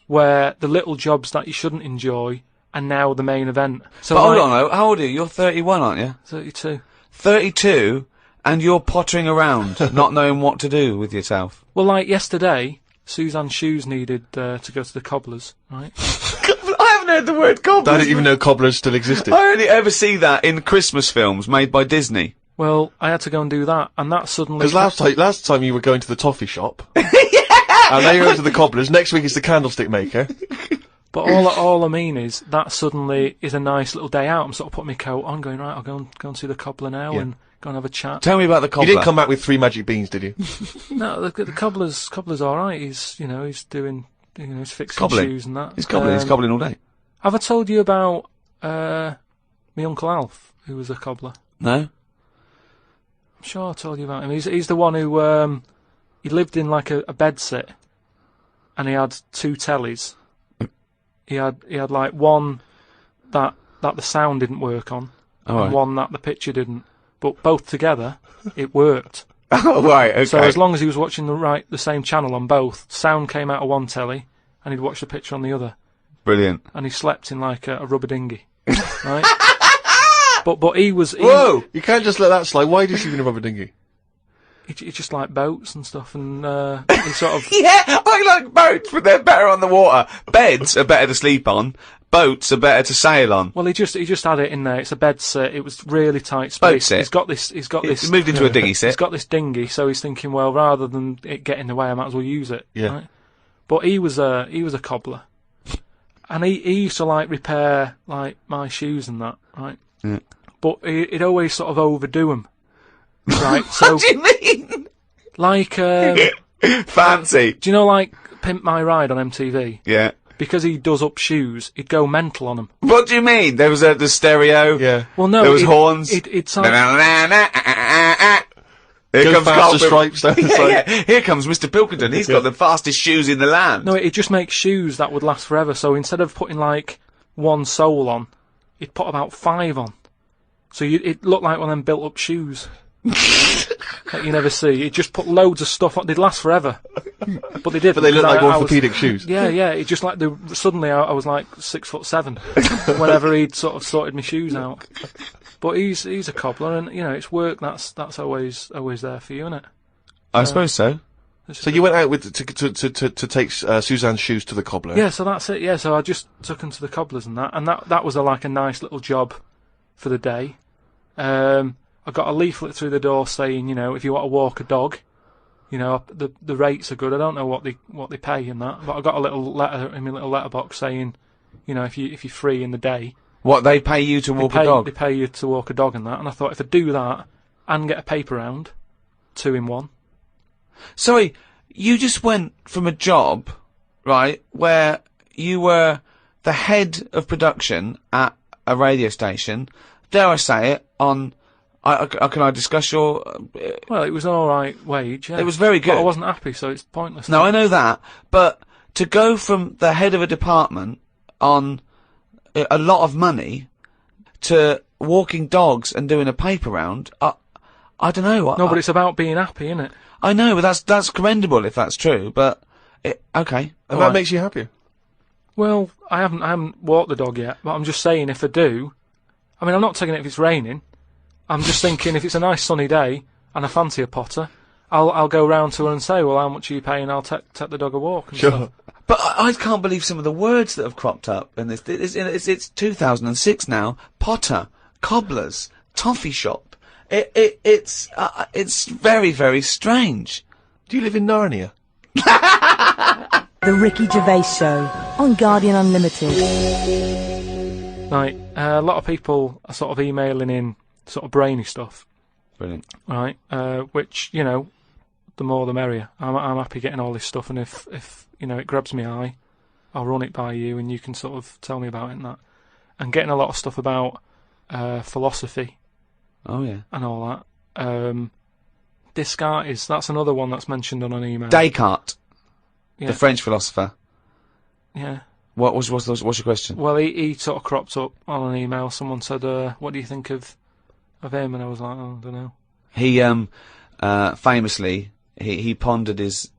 where the little jobs that you shouldn't enjoy are now the main event. So but hold on, how old are you? You're 31, aren't you? 32. 32, and you're pottering around, not knowing what to do with yourself. Well, like yesterday, Suzanne's shoes needed to go to the cobblers, right? I haven't heard the word cobblers. I didn't even know cobblers still existed. I only ever see that in Christmas films made by Disney. Well, I had to go and do that, and that suddenly... Because last time you were going to the toffee shop. Yeah! And now you're going to the cobblers. Next week is the candlestick maker. But all I mean is, that suddenly is a nice little day out. I'm sort of putting my coat on, going, right, I'll go and see the cobbler now and go and have a chat. Tell me about the cobbler. You didn't come back with 3 magic beans, did you? No, the cobbler's alright. He's doing You know, he's fixing Cobbling. shoes and that. He's cobbling all day. Have I told you about my Uncle Alf, who was a cobbler? No? I'm sure I told you about him. He's the one who he lived in like a bedsit, and he had 2 tellies. He had like one that the sound didn't work on, and one that the picture didn't. But both together, it worked. Oh, right, okay. So as long as he was watching the same channel on both, sound came out of one telly, and he'd watch the picture on the other. Brilliant. And he slept in like a rubber dinghy, right? But he was. Whoa! You can't just let that slide. Why did you in a rubber dinghy? He just liked boats and stuff, and he sort of. Yeah, I like boats, but they're better on the water. Beds are better to sleep on. Boats are better to sail on. Well, he just had it in there. It's a bed sit. It was really tight space. Boat sit. He's got this. He's moved into a dinghy sit. He's got this dinghy, so he's thinking, well, rather than it get in the way, I might as well use it. Yeah. Right? But he was a cobbler, and he used to like repair like my shoes and that, right? Yeah. But he'd always sort of overdo them, right? So What do you mean? like Fancy. do you know like Pimp My Ride on MTV? Yeah. Because he does up shoes, he'd go mental on them. What do you mean? There was the stereo. Yeah. Well, no, There was horns. It sounds. Here Go comes faster Karl stripes down the side. Yeah, here comes Mr. Pilkington. He's got the fastest shoes in the land. No, it just makes shoes that would last forever. So instead of putting like one sole on, he'd put about 5 on. So it looked like one of them built-up shoes that you never see. He'd just put loads of stuff on. They'd last forever, but they didn't. But they look like I was- orthopedic shoes. Yeah. It just like suddenly I was like 6'7" whenever he'd sort of sorted my shoes out. But he's a cobbler, and you know it's work. That's always there for you, isn't it? I suppose so. So you went out with to take Suzanne's shoes to the cobbler. Yeah, so that's it. Yeah, so I just took him to the cobblers and that was like a nice little job for the day. I got a leaflet through the door saying, you know, if you want to walk a dog, you know, the rates are good. I don't know what they pay and that, but I got a little letter in my little letterbox saying, you know, if you're free in the day. What, they pay you to walk a dog? They pay you to walk a dog and that. And I thought if I do that and get a paper round, 2 in 1. Sorry, you just went from a job, right, where you were the head of production at a radio station, dare I say it, on... can I discuss your... Well, it was an alright wage, yeah. It was very good. But I wasn't happy, so it's pointless. No, I know that, but to go from the head of a department on a lot of money to walking dogs and doing a paper round, I don't know. No, but it's about being happy, isn't it? I know, but that's commendable if that's true, but... okay. And that makes you happier? Well, I haven't walked the dog yet, but I'm just saying if I do... I mean, I'm not taking it if it's raining. I'm just thinking if it's a nice sunny day and I fancy a potter, I'll go round to her and say, well, how much are you paying? I'll take the dog a walk and stuff. But I can't believe some of the words that have cropped up in this. It's 2006 now. Potter, cobblers, toffee shop. It's very, very strange. Do you live in Narnia? The Ricky Gervais Show on Guardian Unlimited. Right, a lot of people are sort of emailing in sort of brainy stuff. Brilliant. Right, which, you know, the more the merrier. I'm happy getting all this stuff, and if you know, it grabs my eye, I'll run it by you and you can sort of tell me about it and that. And getting a lot of stuff about philosophy. Oh, yeah. And all that. Descartes, that's another one that's mentioned on an email. Descartes, yeah. the French philosopher. Yeah. What's your question? Well, he sort of cropped up on an email. Someone said, what do you think of him? And I was like, oh, I don't know. He famously he pondered his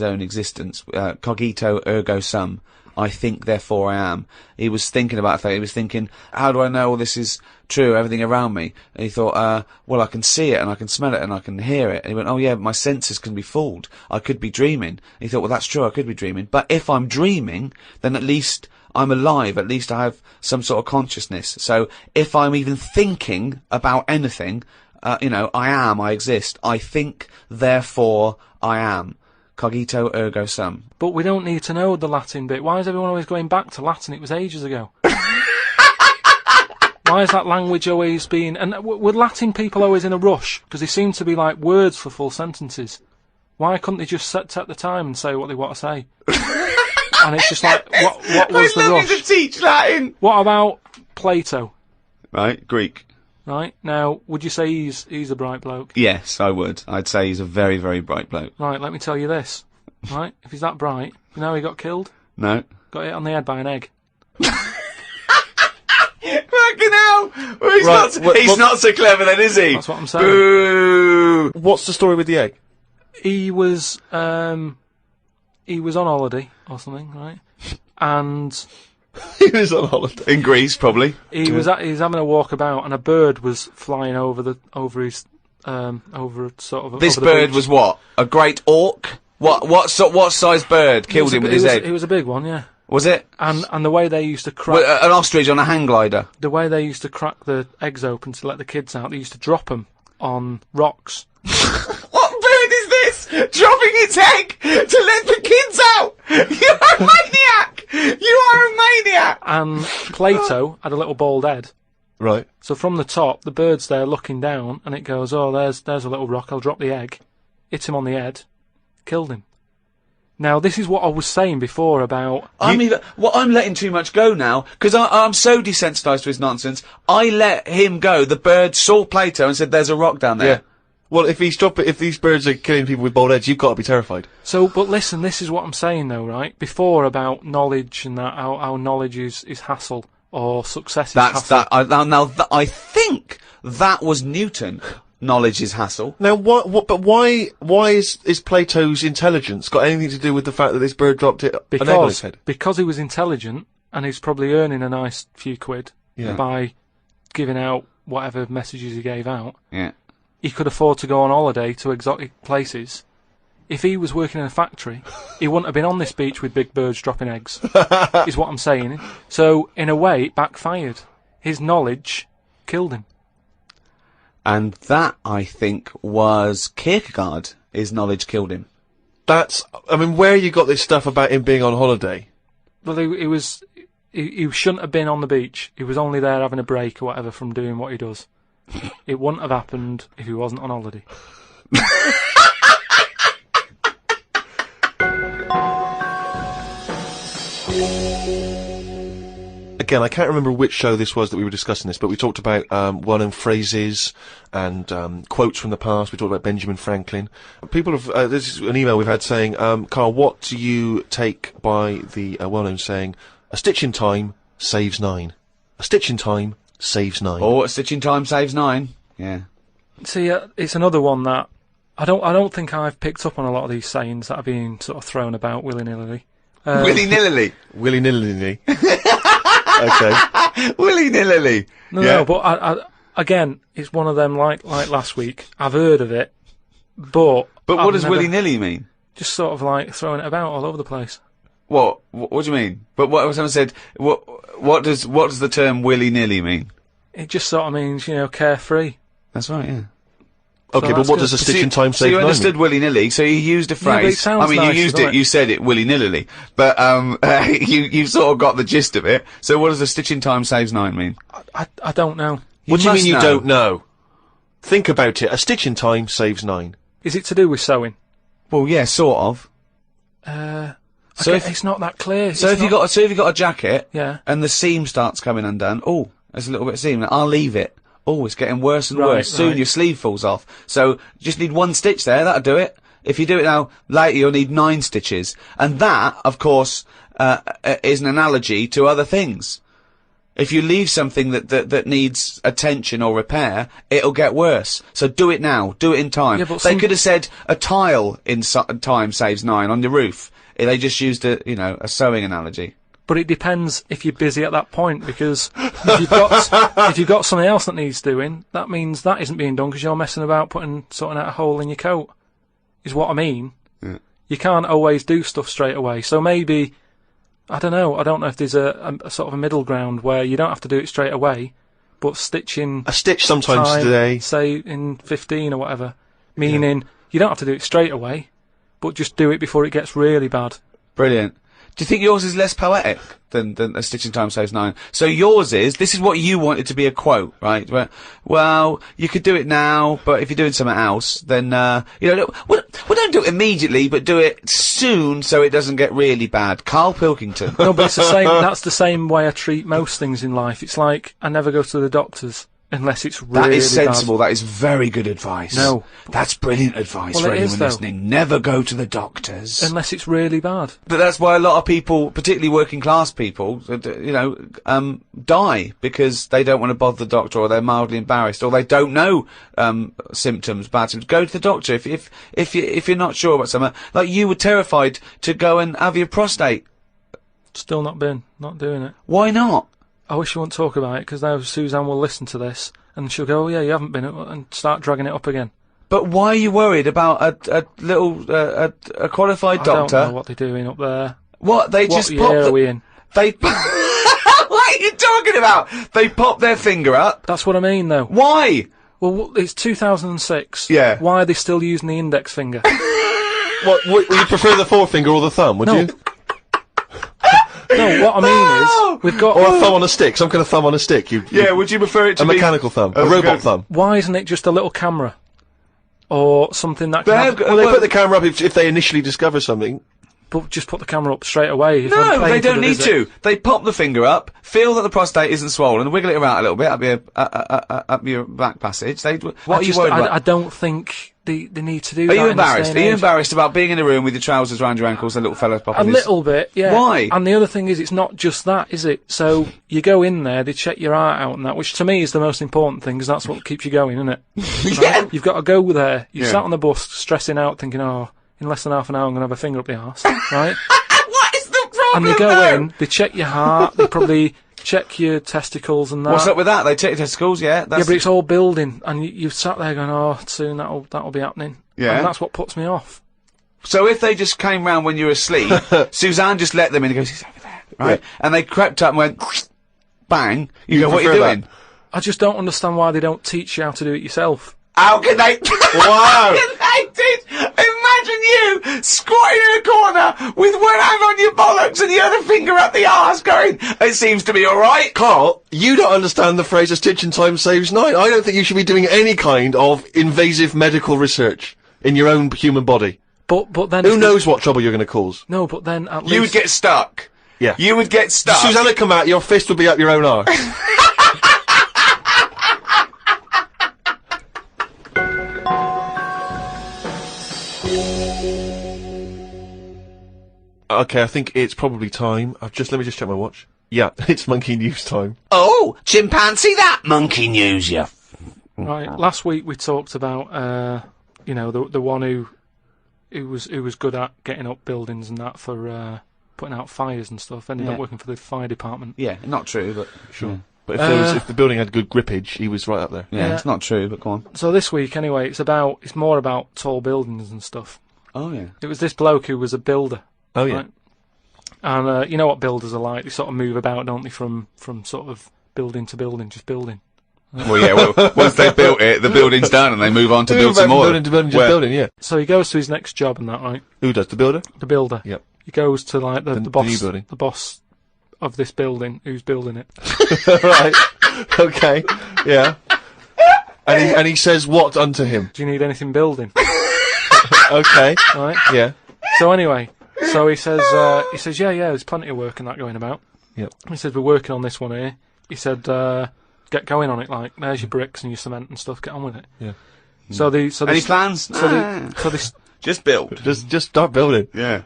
own existence. Cogito ergo sum. I think, therefore I am. He was thinking about that. He was thinking, how do I know all this is true, everything around me? And he thought, well, I can see it and I can smell it and I can hear it. And he went, oh yeah, my senses can be fooled. I could be dreaming. And he thought, well, that's true, I could be dreaming. But if I'm dreaming, then at least I'm alive. At least I have some sort of consciousness. So if I'm even thinking about anything, you know, I exist. I think, therefore I am. Cogito ergo sum. But we don't need to know the Latin bit. Why is everyone always going back to Latin? It was ages ago. Why is that language always being... And were Latin people always in a rush? Because they seem to be like words for full sentences. Why couldn't they just take the time and say what they want to say? and it's just like, what was the I love rush? you to teach Latin. What about Plato? Right, Greek. Right, now, would you say he's a bright bloke? Yes, I would. I'd say he's a very, very bright bloke. Right, let me tell you this. Right, if he's that bright, you know how he got killed? No. Got hit on the head by an egg. Fucking hell! Well, he's not so clever then, is he? That's what I'm saying. Boo! What's the story with the egg? He was on holiday or something, right? And He was on holiday. In Greece, probably. he was having a walk about, and a bird was flying over his sort of. This over the bird beach. was what? A great auk? What size bird killed him with his egg? It was a big one, yeah. Was it? And the way they used to crack An ostrich on a hang glider. the way they used to crack the eggs open to let the kids out, they used to drop them on rocks. What bird is this? Dropping its egg to let the kids out? You're a maniac! You are a maniac! And Plato had a little bald head. Right. So from the top, the bird's there looking down, and it goes, oh, there's a little rock, I'll drop the egg. Hit him on the head, killed him. Now, this is what I was saying before about... I'm letting too much go now, because I'm so desensitised to his nonsense. I let him go. The bird saw Plato and said, there's a rock down there. Yeah. Well, if these birds are killing people with bald heads, you've got to be terrified. So, but listen, this is what I'm saying though, right? Before about knowledge and that, how knowledge is hassle, or success is hassle. I think that was Newton. Knowledge is hassle. Now, why is Plato's intelligence got anything to do with the fact that this bird dropped an egg on his head? Because he was intelligent, and he's probably earning a nice few quid by giving out whatever messages he gave out. Yeah. He could afford to go on holiday to exotic places. If he was working in a factory, he wouldn't have been on this beach with big birds dropping eggs, is what I'm saying. So, in a way, it backfired. His knowledge killed him. And that, I think, was Kierkegaard. His knowledge killed him. Where you got this stuff about him being on holiday? Well, he shouldn't have been on the beach. He was only there having a break or whatever from doing what he does. It wouldn't have happened if he wasn't on holiday. Again, I can't remember which show this was that we were discussing this, but we talked about well-known phrases and quotes from the past. We talked about Benjamin Franklin. People have this is an email we've had saying, Carl, what do you take by the well-known saying, "A stitch in time saves 9"? A stitch in time saves 9. Oh, a stitch in time saves 9. Yeah. See, it's another one that I don't think I've picked up on a lot of these sayings that are being sort of thrown about willy-nilly. Willy-nilly. Willy-nilly. Okay. Willy-nilly. No, but I again, it's one of them like last week. I've heard of it, but what does willy-nilly mean? Just sort of like throwing it about all over the place. What do you mean? But what someone said, what does the term willy-nilly mean? It just sort of means, carefree. That's right, yeah. Okay, but what does a stitch in time save 9 So you mean? understood willy-nilly, so you used a phrase. Yeah, but it sounds you nice, used doesn't it, you said it willy-nilly, but you sort of got the gist of it. So what does a stitch in time saves 9 mean? I don't know. What do you mean you know. don't know? Think about it. A stitch in time saves 9. Is it to do with sewing? Well, yeah, sort of. So it's not that clear. So if you got a jacket, Yeah. and the seam starts coming undone, oh, there's a little bit of seam. I'll leave it. Oh, it's getting worse and worse. Soon your sleeve falls off. So you just need 1 stitch there. That'll do it. If you do it now, later you'll need 9 stitches. And that, of course, is an analogy to other things. If you leave something that needs attention or repair, it'll get worse. So do it now. Do it in time. Yeah, but they could have said a tile in time saves 9 on your roof. They just used a sewing analogy. But it depends if you're busy at that point, because if you've got something else that needs doing, that means that isn't being done because you're messing about sorting out a hole in your coat, is what I mean. Yeah. You can't always do stuff straight away. So maybe, I don't know if there's a sort of a middle ground where you don't have to do it straight away, but stitching... A stitch sometimes time, today. Say in 15 or whatever, meaning you don't have to do it straight away, but just do it before it gets really bad. Brilliant. Do you think yours is less poetic than a stitch in time saves 9? So yours this is what you wanted to be a quote, right? Where, well, you could do it now, but if you're doing something else, then, Well, don't do it immediately, but do it soon so it doesn't get really bad. Karl Pilkington. No, but it's the same. That's the same way I treat most things in life. It's like I never go to the doctors unless it's really That is sensible. bad. That is very good advice. No. That's brilliant advice Well, for it anyone is, though. listening. Never go to the doctors. Unless it's really bad. But that's why a lot of people, particularly working class people, die because they don't want to bother the doctor, or they're mildly embarrassed, or they don't know symptoms, bad symptoms. Go to the doctor if you're not sure about something. Like you were terrified to go and have your prostate. Still not doing it. Why not? I wish you wouldn't talk about it, because now Suzanne will listen to this and she'll go, "Oh yeah, you haven't been," and start dragging it up again. But why are you worried about a qualified doctor? I don't know what they're doing up there. What they What just year pop are we in? They. What are you talking about? They pop their finger up. That's what I mean, though. Why? Well, it's 2006. Yeah. Why are they still using the index finger? What, would you prefer the forefinger or the thumb, would No. you? No, what I mean is, we've got... Or a thumb on a stick, some kind of thumb on a stick. Yeah, would you prefer it to a be... mechanical thumb, a robot thumb. Why isn't it just a little camera? Or something that can have, Well, they put the camera up if they initially discover something. but just put the camera up straight away. If I'm No, paying they for don't the need visit. to. They pop the finger up, feel that the prostate isn't swollen, wiggle it around a little bit up your back passage. What are you worried about? I don't think they need to do Are that. you in this embarrassed? day Are and you age. embarrassed about being in a room with your trousers around your ankles and a little fella popping A his... little bit, yeah. Why? And the other thing is, it's not just that, is it? So you go in there, they check your heart out and that, which to me is the most important thing, because that's what keeps you going, isn't it? Yeah. Right? You've got to go there. You Yeah. sat on the bus, stressing out, thinking, "Oh, in less than half an hour, I'm going to have a finger up the arse," right? What is the problem? And they go though? in, they check your heart, they probably check your testicles and that. What's up with that? They check your testicles, yeah? Yeah, but it's all building, and you've sat there going, "Oh, soon that'll be happening." Yeah. And that's what puts me off. So if they just came round when you were asleep, Suzanne just let them in and goes, "He's over there," right? Yeah. And they crept up and went, bang. You go, "What are you doing?" that? I just don't understand why they don't teach you how to do it yourself. How can they? Wow. How can they teach? Imagine you squatting in a corner with one hand on your bollocks and the other finger up the arse going, "It seems to be alright." Carl, you don't understand the phrase "a stitch in time saves nine." I don't think you should be doing any kind of invasive medical research in your own human body. But then Who knows what trouble you're going to cause? No, but then at least You would get stuck. Yeah. You would get stuck. Susanna come out, your fist would be up your own arse. Okay, I think it's probably time. Let me just check my watch. Yeah, it's monkey news time. Oh, chimpanzee that monkey news, you. Right. Last week we talked about the one who was good at getting up buildings and that for putting out fires and stuff. Ended up working for the fire department. Yeah, not true, but... Sure. Yeah. But if the building had good grippage, he was right up there. Yeah, it's not true, but go on. So this week, anyway, it's more about tall buildings and stuff. Oh, yeah. It was this bloke who was a builder. Oh, yeah. Right? And you know what builders are like? They sort of move about, don't they, from sort of building to building, just building. Well, yeah, once they've built it, the building's done and they move on to build some more. Building to building, just building, yeah. So he goes to his next job and that, right? Who does, the builder? The builder. Yep. He goes to, like, the boss, new building. the boss of this building, who's building it. Right. Okay. Yeah. And he says what unto him? Do you need anything building? Okay. Right? Yeah. So anyway, he says, yeah, there's plenty of work and that going about. Yep. He said, we're working on this one here. He said, get going on it, like, there's your bricks and your cement and stuff, get on with it. Yeah. Any plans? Just build. Just start building. Yeah.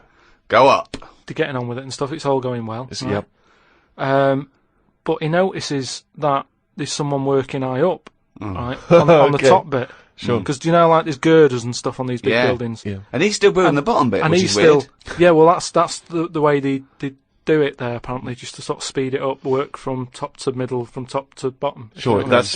Go up. They're getting on with it and stuff, it's all going well. Yep. But he notices that there's someone working high up, right, on the top bit. Sure. Because do you know, like, there's girders and stuff on these big buildings. Yeah. And he's still building the bottom bit, And which he's is still, weird. yeah, well, that's the way they do it there, apparently, just to sort of speed it up, work from top to middle, from top to bottom. Sure, that's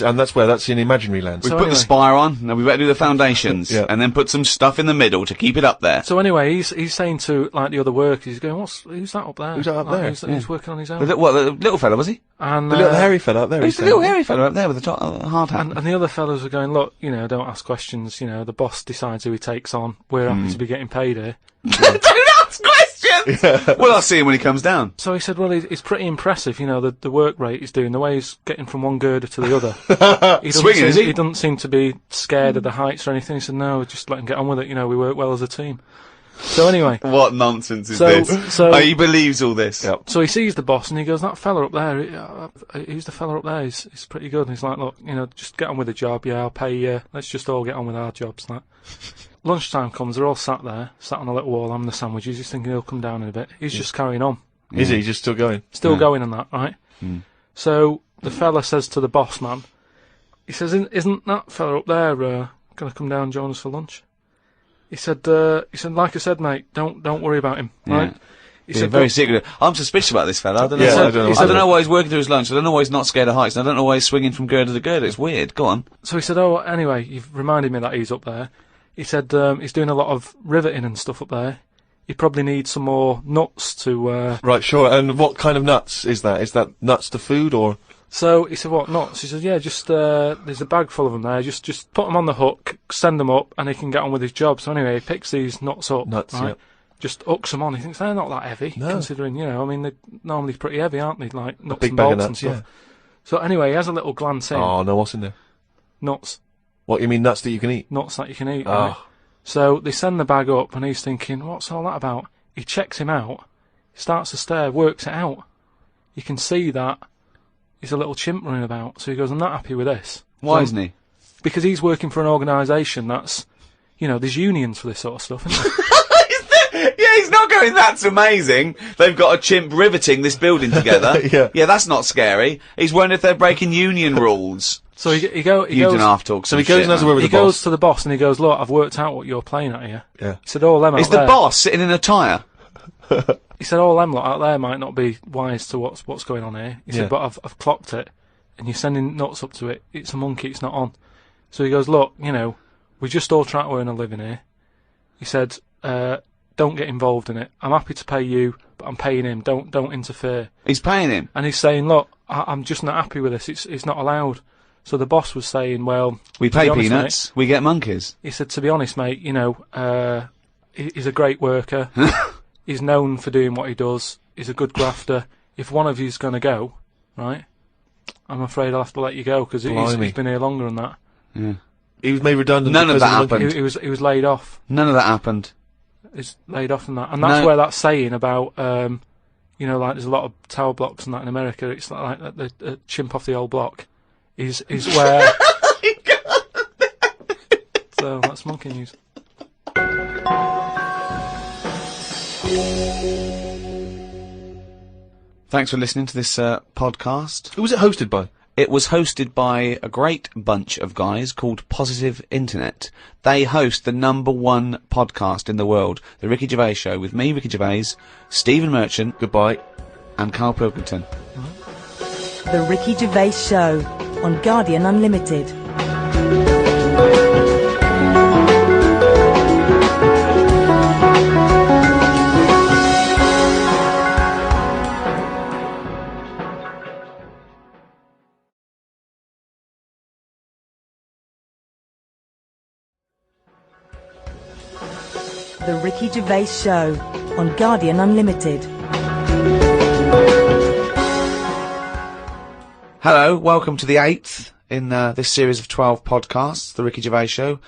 in imaginary land. We So put anyway. the spire on, now we better do the foundations, Yeah. and then put some stuff in the middle to keep it up there. So anyway, he's saying to, like, the other workers, he's going, who's that up there? Who's that up Like, there? Who's working on his own? The little fella, was he? And, The little hairy fella up there. Who's the little hairy fella up there with the hard hat? And the other fellows were going, look, don't ask questions, the boss decides who he takes on, we're happy to be getting paid here. Don't ask asks questions! Well, I'll see him when he comes down. So he said, well, he's pretty impressive, you know, the work rate he's doing, the way he's getting from one girder to the other. Swinging, is he? He doesn't seem to be scared of the heights or anything. He said, no, just let him get on with it, you know, we work well as a team. So anyway. What nonsense is this? So he believes all this. Yep. So he sees the boss and he goes, that fella up there, who's the fella up there? He's pretty good. And he's like, look, you know, just get on with the job. Yeah, I'll pay you. Let's just all get on with our jobs. Like. Lunchtime comes, they're all sat on a little wall having the sandwiches. He's thinking he'll come down in a bit. He's just carrying on. Is he just still going? Still going on that, right? So the fella says to the boss man, he says, isn't that fella up there going to come down and join us for lunch? He said, like I said, mate, don't worry about him, right? He said, very secretive. I'm suspicious about this fella. I don't know. Yeah, I don't know why he's working through his lunch. I don't know why he's not scared of heights. And I don't know why he's swinging from girder to girder. It's weird. Go on. So he said, oh, anyway, you've reminded me that he's up there. He said he's doing a lot of riveting and stuff up there. He probably needs some more nuts to... Right, sure. And what kind of nuts is that? Is that nuts to food, or...? So he said, what, nuts? He said, yeah, just, there's a bag full of them there. Just put them on the hook, send them up, and he can get on with his job. So anyway, he picks these nuts up. Nuts, right? yep. Just hooks them on. He thinks they're not that heavy, considering, you know, I mean, they're normally pretty heavy, aren't they? Like nuts big and bag of bolts nuts, and stuff. yeah. So anyway, he has a little glance in. Oh, no, what's in there? Nuts. What, you mean nuts that you can eat? Nuts that you can eat, Oh. right? So they send the bag up, and he's thinking, what's all that about? He checks him out, starts to stare, works it out. You can see that he's a little chimp running about. So he goes, I'm not happy with this. Why isn't he? Because he's working for an organisation that's, you know, there's unions for this sort of stuff, isn't there? Yeah, he's not going, that's amazing. They've got a chimp riveting this building together. Yeah, that's not scary. He's wondering if they're breaking union rules. So he You goes... don't have to talk So some he goes shit, and has a man. word with He the boss. goes to the boss and he goes, look, I've worked out what you're playing at here. Yeah. He said, all them Is out the there... boss sitting in a tyre? He said, all them lot out there might not be wise to what's going on here. He said, but I've clocked it, and you're sending nuts up to it. It's a monkey, it's not on. So he goes, look, you know, we just all try to earn a living here. He said, don't get involved in it. I'm happy to pay you, but I'm paying him. Don't interfere. He's paying him. And he's saying, look, I'm just not happy with this. It's not allowed. So the boss was saying, well... We to be pay honest, peanuts, mate, we get monkeys. he said, to be honest, mate, you know, he's a great worker. He's known for doing what he does. He's a good grafter. If one of you's going to go, right, I'm afraid I'll have to let you go, because he's been here longer than that. Yeah. He was made redundant. None of because that the monkey. happened. He was laid off. None of that happened. He's laid off from that. And that's where that saying about, you know, like there's a lot of tower blocks and that in America, it's like the chimp off the old block, is where... So that's monkey news. Thanks for listening to this podcast. Who was it hosted by? It was hosted by a great bunch of guys called Positive Internet. They host the #1 podcast in the world, The Ricky Gervais Show, with me, Ricky Gervais, Stephen Merchant, Goodbye, and Karl Pilkington. The Ricky Gervais Show on Guardian Unlimited. The Ricky Gervais Show on Guardian Unlimited. Hello, welcome to the 8th in this series of 12 podcasts, The Ricky Gervais Show,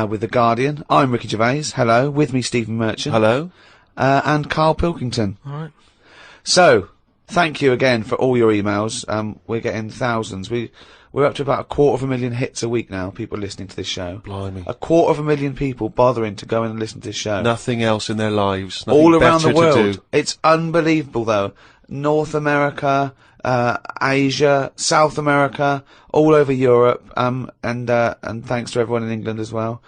with The Guardian. I'm Ricky Gervais, hello, with me Stephen Merchant. Hello. And Karl Pilkington. Alright. So, thank you again for all your emails. We're getting thousands. We're up to about 250,000 hits a week now, people listening to this show. Blimey. 250,000 people bothering to go in and listen to this show. Nothing else in their lives. Nothing All around the better to world. do. It's unbelievable, though. North America, Asia, South America, all over Europe, and thanks to everyone in England as well,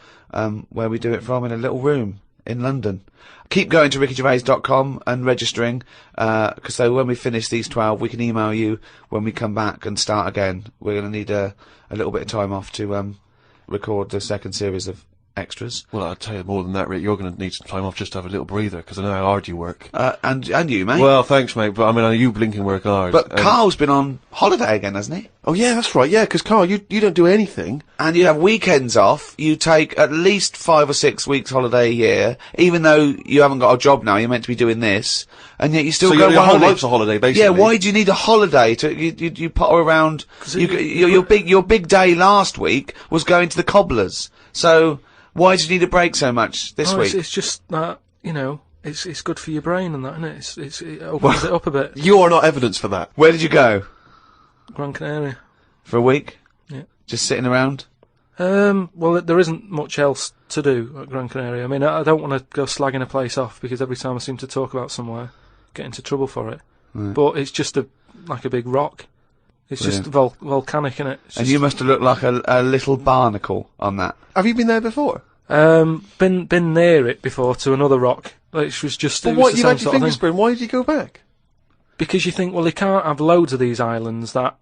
where we do it from in a little room in London. Keep going to rickygervais.com and registering, so when we finish these 12, we can email you when we come back and start again. We're going to need a little bit of time off to record the second series of extras. Well, I'll tell you more than that, Rick. You're going to need some time off just to have a little breather, because I know how hard you work. And you, mate. Well, thanks, mate, but I mean, I know you blinking work hard. But Carl's been on holiday again, hasn't he? Oh, yeah, that's right, yeah, because, Carl, you don't do anything. And you have weekends off. You take at least 5 or 6 weeks holiday a year, even though you haven't got a job now. You're meant to be doing this, and yet you still go. Your whole life's a holiday, basically. Yeah. Why do you need a holiday? You potter around. Your big day last week was going to the cobblers. So why do you need a break so much this week? It's just that, you know, it's good for your brain and that, isn't it? It opens it up a bit. You are not evidence for that. Where did you go? Gran Canaria. For a week? Yeah. Just sitting around? Well, there isn't much else to do at Gran Canaria. I mean, I don't want to go slagging a place off, because every time I seem to talk about somewhere, get into trouble for it. Right. But it's just like a big rock. It's just volcanic, innit? And you must have looked like a little barnacle on that. Have you been there before? Been near it before to another rock, which was just. But what, you had your fingers burned? Why did you go back? Because you think, well, they can't have loads of these islands that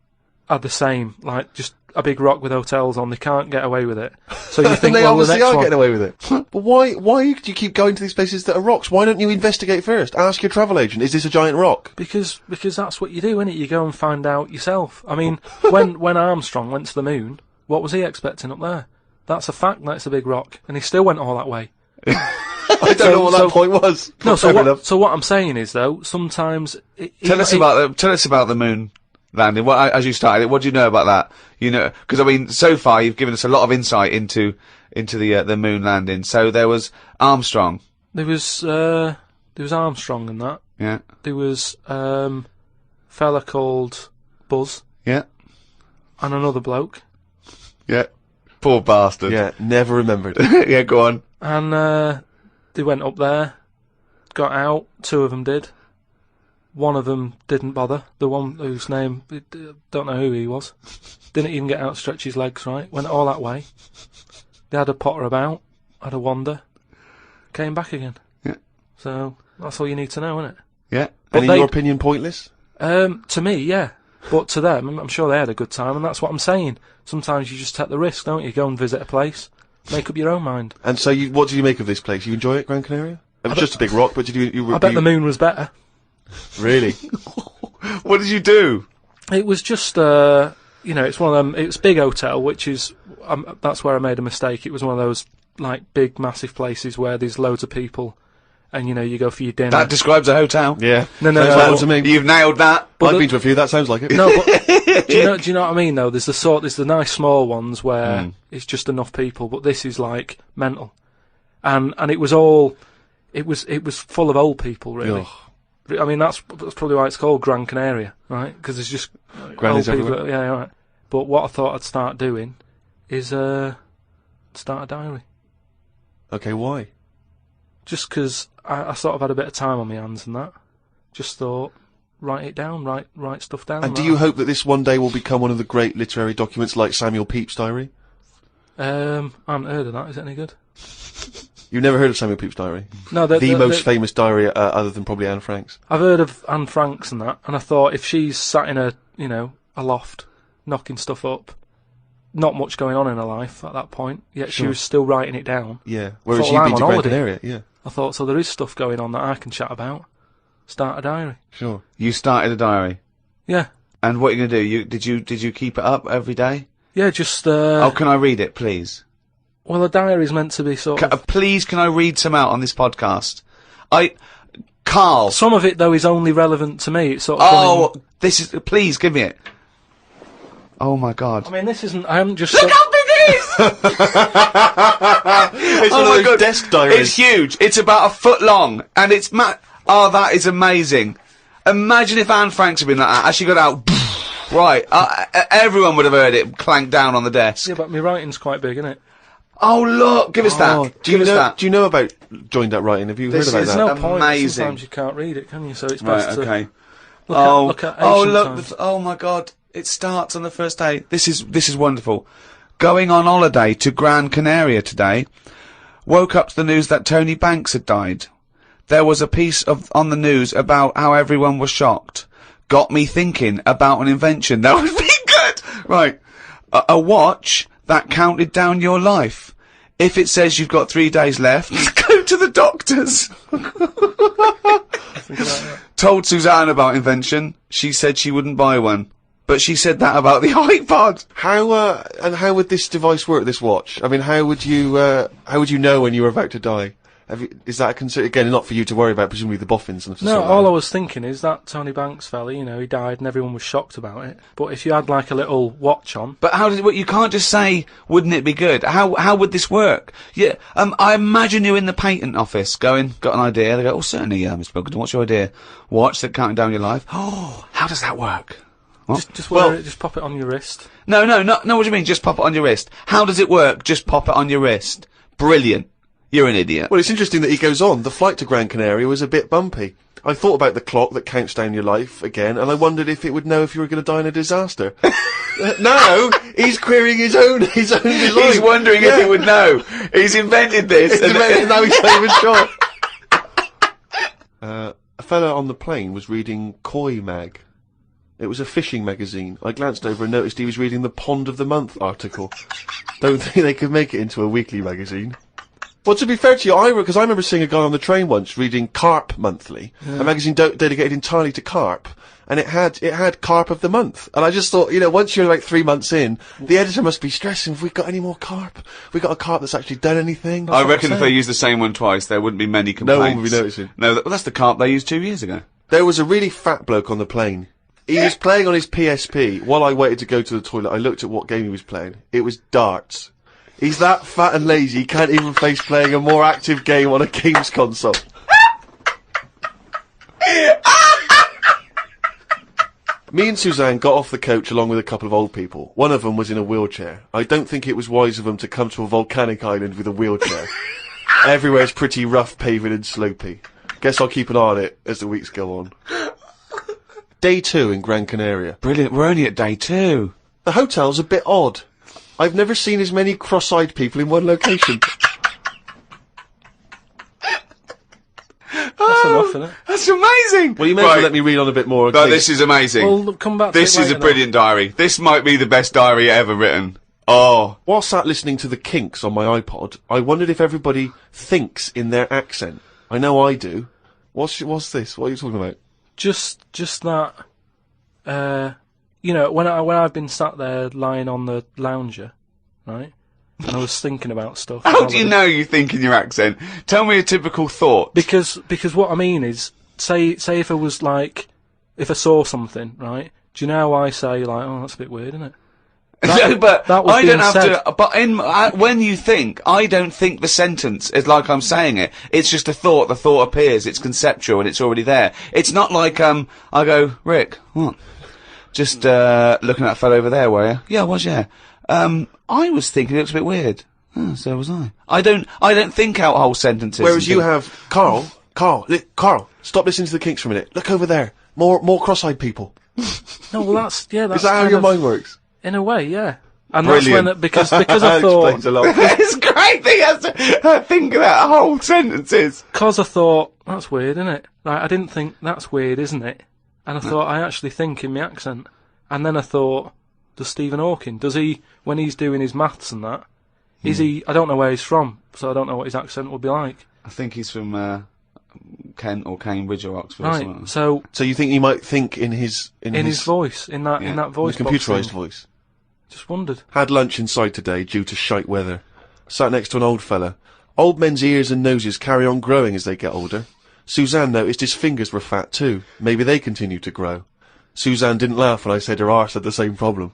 are the same, like just a big rock with hotels on. They can't get away with it. So you think, they well, obviously the next are one, getting away with it. But why do you keep going to these places that are rocks? Why don't you investigate first? Ask your travel agent, is this a giant rock? Because that's what you do, innit? You go and find out yourself. I mean, when Armstrong went to the moon, what was he expecting up there? That's a fact that it's a big rock, and he still went all that way. I don't know what that point was. No, so what I'm saying is, though, sometimes... Tell us about the moon landing. As you started it, what do you know about that? You know, because I mean, so far you've given us a lot of insight into the moon landing. So there was Armstrong. There was Armstrong and that. Yeah. There was fella called Buzz. Yeah. And another bloke. Yeah. Poor bastard. Yeah, never remembered. Yeah, go on. And they went up there, got out. 2 of them did. One of them didn't bother. The one whose name, don't know who he was. Didn't even get out to stretch his legs, right? Went all that way. They had a potter about, had a wander, came back again. Yeah. So that's all you need to know, isn't it? Yeah. But and in your opinion, pointless? To me, yeah. But to them, I'm sure they had a good time, and that's what I'm saying. Sometimes you just take the risk, don't you? Go and visit a place, make up your own mind. And so, what did you make of this place? You enjoy it, Gran Canaria? It was just a big rock, but did you I bet the moon was better. Really? What did you do? It was just, it's one of them. It's big hotel, which is that's where I made a mistake. It was one of those like big, massive places where there's loads of people, and you go for your dinner. That describes a hotel. Yeah. No. To me. You've nailed that. I've been to a few. That sounds like it. No, but do you know what I mean? Though there's the nice small ones where it's just enough people, but this is like mental, and it was all, it was full of old people, really. Ugh. I mean, that's probably why it's called Gran Canaria, right? Because there's just old Grannies people. everywhere. Yeah, right. But what I thought I'd start doing is start a diary. Okay, why? Just because I sort of had a bit of time on my hands and that. Just thought, write it down, write stuff down. And do you hope that this one day will become one of the great literary documents like Samuel Pepys' diary? I haven't heard of that. Is it any good? You've never heard of Samuel Pepys' diary? No, the most famous diary other than probably Anne Frank's. I've heard of Anne Frank's and that, and I thought if she's sat in a loft, knocking stuff up, not much going on in her life at that point, yet she was still writing it down. Yeah, whereas you've been to Gran Canaria, yeah. I thought, so there is stuff going on that I can chat about. Start a diary. Sure. You started a diary? Yeah. And what are you going to do? Did you keep it up every day? Yeah, just... Oh, can I read it, please? Well, a diary is meant to be sort of... Please, can I read some out on this podcast? Carl... Some of it, though, is only relevant to me. It's sort of... this is... Please, give me it. Oh, my God. I mean, this isn't... I haven't just... Look how big it is! It's one of those desk diaries. It's huge. It's about 1 foot long. And it's... Oh, that is amazing. Imagine if Anne Franks had been like that. As she got out... Right. Everyone would have heard it clank down on the desk. Yeah, but my writing's quite big, isn't it? Oh, look! Give us that. Do you know about joined up writing? Have you heard about that? There's no point. Amazing. Sometimes you can't read it, can you? So it's best okay. to look at ancient times. Oh my God! It starts on the first day. This is wonderful. Going on holiday to Gran Canaria today. Woke up to the news that Tony Banks had died. There was a piece on the news about how everyone was shocked. Got me thinking about an invention that would be good. Right, a watch that counted down your life. if it says you've got 3 days left, go to the doctors. Told Suzanne about invention. She said she wouldn't buy one. But she said that about the iPod. How would this device work, this watch? I mean, how would you know when you were about to die? Is that a concern? Again, not for you to worry about, presumably the boffins and stuff. No, all I was thinking is that Tony Banks fella, you know, he died and everyone was shocked about it. But if you had like a little watch on... But how does it work? You can't just say, wouldn't it be good? How would this work? Yeah, I imagine you in the patent office going, got an idea. They go, oh, certainly, Mr. Pilkington, what's your idea? Watch that counting down your life. Oh, how does that work? What? Just wear it, just pop it on your wrist. No, what do you mean, just pop it on your wrist? How does it work? Just pop it on your wrist. Brilliant. You're an idiot. Well, it's interesting that he goes on. The flight to Gran Canaria was a bit bumpy. I thought about the clock that counts down your life again, and I wondered if it would know if you were going to die in a disaster. Now, he's querying his own design. He's wondering if he would know. He's invented this. And now he's not even sure. A fella on the plane was reading Koi Mag. It was a fishing magazine. I glanced over and noticed he was reading the Pond of the Month article. Don't think they could make it into a weekly magazine. Well, to be fair to you, because I remember seeing a guy on the train once reading Carp Monthly, a magazine dedicated entirely to carp, and it had Carp of the Month. And I just thought, you know, once you're like 3 months in, the editor must be stressing, have we got any more carp? Have we got a carp that's actually done anything? I reckon if they used the same one twice, there wouldn't be many complaints. No one would be noticing. No, that's the carp they used 2 years ago. There was a really fat bloke on the plane. He was playing on his PSP. While I waited to go to the toilet, I looked at what game he was playing. It was darts. He's that fat and lazy, he can't even face playing a more active game on a games console. Me and Suzanne got off the coach along with a couple of old people. One of them was in a wheelchair. I don't think it was wise of them to come to a volcanic island with a wheelchair. Everywhere's pretty rough, paving and slopey. Guess I'll keep an eye on it as the weeks go on. Day 2 in Gran Canaria. Brilliant, we're only at day 2. The hotel's a bit odd. I've never seen as many cross-eyed people in one location. That's enough, isn't it? That's amazing! Well, you may as well let me read on a bit more. No, this is amazing. Well, come back to this it is a later brilliant diary. This might be the best diary ever written. Oh. While sat listening to the Kinks on my iPod, I wondered if everybody thinks in their accent. I know I do. What's this? What are you talking about? Just that, you know, when I've been sat there lying on the lounger, right, and I was thinking about stuff. How do you know you think in your accent? Tell me a typical thought. Because what I mean is, say if I was like, if I saw something, right, do you know how I say, like, oh, that's a bit weird, isn't it? No, but that was I don't have said. to. But when you think, I don't think the sentence is like I'm saying it. It's just a thought. The thought appears. It's conceptual and it's already there. It's not like I go, Rick, what? Just looking at that fellow over there, were you? Yeah, I was. Yeah. I was thinking it looks a bit weird. Oh, so was I. I don't think out whole sentences. Whereas you have Carl, stop listening to the Kinks for a minute. Look over there. More cross-eyed people. No, well that's Is that how your mind works? In a way, yeah. And Brilliant. that's when because I thought explains a lot. It's great that he has to think of that whole sentences. Because I thought that's weird, isn't it? Like I didn't think that's weird, isn't it? And I thought I actually think in my accent. And then I thought, does Stephen Hawking, does he, when he's doing his maths and that, is he? I don't know where he's from, so I don't know what his accent would be like. I think he's from Kent or Cambridge or Oxford. Right. Or something. So you think he might think in his voice, in that voice, the computerised voice. Just wondered. Had lunch inside today due to shite weather. Sat next to an old fella. Old men's ears and noses carry on growing as they get older. Suzanne noticed his fingers were fat too. Maybe they continue to grow. Suzanne didn't laugh when I said her arse had the same problem.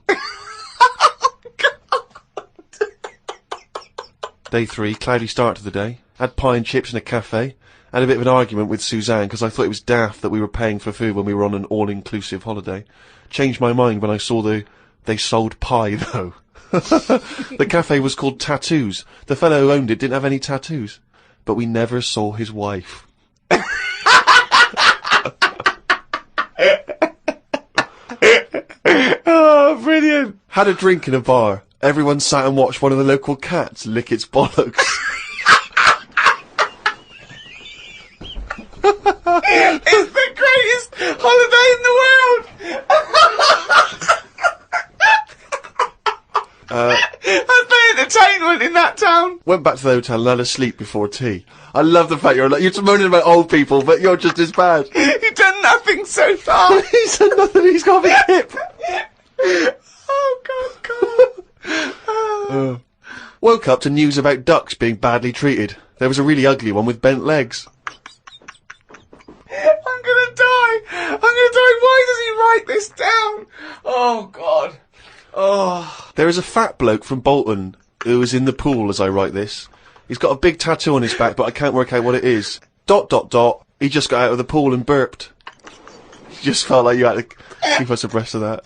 Day 3, cloudy start to the day. Had pie and chips in a cafe. Had a bit of an argument with Suzanne because I thought it was daft that we were paying for food when we were on an all-inclusive holiday. Changed my mind when I saw they sold pie though. The cafe was called Tattoos. The fellow who owned it didn't have any tattoos. But we never saw his wife. Oh, brilliant. Had a drink in a bar. Everyone sat and watched one of the local cats lick its bollocks. It's the greatest holiday in the world. That's the entertainment in that town. Went back to the hotel and had a sleep before tea. I love the fact you're moaning about old people, but you're just as bad. You've done nothing so far. He's done nothing, he's got a big hip. Oh, God. Woke up to news about ducks being badly treated. There was a really ugly one with bent legs. I'm gonna die. Why does he write this down? Oh, God. Oh. There is a fat bloke from Bolton who is in the pool as I write this. He's got a big tattoo on his back, but I can't work out what it is. ... He just got out of the pool and burped. You just felt like you had to keep us abreast of that.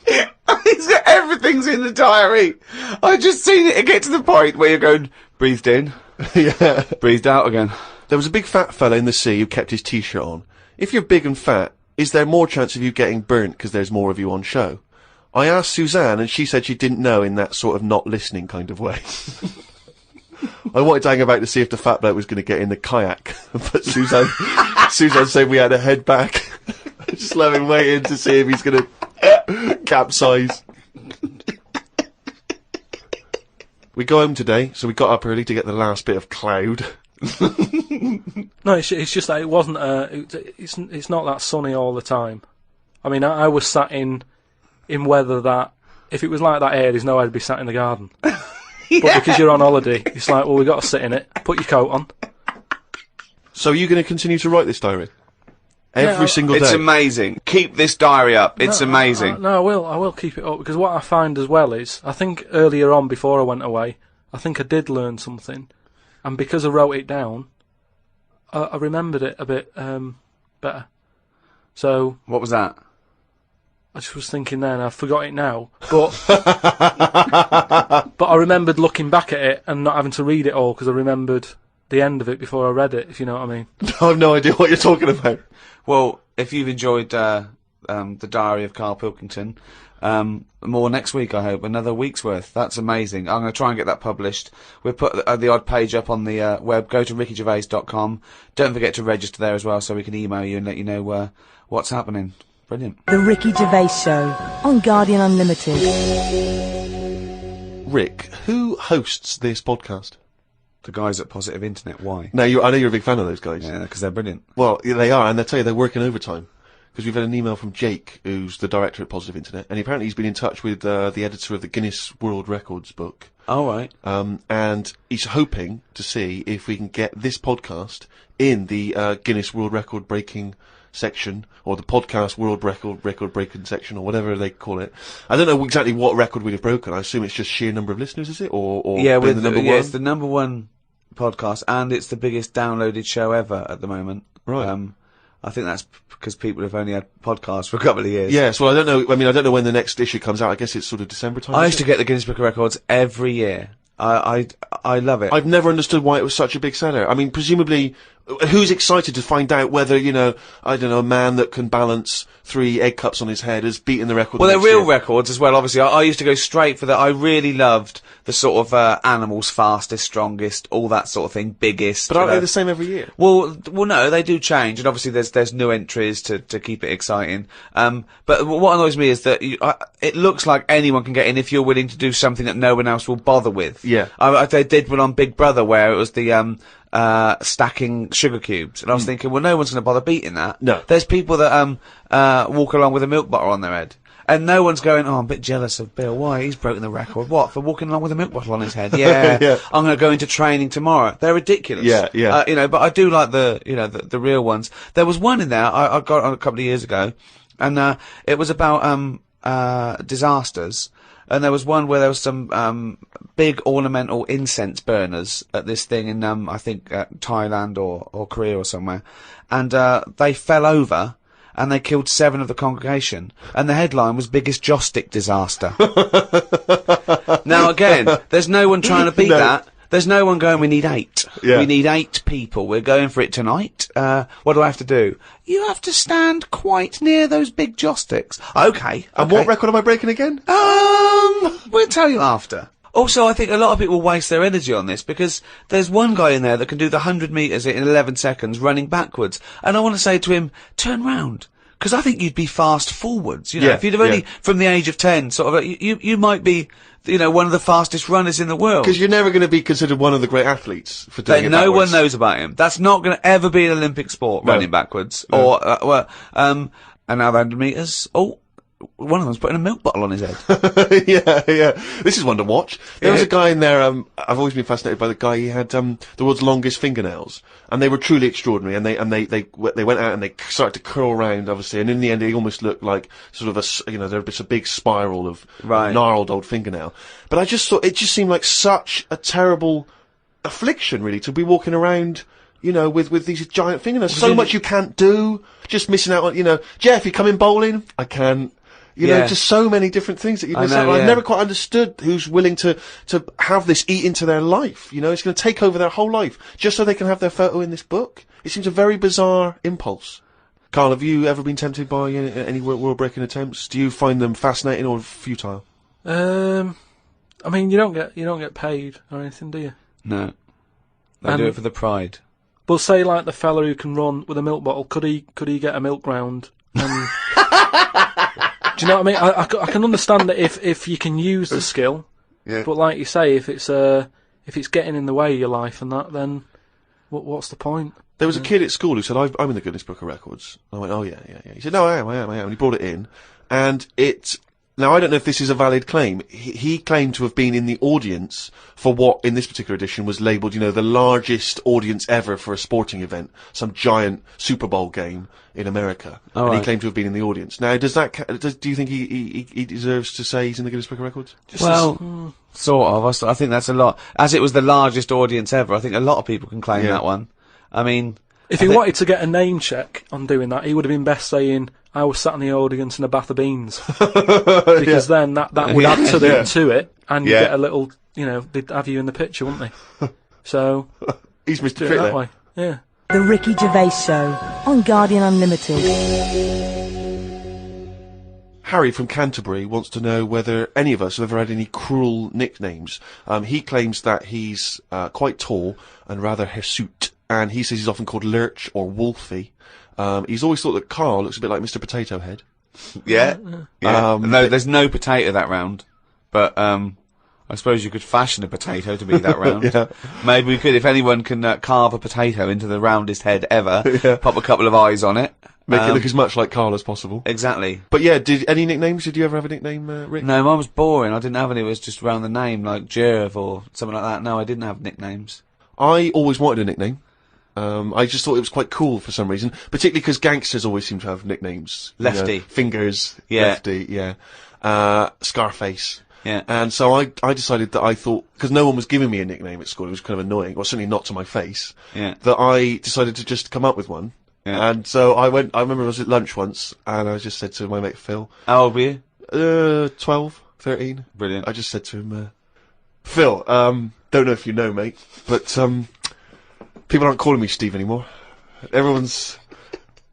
Everything's in the diary. I just seen it get to the point where you're going, breathed in. Yeah. Breathed out again. There was a big fat fella in the sea who kept his t-shirt on. If you're big and fat, is there more chance of you getting burnt because there's more of you on show? I asked Suzanne, and she said she didn't know in that sort of not listening kind of way. I wanted to hang about to see if the fat bloke was going to get in the kayak, but Suzanne said we had to head back. I just love him waiting to see if he's going to capsize. We go home today, so we got up early to get the last bit of cloud. No, it's just that it wasn't. It's not that sunny all the time. I mean, I was sat in weather that if it was like that here, there's no way I'd be sat in the garden. Yeah. But because you're on holiday, it's like, well, we've got to sit in it. Put your coat on. So are you going to continue to write this diary? Every single day? It's amazing. Keep this diary up. It's amazing. No, I will keep it up, because what I find as well is, I think earlier on, before I went away, I think I did learn something. And because I wrote it down, I remembered it a bit better. So... What was that? I just was thinking then, I forgot it now, but but I remembered looking back at it and not having to read it all, because I remembered the end of it before I read it, if you know what I mean. I have no idea what you're talking about. Well, if you've enjoyed the diary of Karl Pilkington, more next week, I hope. Another week's worth. That's amazing. I'm going to try and get that published. We'll put the odd page up on the web. Go to rickygervais.com. Don't forget to register there as well, so we can email you and let you know what's happening. Brilliant. The Ricky Gervais Show on Guardian Unlimited. Rick, who hosts this podcast? The guys at Positive Internet. Why? Now, I know you're a big fan of those guys. Yeah, because they're brilliant. Well, yeah, they are, and I tell you, they're working overtime. Because we've had an email from Jake, who's the director at Positive Internet, and apparently he's been in touch with the editor of the Guinness World Records book. Oh, right. And he's hoping to see if we can get this podcast in the Guinness World Record breaking section, or the podcast world record breaking section, or whatever they call it. I don't know exactly what record we'd have broken. I assume it's just sheer number of listeners, is it? Or yeah, the number one? It's the number one podcast, and it's the biggest downloaded show ever at the moment. Right. I think that's because people have only had podcasts for a couple of years. Yes, well, I don't know. I mean, I don't know when the next issue comes out. I guess it's sort of December time. I used to get the Guinness Book of Records every year. I love it. I've never understood why it was such a big seller. I mean, presumably, who's excited to find out whether, you know, I don't know, a man that can balance 3 egg cups on his head has beaten the record? Well, they're real records as well, obviously. I used to go straight for that. I really loved the sort of animals, fastest, strongest, all that sort of thing, biggest. But aren't they the same every year? Well, no, they do change, and obviously there's new entries to keep it exciting. But what annoys me is that it looks like anyone can get in if you're willing to do something that no one else will bother with. Yeah. They did one on Big Brother where it was the stacking sugar cubes, and I was thinking, well, no one's going to bother beating that. No. There's people that walk along with a milk bottle on their head. And no one's going, oh, I'm a bit jealous of Bill. Why? He's broken the record. What? For walking along with a milk bottle on his head? Yeah. Yeah. I'm going to go into training tomorrow. They're ridiculous. Yeah, yeah. You know, but I do like the real ones. There was one in there I got on a couple of years ago, and it was about disasters. And there was one where there was some big ornamental incense burners at this thing in I think Thailand or Korea or somewhere, and they fell over and they killed 7 of the congregation, and the headline was "Biggest Joss Stick Disaster." Now again, there's no one trying to beat that. There's no one going, we need 8. Yeah. We need 8 people. We're going for it tonight. What do I have to do? You have to stand quite near those big joss sticks. Okay. And what record am I breaking again? We'll tell you after. Also, I think a lot of people waste their energy on this, because there's one guy in there that can do the 100 metres in 11 seconds running backwards. And I want to say to him, turn round. Because I think you'd be fast forwards, you know, Yeah, if you'd have only, from the age of 10, sort of, you might be, you know, one of the fastest runners in the world. Because you're never going to be considered one of the great athletes for doing it No backwards. one knows about him. That's not going to ever be an Olympic sport, running backwards. No. Or, and now the 100 metres. Oh, one of them's putting a milk bottle on his head. yeah. This is one to watch. There was a guy in there, I've always been fascinated by the guy, he had, the world's longest fingernails. And they were truly extraordinary, and they went out and they started to curl around, obviously, and in the end he almost looked like sort of there's a big spiral of gnarled old fingernail. But I just thought, it just seemed like such a terrible affliction, really, to be walking around, you know, with these giant fingernails. So much you can't do, just missing out on, you know, Jeff, you coming bowling? I can't. You know, just so many different things that you miss out on. I've never quite understood who's willing to have this eat into their life. You know, it's going to take over their whole life just so they can have their photo in this book. It seems a very bizarre impulse. Karl, have you ever been tempted by any world-breaking attempts? Do you find them fascinating or futile? I mean, you don't get paid or anything, do you? No. They do it for the pride. But say like the fella who can run with a milk bottle, could he get a milk round? And do you know what I mean? I can understand that if you can use the skill, but like you say, if it's getting in the way of your life and that, then what's the point? There was a kid at school who said, I'm in the Guinness Book of Records. I went, oh yeah. He said, no, I am. And he brought it in. And now I don't know if this is a valid claim. He claimed to have been in the audience for what, in this particular edition, was labelled, you know, the largest audience ever for a sporting event. Some giant Super Bowl game in America. And he claimed to have been in the audience. Now, do you think he deserves to say he's in the Guinness Book of Records? Sort of. I think that's a lot. As it was the largest audience ever, I think a lot of people can claim that one. I mean, if he wanted to get a name check on doing that, he would have been best saying, I was sat in the audience in a bath of beans. Because then that would add to it, and you get a little, you know, they'd have you in the picture, wouldn't they? So, he's Mr. do it Fit that there. way. Yeah. The Ricky Gervais Show on Guardian Unlimited. Harry from Canterbury wants to know whether any of us have ever had any cruel nicknames. He claims that he's quite tall and rather hirsute, and he says he's often called Lurch or Wolfie. He's always thought that Karl looks a bit like Mr. Potato Head. Yeah. No, there's no potato that round, but I suppose you could fashion a potato to be that round. Maybe we could, if anyone can carve a potato into the roundest head ever, pop a couple of eyes on it. Make it look as much like Karl as possible. Exactly. But yeah, any nicknames? Did you ever have a nickname, Rick? No, mine was boring. I didn't have any. It was just around the name, like Gervais or something like that. No, I didn't have nicknames. I always wanted a nickname. I just thought it was quite cool for some reason, particularly because gangsters always seem to have nicknames. Lefty. You know, Fingers. Lefty, Scarface. Yeah. And so I decided that I thought, because no one was giving me a nickname at school, it was kind of annoying, well certainly not to my face, that I decided to just come up with one. Yeah. And so I remember I was at lunch once, and I just said to my mate Phil. How old were you? 12, 13. Brilliant. I just said to him, Phil, don't know if you know, mate, but, people aren't calling me Steve anymore. Everyone's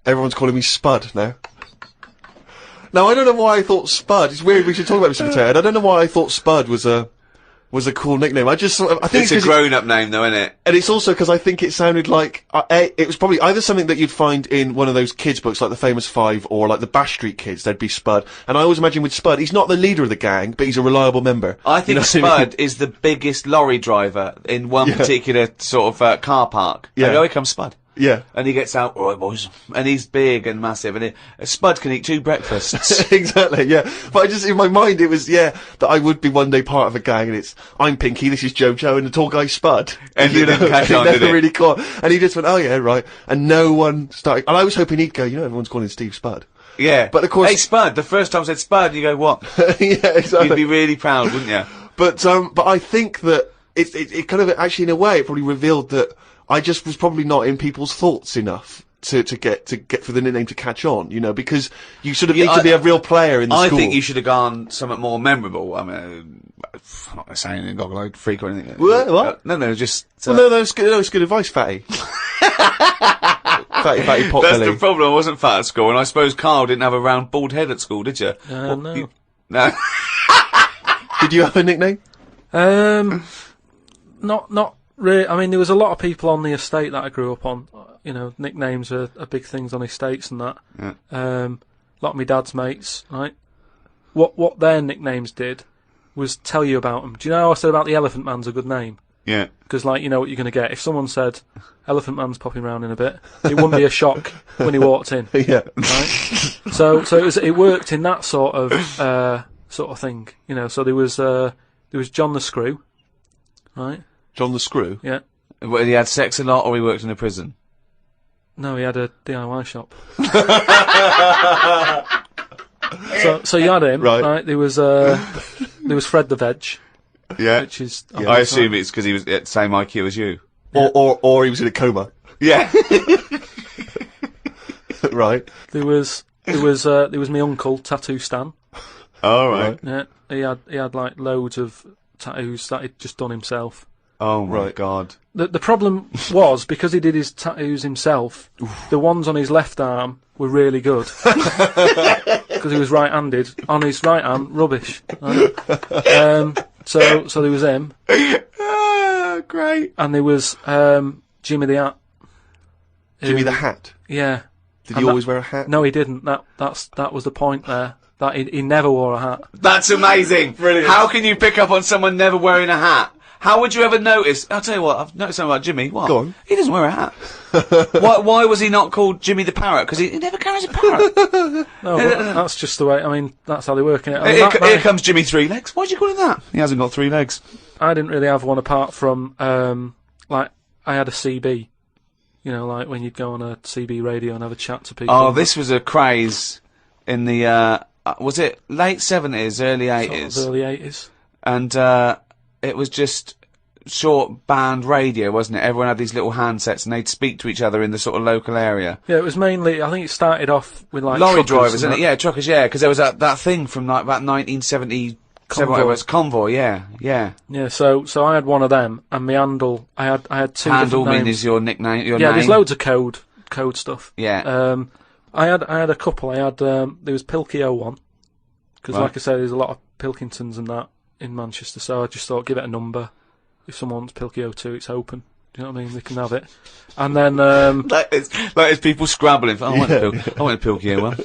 calling me Spud now. Now, I don't know why I thought Spud, it's weird, we should talk about Mr. Potato Head. I don't know why I thought Spud was a cool nickname. I think it's a grown-up name though, isn't it? And it's also because I think it sounded like, it was probably either something that you'd find in one of those kids' books, like the Famous Five, or like the Bash Street Kids, there'd be Spud. And I always imagine with Spud, he's not the leader of the gang, but he's a reliable member. I think Spud is the biggest lorry driver in one particular sort of car park. Yeah. And here comes Spud. Yeah. And he gets out, all right boys, and he's big and massive, and Spud can eat 2 breakfasts. Exactly, yeah. But in my mind it was, that I would be one day part of a gang, and I'm Pinky, this is Jojo, and the tall guy's Spud. And you didn't catch on, did it? Really caught. And he just went, oh yeah, right. And no one started, and I was hoping he'd go, everyone's calling Steve Spud. Yeah. But of course. Hey Spud, the first time I said Spud, you go, what? Yeah, exactly. You'd be really proud, wouldn't you? But I think that it kind of, actually in a way, it probably revealed that I just was probably not in people's thoughts enough to get for the nickname to catch on, because you sort of need to be a real player in the school. I think you should have gone something more memorable. I mean, I'm not saying anything, goggle-eyed freak or anything. What? No, just... no, that's good advice, Fatty. Fatty pot That's belly. the problem, I wasn't fat at school, and I suppose Karl didn't have a round bald head at school, did you? No. No. Did you have a nickname? Not really. I mean, there was a lot of people on the estate that I grew up on. nicknames are big things on estates and that. Yeah. A lot of my dad's mates, right? What their nicknames did was tell you about them. Do you know how I said about the Elephant Man's a good name? Yeah. Because, like, you know what you're going to get. If someone said, Elephant Man's popping round in a bit, it wouldn't be a shock when he walked in. Yeah. Right? So it worked in that sort of thing, you know. So there was John the Screw, right? John the Screw? Yeah. Well, he had sex a lot, or he worked in a prison? No, he had a DIY shop. So you had him, right? There was Fred the Veg. Yeah. Which is... I assume it's because he was at the same IQ as you. Yeah. Or he was in a coma. Yeah. Right. There was my uncle, Tattoo Stan. All right. Yeah. He had like loads of tattoos that he'd just done himself. Oh my God. The problem was, because he did his tattoos himself, the ones on his left arm were really good. Because he was right-handed. On his right hand, rubbish. Right? So there was him. Great. And there was Jimmy the Hat. Jimmy the Hat? Yeah. Did he always wear a hat? No, he didn't. That was the point there. That he never wore a hat. That's amazing. Brilliant. How can you pick up on someone never wearing a hat? How would you ever notice? I'll tell you what, I've noticed something about Jimmy. What? Go on. He doesn't wear a hat. Why was he not called Jimmy the Parrot? Because he never carries a parrot. No, but that's just the way, I mean, that's how they work in it. Here comes Jimmy Three Legs. Why'd you call him that? He hasn't got 3 legs. I didn't really have one apart from, like, I had a CB. You know, like when you'd go on a CB radio and have a chat to people. Oh, this was a craze in the, was it late 70s, early 80s? Sort of early 80s. And, it was just short band radio, wasn't it? Everyone had these little handsets and they'd speak to each other in the sort of local area. Yeah, it was mainly, I think it started off with like lorry truckers drivers, and isn't it? Yeah, truckers, yeah, because there was that thing from like about 1977, whatever it was, Convoy, yeah. Yeah, so I had one of them, and my handle, I had 2 handle different names. means your nickname, your yeah, name. there's loads of code stuff. Yeah. I had a couple. I had there was Pilky01, because Right. like I said, there's a lot of Pilkingtons and that in Manchester. So I just thought, give it a number. If someone wants Pilky02, it's open. Do you know what I mean? They can have it. And then like it's people scrabbling. I want a Pilky01.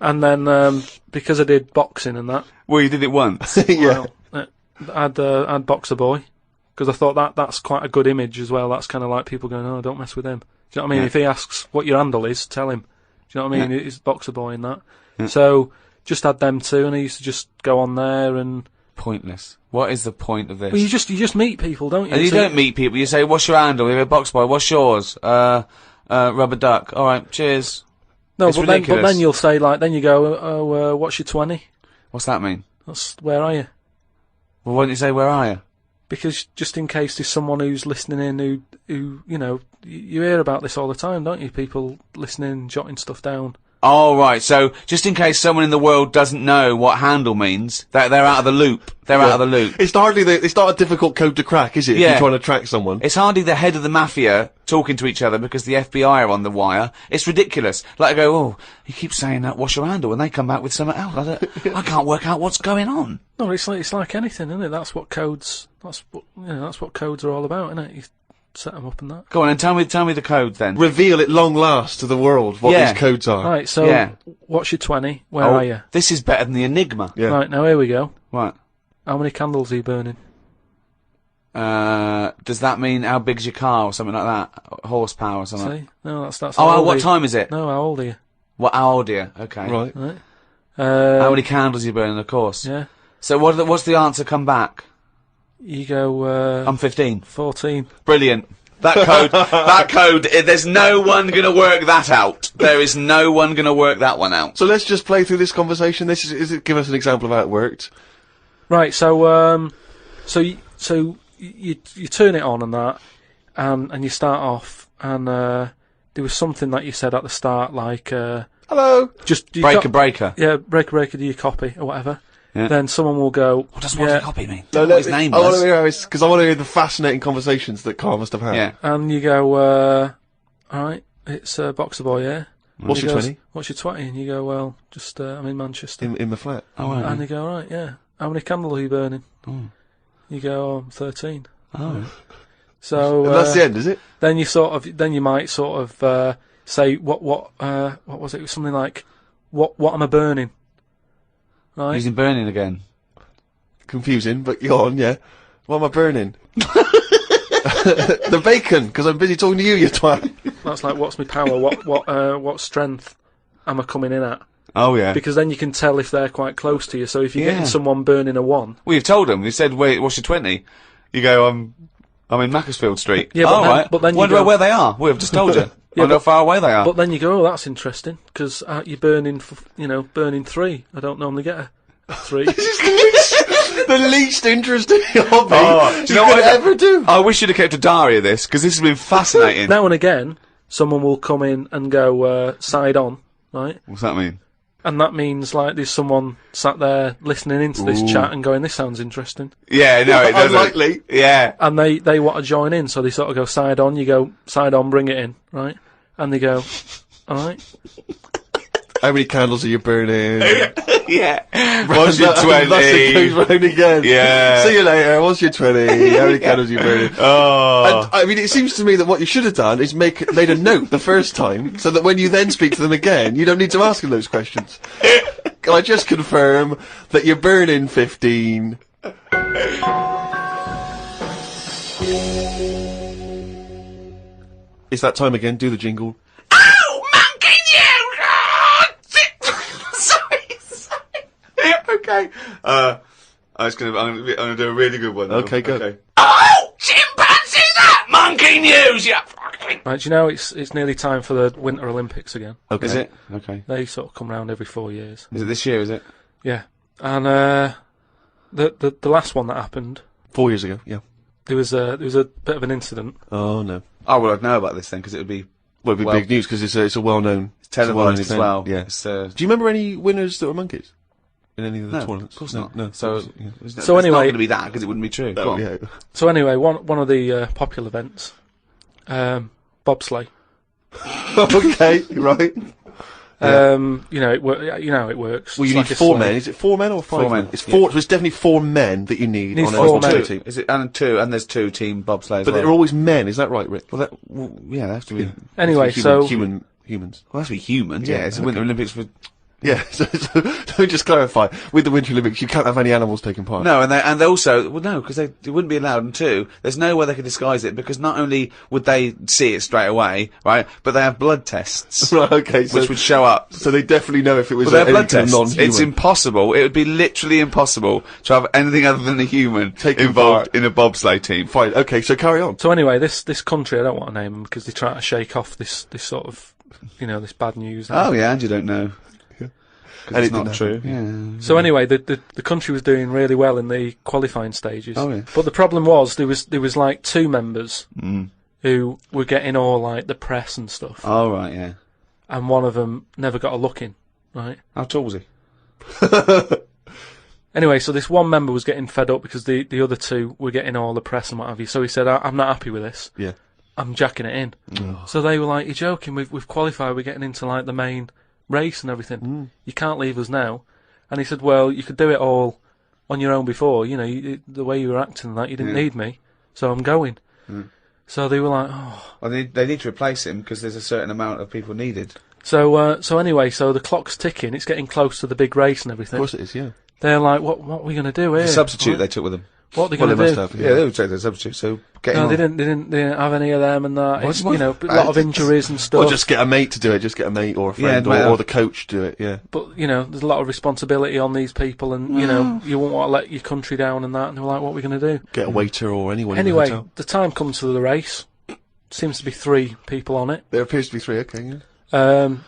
And then because I did boxing and that. Well, you did it once. Yeah. Well, I'd Boxer Boy, because I thought that's quite a good image as well. That's kind of like people going, oh, don't mess with him. Do you know what I mean? Yeah. If he asks what your handle is, tell him. Do you know what I mean? Yeah. It's Boxer Boy and that. Yeah. So just had them 2, and I used to just go on there and. Pointless. What is the point of this? Well, you just meet people, don't you? And you So- don't meet people. You say, "What's your handle?" You go, "Box Boy." What's yours? Rubber Duck. All right, cheers. No, It's but ridiculous. then you'll say like, then you go, oh, what's your 20? What's that mean? That's where are you? Well, why don't you say, "Where are you?" Because just in case there's someone who's listening in who you know, you hear about this all the time, don't you? People listening, jotting stuff down. Oh, right. So, just in case someone in the world doesn't know what handle means, they're out of the loop. They're out of the loop. It's not a difficult code to crack, is it? Yeah. If you're trying to track someone. It's hardly the head of the mafia talking to each other because the FBI are on the wire. It's ridiculous. Like, I go, oh, he keeps saying that, what's your handle? And they come back with something else. I can't work out what's going on. No, it's like anything, isn't it? That's what codes are all about, isn't it? You set them up and that. Go on and tell me the code then. Reveal at long last to the world what Yeah. these codes are. Right, so Yeah. what's your 20? Where are you? This is better than the Enigma. Yeah. Right, now here we go. What? How many candles are you burning? Does that mean how big's your car or something like that? Horsepower or something? See? No, that's Oh, how old what are you? time is it? No, how old are you? How old are you? Okay. Right. Right. How many candles are you burning, of course? Yeah. So what's the answer come back? You go, I'm 15. 14. Brilliant. That code, there's no one gonna work that out. There is no one gonna work that one out. So let's just play through this conversation. Give us an example of how it worked. Right, so you turn it on and that, and you start off, and there was something that you said at the start, like Hello. just Breaker. yeah, breaker, do you copy or whatever? Yeah. Then someone will go, What does what copy mean? No, What his name I want was. to hear because I want to hear the fascinating conversations that Carl must have had. Yeah. and you go, alright, it's Boxer Boy, yeah? What's He your goes, 20? What's your 20? And you go, well, just I'm in Manchester. In the flat. Oh, right. And they go, right, yeah. How many candles are you burning? Oh. You go, oh, I'm 13. Oh. So And that's the end, is it? Then you might sort of say what was it? It was something like what am I burning? Right. Using burning again. Confusing, but go on, yeah. What am I burning? The bacon, because I'm busy talking to you twat. That's like, what's my power? What strength am I coming in at? Oh yeah. Because then you can tell if they're quite close to you. So if you're getting someone burning a 1, Well, you've told them. You said, "Wait, what's your 20?" You go, I'm in Macclesfield Street." Yeah, but right. but then you wonder go, where they are. We've just told you. Yeah, Wonder how far away they are. But then you go, oh, that's interesting, because you're burning, burning 3. I don't normally get a 3. The least interesting hobby Do you know what could ever do. I wish you'd have kept a diary of this, because this has been fascinating. Now and again, someone will come in and go side on, right? What's that mean? And that means like there's someone sat there listening into this chat and going, "This sounds interesting." Yeah, no, it doesn't. Unlikely. Yeah. And they want to join in, so they sort of go side on. You go side on, bring it in, right? And they go, "All right." How many candles are you burning? Yeah. What's your 20? That's it goes round again. Yeah. See you later. What's your 20? How many candles are you burning? Oh. And, I mean, it seems to me that what you should have done is made a note the first time, so that when you then speak to them again, you don't need to ask them those questions. Can I just confirm that you're burning 15? It's that time again. Do the jingle. Okay. I'm gonna do a really good one. Okay, go. Okay. Oh, chimpanzee, that monkey news, you fucking. Right, do you know it's nearly time for the Winter Olympics again? Okay. Is it? Okay. They sort of come round every 4 years. Is it this year? Is it? Yeah, and the last one that happened, 4 years ago. Yeah. there was a bit of an incident. Oh no. Oh well, I'd know about this then because it would be. Well, it'd be big news because it's a well-known. Televised as well. Yeah. It's, Do you remember any winners that were monkeys in any of the no, tournaments? of course No, not. No. So, yeah. it's So not anyway- going to be that because it wouldn't be true. Go Oh, on. yeah. So anyway, one of the popular events, bobsleigh. Okay, right. It how it works. Well, It's you like need a 4 sleigh. men. Is it 4 men or 5 4 men? men, It's 4. yeah. So it's definitely 4 men that you need Needs on four a men. team. Is it and there's two team bobsleighs. But they're always men. Is that right, Rick? well, yeah, they have to be. Anyway, humans. Well, that's be humans. Yeah, Yeah, it's the okay. Winter Olympics for. Yeah. So just clarify with the Winter Olympics, you can't have any animals taking part. No, and they also no, because they wouldn't be allowed. And 2, there's no way they could disguise it because not only would they see it straight away, right, but they have blood tests Right. Okay. So, which would show up. so they definitely know if it was Well, they have any blood kind of tests. non-human. It's impossible. It would be literally impossible to have anything other than a human Taking involved part. in a bobsleigh team. Fine. Okay. So carry on. So anyway, this country, I don't want to name them because they try to shake off this sort of, this bad news. Oh yeah, and you don't know. And It's it not didn't true. happen. Yeah. So anyway, the country was doing really well in the qualifying stages. Oh, yeah. But the problem was there was like 2 members who were getting all like the press and stuff, Oh right, yeah. and one of them never got a look in. Right. How tall was he? Anyway, so this one member was getting fed up because the other 2 were getting all the press and what have you. So he said, "I'm not happy with this. Yeah. I'm jacking it in." So they were like, "You're joking? We've qualified. We're getting into like the main race and everything. You can't leave us now." And he said, "Well, you could do it all on your own before. The way you were acting and that, you didn't need me, so I'm going." So they were like, "Oh." Well, they need to replace him because there's a certain amount of people needed. So anyway, so the clock's ticking. It's getting close to the big race and Of everything. course it is. Yeah. They're like, "What are we going to do here?" The substitute Right? they took with them. What are they Well, going they to must do? have. Yeah, they would take the substitute. So get him No, on. they didn't have any of them and that. It's, What? a lot of injuries and stuff. Or just get a mate to do it. Just get a mate or a friend Yeah, or the coach to do it. Yeah. But there's a lot of responsibility on these people, and you won't want to let your country down and that. And they're like, "What are we going to do?" Get a waiter or anyone. in the Anyway, hotel. the time comes for the race. Seems to be 3 people on it. There appears to be 3. Okay. Yeah.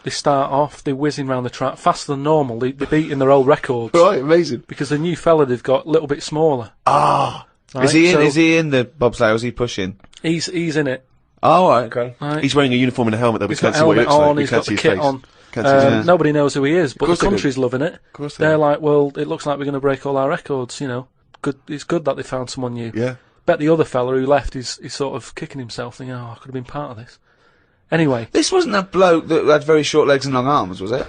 They start off, they're whizzing around the track faster than normal. They're beating their old records Right. Amazing. because the new fella they've got a little bit smaller. Ah. Right? Is he in? So Is he in the bobsleigh? Or is he pushing? He's in it. Oh, right, okay. Right? He's wearing a uniform and a helmet, though. We He's got can't see what he helmet looks like. on. We He's can't got see the his kit face. on. Can't see his face. Nobody knows who he is, but the course they do. country's loving it. Of course they They're do. like, "Well, it looks like we're going to break all our records." Good. It's good that they found someone new. Yeah. Bet the other fella who left is sort of kicking himself, thinking, "Oh, I could have been part of this." Anyway, This wasn't a bloke that had very short legs and long arms, was it?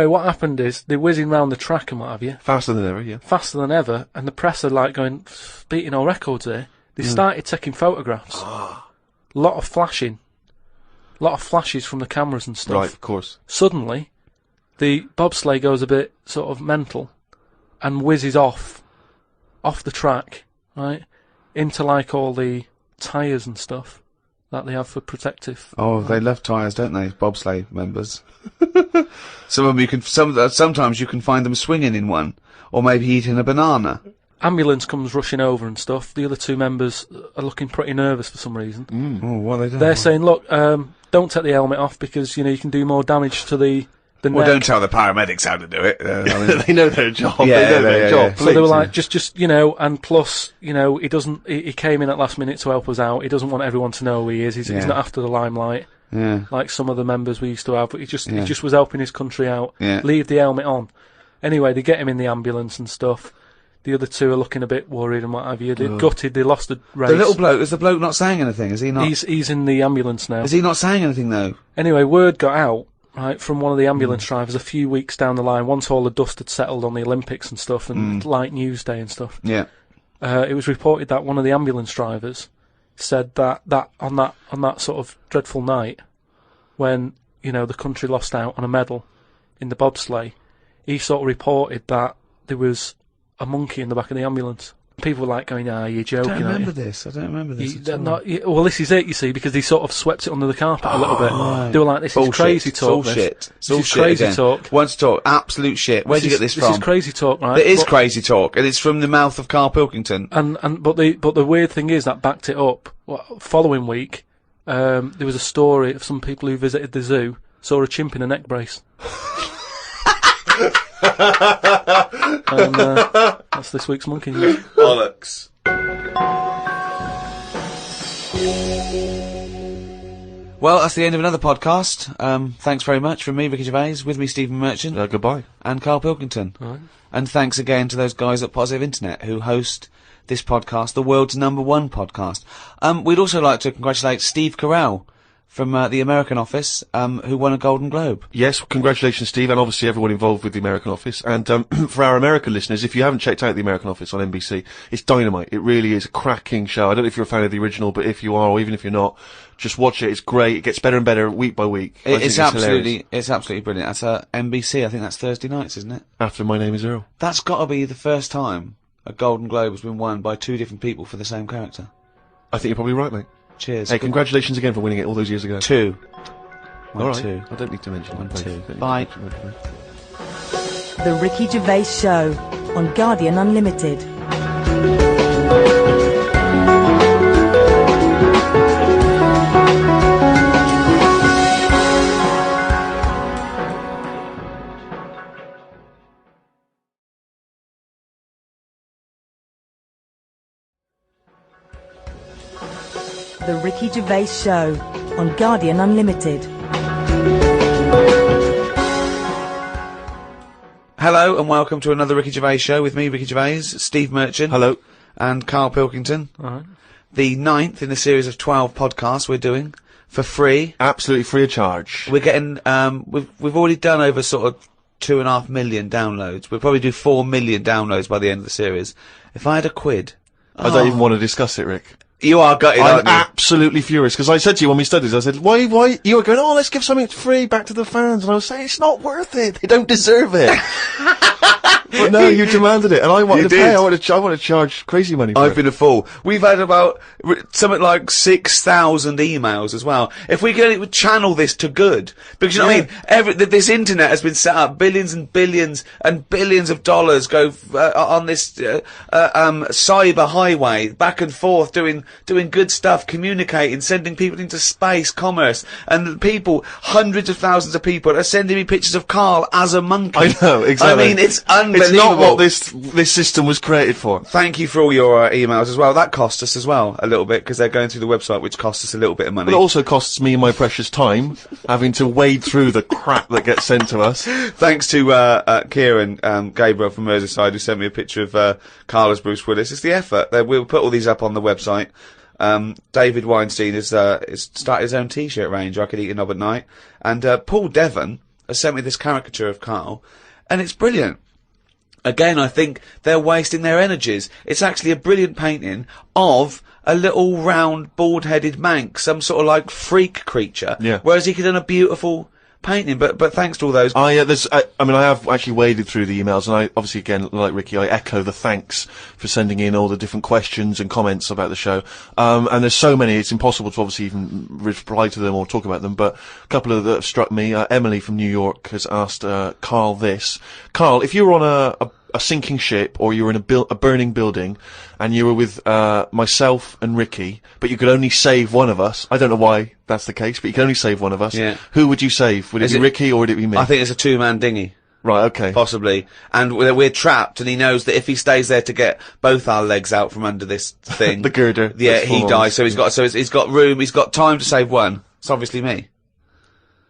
what happened is they're whizzing round the track and what have you, Faster than ever. Yeah. faster than ever, and the press are like going, beating all records here. They started taking photographs. Lot of flashing. Lot of flashes from the cameras and stuff. Right, of course. Suddenly, the bobsleigh goes a bit sort of mental and whizzes off the track, right, into like all the tyres and stuff that they have for protective. Oh, they love tyres, don't they? Bobsleigh members. Some of them sometimes you can find them swinging in one, or maybe eating a banana. Ambulance comes rushing over and stuff. The other two members are looking pretty nervous for some reason. Oh, what are they doing? They're saying, look, don't take the helmet off because, you can do more damage to the neck. Well, don't tell the paramedics how to do it. They know their job. Yeah, they know their job. So they were like, just and plus, he came in at last minute to help us out. He doesn't want everyone to know who he is. He's not after the limelight. Yeah. Like some of the members we used to have, but he just was helping his country out. Yeah. Leave the helmet on. Anyway, they get him in the ambulance and stuff. The other two are looking a bit worried and what have you. They're gutted. They lost the race. The little bloke, is the bloke not saying anything? Is he not? He's in the ambulance now. Is he not saying anything though? Anyway, word got out, right, from one of the ambulance drivers a few weeks down the line, once all the dust had settled on the Olympics and stuff, and light news day and stuff. Yeah. It was reported that one of the ambulance drivers said that on that sort of dreadful night, when the country lost out on a medal in the bobsleigh, he sort of reported that there was a monkey in the back of the ambulance. People were like going, you're joking. I don't remember this. Well, this is it, you see, because they sort of swept it under the carpet a little bit. Right. They were like, this is crazy talk. Bullshit. This is crazy again. talk. Once talk, absolute shit. Where'd you get this from? This is crazy talk, right? It is crazy talk, and it's from the mouth of Karl Pilkington. But the weird thing is that backed it up. Following week, there was a story of some people who visited the zoo, saw a chimp in a neck brace. And that's this week's Monkey News. Bollocks. Well, that's the end of another podcast. Thanks very much from me, Ricky Gervais, with me, Stephen Merchant. Goodbye. And Karl Pilkington. Right. And thanks again to those guys at Positive Internet who host this podcast, the world's #1 podcast. We'd also like to congratulate Steve Carell from the American office, who won a Golden Globe. Yes, congratulations, Steve, and obviously everyone involved with the American office. And for our American listeners, if you haven't checked out the American office on NBC, it's dynamite. It really is a cracking show. I don't know if you're a fan of the original, but if you are, or even if you're not, just watch it. It's great. It gets better and better week by week. It's absolutely brilliant. That's NBC. I think that's Thursday nights, isn't it? After My Name Is Earl. That's got to be the first time a Golden Globe has been won by two different people for the same character. I think you're probably right, mate. Cheers. Hey, congratulations again for winning it all those years ago. Two. All right. Two. I don't need to mention it. 1, 2. Bye. The Ricky Gervais Show on Guardian Unlimited. The Ricky Gervais Show on Guardian Unlimited. Hello and welcome to another Ricky Gervais Show with me, Ricky Gervais, Steve Merchant. Hello. And Karl Pilkington. All right. The 9th in a series of 12 podcasts we're doing for free. Absolutely free of charge. We're getting, we've already done over sort of 2.5 million downloads. We'll probably do 4 million downloads by the end of the series. If I had a quid. I don't even want to discuss it, Rick. You are gutted, aren't you? I'm absolutely furious, because I said to you when we studied this, I said, why, you were going, let's give something free back to the fans, and I was saying, it's not worth it, they don't deserve it. But no, you demanded it, and I wanted to pay, I want to charge crazy money for it. I've been a fool. We've had about something like 6,000 emails as well. If we could channel this to good, because you know what I mean, this internet has been set up, billions and billions and billions of dollars go on this cyber highway back and forth, doing good stuff, communicating, sending people into space, commerce, and people, hundreds of thousands of people are sending me pictures of Karl as a monkey. I know, exactly. I mean, it's unbelievable. It's not what this system was created for. Thank you for all your emails as well. That cost us as well a little bit, because they're going through the website, which costs us a little bit of money. But it also costs me my precious time, having to wade through the crap that gets sent to us. Thanks to Kieran Gabriel from Merseyside, who sent me a picture of Karl as Bruce Willis. It's the effort. We'll put all these up on the website. David Weinstein has started his own T-shirt range, I Could Eat a Knob at Night. And Paul Devon has sent me this caricature of Karl, and it's brilliant. Again, I think they're wasting their energies. It's actually a brilliant painting of a little round, bald-headed mank, some sort of like freak creature. Yeah. Whereas he could have done a beautiful painting, but thanks to all those. I mean, I have actually waded through the emails, and I obviously, again, like Ricky, I echo the thanks for sending in all the different questions and comments about the show. And there's so many, it's impossible to obviously even reply to them or talk about them, but a couple of that have struck me. Emily from New York has asked Karl this. Karl, if you were on a sinking ship, or you were in a burning building, and you were with myself and Ricky, but you could only save one of us. I don't know why that's the case, but you can only save one of us. Yeah. Who would you save? Would it be Ricky, or would it be me? I think it's a two-man dinghy. Right, okay. Possibly. And we're trapped, and he knows that if he stays there to get both our legs out from under this thing... the girder. Yeah, he dies, so he's got room, he's got time to save one. It's obviously me.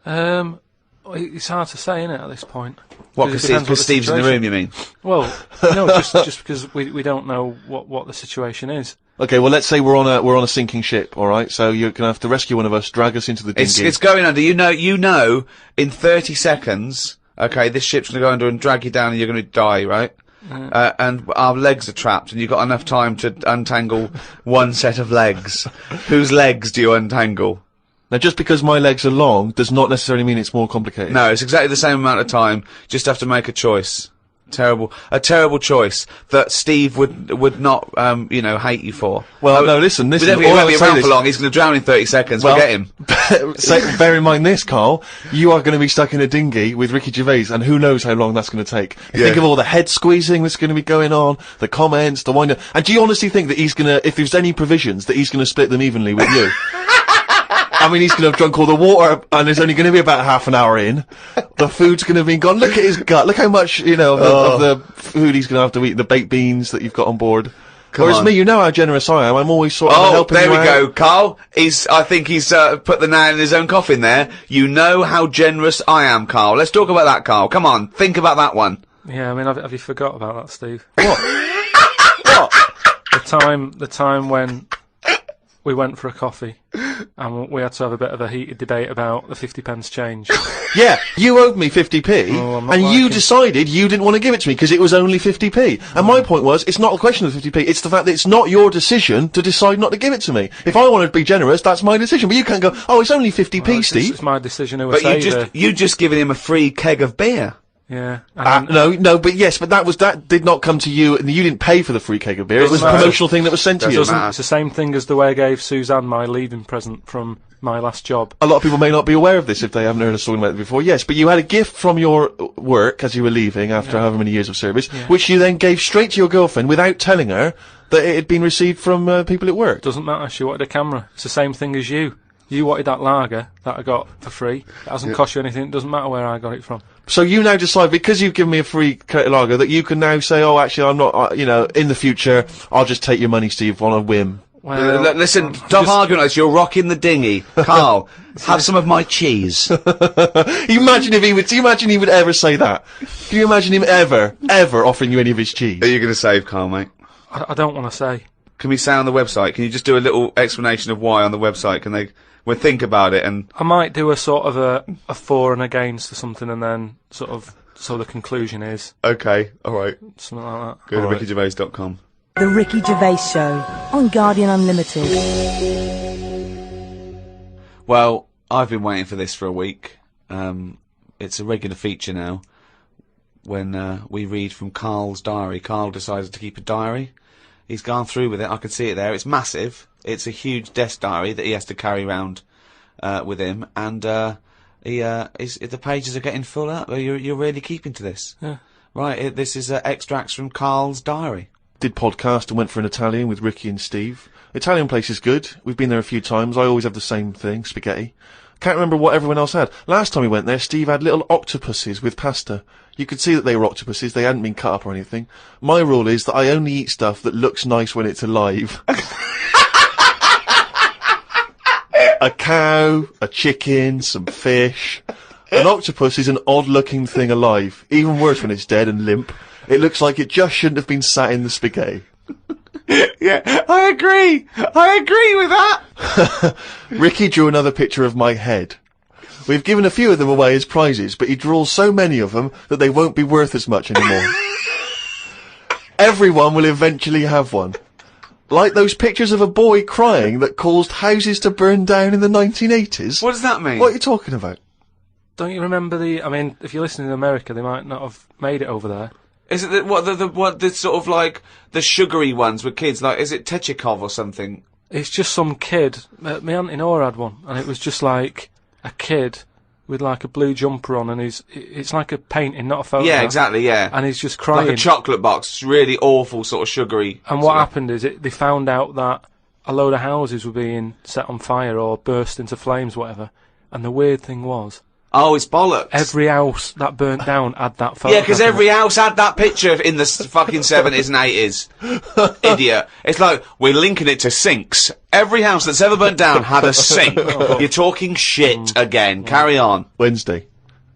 It's hard to say, isn't it, at this point? What, because Steve's in the room, you mean? Well, no, just because we don't know what the situation is. Okay, well, let's say we're on a sinking ship, all right? So you're gonna have to rescue one of us, drag us into the dinghy. It's going under. You know, in 30 seconds, okay, this ship's gonna go under and drag you down, and you're gonna die, right? And our legs are trapped, and you've got enough time to untangle one set of legs. Whose legs do you untangle? Now, just because my legs are long does not necessarily mean it's more complicated. No, it's exactly the same amount of time. Just have to make a choice. A terrible choice that Steve would not, hate you for. Well, no, listen. He won't be around for long. He's going to drown in 30 seconds. Well, forget him. Bear in mind this, Karl. You are going to be stuck in a dinghy with Ricky Gervais, and who knows how long that's going to take. Think of all the head squeezing that's going to be going on, the comments, the wind up. And do you honestly think that he's going to, if there's any provisions, that he's going to split them evenly with you? I mean, he's going to have drunk all the water, and there's only going to be about half an hour in. The food's going to be gone. Look at his gut. Look how much, of the food he's going to have to eat, the baked beans that you've got on board. Whereas me, you know how generous I am. I'm always sort of helping you out. Oh, there we go, Karl. I think he's put the nail in his own coffin there. You know how generous I am, Karl. Let's talk about that, Karl. Come on, think about that one. Yeah, I mean, have you forgot about that, Steve? What? What? The time when we went for a coffee, and we had to have a bit of a heated debate about the 50p change. Yeah, you owed me 50p, and you decided you didn't want to give it to me because it was only 50p. And my point was, it's not a question of 50p, it's the fact that it's not your decision to decide not to give it to me. If I wanted to be generous, that's my decision, but you can't go, oh, it's only 50p, Steve. It's my decision who But you just given him a free keg of beer. Yeah. That did not come to you, and you didn't pay for the free keg of beer. It was a promotional thing that was sent to you. It's the same thing as the way I gave Suzanne my leaving present from my last job. A lot of people may not be aware of this if they haven't heard us talking about it before. Yes, but you had a gift from your work as you were leaving after however many years of service, which you then gave straight to your girlfriend without telling her that it had been received from people at work. Doesn't matter. She wanted a camera. It's the same thing as you. You wanted that lager that I got for free. It hasn't cost you anything. It doesn't matter where I got it from. So you now decide, because you've given me a free lager, that you can now say, oh, actually, I'm not, in the future, I'll just take your money, Steve, on a whim. Well, listen, stop arguing like this. You're rocking the dinghy. Karl, have some of my cheese. Imagine he would ever say that. Can you imagine him ever offering you any of his cheese? Are you going to save, Karl, mate? I don't want to say. Can we say on the website? Can you just do a little explanation of why on the website? Can they... We'll think about it, and I might do a sort of a for and against or something, and then so the conclusion is okay, all right, something like that. Go to rickygervais.com. The Ricky Gervais Show on Guardian Unlimited. Well, I've been waiting for this for a week. It's a regular feature now. When we read from Karl's diary, Karl decided to keep a diary. He's gone through with it. I can see it there. It's massive. It's a huge desk diary that he has to carry around with him, and the pages are getting full up. You're really keeping to this, right? This is extracts from Karl's diary. Did podcast and went for an Italian with Ricky and Steve. Italian place is good. We've been there a few times. I always have the same thing, spaghetti. Can't remember what everyone else had. Last time we went there, Steve had little octopuses with pasta. You could see that they were octopuses. They hadn't been cut up or anything. My rule is that I only eat stuff that looks nice when it's alive. A cow, a chicken, some fish. An octopus is an odd-looking thing alive. Even worse when it's dead and limp. It looks like it just shouldn't have been sat in the spaghetti. Yeah, I agree with that. Ricky drew another picture of my head. We've given a few of them away as prizes, but he draws so many of them that they won't be worth as much anymore. Everyone will eventually have one. Like those pictures of a boy crying that caused houses to burn down in the 1980s? What does that mean? What are you talking about? Don't you remember I mean, if you're listening in America, they might not have made it over there. Is it the sort of like the sugary ones with kids? Like, is it Techikov or something? It's just some kid. My Auntie Nora had one, and it was just like a kid with like a blue jumper on, and it's like a painting, not a photo. Yeah, exactly, yeah. And he's just crying. Like a chocolate box. It's really awful, sort of sugary. And what happened is they found out that a load of houses were being set on fire or burst into flames, whatever. And the weird thing was, oh, it's bollocks. every house that burnt down had that photo. Yeah, because every house had that picture in the fucking 70s and 80s. Idiot. It's like, we're linking it to sinks. Every house that's ever burnt down had a sink. You're talking shit again. Carry on. Wednesday.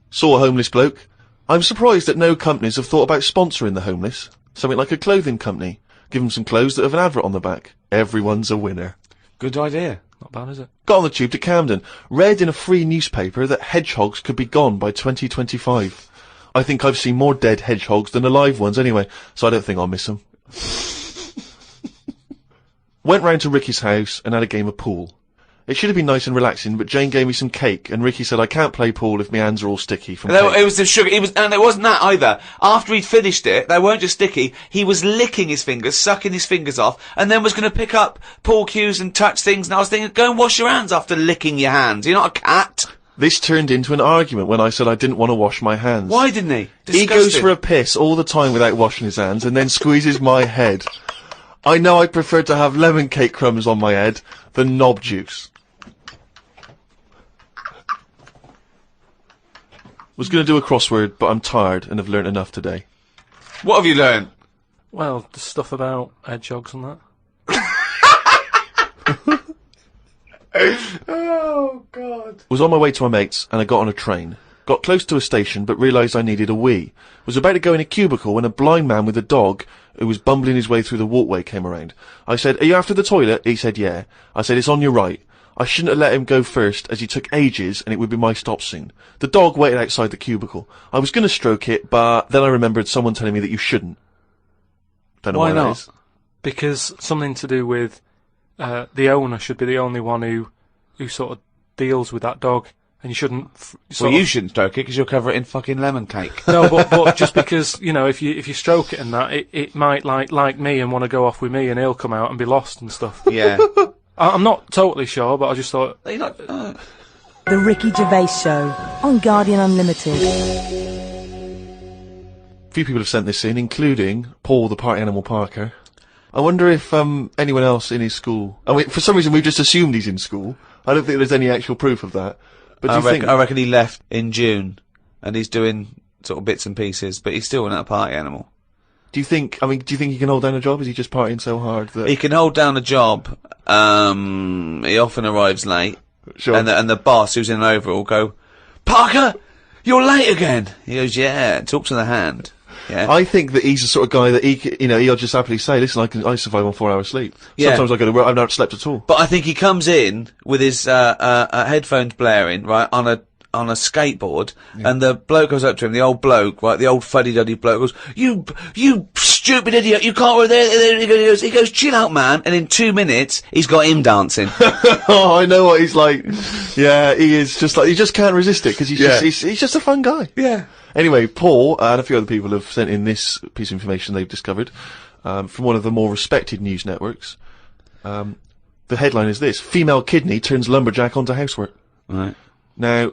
Saw a homeless bloke. I'm surprised that no companies have thought about sponsoring the homeless. Something like a clothing company. Give them some clothes that have an advert on the back. Everyone's a winner. Good idea. Not bad, is it? Got on the tube to Camden. Read in a free newspaper that hedgehogs could be gone by 2025. I think I've seen more dead hedgehogs than alive ones anyway, so I don't think I'll miss them. Went round to Ricky's house and had a game of pool. It should have been nice and relaxing, but Jane gave me some cake, and Ricky said I can't play pool if my hands are all sticky from cake. It was the sugar. And it wasn't that either. After he'd finished it, they weren't just sticky. He was licking his fingers, sucking his fingers off, and then was going to pick up pool cues and touch things. And I was thinking, go and wash your hands after licking your hands. You're not a cat. This turned into an argument when I said I didn't want to wash my hands. Why didn't he? Disgusting. He goes for a piss all the time without washing his hands, and then squeezes my head. I know I prefer to have lemon cake crumbs on my head than knob juice. Was going to do a crossword, but I'm tired and have learnt enough today. What have you learned? Well, the stuff about hedgehogs and that. Oh, God. Was on my way to my mates, and I got on a train. Got close to a station, but realised I needed a wee. Was about to go in a cubicle when a blind man with a dog, who was bumbling his way through the walkway, came around. I said, "Are you after the toilet?" He said, "Yeah." I said, "It's on your right." I shouldn't have let him go first, as he took ages, and it would be my stop soon. The dog waited outside the cubicle. I was going to stroke it, but then I remembered someone telling me that you shouldn't. Don't know why not? that is. Because something to do with the owner should be the only one who sort of deals with that dog, and you shouldn't. Well, you shouldn't stroke it because you'll cover it in fucking lemon cake. No, but just because, you know, if you stroke it and that, it might like me and want to go off with me, and he'll come out and be lost and stuff. Yeah. I'm not totally sure, but I just thought. You're not, The Ricky Gervais Show on Guardian Unlimited. A few people have sent this in, including Paul the Party Animal Parker. I wonder if anyone else in his school... I mean, for some reason we've just assumed he's in school. I don't think there's any actual proof of that. But do you think... I reckon he left in June, and he's doing sort of bits and pieces, but he's still not a party animal. Do you think he can hold down a job? Is he just partying so hard that... He can hold down a job. He often arrives late. Sure. And the boss, who's in an overall, go, "Parker, you're late again." He goes, "Yeah," talk to the hand. Yeah. I think that he's the sort of guy that he'll just happily say, "Listen, I survive on 4 hours sleep. Yeah. Sometimes I go to work, I've not slept at all." But I think he comes in with his headphones blaring, right, on a skateboard, and the bloke goes up to him, the old bloke, right, the old fuddy-duddy bloke goes, You stupid idiot, you can't work there. He goes, "Chill out, man," and in 2 minutes, he's got him dancing. Oh, I know what he's like. Yeah, he is just like, he just can't resist it, because he's just a fun guy. Yeah. Anyway, Paul, and a few other people have sent in this piece of information they've discovered, from one of the more respected news networks. The headline is this: female kidney turns lumberjack onto housework. Right. Now,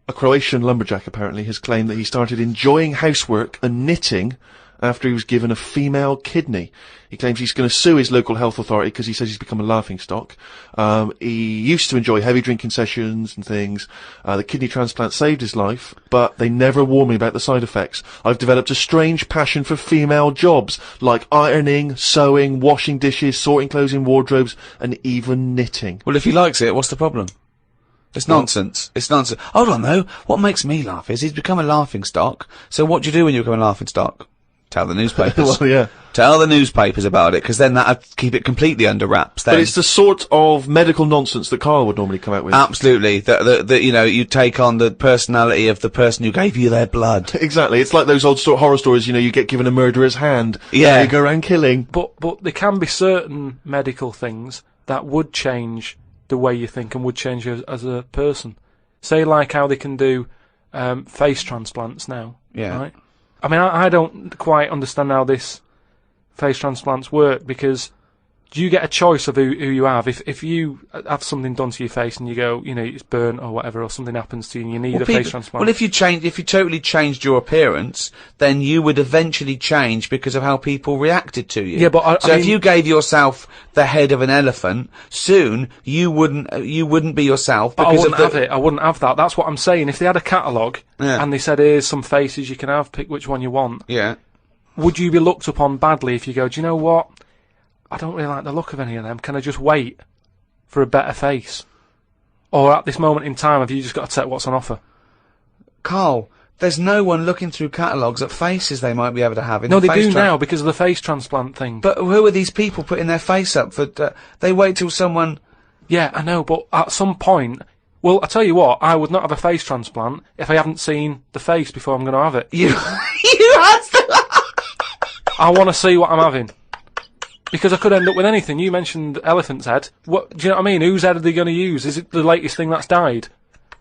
a Croatian lumberjack apparently has claimed that he started enjoying housework and knitting after he was given a female kidney. He claims he's going to sue his local health authority because he says he's become a laughingstock. He used to enjoy heavy drinking sessions and things. The kidney transplant saved his life, but they never warned me about the side effects. I've developed a strange passion for female jobs, like ironing, sewing, washing dishes, sorting clothes in wardrobes, and even knitting. Well, if he likes it, what's the problem? It's nonsense. It's nonsense. Hold on, though. What makes me laugh is he's become a laughingstock. So what do you do when you become a laughingstock? Tell the newspapers. Well, yeah. Tell the newspapers about it, because then that'd keep it completely under wraps. Then. But it's the sort of medical nonsense that Karl would normally come out with. Absolutely. That you know, you take on the personality of the person who gave you their blood. Exactly. It's like those old horror stories, you know, you get given a murderer's hand. Yeah. And you go around killing. But there can be certain medical things that would change the way you think and would change you as a person. Say, like how they can do face transplants now. Yeah. Right? I mean, I don't quite understand how this face transplants work, because do you get a choice of who you have? If you have something done to your face and you go, you know, it's burnt or whatever, or something happens to you and you need a face transplant. Well, if you totally changed your appearance, then you would eventually change because of how people reacted to you. Yeah, but if you gave yourself the head of an elephant, soon you wouldn't be yourself. But Because I wouldn't have that. That's what I'm saying. If they had a catalogue and they said, here's some faces you can have, pick which one you want. Yeah. Would you be looked upon badly if you go, do you know what? I don't really like the look of any of them. Can I just wait for a better face? Or at this moment in time, have you just got to take what's on offer? Karl, there's no one looking through catalogues at faces they might be able to have. No, they do now because of the face transplant thing. But who are these people putting their face up for? They wait till someone. Yeah, I know, but at some point, well, I tell you what, I would not have a face transplant if I haven't seen the face before I'm going to have it. You have to. I want to see what I'm having. Because I could end up with anything. You mentioned elephant's head. What, do you know what I mean? Whose head are they going to use? Is it the latest thing that's died?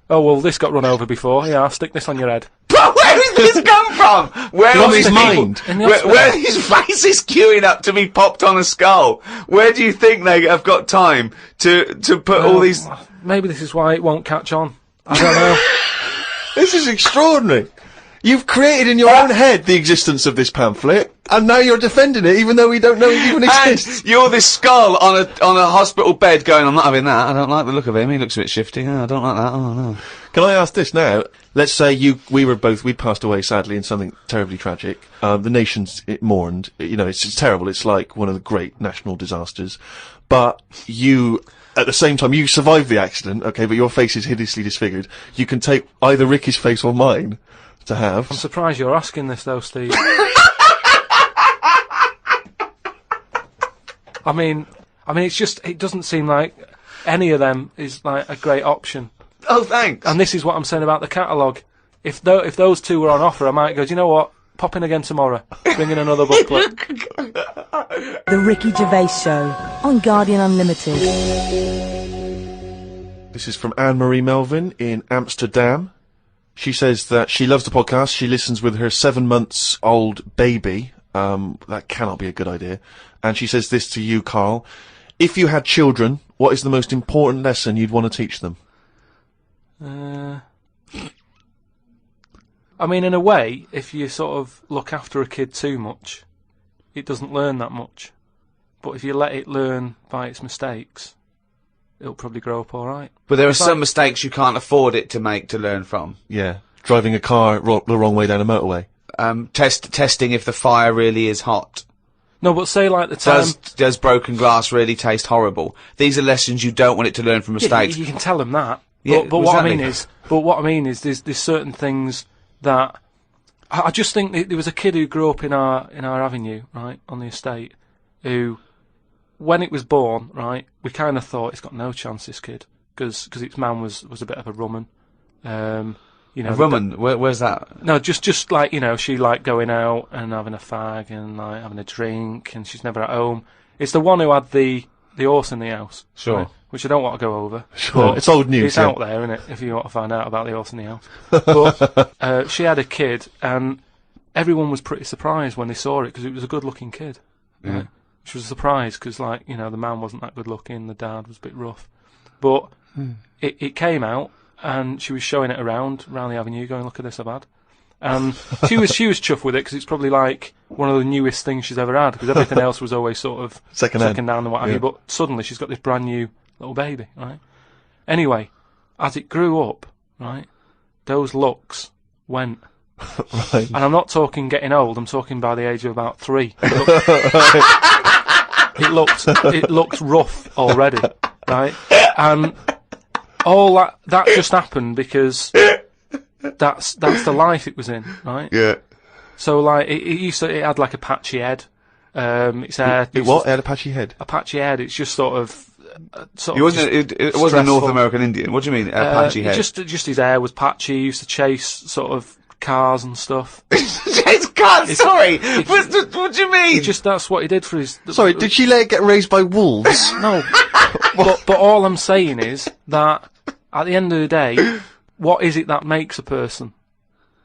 Oh, well, this got run over before. Yeah, I'll stick this on your head. But where did this come from? Where are these mind? Where are these faces queuing up to be popped on a skull? Where do you think they have got time to put all these... Maybe this is why it won't catch on. I don't know. This is extraordinary. You've created in your own head the existence of this pamphlet, and now you're defending it, even though we don't know it even exists. And you're this skull on a hospital bed going, I'm not having that, I don't like the look of him, he looks a bit shifty, I don't like that, oh no. Can I ask this now? Let's say we'd passed away sadly in something terribly tragic. The nation's mourned. You know, it's terrible. It's like one of the great national disasters. But you, at the same time, you survived the accident, okay, but your face is hideously disfigured. You can take either Ricky's face or mine to have. I'm surprised you're asking this though, Steve. I mean, it's just, it doesn't seem like any of them is like a great option. Oh, thanks. And this is what I'm saying about the catalogue. If those two were on offer, I might go, do you know what? Pop in again tomorrow. Bring in another booklet. The Ricky Gervais Show on Guardian Unlimited. This is from Anne-Marie Melvin in Amsterdam. She says that she loves the podcast. She listens with her 7-month-old baby. That cannot be a good idea. And she says this to you, Karl. If you had children, what is the most important lesson you'd want to teach them? I mean, in a way, if you sort of look after a kid too much, it doesn't learn that much. But if you let it learn by its mistakes, it'll probably grow up all right. But there are some mistakes you can't afford it to make to learn from. Yeah, driving a car the wrong way down a motorway. Testing if the fire really is hot. No, but say like the time... Does broken glass really taste horrible? These are lessons you don't want it to learn from mistakes. Yeah, you can tell them that. Yeah, but what I mean is, there's certain things that I just think there was a kid who grew up in our avenue, right, on the estate, who, when it was born, right, we kind of thought it's got no chance, this kid, because its man was a bit of a rumman. You know, a rumman? Where's that? No, just like, you know, she liked going out and having a fag and like having a drink, and she's never at home. It's the one who had the horse in the house. Sure. Right? Which I don't want to go over. Sure, it's old news. It's out there, isn't it, if you want to find out about the horse in the house. But she had a kid, and everyone was pretty surprised when they saw it, because it was a good-looking kid. Yeah. Right? Which was a surprise, because, like, you know, the man wasn't that good-looking, the dad was a bit rough. But it came out, and she was showing it around the avenue, going, look at this I've had. And she was chuffed with it, because it's probably like one of the newest things she's ever had, because everything else was always sort of second down and what have you. But suddenly she's got this brand new little baby, right? Anyway, as it grew up, right, those looks went. Right. And I'm not talking getting old, I'm talking by the age of about 3. It looked rough already, right? And all that just happened because that's the life it was in, right? Yeah. So like it had like a patchy head. Its hair. It what? It had a patchy head. A patchy head. It's just sort of. It wasn't a North American Indian. What do you mean? A patchy head? Just his hair was patchy. He used to chase sort of cars and stuff. Chase cars. Sorry. What do you mean? That's what he did for his. Sorry, did she let it get raised by wolves? No. but all I'm saying is that at the end of the day, what is it that makes a person?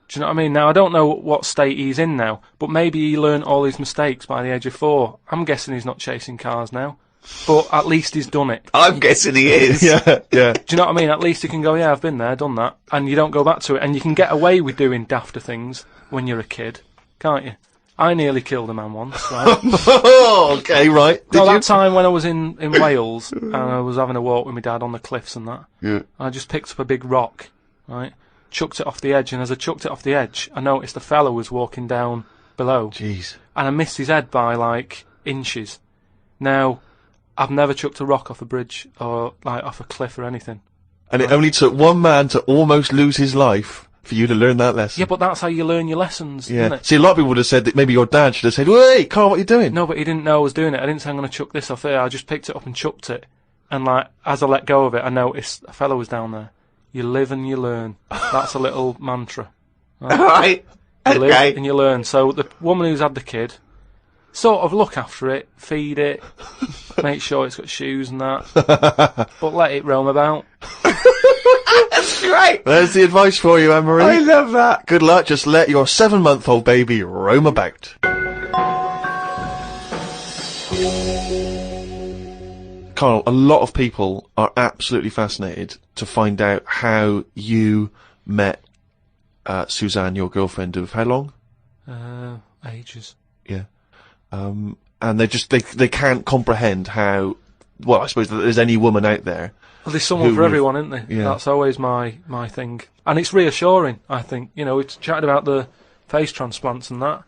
Do you know what I mean? Now, I don't know what state he's in now, but maybe he learnt all his mistakes by the age of 4. I'm guessing he's not chasing cars now, but at least he's done it. I'm guessing he is. Yeah. Do you know what I mean? At least he can go, yeah, I've been there, done that, and you don't go back to it, and you can get away with doing dafter things when you're a kid, can't you? I nearly killed a man once, right? Okay, right. That time when I was in Wales, and I was having a walk with my dad on the cliffs and that, Yeah. I just picked up a big rock, right? Chucked it off the edge, and as I chucked it off the edge, I noticed a fella was walking down below. Jeez. And I missed his head by, like, inches. Now, I've never chucked a rock off a bridge, or, like, off a cliff or anything. And it only took one man to almost lose his life for you to learn that lesson. Yeah, but that's how you learn your lessons, isn't it? See, a lot of people would have said that maybe your dad should have said, "Wait, Carl, what are you doing?" No, but he didn't know I was doing it. I didn't say I'm going to chuck this off there. I just picked it up and chucked it. And, like, as I let go of it, I noticed a fella was down there. You live and you learn. That's a little mantra. Right. You live and you learn. So the woman who's had the kid, sort of look after it, feed it, make sure it's got shoes and that, but let it roam about. That's great. There's the advice for you, Anne-Marie. I love that. Good luck. Just let your 7-month-old baby roam about. Carl, a lot of people are absolutely fascinated to find out how you met Suzanne, your girlfriend of how long? Ages. Yeah. And they can't comprehend how, well, I suppose that there's any woman out there. Well, there's someone for everyone, isn't there? Yeah. That's always my thing. And it's reassuring, I think. You know, we've chatted about the face transplants and that.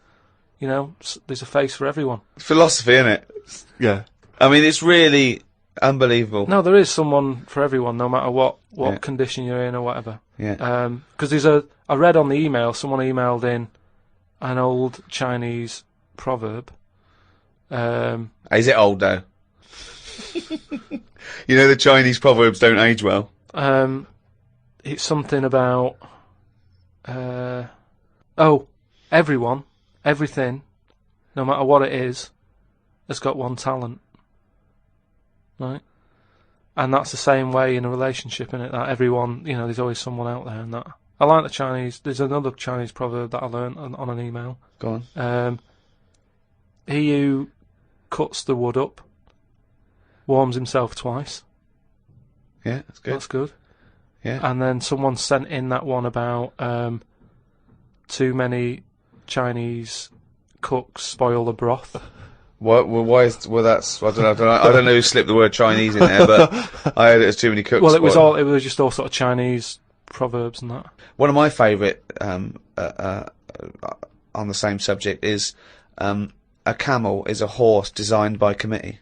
You know, there's a face for everyone. Philosophy, innit? Yeah. I mean, it's really unbelievable. No, there is someone for everyone, no matter what condition you're in or whatever. Yeah. Because I read on the email, someone emailed in an old Chinese proverb. Is it old, though? You know the Chinese proverbs don't age well. It's something about... everyone, everything, no matter what it is, has got one talent. Right? And that's the same way in a relationship, innit? That everyone, you know, there's always someone out there and that. I like the Chinese... There's another Chinese proverb that I learned on an email. Go on. He who cuts the wood up warms himself twice. Yeah, that's good. That's good. Yeah. And then someone sent in that one about too many Chinese cooks spoil the broth. What? Well, why is? Well, that's. I don't know who slipped the word Chinese in there, but I heard it was too many cooks. Well, it was just all sort of Chinese proverbs and that. One of my favourite on the same subject is a camel is a horse designed by committee.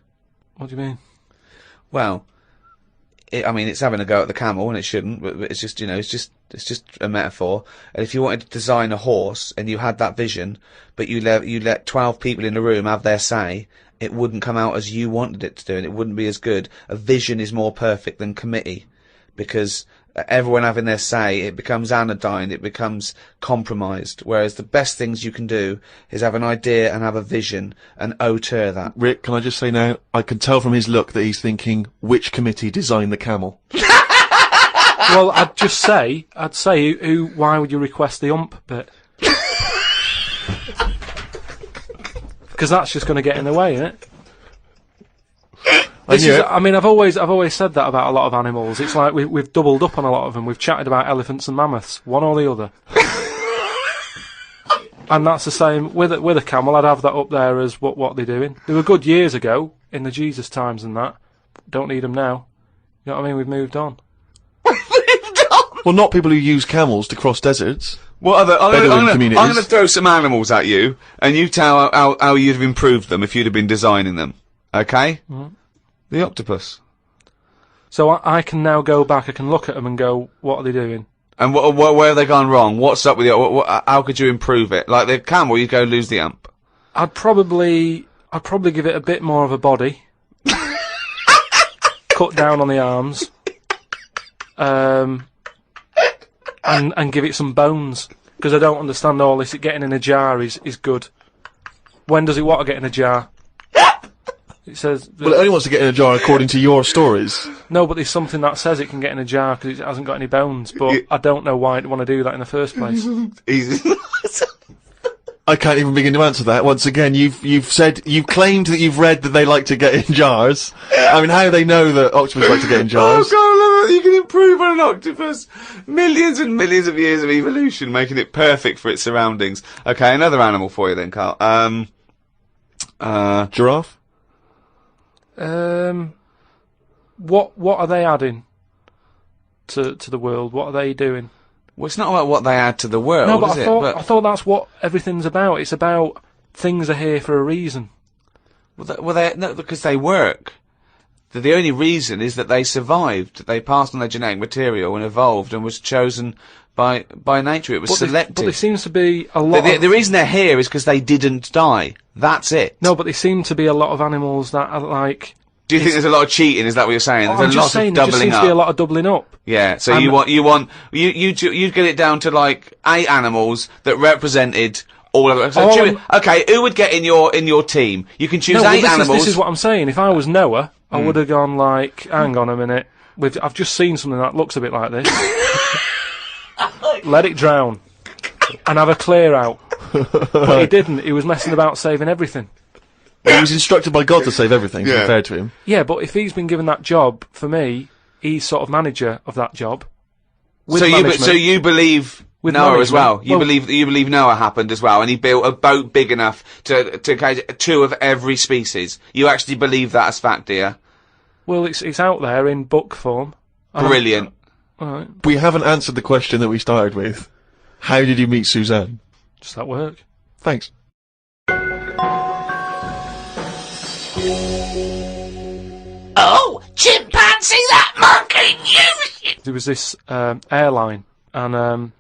What do you mean? Well, I mean, it's having a go at the camel, and it shouldn't. But it's just, you know, it's just a metaphor. And if you wanted to design a horse and you had that vision, but you let 12 people in the room have their say, it wouldn't come out as you wanted it to do, and it wouldn't be as good. A vision is more perfect than committee, because everyone having their say, it becomes anodyne, it becomes compromised. Whereas the best things you can do is have an idea and have a vision and auteur that. Rick, can I just say now, I can tell from his look that he's thinking, which committee designed the camel? Well, I'd say, why would you request the ump bit? Because that's just going to get in the way, isn't it? I mean, I've always said that about a lot of animals. It's like we've doubled up on a lot of them. We've chatted about elephants and mammoths, one or the other. And that's the same with a camel. I'd have that up there as what they're doing. They were good years ago in the Jesus times and that. Don't need them now. You know what I mean? We've moved on. Well, not people who use camels to cross deserts. What other? I'm communities. going to throw some animals at you, and you tell how you'd have improved them if you'd have been designing them. Okay? Mm. The octopus. So I can now go back, I can look at them and go, what are they doing? And where have they gone wrong? What's up with you? How could you improve it? Like the camel, you go lose the amp. I'd probably give it a bit more of a body. Cut down on the arms. And give it some bones. Because I don't understand all this. It getting in a jar is good. When does it want to get in a jar? It says... Well, it only wants to get in a jar according to your stories. No, but there's something that says it can get in a jar because it hasn't got any bones. But I don't know why it want to do that in the first place. I can't even begin to answer that. Once again, you've claimed that you've read that they like to get in jars. I mean, how do they know that octopus like to get in jars? Oh God, I love it. You can improve on an octopus. Millions and millions of years of evolution, making it perfect for its surroundings. Okay, another animal for you then, Carl. Giraffe? What are they adding to the world? What are they doing? Well, it's not about what they add to the world, no, but is I thought that's what everything's about. It's about things are here for a reason. No, because they work. The only reason is that they survived. They passed on their genetic material and evolved and was chosen by nature. It was selected. But there seems to be a lot. The reason they're here is because they didn't die. That's it. No, but there seem to be a lot of animals that are like. Do you think there's a lot of cheating? Is that what you're saying? There's a lot of doubling up. There just seems to be a lot of doubling up. Yeah. So you'd get it down to like 8 animals that represented all of it. So okay, who would get in your team? You can choose 8 animals. This is what I'm saying. If I was Noah, I would have gone like, hang on a minute. I've just seen something that looks a bit like this. Let it drown and have a clear out. But he didn't. He was messing about saving everything. He was instructed by God to save everything, to be fair to him. Yeah, but if he's been given that job, for me, he's sort of manager of that job. So you believe Noah as well? You believe Noah happened as well, and he built a boat big enough to catch 2 of every species. You actually believe that as fact, do you? Well, it's out there in book form. Brilliant. Alright. We haven't answered the question that we started with. How did you meet Suzanne? Just at work. Thanks. Oh, chimpanzee, that monkey knew. There was this airline, and was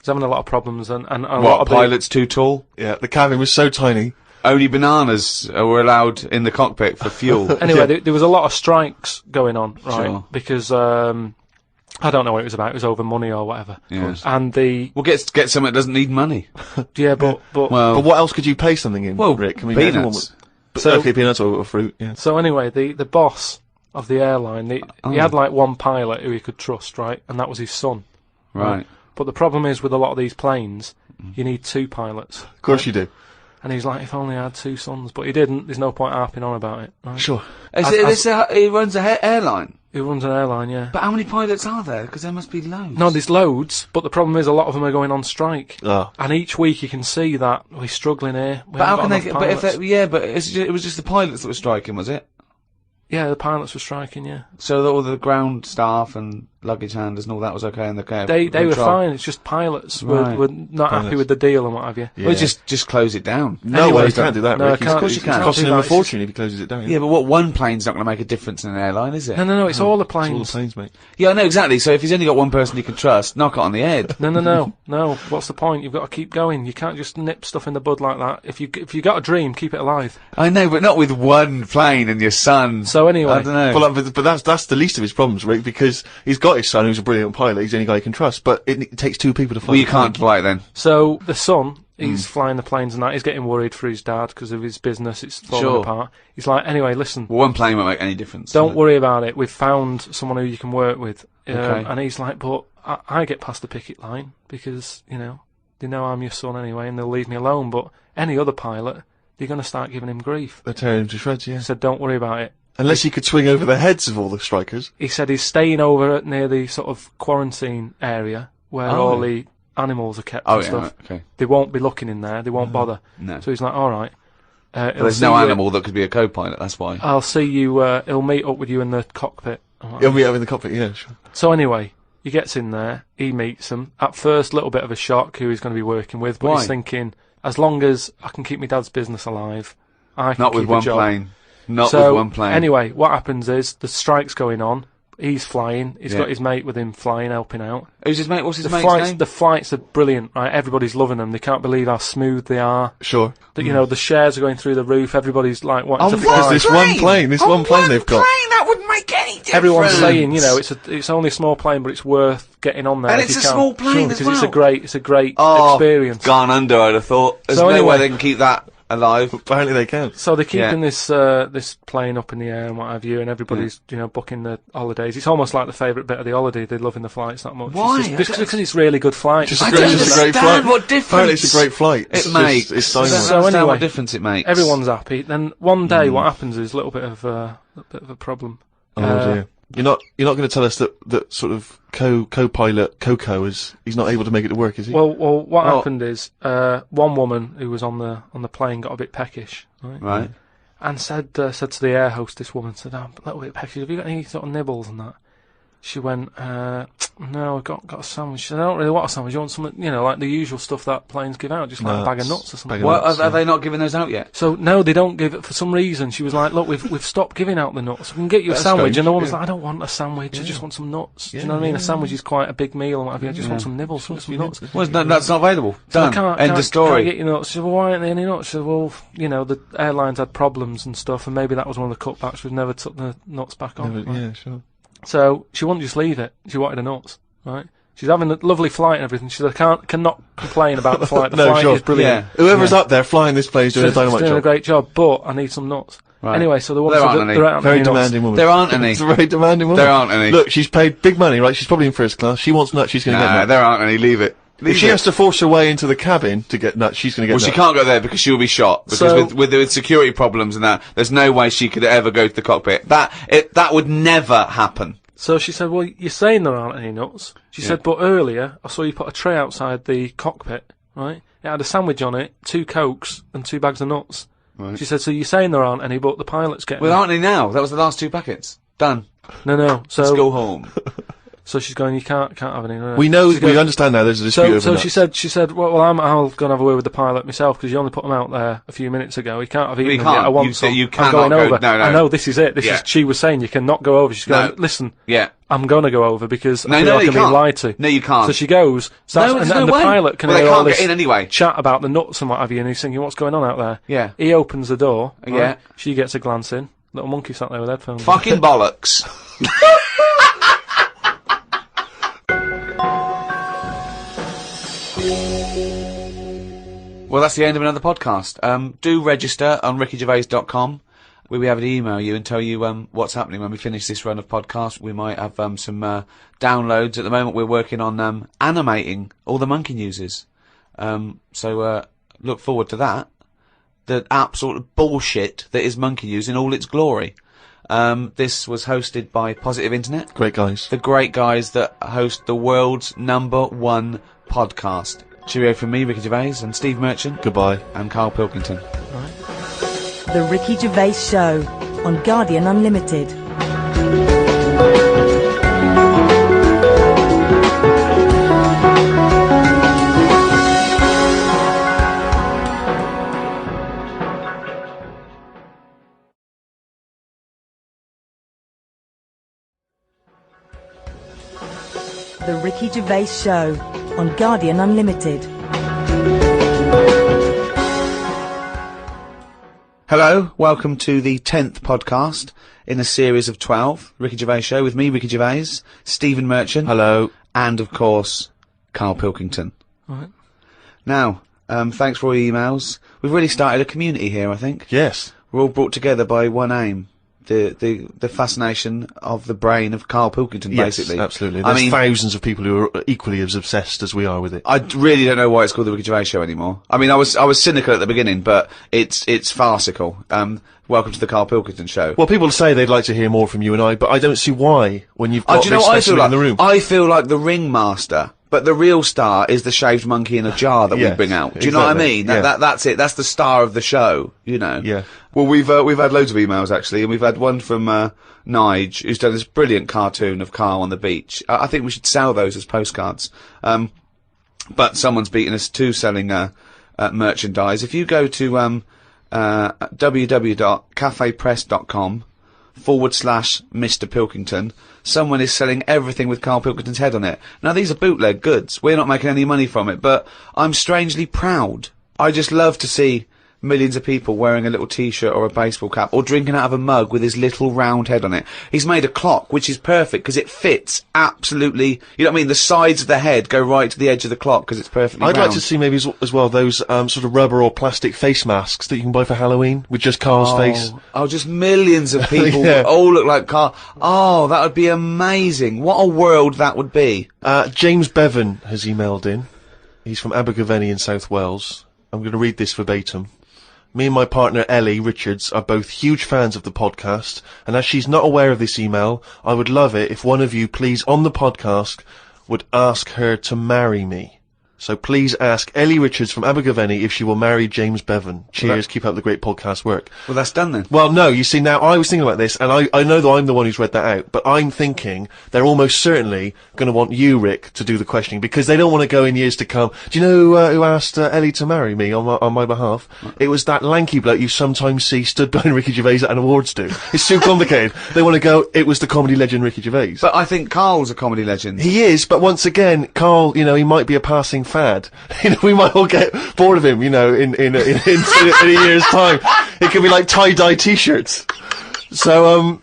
having a lot of problems, and a lot What, of pilots too tall? Yeah, the cabin was so tiny. Only bananas were allowed in the cockpit for fuel. Anyway, there was a lot of strikes going on, right? Sure. Because I don't know what it was about. It was over money or whatever. Yes. And Well, get something that doesn't need money. yeah, but But what else could you pay something in, Well, Rick? I mean, peanuts. Okay, peanuts or fruit, yeah. So anyway, the boss of the airline, he had like one pilot who he could trust, right? And that was his son. Right. But the problem is with a lot of these planes, you need 2 pilots. Of course you do. And he's like, if only I had 2 sons. But he didn't. There's no point harping on about it. Right? Sure. He runs an airline. He runs an airline, yeah. But how many pilots are there? Because there must be loads. No, there's loads, but the problem is a lot of them are going on strike. Oh. And each week you can see that we're struggling here. But how can they? But it was just the pilots that were striking, was it? Yeah, the pilots were striking, yeah. So all the ground staff and luggage handlers and all that was okay in the cab? They were fine, it's just pilots were not happy with the deal and what have you. Yeah. Well, just close it down. No way, you can't do that, no, Rick. Of course you can't. It's costing him a fortune if he closes it down. Yeah, but what, one plane's not going to make a difference in an airline, is it? No, it's all the planes. It's all the planes, mate. Yeah, I know, exactly. So if he's only got one person you can trust, knock it on the head. No. What's the point? You've got to keep going. You can't just nip stuff in the bud like that. If you got a dream, keep it alive. I know, but not with one plane and your son. So anyway. I don't know. Well, but that's the least of his problems, Rick, because he's got his son who's a brilliant pilot, he's the only guy he can trust, but it takes 2 people to fly. Well, you can't fly it then. So the son, he's flying the planes and that, he's getting worried for his dad because of his business, it's falling apart. He's like, anyway, listen. Well, one plane won't make any difference. Don't worry about it, we've found someone who you can work with. Okay. And he's like, but I get past the picket line because, they know I'm your son anyway and they'll leave me alone, but any other pilot, they're going to start giving him grief. They're tearing him to shreds, yeah. He said, don't worry about it. Unless he could swing over the heads of all the strikers. He said he's staying over near the sort of quarantine area where all the animals are kept and stuff. Right, okay. They won't be looking in there, they won't bother. No. So he's like, alright. There's no animal that could be a co-pilot, that's why. I'll see you, he'll meet up with you in the cockpit. He'll meet up in the cockpit, yeah, sure. So anyway, he gets in there, he meets them. At first, a little bit of a shock who he's going to be working with, but he's thinking, as long as I can keep my dad's business alive, I can Not keep with one a job. plane. Not with one plane. Anyway, what happens is, the strike's going on, he's flying. He's got his mate with him flying, helping out. Who's his mate? What's his mate's flights, name? The flights are brilliant, right? Everybody's loving them. They can't believe how smooth they are. Sure. You know, the shares are going through the roof. Everybody's like wanting to There's fly. this one plane they've got. That wouldn't make any difference. Everyone's saying, you know, it's only a small plane, but it's worth getting on there. And if it's you a can. small plane as because well. it's a great experience. Gone under, I'd have thought. There's So no anyway- way they can keep that alive. Apparently they can. So they're keeping this plane up in the air and what have you, and everybody's you know booking the holidays. It's almost like the favourite bit of the holiday. They're loving the flights that much. Why? Just because it's really good flights. Just I a don't great, it's a great understand flight. what difference Apparently it's a great flight. it makes. It's I don't dynamite. So understand anyway, what difference it makes. Everyone's happy. Then one day, what happens is a little bit of a problem. Oh dear. You're not going to tell us that sort of co-pilot Coco he's not able to make it to work, is he? Well, what happened is one woman who was on the plane got a bit peckish, Right. and said to the air hostess woman, said, "I'm a little bit peckish. Have you got any sort of nibbles and that?" She went, "No, I've got a sandwich." She said, "I don't really want a sandwich. You want something, you know, like the usual stuff that planes give out, just like a bag of nuts or something." Are they not giving those out yet? So no, they don't give it for some reason. She was like, "Look, we've stopped giving out the nuts. We can get you a sandwich." strange, And the woman was like, "I don't want a sandwich. I just want some nuts." Do you know what I mean? A sandwich is quite a big meal and what have you. I just want some nibbles, want some nuts. Well, that's not available. So I Done. End of story. Can't get your nuts. She said, "Well, why aren't there any nuts?" She said, "Well, you know, the airlines had problems and stuff, and maybe that was one of the cutbacks. We've never took the nuts back on." Right? Yeah, sure. So she wouldn't just leave it. She wanted the nuts, right? She's having a lovely flight and everything. She said, "I cannot complain about the flight. The No, flight sure. is brilliant. Whoever's up there flying this plane is doing a She's dynamite doing job. a great job, but I need some nuts." Right. Anyway, so the woman There said aren't that any. there aren't Very any nuts. demanding woman. There aren't any. It's a very demanding woman. There aren't any. Look, she's paid big money, right? She's probably in first class. She wants nuts, she's going to get Nah, nuts. there aren't any. Leave it. If she has to force her way into the cabin to get nuts, she's going to get Well, nuts. she can't go there because she'll be shot. Because So- with security problems and that, there's no way she could ever go to the cockpit. That would never happen. So she said, "Well, you're saying there aren't any nuts." She said, "But earlier I saw you put a tray outside the cockpit, right? It had a sandwich on it, 2 Cokes and 2 bags of nuts." Right. She said, "So you're saying there aren't any, but the pilot's getting Well, them." aren't they now? That was the last 2 packets. Done. No. Let's go So home. so she's going, "You can't have any." No. We know, She goes- we understand now there's a dispute over So nuts. she said, well, I'll go and have a word with the pilot myself because you only put them out there a few minutes ago. He can't have eaten He them yet. can't. I want You- some. you I'm cannot going go- over. no. I know this is it. This Yeah. is. She was saying you cannot go over. She's going, No. "Listen, Yeah. I'm going to go over because No, I feel no, like you I'm being can't. lied to." No, you can't. So she goes, starts, No, and, there's and no the way. pilot can Well, they hear all can't this get in anyway. chat about the nuts and what have you, and he's thinking, "What's going on out there?" Yeah. He opens the door. Right? Yeah. She gets a glance in. Little monkey sat there with headphones. Fucking bollocks. Well, that's the end of another podcast. Do register on rickygervais.com. We'll be able to email you and tell you what's happening when we finish this run of podcasts. We might have some downloads. At the moment, we're working on animating all the monkey newses. So look forward to that. The absolute bullshit that is monkey news in all its glory. This was hosted by Positive Internet. Great guys. The great guys that host the world's #1 podcast. Cheerio from me, Ricky Gervais, and Steve Merchant. Goodbye. And Karl Pilkington. The Ricky Gervais Show on Guardian Unlimited. The Ricky Gervais Show on Guardian Unlimited. Hello, welcome to the 10th podcast in a series of 12, Ricky Gervais Show, with me, Ricky Gervais, Stephen Merchant. Hello. And, of course, Karl Pilkington. Right. Now, thanks for all your emails. We've really started a community here, I think. Yes. We're all brought together by one aim. The fascination of the brain of Karl Pilkington, basically. Yes, absolutely. There's thousands of people who are equally as obsessed as we are with it. I really don't know why it's called the Ricky Gervais Show anymore. I mean, I was cynical at the beginning, but it's farcical. Welcome to the Karl Pilkington Show. Well, people say they'd like to hear more from you and I, but I don't see why when you've got do you know this what I feel specimen like? in the room. I feel like the ringmaster, but the real star is the shaved monkey in a jar that we Yes, bring out. Do you know what I exactly. mean? Yeah. That's it. That's the star of the show, you know. Yeah. Well, we've had loads of emails actually, and we've had one from Nige, who's done this brilliant cartoon of Karl on the beach. I think we should sell those as postcards. But someone's beaten us to selling merchandise. If you go to www.cafepress.com /Mr. Pilkington, someone is selling everything with Karl Pilkington's head on it. Now, these are bootleg goods. We're not making any money from it, but I'm strangely proud. I just love to see millions of people wearing a little t-shirt or a baseball cap or drinking out of a mug with his little round head on it. He's made a clock, which is perfect because it fits absolutely, you know what I mean? The sides of the head go right to the edge of the clock because it's perfectly I'd round. like to see maybe as well those sort of rubber or plastic face masks that you can buy for Halloween with just Karl's face. Oh, just millions of people Yeah. all look like Karl. Oh, that would be amazing. What a world that would be. James Bevan has emailed in. He's from Abergavenny in South Wales. I'm going to read this verbatim. Me and my partner Ellie Richards are both huge fans of the podcast, and as she's not aware of this email, I would love it if one of you, please, on the podcast, would ask her to marry me. So please ask Ellie Richards from Abergavenny if she will marry James Bevan. Cheers, keep up the great podcast work. Well, that's done then. Well, no, you see, now, I was thinking about this, and I know that I'm the one who's read that out, but I'm thinking they're almost certainly going to want you, Rick, to do the questioning, because they don't want to go in years to come. Do you know who asked Ellie to marry me on my behalf? It was that lanky bloke you sometimes see stood behind Ricky Gervais at an awards do. It's too complicated. They want to go, it was the comedy legend Ricky Gervais. But I think Karl's a comedy legend. He is, but once again, Karl, you know, he might be a passing fad. You know, we might all get bored of him, you know, in a year's time. It could be like tie-dye t-shirts. So I'm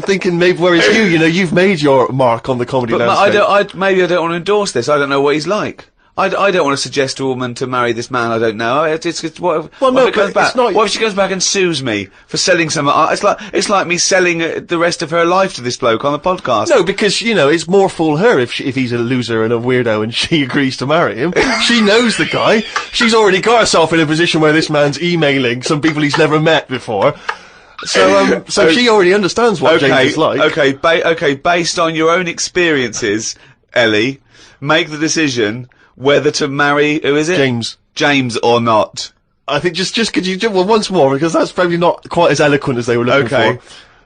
thinking maybe, whereas you know, you've made your mark on the comedy landscape. Maybe I don't want to endorse this. I don't know what he's like. I don't want to suggest to a woman to marry this man I don't know. It's what if it comes back? What if she comes back and sues me for selling some? It's like me selling the rest of her life to this bloke on the podcast. No, because, you know, it's more fool her if he's a loser and a weirdo and she agrees to marry him. She knows the guy. She's already got herself in a position where this man's emailing some people he's never met before. So she already understands what James is like. Okay, based on your own experiences, Ellie, make the decision whether to marry, who is it? James or not. I think just could you do well once more, because that's probably not quite as eloquent as they were looking for.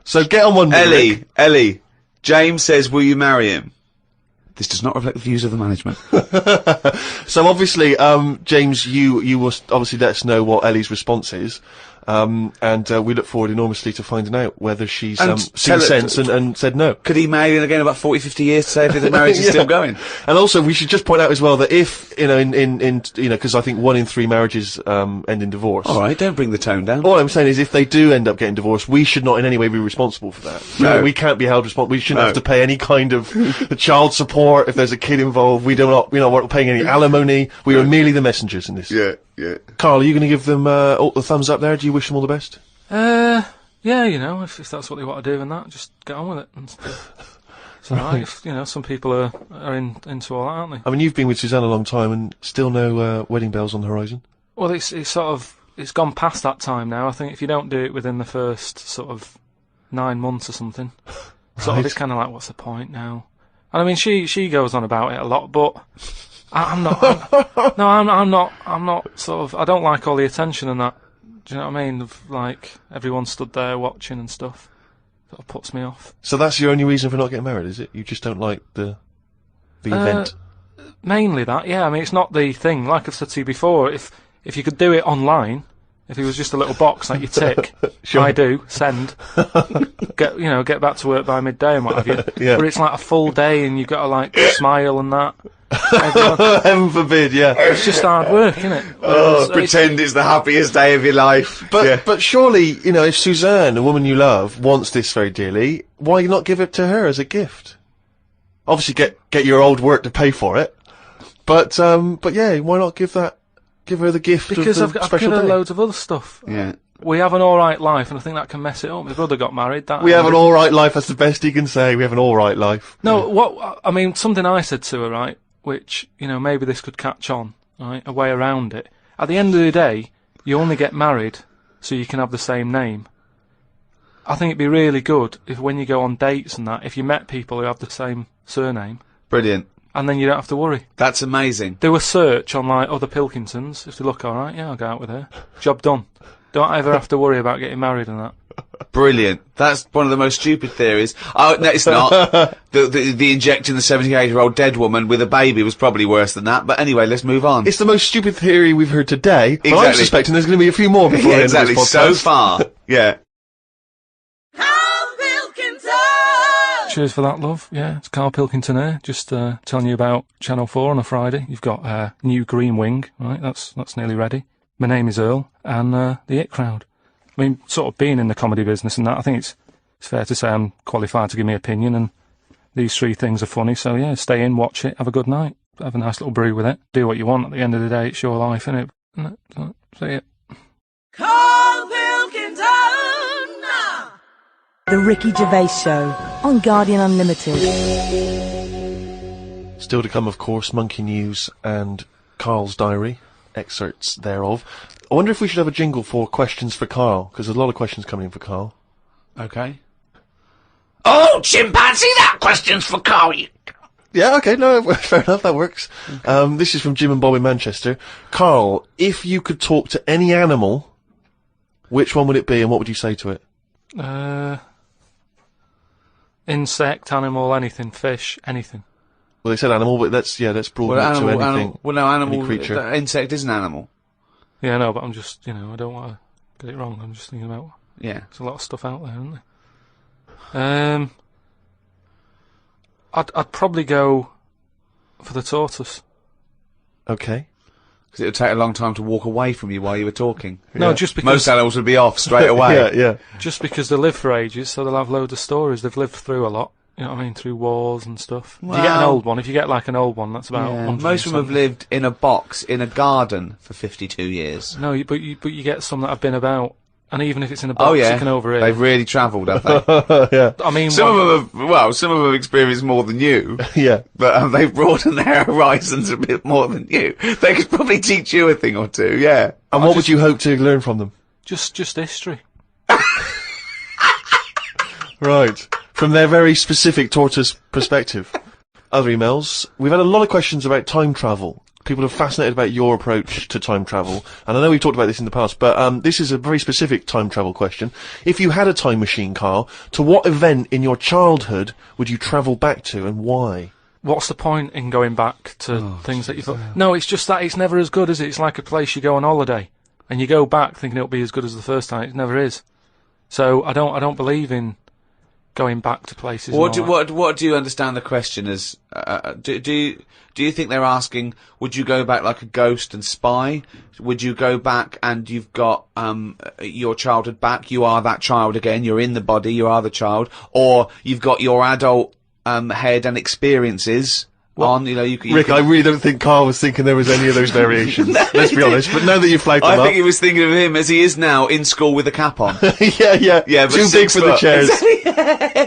So get on one minute. Ellie, James says, will you marry him? This does not reflect the views of the management. So obviously, James, you will obviously let us know what Ellie's response is. And we look forward enormously to finding out whether she's seen sense and said no. Could he marry in again about 40, 50 years to say if the marriage is still going? And also, we should just point out as well that if, you know, in you know, because I think 1 in 3 marriages end in divorce. All right, don't bring the tone down. All I'm saying is, if they do end up getting divorced, we should not in any way be responsible for that. No. We can't be held responsible. We shouldn't have to pay any kind of child support if there's a kid involved. We're not paying any alimony. We are merely the messengers in this. Yeah. Karl, are you going to give them all the thumbs up there? Do you wish them all the best? Yeah, you know, if that's what they want to do and that, just get on with it. And it's alright, you know, some people are into all that, aren't they? I mean, you've been with Suzanne a long time and still no wedding bells on the horizon. Well, it's gone past that time now. I think if you don't do it within the first sort of 9 months or something, sort of, it's kind of like, what's the point now? And I mean, she goes on about it a lot, but I'm not sort of, I don't like all the attention and that. Do you know what I mean? Of, like, everyone stood there watching and stuff. That puts me off. So that's your only reason for not getting married, is it? You just don't like the event? Mainly that, yeah. I mean, it's not the thing. Like I've said to you before, if you could do it online, if it was just a little box like you tick, Sure. I do, send, get back to work by midday and what have you. Yeah. But it's like a full day and you've got to, like, smile and that. Heaven forbid, yeah. It's just hard work, isn't it? Pretend it's the happiest day of your life. But surely, you know, if Suzanne, a woman you love, wants this very dearly, why not give it to her as a gift? Obviously get your old work to pay for it. But yeah, why not give her the gift because of the I've special given her day? loads of other stuff. Yeah. We have an alright life, and I think that can mess it up. My brother got married. We have an alright life, that's the best you can say. We have an alright life. No, I mean, something I said to her, right, which, you know, maybe this could catch on, right, a way around it. At the end of the day, you only get married so you can have the same name. I think it'd be really good if when you go on dates and that, if you met people who have the same surname. Brilliant. And then you don't have to worry. That's amazing. Do a search on, like, other Pilkingtons. If they look alright, yeah, I'll go out with her. Job done. Don't ever have to worry about getting married and that. Brilliant. That's one of the most stupid theories. Oh, no, it's not. the injecting the 78-year-old dead woman with a baby was probably worse than that. But anyway, let's move on. It's the most stupid theory we've heard today, but Exactly. I'm suspecting there's going to be a few more before the end of this podcast. So far. Yeah. Cheers for that, love. Yeah, it's Karl Pilkington here, just telling you about Channel 4 on a Friday. You've got new Green Wing, right? That's nearly ready. My name is Earl, and the It Crowd. I mean, sort of being in the comedy business and that, I think it's fair to say I'm qualified to give me opinion, and these three things are funny, so yeah, stay in, watch it, have a good night, have a nice little brew with it, do what you want. At the end of the day, it's your life, innit? See it. Karl Pilkington! The Ricky Gervais Show on Guardian Unlimited. Still to come, of course, Monkey News and Karl's diary, excerpts thereof. I wonder if we should have a jingle for questions for Karl, because there's a lot of questions coming in for Karl. Okay. Oh, chimpanzee, that question's for Karl. Yeah, okay, no, fair enough, that works. This is from Jim and Bob in Manchester. Karl, if you could talk to any animal, which one would it be and what would you say to it? Insect, animal, anything, fish, anything. Well, they said animal, but let's broaden it to anything. Animal, creature. Insect is an animal. Yeah, no, but I'm just, I don't want to get it wrong. I'm just thinking about, Yeah. there's a lot of stuff out there, isn't there? I'd probably go for the tortoise. Okay. Because it would take a long time to walk away from you while you were talking. No, just because... Most animals would be off straight away. Yeah. Just because they live for ages, so they'll have loads of stories. They've lived through a lot. You know what I mean? Through wars and stuff. If you get an old one, if you get like an old one, that's about... Yeah. Most of them have lived in a box in a garden for 52 years. No, but you get some that have been about, and even if it's in a box, you can overhear. They've really travelled, have they? Yeah. I mean, some of them have experienced more than you. Yeah. But they've broadened their horizons a bit more than you. They could probably teach you a thing or two, yeah. And what would you hope to learn from them? Just history. Right. From their very specific tortoise perspective. Other emails. We've had a lot of questions about time travel. People are fascinated about your approach to time travel. And I know we've talked about this in the past, but this is a very specific time travel question. If you had a time machine, Karl, to what event in your childhood would you travel back to and why? What's the point in going back to things that you thought... No, it's just that it's never as good, is it? It's like a place you go on holiday, and you go back thinking it'll be as good as the first time. It never is. So I don't believe in going back to places. What do you understand the question as? Do you think they're asking, would you go back like a ghost and spy? Would you go back and you've got your childhood back? You are that child again. You're in the body. You are the child, or you've got your adult head and experiences. Rick, I really don't think Karl was thinking there was any of those variations. Let's be honest. But now that you've flagged them up, I think he was thinking of him as he is now in school with a cap on. yeah. But too big for the chairs.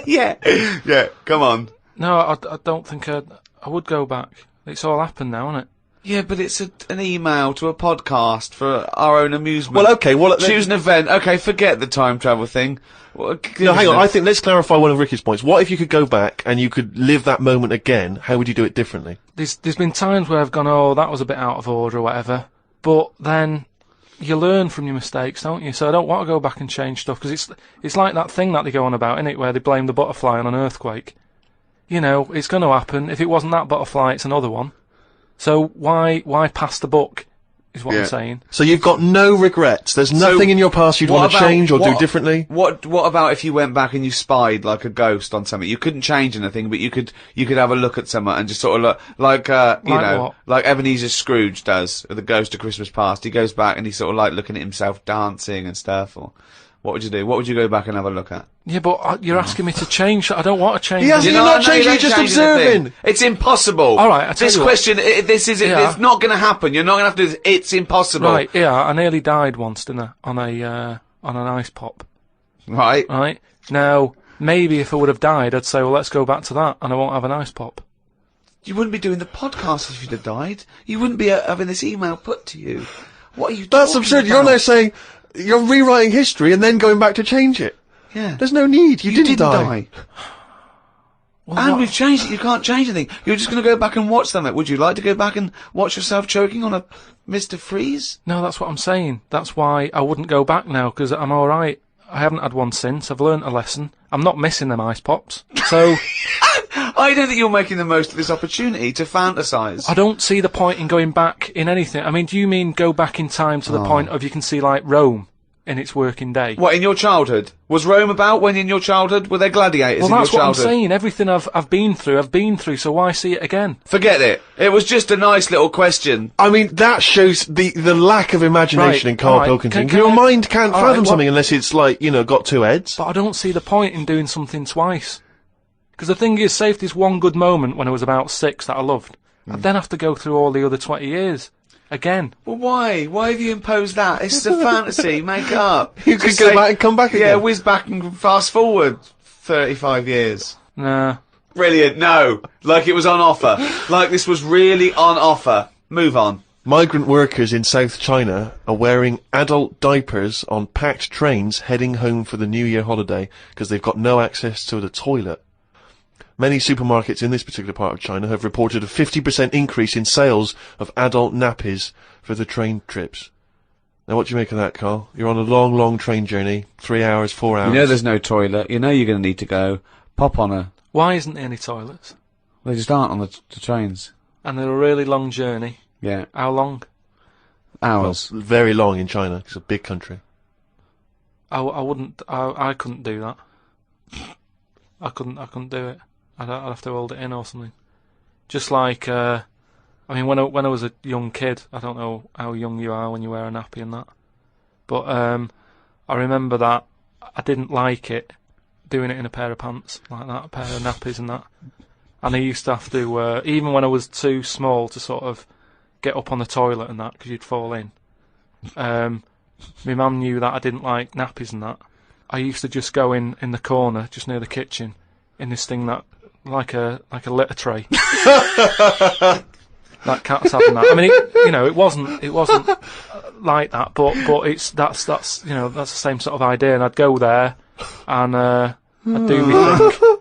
yeah. Come on. No, I don't think I would go back. It's all happened now, isn't it? Yeah, but it's an email to a podcast for our own amusement. Well, okay. Choose an event. Okay, forget the time travel thing. No, hang on. I think let's clarify one of Ricky's points. What if you could go back and you could live that moment again? How would you do it differently? There's been times where I've gone, oh, that was a bit out of order or whatever. But then you learn from your mistakes, don't you? So I don't want to go back and change stuff, because it's like that thing that they go on about, innit, where they blame the butterfly on an earthquake. You know, it's going to happen. If it wasn't that butterfly, it's another one. So why pass the buck, is what I'm saying. So you've got no regrets. There's nothing in your past you'd want to change or do differently? What about if you went back and you spied like a ghost on something? You couldn't change anything, but you could have a look at someone and just sort of look, like Ebenezer Scrooge does with the Ghost of Christmas Past. He goes back and he's sort of like looking at himself dancing and stuff. Or what would you do? What would you go back and have a look at? Yeah, but you're asking me to change. I don't want to change. You're not changing. You're just observing. It's impossible. All right. This question. It's not going to happen. You're not going to have to do this. It's impossible. Right. Yeah. I nearly died once, didn't I? On an ice pop. Right. Right. Now, maybe if I would have died, I'd say, well, let's go back to that, and I won't have an ice pop. You wouldn't be doing the podcast if you'd have died. You wouldn't be having this email put to you. What are you? That's absurd. About? You're now saying you're rewriting history and then going back to change it. Yeah. There's no need. You didn't die. Well, and we've changed it. You can't change anything. You're just going to go back and watch something. Would you like to go back and watch yourself choking on a Mr. Freeze? No, that's what I'm saying. That's why I wouldn't go back now, because I'm all right. I haven't had one since. I've learnt a lesson. I'm not missing them ice pops. So I don't think you're making the most of this opportunity to fantasise. I don't see the point in going back in anything. I mean, do you mean go back in time to the point of you can see, like, Rome? in its working day. What, in your childhood? Was Rome about when in your childhood? Were there gladiators in your Well, childhood? that's what I'm saying. Everything I've been through, so why see it again? Forget it. It was just a nice little question. I mean, that shows the lack of imagination Right, in Karl alright, Pilkington. can Your I- mind can't alright, fathom well- something unless it's like, you know, got two heads. But I don't see the point in doing something twice. Because the thing is, say if there's one good moment when I was about 6 that I loved, I'd then have to go through all the other 20 years. Again. Well, why? Why have you imposed that? It's a fantasy. Make it up. You could Just go say- back and come back Yeah, again. whiz back and fast forward 35 years. Nah. Brilliant. No. Like it was on offer. Like this was really on offer. Move on. Migrant workers in South China are wearing adult diapers on packed trains heading home for the New Year holiday because they've got no access to the toilet. Many supermarkets in this particular part of China have reported a 50% increase in sales of adult nappies for the train trips. Now, what do you make of that, Carl? You're on a long, long train journey, 3 hours, 4 hours. You know there's no toilet. You know you're going to need to go. Pop on a... Why isn't there any toilets? They just aren't on the trains. And they're a really long journey. Yeah. How long? Hours. Well, very long in China. It's a big country. I couldn't do that. I couldn't do it. I'd have to hold it in or something. Just like, I mean, when I was a young kid, I don't know how young you are when you wear a nappy and that, but I remember that I didn't like it, doing it in a pair of pants like that, a pair of nappies and that. And I used to have to, even when I was too small to sort of get up on the toilet and that, because you'd fall in. My mum knew that I didn't like nappies and that. I used to just go in the corner, just near the kitchen, in this thing that, like a litter tray. That cat's having that. I mean, it wasn't like that, but that's the same sort of idea. And I'd go there, and I'd do my thing,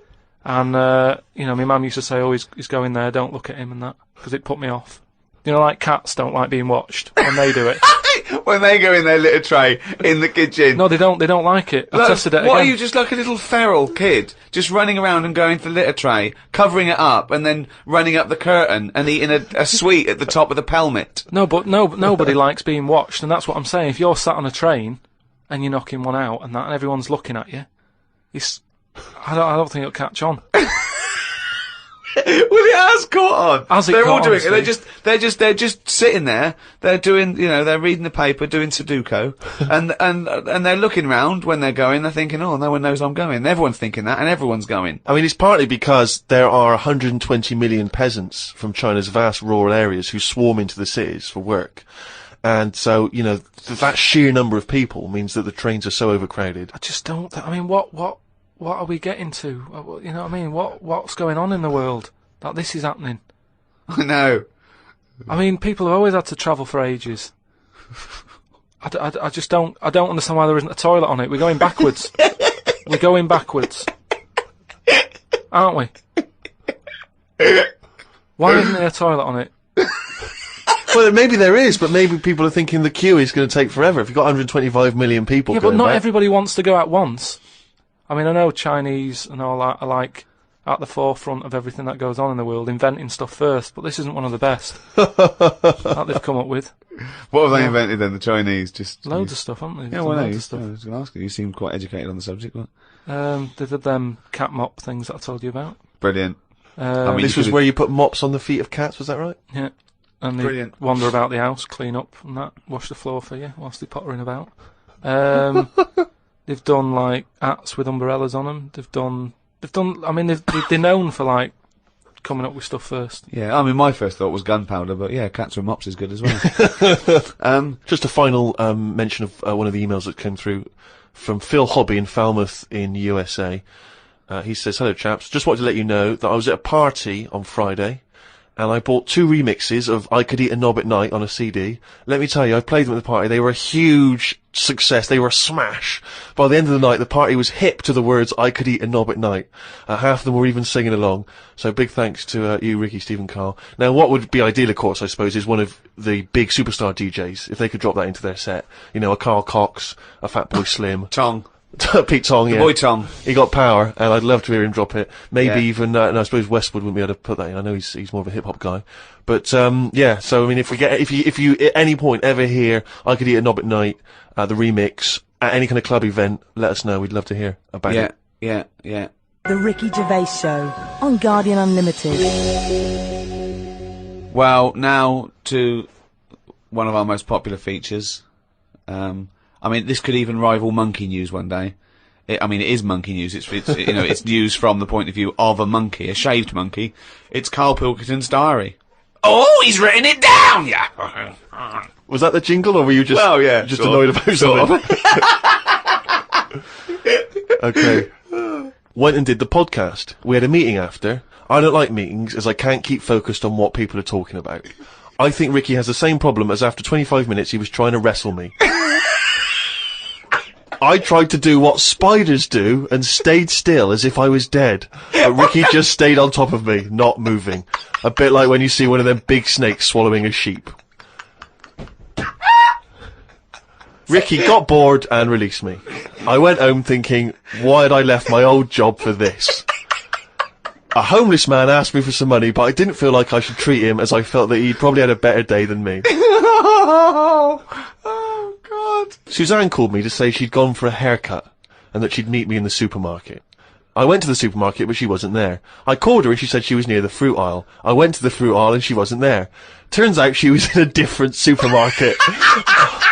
and my mum used to say, "Oh, he's going there. Don't look at him," and that, because it put me off. Like cats don't like being watched when they do it. When they go in their litter tray in the kitchen. No, they don't like it. I Look, tested it what again. are you, just like a little feral kid, just running around and going to the litter tray, covering it up, and then running up the curtain and eating a sweet at the top of the pelmet? No, but nobody likes being watched, and that's what I'm saying. If you're sat on a train and you're knocking one out and that, and everyone's looking at you, I don't think it'll catch on. Well, it has caught on. They're all doing it. They're just sitting there. They're doing, they're reading the paper, doing Sudoku, and they're looking round when they're going. They're thinking, oh, no one knows I'm going. Everyone's thinking that, and everyone's going. I mean, it's partly because there are 120 million peasants from China's vast rural areas who swarm into the cities for work. And so, that sheer number of people means that the trains are so overcrowded. I just don't. I mean, what are we getting to? You know what I mean? What's going on in the world that this is happening? I know. I mean, people have always had to travel for ages. I just don't. I don't understand why there isn't a toilet on it. We're going backwards. We're going backwards, aren't we? Why isn't there a toilet on it? Well, maybe there is, but maybe people are thinking the queue is going to take forever. If you've got 125 million people Yeah, but going not back. everybody wants to go at once. I mean, I know Chinese and all that are like at the forefront of everything that goes on in the world, inventing stuff first, but this isn't one of the best that they've come up with. What have they invented then, the Chinese? Just Loads of stuff, haven't they? Yeah, well, Loads no, of stuff. I was going to ask you. You seem quite educated on the subject. What? They did them cat mop things that I told you about. Brilliant. This was where you put mops on the feet of cats, was that right? Yeah. And they Brilliant. wander about the house, clean up and that, wash the floor for you whilst they're pottering about. They've done like hats with umbrellas on them. They've done. I mean, they're known for like coming up with stuff first. Yeah, I mean, my first thought was gunpowder, but yeah, cats with mops is good as well. Just a final mention of one of the emails that came through from Phil Hobby in Falmouth in USA. He says, "Hello chaps, just wanted to let you know that I was at a party on Friday and I bought 2 remixes of I Could Eat a Knob at Night on a CD. Let me tell you, I played them at the party. They were a huge success. They were a smash. By the end of the night, the party was hip to the words I Could Eat a Knob at Night. Half of them were even singing along. So big thanks to you, Ricky, Stephen, Carl. Now, what would be ideal, of course, I suppose, is one of the big superstar DJs, if they could drop that into their set. A Carl Cox, a Fatboy Slim. Tong. Pete Tong, yeah. Boy Tong. He got power, and I'd love to hear him drop it. Maybe Yeah. even, and I suppose Westwood wouldn't be able to put that in. I know he's more of a hip hop guy. But, yeah, so I mean, if you at any point ever hear I Could Eat a Knob at Night, the remix, at any kind of club event, let us know. We'd love to hear about it. Yeah. The Ricky Gervais Show on Guardian Unlimited. Well, now to one of our most popular features. I mean, this could even rival monkey news one day. It is monkey news. It's it's news from the point of view of a monkey, a shaved monkey. It's Karl Pilkington's diary. Oh, he's written it down, yeah. Was that the jingle, or were you just annoyed about something? Okay. Went and did the podcast. We had a meeting after. I don't like meetings, as I can't keep focused on what people are talking about. I think Ricky has the same problem as after 25 minutes he was trying to wrestle me. I tried to do what spiders do and stayed still as if I was dead. But Ricky just stayed on top of me, not moving. A bit like when you see one of them big snakes swallowing a sheep. Ricky got bored and released me. I went home thinking, why had I left my old job for this? A homeless man asked me for some money, but I didn't feel like I should treat him, as I felt that he'd probably had a better day than me. Oh, God. Suzanne called me to say she'd gone for a haircut, and that she'd meet me in the supermarket. I went to the supermarket, but she wasn't there. I called her and she said she was near the fruit aisle. I went to the fruit aisle and she wasn't there. Turns out she was in a different supermarket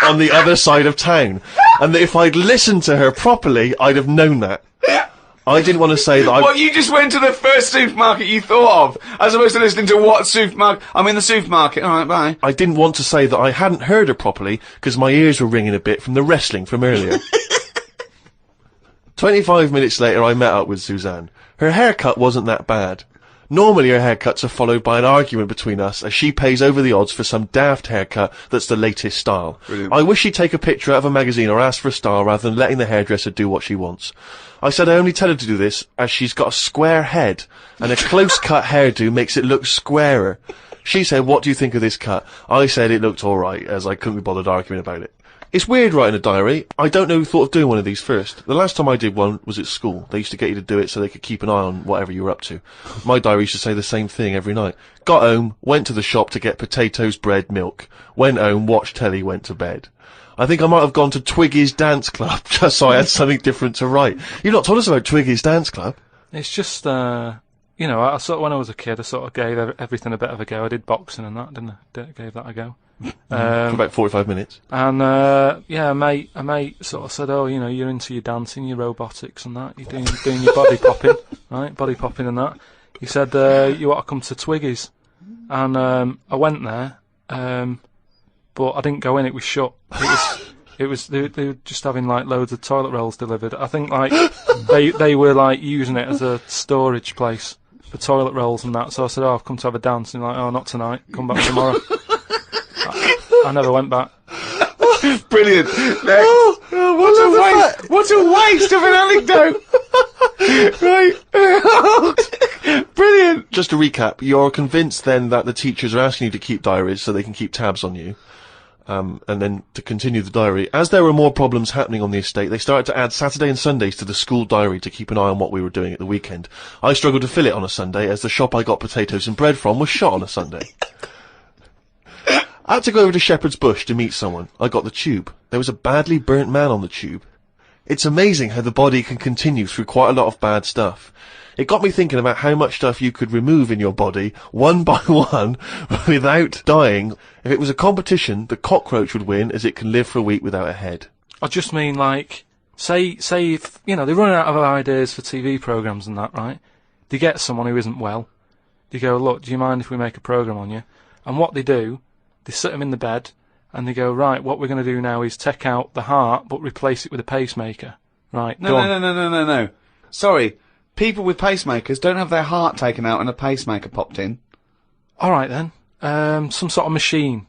on the other side of town, and that if I'd listened to her properly, I'd have known that. I didn't want to say that What, you just went to the first supermarket you thought of, as opposed to listening to what supermarket? I'm in the supermarket, alright, bye. I didn't want to say that I hadn't heard her properly, because my ears were ringing a bit from the wrestling from earlier. 25 minutes later I met up with Suzanne. Her haircut wasn't that bad. Normally her haircuts are followed by an argument between us, as she pays over the odds for some daft haircut that's the latest style. Brilliant. I wish she'd take a picture out of a magazine or ask for a style rather than letting the hairdresser do what she wants. I said I only tell her to do this as she's got a square head, and a close-cut hairdo makes it look squarer. She said, what do you think of this cut? I said it looked alright, as I couldn't be bothered arguing about it. It's weird writing a diary. I don't know who thought of doing one of these first. The last time I did one was at school. They used to get you to do it so they could keep an eye on whatever you were up to. My diary used to say the same thing every night. Got home, went to the shop to get potatoes, bread, milk. Went home, watched telly, went to bed. I think I might have gone to Twiggy's Dance Club, just so I had something different to write. You've not told us about Twiggy's Dance Club. It's just, you know, I sort of, when I was a kid, I sort of gave everything a bit of a go. I did boxing and that, didn't I? Gave that a go. For about 45 minutes. And, yeah, a mate sort of said, oh, you know, you're into your dancing, your robotics and that, you're doing your body popping, right? Body popping and that. He said, you ought to come to Twiggy's. And, I went there, but I didn't go in, it was shut. They were just having, like, loads of toilet rolls delivered. I think, like, they were, like, using it as a storage place for toilet rolls and that. So I said, oh, I've come to have a dance. And like, oh, not tonight, come back tomorrow. I never went back. Brilliant. What a waste of an anecdote. Right. Brilliant. Just to recap, you're convinced then that the teachers are asking you to keep diaries so they can keep tabs on you. And then to continue the diary, as there were more problems happening on the estate, they started to add Saturday and Sundays to the school diary to keep an eye on what we were doing at the weekend. I struggled to fill it on a Sunday, as the shop I got potatoes and bread from was shut on a Sunday. I had to go over to Shepherd's Bush to meet someone. I got the tube. There was a badly burnt man on the tube. It's amazing how the body can continue through quite a lot of bad stuff. It got me thinking about how much stuff you could remove in your body, one by one, without dying. If it was a competition, the cockroach would win, as it can live for a week without a head. I just mean, like, say if, you know, they're running out of ideas for TV programmes and that, right? They get someone who isn't well. They go, look, do you mind if we make a programme on you? And what they do, they sit them in the bed, and they go, right, what we're going to do now is take out the heart, but replace it with a pacemaker. Right, No. Sorry. People with pacemakers don't have their heart taken out and a pacemaker popped in. Alright then. Some sort of machine.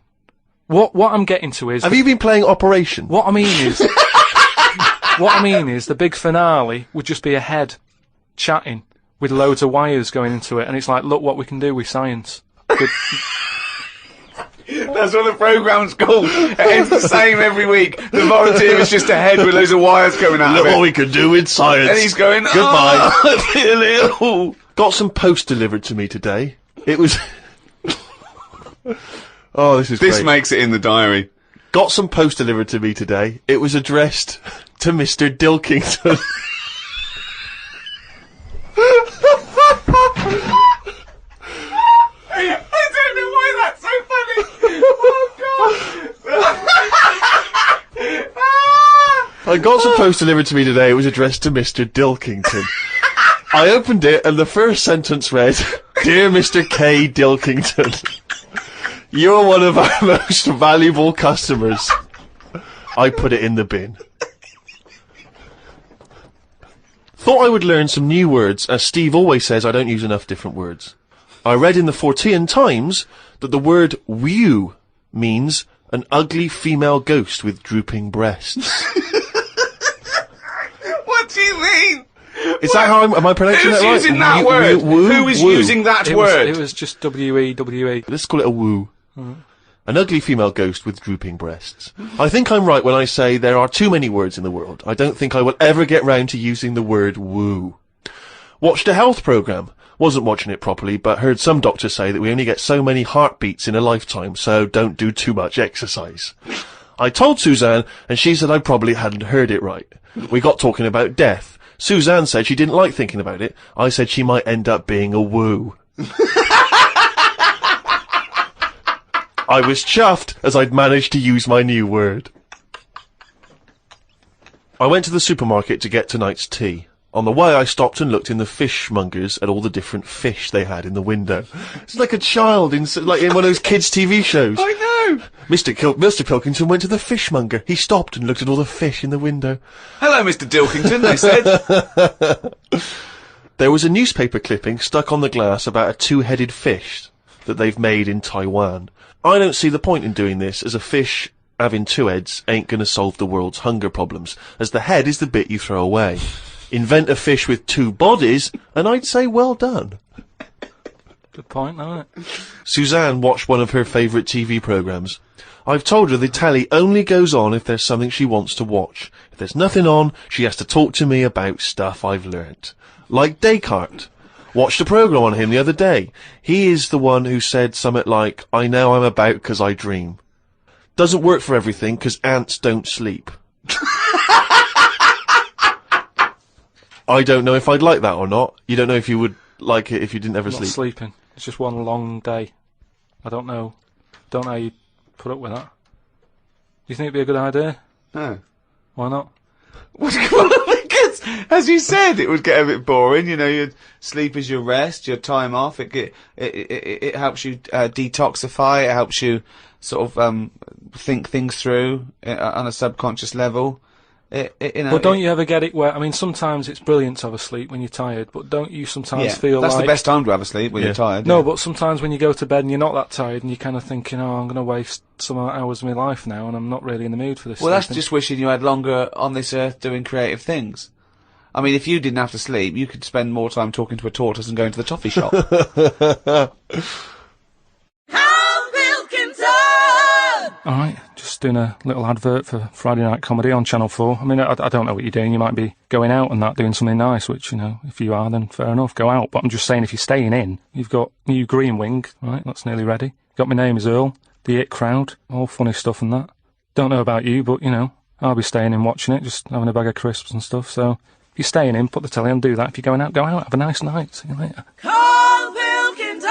What I'm getting to is... Have you been playing Operation? What I mean is the big finale would just be a head chatting with loads of wires going into it, and it's like, look what we can do with science. That's what the programme's called. It ends the same every week. The volunteer is just a head with loads of wires coming out Look of it. what we can do with science. And he's going, goodbye. Oh, I feel ill. Got some post delivered to me today. It was... Oh, this is This great. makes it in the diary. Got some post delivered to me today. It was addressed to Mr. Dilkington. I don't know why that's so funny. Oh God. I got some post delivered to me today. It was addressed to Mr. Dilkington. I opened it and the first sentence read, "Dear Mr. K. Dilkington, you're one of our most valuable customers." I put it in the bin. Thought I would learn some new words, as Steve always says I don't use enough different words. I read in the Fortean Times that the word "wew" means an ugly female ghost with drooping breasts. What do you mean? Is that how am I pronouncing that right? Who's using that word? Who is using that word? It was just W-E-W-E. Let's call it a woo. An ugly female ghost with drooping breasts. I think I'm right when I say there are too many words in the world. I don't think I will ever get round to using the word woo. Watched a health programme. Wasn't watching it properly, but heard some doctors say that we only get so many heartbeats in a lifetime, so don't do too much exercise. I told Suzanne, and she said I probably hadn't heard it right. We got talking about death. Suzanne said she didn't like thinking about it. I said she might end up being a woo. I was chuffed as I'd managed to use my new word. I went to the supermarket to get tonight's tea. On the way I stopped and looked in the fishmongers at all the different fish they had in the window. It's like a child in one of those kids' TV shows. I know! Mr. Pilkington went to the fishmonger. He stopped and looked at all the fish in the window. Hello, Mr. Dilkington, they said. There was a newspaper clipping stuck on the glass about a two-headed fish that they've made in Taiwan. I don't see the point in doing this, as a fish having two heads ain't gonna solve the world's hunger problems, as the head is the bit you throw away. Invent a fish with two bodies, and I'd say well done. Good point, isn't it? Suzanne watched one of her favourite TV programmes. I've told her the telly only goes on if there's something she wants to watch. If there's nothing on, she has to talk to me about stuff I've learnt. Like Descartes. Watched a programme on him the other day. He is the one who said something like, "I know I'm about 'cause I dream." Doesn't work for everything, 'cause ants don't sleep. I don't know if I'd like that or not. You don't know if you would like it if you didn't ever Not sleep. sleeping. It's just one long day. I don't know. Don't know how you put up with that. Do you think it'd be a good idea? No. Why not? Because, as you said, it would get a bit boring. You know, your sleep is your rest, your time off. It helps you detoxify. It helps you sort of think things through on a subconscious level. You know, But don't you ever get it where, I mean, sometimes it's brilliant to have a sleep when you're tired, but don't you sometimes feel that's like... the best time to have a sleep, when you're tired. No, yeah. but sometimes when you go to bed and you're not that tired and you're kind of thinking, oh, I'm going to waste some hours of my life now and I'm not really in the mood for this. Well, that's sleeping. just wishing you had longer on this earth doing creative things. I mean, if you didn't have to sleep, you could spend more time talking to a tortoise and going to the toffee shop. Alright, just doing a little advert for Friday Night Comedy on Channel 4. I mean, I don't know what you're doing. You might be going out and that, doing something nice, which, you know, if you are, then fair enough, go out. But I'm just saying, if you're staying in, you've got new Green Wing, right, that's nearly ready. Got My Name Is Earl, The It Crowd, all funny stuff and that. Don't know about you, but, you know, I'll be staying in watching it, just having a bag of crisps and stuff. So, if you're staying in, put the telly on, do that. If you're going out, go out, have a nice night. See you later. Karl Pilkington!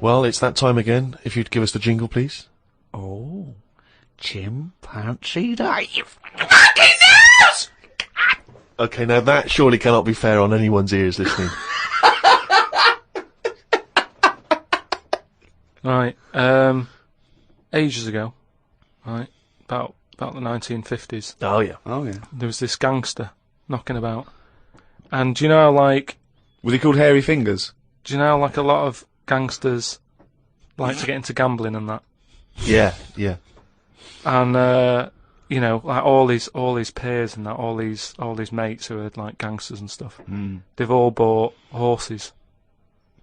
Well, it's that time again. If you'd give us the jingle, please. Oh, chimpanzee day. You fucking news! Okay, now that surely cannot be fair on anyone's ears listening. Right, ages ago, right, about the 1950s. Oh, yeah. Oh, yeah. There was this gangster knocking about. And do you know how, like... Was he called Hairy Fingers? Do you know how, like, a lot of gangsters like to get into gambling and that? Yeah, yeah. And, you know, like, all these peers and that, all these mates who are, like, gangsters and stuff, they've all bought horses,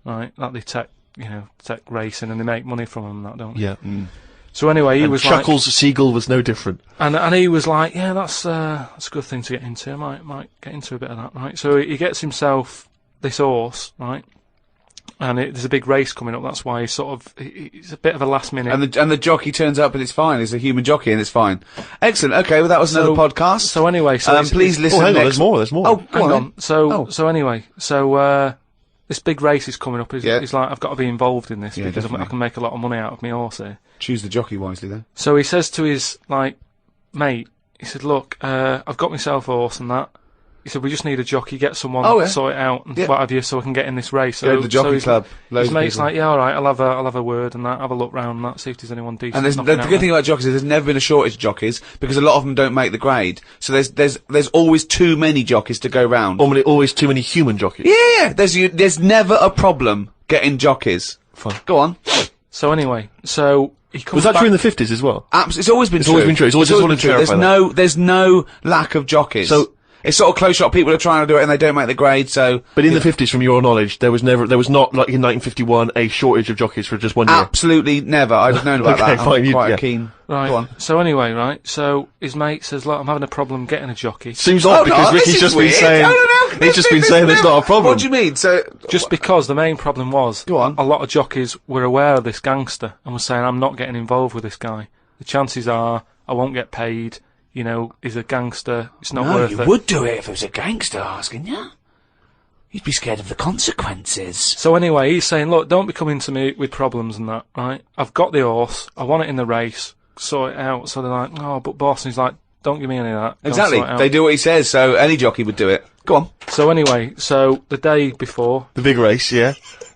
right, that they take racing and they make money from them and that, don't they? Yeah. So anyway, he was Chuckles Seagull was no different. And he was like, yeah, that's a good thing to get into. I might get into a bit of that, right? So he gets himself this horse, right? and there's a big race coming up. That's why it's a bit of a last minute. And the jockey turns up and it's fine. He's a human jockey and it's fine. Excellent. Okay, well that was another podcast. So anyway, please listen. Oh, hang on, next... there's more. Oh, hang on. So anyway, this big race is coming up. He's like, I've got to be involved in this because I can make a lot of money out of my horse here. Choose the jockey wisely, then. So he says to his mate, he said, "Look, I've got myself a horse and that." He said, "We just need a jockey, get someone to sort it out and what have you, so I can get in this race." Go to the jockey club. His mate's like, "Yeah, all right, I'll have a word and that, have a look round and that, see if there's anyone decent." And the good thing about jockeys is there's never been a shortage of jockeys because a lot of them don't make the grade. So there's always too many jockeys to go round. Always too many human jockeys. Yeah, there's never a problem getting jockeys. Fine. Go on. So anyway, he comes Was that back. true in the 50s as well? It's always been true. Always been true. It's always been true. There's no lack of jockeys. So it's sort of close shot. People are trying to do it and they don't make the grade. So, but in the 50s, from your knowledge, there was not like in 1951 a shortage of jockeys for just 1 year. Absolutely never. I'd have known about Okay, that. fine, I'm quite keen. Right. Go on. So anyway, right. So his mate says, "Look, I'm having a problem getting a jockey." Seems odd because Ricky's just been saying he's just been saying there's not a problem. What do you mean? So just because the main problem was, go on. A lot of jockeys were aware of this gangster and were saying, "I'm not getting involved with this guy. The chances are I won't get paid. You know, he's a gangster. It's not worth it." No, you would do it if it was a gangster asking you. You'd be scared of the consequences. So anyway, he's saying, "Look, don't be coming to me with problems and that, right? I've got the horse. I want it in the race. Sort it out." So they're like, "Oh, but boss," and he's like, "Don't give me any of that." Exactly. They do what he says, so any jockey would do it. Go on. So anyway, the day before the big race,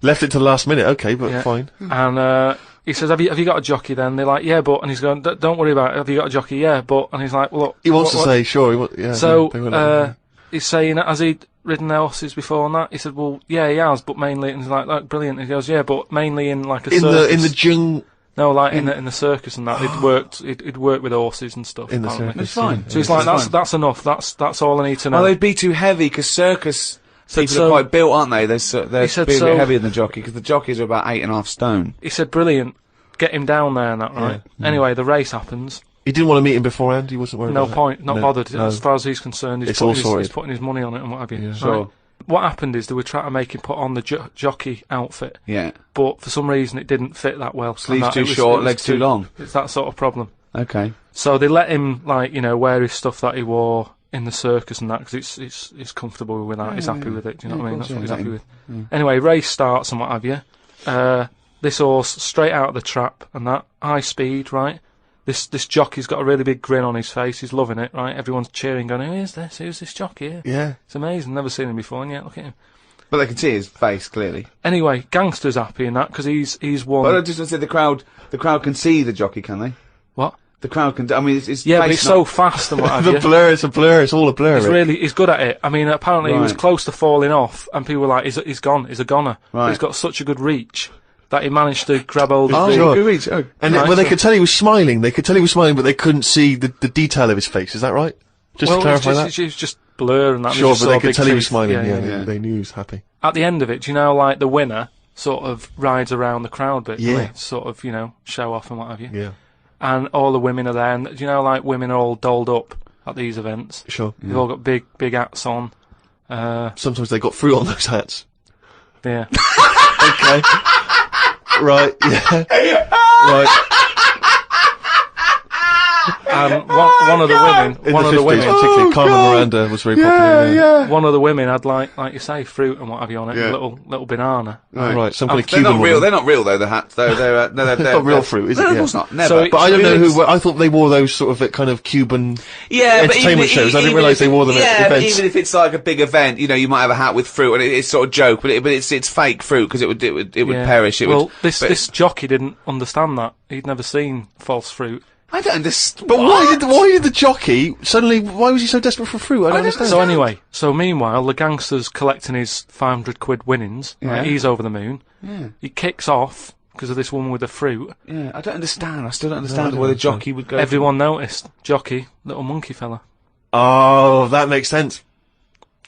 left it to the last minute. Okay, but fine. And he says, have you got a jockey then? They're like, "Yeah, but," and he's going, "Don't worry about it. Have you got a jockey?" "Yeah, but," and he's like, "Well, look." He wants to say, "Sure." So he's saying, "Has he ridden horses before and that?" He said, "Well, yeah, he has, but mainly," and he's like, "Brilliant." And he goes, "Yeah, but mainly in like a circus." In the jung. No, like in the circus and that. He'd worked with horses and stuff. In the circus. It's fine. So he's like, that's enough. That's all I need to know. Well, they'd be too heavy because circus people are quite built, aren't they? They're a bit heavier than the jockey because the jockeys are about 8.5 stone. He said, "Brilliant. Get him down there and that, right?" Yeah. Anyway, the race happens. He didn't want to meet him beforehand. He wasn't worried. No about point. that. Not bothered. No. As far as he's concerned, he's putting his money on it and what have you. Yeah. Right? Sure. What happened is they were trying to make him put on the jockey outfit. Yeah. But for some reason it didn't fit that well. Sleeves too short, legs too long. It's that sort of problem. Okay. So they let him, wear his stuff that he wore in the circus and that, because it's comfortable with that. He's happy with it. Do you know what I mean? That's what he's happy with. Anyway, race starts and what have you. This horse straight out of the trap and that, high speed, right? This jockey's got a really big grin on his face. He's loving it, right? Everyone's cheering, going, "Who is this? Who's this jockey?" Yeah. It's amazing. Never seen him before, and yet look at him. But they can see his face clearly. Anyway, Gangster's happy in that because he's won. But I just said the crowd can see the jockey, can they? What? The crowd can. I mean, it's but it's so fast and what have you. It's a all a blur. He's good at it. I mean, apparently he was close to falling off, and people were like, "He's gone. He's a goner." Right. But he's got such a good reach that he managed to grab hold of good reach. Oh. And they could tell he was smiling. They could tell he was smiling, but they couldn't see the detail of his face. Is that right? Just to clarify that. It was just blur and that. Sure, but they could tell he was smiling. Yeah. They knew he was happy. At the end of it, do you know, like the winner sort of rides around the crowd bit, Yeah. sort of, show off and what have you. Yeah. And all the women are there, and do you know, like women are all dolled up at these events. Sure. They've all got big hats on. Sometimes they got fruit on those hats. Yeah. Okay. Right. Yeah. Right. And one of the women, particularly Carmen Miranda, was very popular. Yeah. One of the women had like you say, fruit and what have you on it, a little banana. Right. Some kind of They're Cuban not real. woman. They're not real though. The hats. They're not real fruit, is it? No, of Yeah. course not. Never. So But I don't know who. I thought they wore those sort of kind of Cuban entertainment shows. I didn't realise they wore them at but events. even if it's like a big event, you might have a hat with fruit, and it's sort of joke, but it's fake fruit because it would perish. This jockey didn't understand that. He'd never seen false fruit. I don't understand. But why did the jockey suddenly? Why was he so desperate for fruit? I don't understand. So anyway, meanwhile, the gangster's collecting his 500 quid winnings. Yeah. Right, he's over the moon. Yeah. He kicks off because of this woman with the fruit. Yeah, I don't understand. I still don't understand why the jockey would go. Everyone noticed. Jockey, little monkey fella. Oh, that makes sense.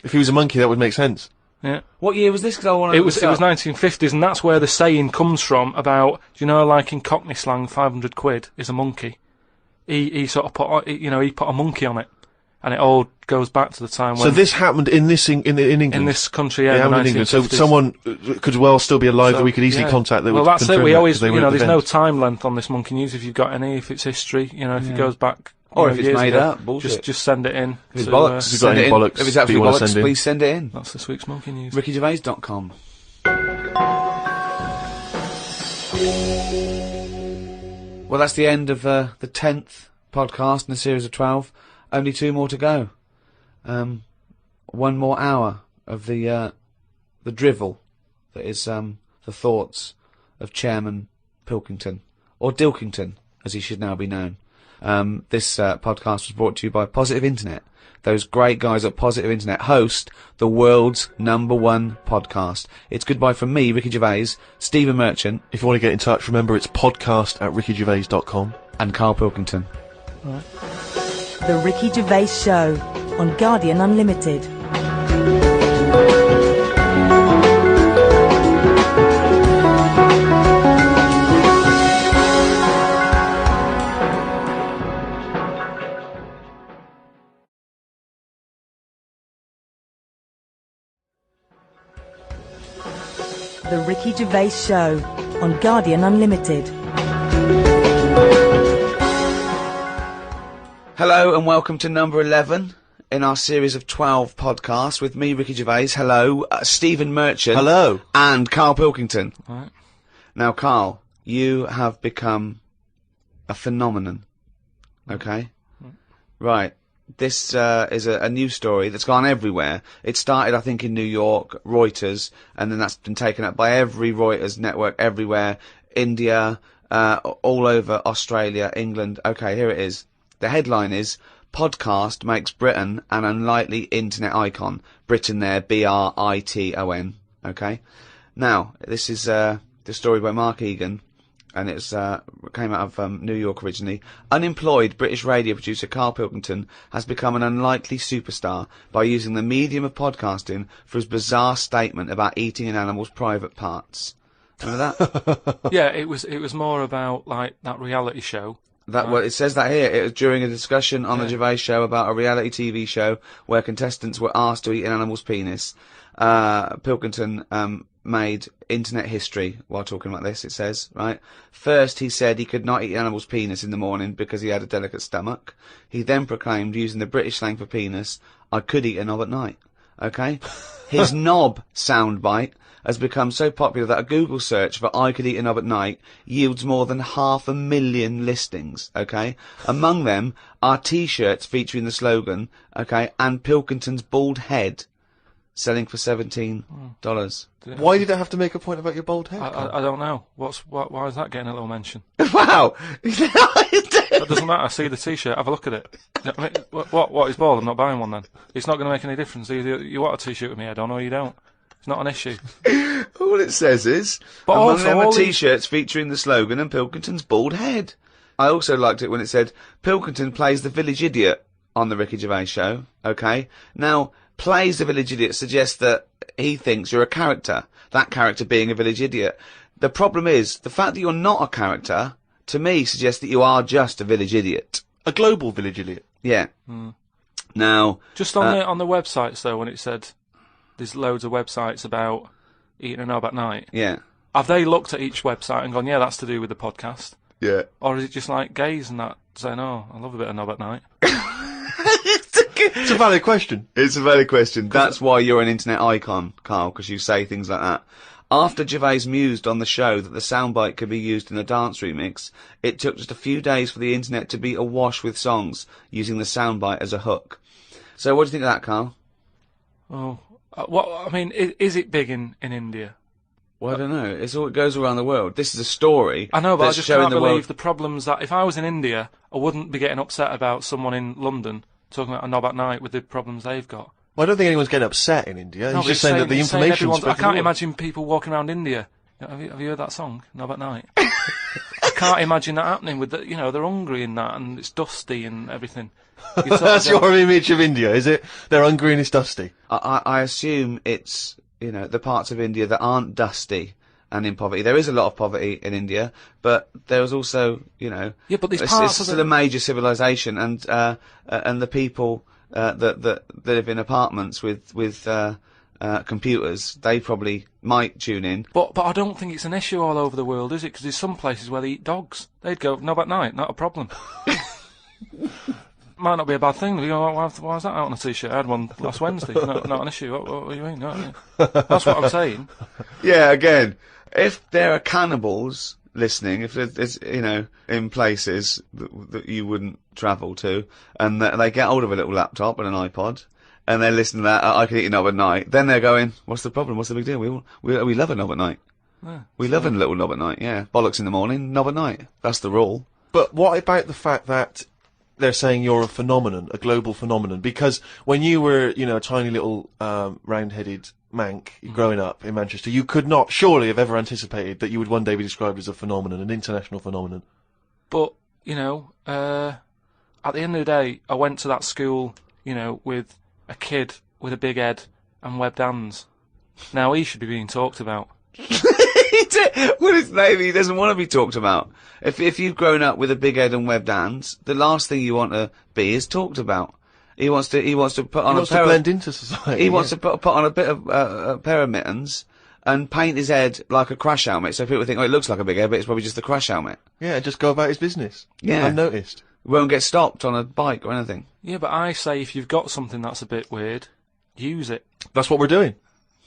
If he was a monkey, that would make sense. Yeah. What year was this? Because I want to. It was 1950s, and that's where the saying comes from about, like in Cockney slang, 500 quid is a monkey. He sort of put, he put a monkey on it. and it all goes back to the time when. So this happened in England. In this country, yeah, happened in England. So someone could well still be alive that we could easily contact. That well, would that's it. confirm We that, always, 'cause they were at the there's event. no time length on this Monkey News if you've got any. If it's history, if it goes back. Or if it's years made ago, up, bullshit. just send it in. If it's to, bollocks, if you've got any bollocks, if it's absolute you wanna bollocks, send in. please send it in. That's this week's Monkey News. RickyGervais.com. Well, that's the end of the 10th podcast in a series of 12. Only 2 more to go. 1 more hour of the drivel that is the thoughts of Chairman Pilkington, or Dilkington, as he should now be known. This podcast was brought to you by Positive Internet. Those great guys at Positive Internet host the world's #1 podcast. It's goodbye from me, Ricky Gervais, Stephen Merchant. If you want to get in touch, remember it's podcast@rickygervais.com. And Karl Pilkington. Right. The Ricky Gervais Show on Guardian Unlimited. The Ricky Gervais Show on Guardian Unlimited. Hello and welcome to number 11 in our series of 12 podcasts with me, Ricky Gervais. Hello, Stephen Merchant. Hello. And Karl Pilkington. Right. Now, Karl, you have become a phenomenon. Okay? Right. This is a news story that's gone everywhere. It started, I think, in New York, Reuters, and then that's been taken up by every Reuters network everywhere. India, all over Australia, England. Okay, here it is. The headline is, Podcast makes Britain an unlikely internet icon. Britain there, Briton. Okay? Now, this is the story by Mark Egan, and it's came out of New York originally. Unemployed British radio producer Karl Pilkington has become an unlikely superstar by using the medium of podcasting for his bizarre statement about eating an animal's private parts. Remember that? Yeah, it was more about like that reality show. Well, it says that here. It was during a discussion on the Gervais show about a reality TV show where contestants were asked to eat an animal's penis. Pilkington made internet history while talking about this, it says, right? First, he said he could not eat an animal's penis in the morning because he had a delicate stomach. He then proclaimed, using the British slang for penis, I could eat a knob at night. Okay? His knob soundbite has become so popular that a Google search for I could eat a knob at night yields more than 500,000 listings, okay? Among them are T-shirts featuring the slogan, okay, and Pilkington's bald head, selling for $17. Why did it have to make a point about your bald head? I don't know. Why is that getting a little mention? Wow! That doesn't matter. See the T-shirt. Have a look at it. I mean, what is bald? I'm not buying one then. It's not going to make any difference. Either you want a T-shirt with me head on or you don't. It's not an issue. All it says is, but among also them are T-shirts featuring the slogan and Pilkington's bald head. I also liked it when it said, Pilkington plays the village idiot on the Ricky Gervais show. Okay? Now, plays the village idiot suggests that he thinks you're a character. That character being a village idiot. The problem is, the fact that you're not a character, to me, suggests that you are just a village idiot. A global village idiot. Yeah. Now... Just on the websites, though, when it said there's loads of websites about eating a knob at night. Yeah. Have they looked at each website and gone, yeah, that's to do with the podcast? Yeah. Or is it just like gays and that saying, oh, I love a bit of knob at night? It's a valid question. It's a valid question. That's why you're an internet icon, Karl, because you say things like that. After Gervais mused on the show that the soundbite could be used in a dance remix, it took just a few days for the internet to be awash with songs using the soundbite as a hook. So what do you think of that, Karl? Oh, I mean, is it big in India? Well, I don't know. It goes around the world. This is a story. I know, but I just can't believe the the problems that if I was in India, I wouldn't be getting upset about someone in London talking about a knob at night with the problems they've got. Well, I don't think anyone's getting upset in India. No, he's just saying that the information's... I can't imagine people walking around India. Have you heard that song, Knob at Night? I can't imagine that happening with the, they're hungry and that, and it's dusty and everything. That's your image of India, is it? They're hungry and it's dusty. I assume it's, the parts of India that aren't dusty and in poverty. There is a lot of poverty in India, but there's also, Yeah, but these it's parts still a major civilization, and the people that live in apartments with computers, they probably might tune in. But I don't think it's an issue all over the world, is it? Because there's some places where they eat dogs. They'd go, "No, at night, not a problem." Might not be a bad thing. You go, why is that out on a t-shirt? I had one last Wednesday. Not an issue. What do you mean? No, that's what I'm saying. Yeah, again, if there are cannibals listening, if there's, in places that you wouldn't travel to, and they get hold of a little laptop and an iPod, and they're listening to that, I Can Eat a Knob at Night, then they're going, what's the problem? What's the big deal? We love a knob at night. Yeah, we love a little knob at night, yeah. Bollocks in the morning, knob at night. That's the rule. But what about the fact that they're saying you're a phenomenon, a global phenomenon? Because when you were, a tiny little round-headed mank growing up in Manchester, you could not surely have ever anticipated that you would one day be described as a phenomenon, an international phenomenon. But, at the end of the day, I went to that school, with a kid with a big head and webbed hands. Now he should be being talked about. Well, maybe he doesn't want to be talked about. If you've grown up with a big head and webbed hands, the last thing you want to be is talked about. He wants to put on to blend into society. He wants to put on a bit of a pair of mittens and paint his head like a crash helmet, so people think, oh, it looks like a big head, but it's probably just the crash helmet. Yeah, just go about his business. Yeah, unnoticed. Won't get stopped on a bike or anything. Yeah, but I say if you've got something that's a bit weird, use it. That's what we're doing.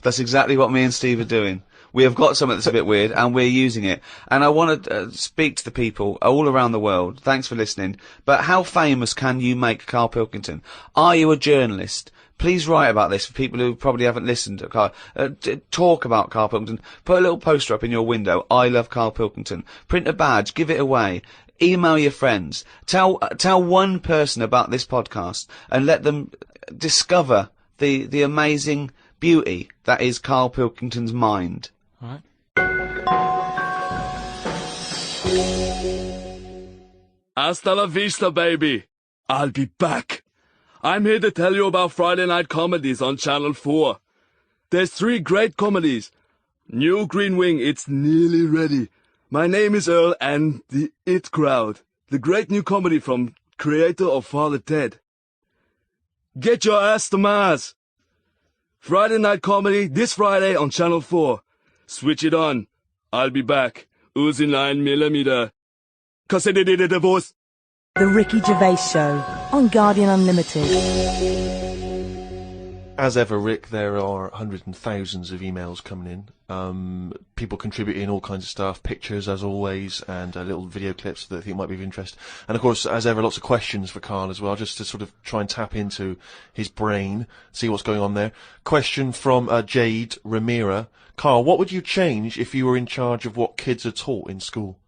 That's exactly what me and Steve are doing. We have got something that's a bit weird, and we're using it. And I want to speak to the people all around the world. Thanks for listening. But how famous can you make Karl Pilkington? Are you a journalist? Please write about this for people who probably haven't listened to Karl. Talk about Karl Pilkington. Put a little poster up in your window. I love Karl Pilkington. Print a badge. Give it away. Email your friends. Tell one person about this podcast and let them discover the amazing beauty that is Karl Pilkington's mind. All right. Hasta la vista, baby. I'll be back. I'm here to tell you about Friday night comedies on Channel 4. There's 3 great comedies. New Green Wing, it's nearly ready. My Name is Earl and The It Crowd, the great new comedy from creator of Father Ted. Get your ass to Mars. Friday night comedy this Friday on Channel 4. Switch it on. I'll be back. Uzi 9mm. Cause I did it, divorce. The Ricky Gervais Show on Guardian Unlimited. As ever, Rick, there are hundreds and thousands of emails coming in. People contributing all kinds of stuff, pictures as always, and little video clips that I think might be of interest. And of course, as ever, lots of questions for Karl as well, just to sort of try and tap into his brain, see what's going on there. Question from Jade Ramira. Karl, what would you change if you were in charge of what kids are taught in school?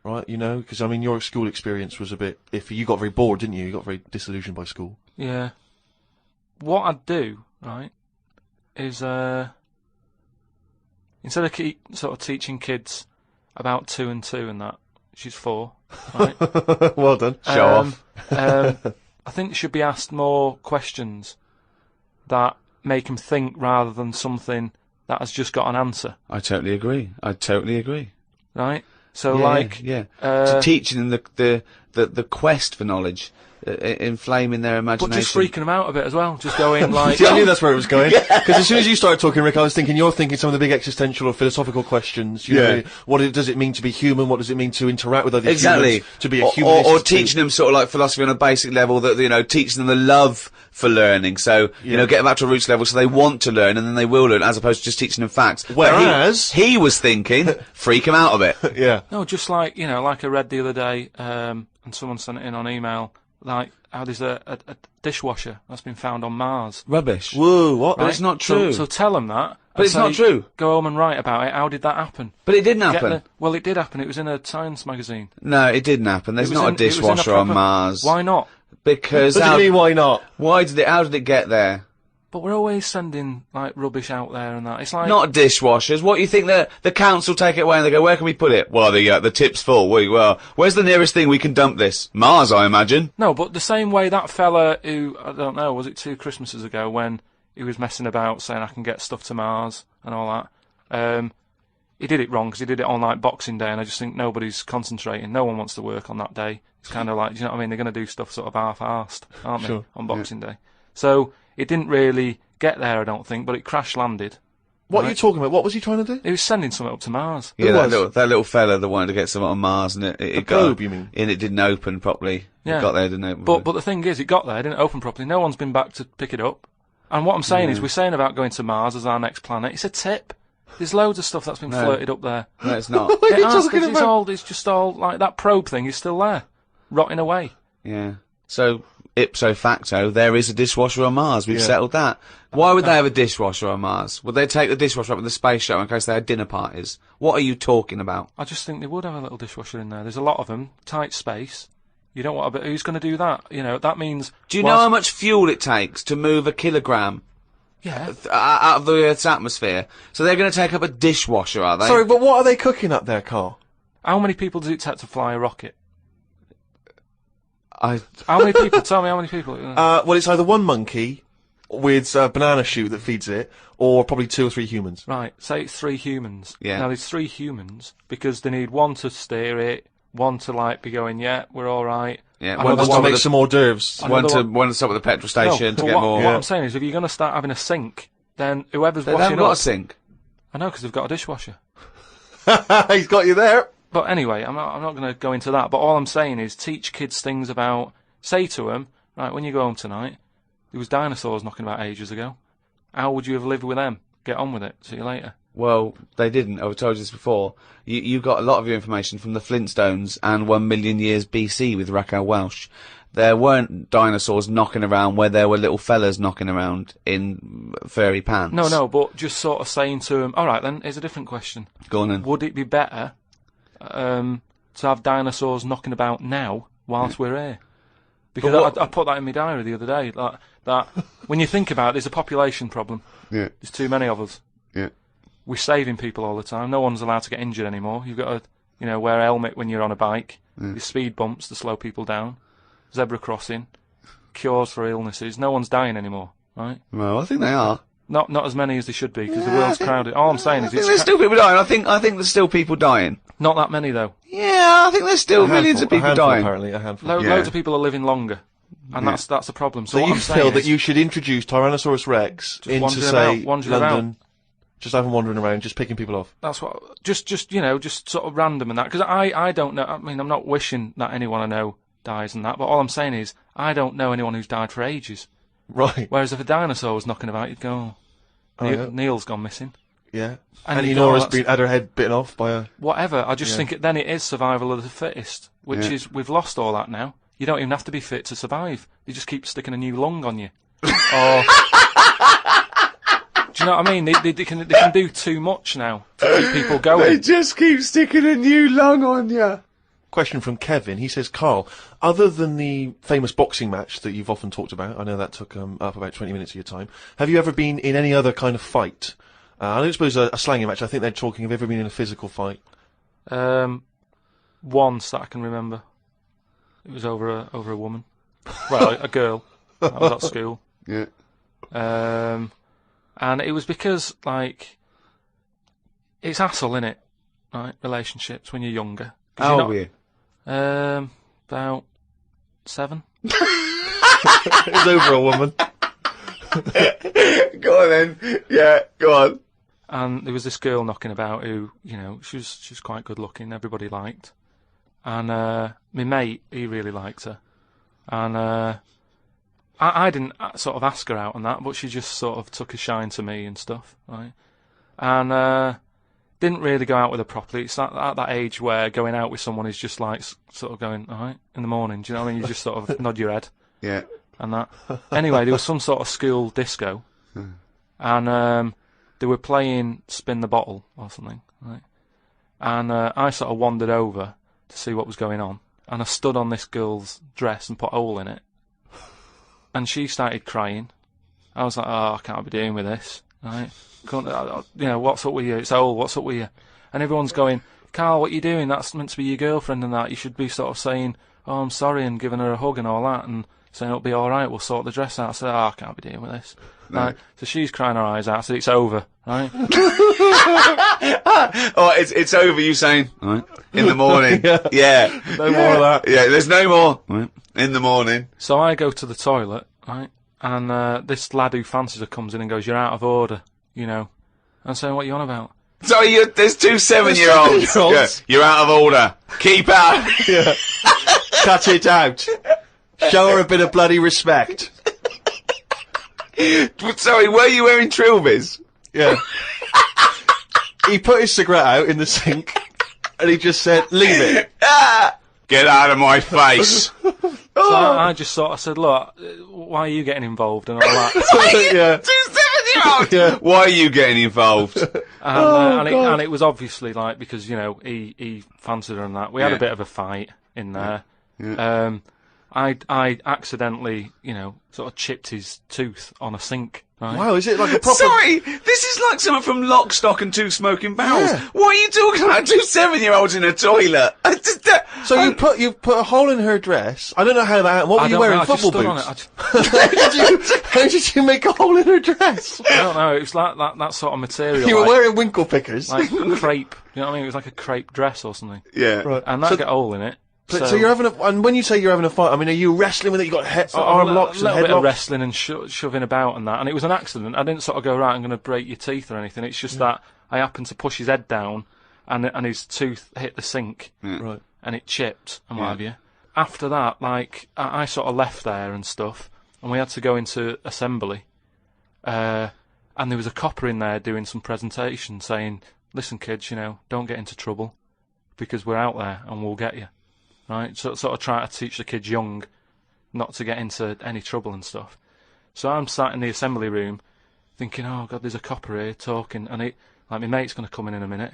Right, because, your school experience was a bit iffy. You got very bored, didn't you? You got very disillusioned by school. Yeah. What I'd do, right, is, instead of sort of teaching kids about 2 and 2 and that, she's 4, right? Well done. Show off. I think they should be asked more questions that make them think rather than something that has just got an answer. I totally agree. Right? So, to teaching them the quest for knowledge, inflaming their imagination. But just freaking them out a bit as well. Just going like... See, I knew that's where it was going. Because as soon as you started talking, Rick, I was thinking you're thinking some of the big existential or philosophical questions. You know, what does it mean to be human? What does it mean to interact with other humans? To be a humanist? Or teaching them sort of like philosophy on a basic level, that, teaching them the love for learning. So, get them back to a roots level so they want to learn and then they will learn, as opposed to just teaching them facts. Whereas... He was thinking, freak them out a bit. Yeah. No, just like, like I read the other day, and someone sent it in on email, like, how there's a dishwasher that's been found on Mars. Rubbish. Whoa, what? But it's not true. So tell them that. But it's not true. Go home and write about it. How did that happen? But it didn't happen. Well, it did happen. It was in a science magazine. No, it didn't happen. There's not a dishwasher on Mars. Why not? Because... What do you mean, why not? How did it get there? But we're always sending, like, rubbish out there and that. It's like... Not dishwashers. What, you think the council take it away and they go, where can we put it? Well, the tip's full. Well, where's the nearest thing we can dump this? Mars, I imagine. No, but the same way that fella who, I don't know, was it 2 Christmases ago when he was messing about saying I can get stuff to Mars and all that, he did it wrong because he did it on like Boxing Day, and I just think nobody's concentrating. No one wants to work on that day. It's kind of like, do you know what I mean? They're going to do stuff sort of half-arsed, aren't they, on Boxing Day? So it didn't really get there, I don't think, but it crash-landed. What are you talking about? What was he trying to do? He was sending something up to Mars. Yeah, that little fella that wanted to get something on Mars, and it got probe, you mean? And it didn't open properly. Yeah. It got there, didn't it? But the thing is, it got there, it didn't open properly. No one's been back to pick it up. And what I'm saying is, we're saying about going to Mars as our next planet. It's a tip. There's loads of stuff that's been flirted up there. No, it's not. It's just all like that probe thing is still there, rotting away. Yeah. So ipso facto, there is a dishwasher on Mars. We've settled that. Why would they have a dishwasher on Mars? Would they take the dishwasher up with the space shuttle in case they had dinner parties? What are you talking about? I just think they would have a little dishwasher in there. There's a lot of them, tight space. You don't want who's going to do that? You know, that means... Do you know how much fuel it takes to move a kilogram? Yeah. Out of the Earth's atmosphere? So they're going to take up a dishwasher, are they? Sorry, but what are they cooking up there, Carl? How many people does it take to fly a rocket? How many people? Tell me how many people. Well, it's either one monkey with a banana shoot that feeds it, or probably 2 or 3 humans. Right, say it's 3 humans. Yeah. Now there's 3 humans because they need one to steer it, one to like be going, yeah, we're all right. Yeah, one to make some hors d'oeuvres. One to stop at the petrol station to get more. What I'm saying is, if you're going to start having a sink, then whoever's they washing haven't got a sink. I know, because they've got a dishwasher. He's got you there. But anyway, I'm not going to go into that. But all I'm saying is, teach kids things about. Say to them, right, when you go home tonight, there was dinosaurs knocking about ages ago. How would you have lived with them? Get on with it. See you later. Well, they didn't. I've told you this before. You got a lot of your information from the Flintstones and 1 million years BC with Raquel Welch. There weren't dinosaurs knocking around where there were little fellas knocking around in furry pants. No, but just sort of saying to them, all right then, here's a different question. Go on then. Would it be better to have dinosaurs knocking about now whilst we're here? Because I put that in my diary the other day. That when you think about it, there's a population problem. Yeah. There's too many of us. Yeah. We're saving people all the time. No one's allowed to get injured anymore. You've got to, wear a helmet when you're on a bike. There's speed bumps to slow people down. Zebra crossing. Cures for illnesses. No one's dying anymore, right? Well, I think they are. Not as many as they should be, because the world's crowded. All I'm saying is there's still people dying. I think there's still people dying. Not that many, though. Yeah, I think there's still millions of people dying. Apparently, a handful. Loads of people are living longer, and that's a problem. So what you I'm saying feel is, that you should introduce Tyrannosaurus Rex into, say, London, just have him wandering around, just picking people off. That's what, just sort of random and that, because I don't know. I mean, I'm not wishing that anyone I know dies and that, but all I'm saying is I don't know anyone who's died for ages. Right. Whereas if a dinosaur was knocking about, you'd go, Neil's gone missing. Yeah. And Enora's had her head bitten off by a... Whatever. I just think then it is survival of the fittest, which is, we've lost all that now. You don't even have to be fit to survive. They just keep sticking a new lung on you. Or... Do you know what I mean? They can do too much now to keep people going. They just keep sticking a new lung on you. Question from Kevin. He says, Carl, other than the famous boxing match that you've often talked about, I know that took up about 20 minutes of your time, have you ever been in any other kind of fight? I don't suppose a slanging match. I think they're talking, have you ever been in a physical fight? Once that I can remember. It was over a woman. Well, a girl. I was at school. Yeah. And it was because, like, it's hassle, innit? Right? Relationships when you're younger. How old were you? About 7. It was over a woman. Go on then. Yeah, go on. And there was this girl knocking about who, she was quite good looking, everybody liked. And my mate, he really liked her. And I didn't sort of ask her out on that, but she just sort of took a shine to me and stuff, right? And didn't really go out with her properly. It's at that age where going out with someone is just like sort of going, all right, in the morning, do you know what I mean? You just sort of nod your head. Yeah. And that. Anyway, there was some sort of school disco. And they were playing Spin the Bottle or something, right? And I sort of wandered over to see what was going on. And I stood on this girl's dress and put a hole in it. And she started crying. I was like, oh, I can't be dealing with this, right? What's up with you? It's old, what's up with you? And everyone's going, Carl, what are you doing? That's meant to be your girlfriend and that. You should be sort of saying, oh, I'm sorry, and giving her a hug and all that, and saying it'll be alright, we'll sort the dress out. I said, oh, I can't be dealing with this. Right? So she's crying her eyes out. I said, it's over, right? Oh, it's over, you saying, right, in the morning. Yeah. No more of that. Yeah, there's no more. Right. In the morning. So I go to the toilet, right? And this lad who fancies her comes in and goes, you're out of order, you know. I'm saying, what are you on about? Sorry, there's 2 7-year-olds. Yeah, you're out of order. Keep out. Yeah. Cut it out. Show her a bit of bloody respect. Sorry, were you wearing trilbies? Yeah. He put his cigarette out in the sink, and he just said, leave it. Get out of my face. So I just sort of said, look, why are you getting involved and all that? Yeah. 2 7-year-olds. Yeah. Why are you getting involved? And it was obviously like, because, you know, he fancied her and that. We had a bit of a fight in there. Yeah. I accidentally, you know, sort of chipped his tooth on a sink. Right? Wow, is it like a proper... Sorry, this is like someone from Lock, Stock and Two Smoking Barrels. Yeah. What are you talking about? 2 7-year-olds in a toilet. So you put a hole in her dress. I don't know how that happened. What were you wearing? Football boots? How did you make a hole in her dress? I don't know. It was like that sort of material. You were wearing winkle pickers. Like crepe. You know what I mean? It was like a crepe dress or something. Yeah. Right. And that got a hole in it. So you're having and when you say you're having a fight, I mean, are you wrestling with it? You got arm locks and head locks? A little bit of wrestling and shoving about and that. And it was an accident. I didn't sort of go, right, I'm going to break your teeth or anything. It's just that I happened to push his head down and his tooth hit the sink. Right. And it chipped and what have you. After that, like, I sort of left there and stuff, and we had to go into assembly. And there was a copper in there doing some presentation saying, listen, kids, you know, don't get into trouble, because we're out there and we'll get you. Right? So sort of try to teach the kids young not to get into any trouble and stuff. So I'm sat in the assembly room thinking, oh, God, there's a copper here talking, and like, my mate's going to come in a minute,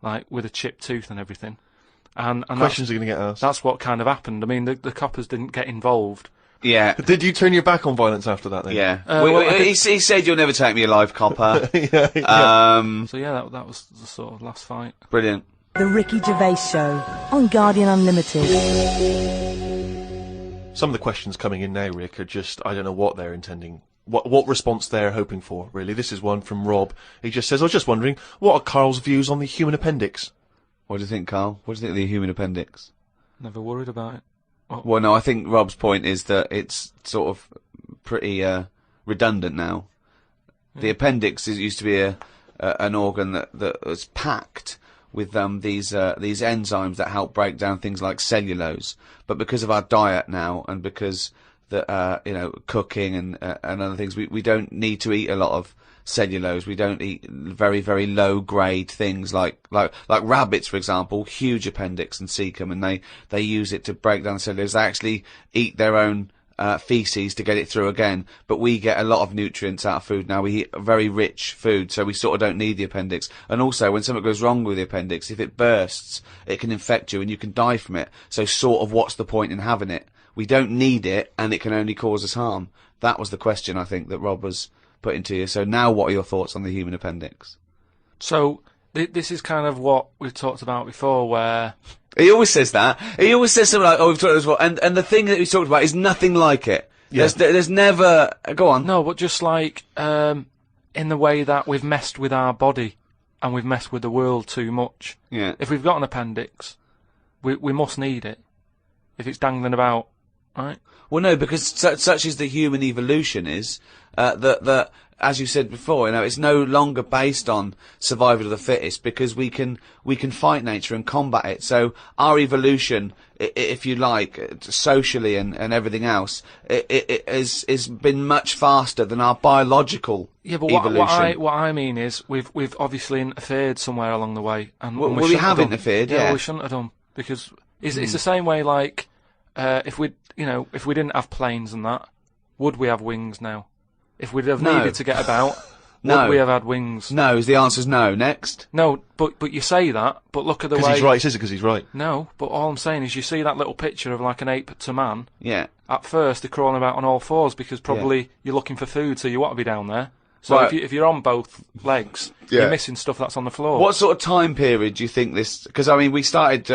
like, with a chipped tooth and everything. And questions are going to get asked. That's what kind of happened. I mean, the coppers didn't get involved. Yeah. Did you turn your back on violence after that then? Yeah. He said, you'll never take me alive, copper. Yeah. So yeah, that was the sort of last fight. Brilliant. The Ricky Gervais Show on Guardian Unlimited. Some of the questions coming in now, Rick, are just, I don't know what they're intending. What response they're hoping for, really. This is one from Rob. He just says, I was just wondering, what are Carl's views on the human appendix? What do you think, Carl? What do you think of the human appendix? Never worried about it. Well, no, I think Rob's point is that it's sort of pretty redundant now. Yeah. The appendix used to be an organ that was packed with these enzymes that help break down things like cellulose. But because of our diet now, and because cooking and other things, we don't need to eat a lot of cellulose. We don't eat very, very low grade things like rabbits, for example, huge appendix and cecum, and they use it to break down cellulose. They actually eat their own feces to get it through again, but we get a lot of nutrients out of food now. We eat very rich food, so we sort of don't need the appendix. And also, when something goes wrong with the appendix, if it bursts, it can infect you and you can die from it. So sort of what's the point in having it? We don't need it, and it can only cause us harm. That was the question, I think, that Rob was putting to you. So now what are your thoughts on the human appendix? So this is kind of what we've talked about before, where... He always says that. He always says something like, oh, we've talked about this before. And the thing that he's talked about is nothing like it. Yeah. There's never... Go on. No, but just like, in the way that we've messed with our body and we've messed with the world too much. Yeah. If we've got an appendix, we must need it. If it's dangling about, right? Well, no, because such is the human evolution is, that as you said before, you know, it's no longer based on survival of the fittest, because we can fight nature and combat it. So our evolution, if you like, socially and everything else, it has been much faster than our biological evolution. What I mean is, we've obviously interfered somewhere along the way, and we have interfered. Yeah, we shouldn't have done, because it's the same way. Like, if we didn't have planes and that, would we have wings now? If we'd have needed to get about, would we have had wings? No, the answer's no. Next. No, but you say that, but look at the way... Because he's right, says it because he's right. No, but all I'm saying is, you see that little picture of like an ape to man? Yeah. At first, they're crawling about on all fours, because probably you're looking for food, so you want to be down there. So Right. if you're on both legs, Yeah. you're missing stuff that's on the floor. What sort of time period do you think this? Because I mean, we started,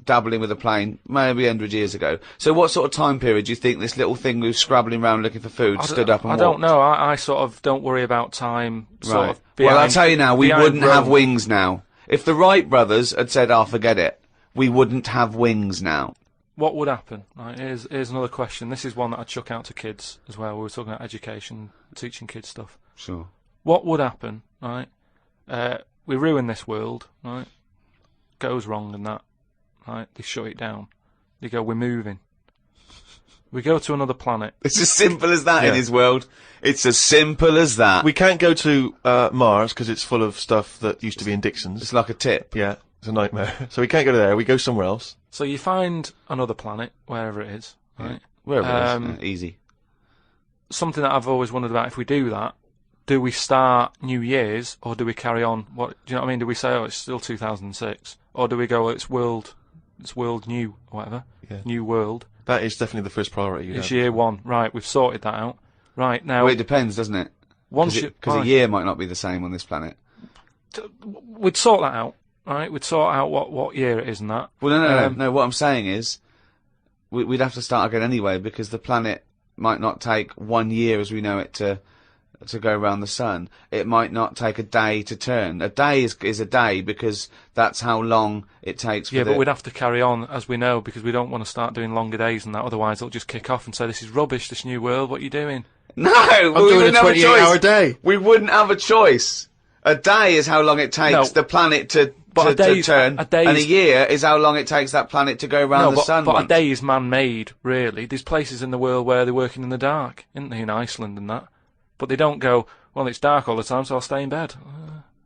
dabbling with a plane maybe 100 years ago. So what sort of time period do you think this little thing who was scrabbling around looking for food stood up and I walked? don't know. I sort of don't worry about time. Sort of Well, I'll behind- tell you now, we behind wouldn't have Rome. wings now. If the Wright brothers had said, "Oh, forget it," we wouldn't have wings now. What would happen? Right, here's another question. This is one that I'd chuck out to kids as well. We were talking about education, teaching kids stuff. Sure. What would happen, right? We ruin this world, right? Goes wrong and that, right? They shut it down. They go, we're moving. We go to another planet. It's as simple as that in his world. It's as simple as that. We can't go to Mars because it's full of stuff that used to be in Dixon's. It's like a tip. Yeah, it's a nightmare. So we can't go to there. We go somewhere else. So you find another planet, wherever it is, right? Wherever it is. Easy. Something that I've always wondered about, if we do that, do we start New Year's or do we carry on? What do you know what I mean? Do we say, oh, it's still 2006, or do we go, it's world new, or whatever, new world? That is definitely the first priority. It's year one, right? We've sorted that out, right now. Well, it depends, doesn't it? Because a year might not be the same on this planet. We'd sort that out, right? We'd sort out what year it is and that. Well, no. What I'm saying is, we'd have to start again anyway, because the planet might not take 1 year as we know it to go around the sun. It might not take a day to turn. A day is a day because that's how long it takes. Yeah, but we'd have to carry on as we know, because we don't want to start doing longer days and that. Otherwise, it'll just kick off and say, "This is rubbish. This new world. What are you doing?" No, I'm doing a 28-hour day. We wouldn't have a choice. A day is how long it takes the planet to turn, and a year is how long it takes that planet to go around the sun. But a day is man-made, really. There's places in the world where they're working in the dark, isn't there, in Iceland and that? But they don't go, well, it's dark all the time, so I'll stay in bed.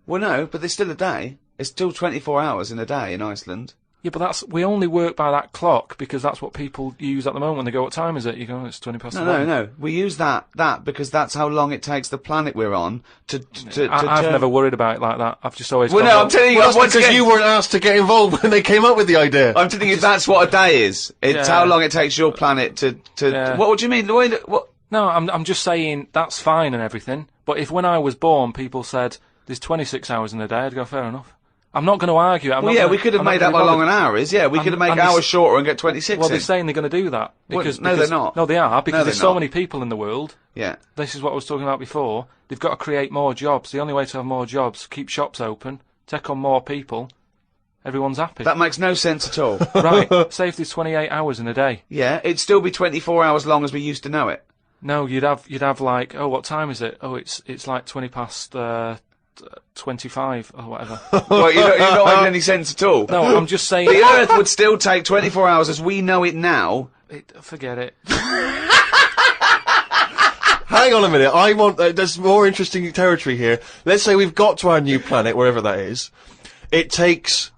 Well, no, but there's still a day. It's still 24 hours in a day in Iceland. Yeah, but we only work by that clock because that's what people use at the moment when they go, what time is it? You go, it's 20 past 11. No. We use that because that's how long it takes the planet we're on to I've never worried about it like that. I've just always Well, no, I'm telling you, that's because you weren't asked to get involved when they came up with the idea. I'm telling you, that's what a day is. It's how long it takes your planet to What do you mean? What? No, I'm just saying that's fine and everything. But if when I was born, people said there's 26 hours in a day, I'd go, fair enough. I'm not going to argue. We could have made up how long an hour is. Yeah, we could have made hours shorter and get 26. Well, they're saying they're going to do that. Because, no, they're not. No, they are, because there's so many people in the world. Yeah. This is what I was talking about before. They've got to create more jobs. The only way to have more jobs, keep shops open, take on more people. Everyone's happy. That makes no sense at all. Right. Say if there's 28 hours in a day. Yeah, it'd still be 24 hours long as we used to know it. No, you'd have like, oh, what time is it? Oh, it's like 20 past 25 or whatever. Well, you're not making any sense at all. No, I'm just saying. The Earth would still take 24 hours as we know it now. Forget it. Hang on a minute. I want. There's more interesting territory here. Let's say we've got to our new planet, wherever that is. It takes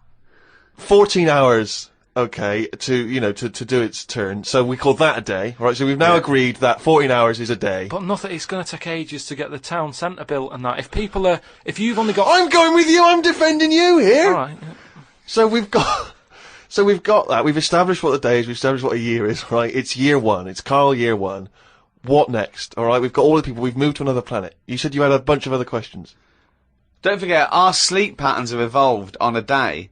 14 hours. Okay, to do its turn. So we call that a day, right? So we've now agreed that 14 hours is a day. But nothing. It's going to take ages to get the town centre built and that. If you've only got. I'm going with you. I'm defending you here. All right. Yeah. So we've got that. We've established what the day is. We've established what a year is, right? It's year one. It's Karl year one. What next? All right. We've got all the people. We've moved to another planet. You said you had a bunch of other questions. Don't forget, our sleep patterns have evolved on a day.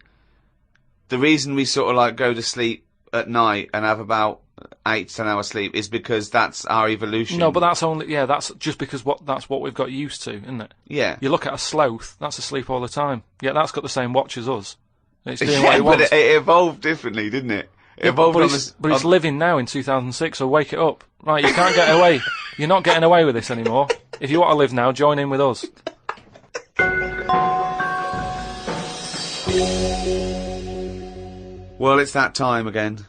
The reason we sort of like go to sleep at night and have about 8 to 10 hours sleep is because that's our evolution. No, but that's that's just because that's what we've got used to, isn't it? Yeah. You look at a sloth, that's asleep all the time. Yeah, that's got the same watch as us. It's doing what it wants. But it evolved differently, didn't it? It evolved but it's living now in 2006, so wake it up. Right, you can't get away. You're not getting away with this anymore. If you want to live now, join in with us. Well, it's that time again.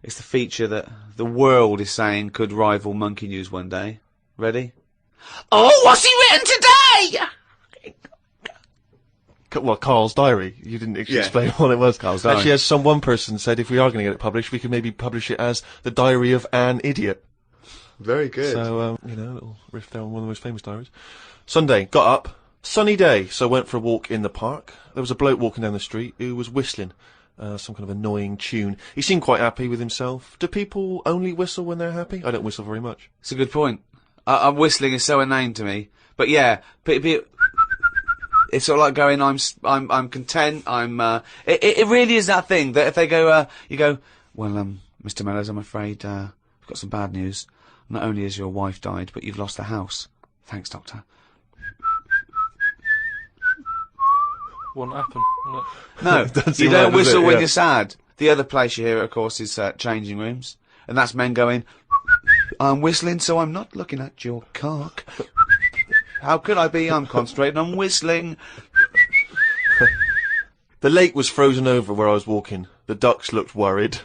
It's the feature that the world is saying could rival Monkey News one day. Ready? Oh, what's he written today? Well, Karl's diary. You didn't explain what it was. Karl's diary. Actually, as one person said, if we are going to get it published, we could maybe publish it as The Diary of an Idiot. Very good. So, a little riff there on one of the most famous diaries. Sunday, got up, sunny day, so went for a walk in the park. There was a bloke walking down the street who was whistling. Some kind of annoying tune. He seemed quite happy with himself. Do people only whistle when they're happy? I don't whistle very much. It's a good point. Whistling is so inane to me. But yeah, it's sort of like going, I'm content, it really is that thing that if they go, you go, well, Mr. Mellors, I'm afraid, I've got some bad news. Not only has your wife died, but you've lost the house. Thanks, Doctor. Wouldn't happen, would it? No, you don't whistle when you're sad. The other place you hear it, of course, is changing rooms. And that's men going, I'm whistling, so I'm not looking at your cock. How could I be? I'm concentrating on whistling. The lake was frozen over where I was walking. The ducks looked worried.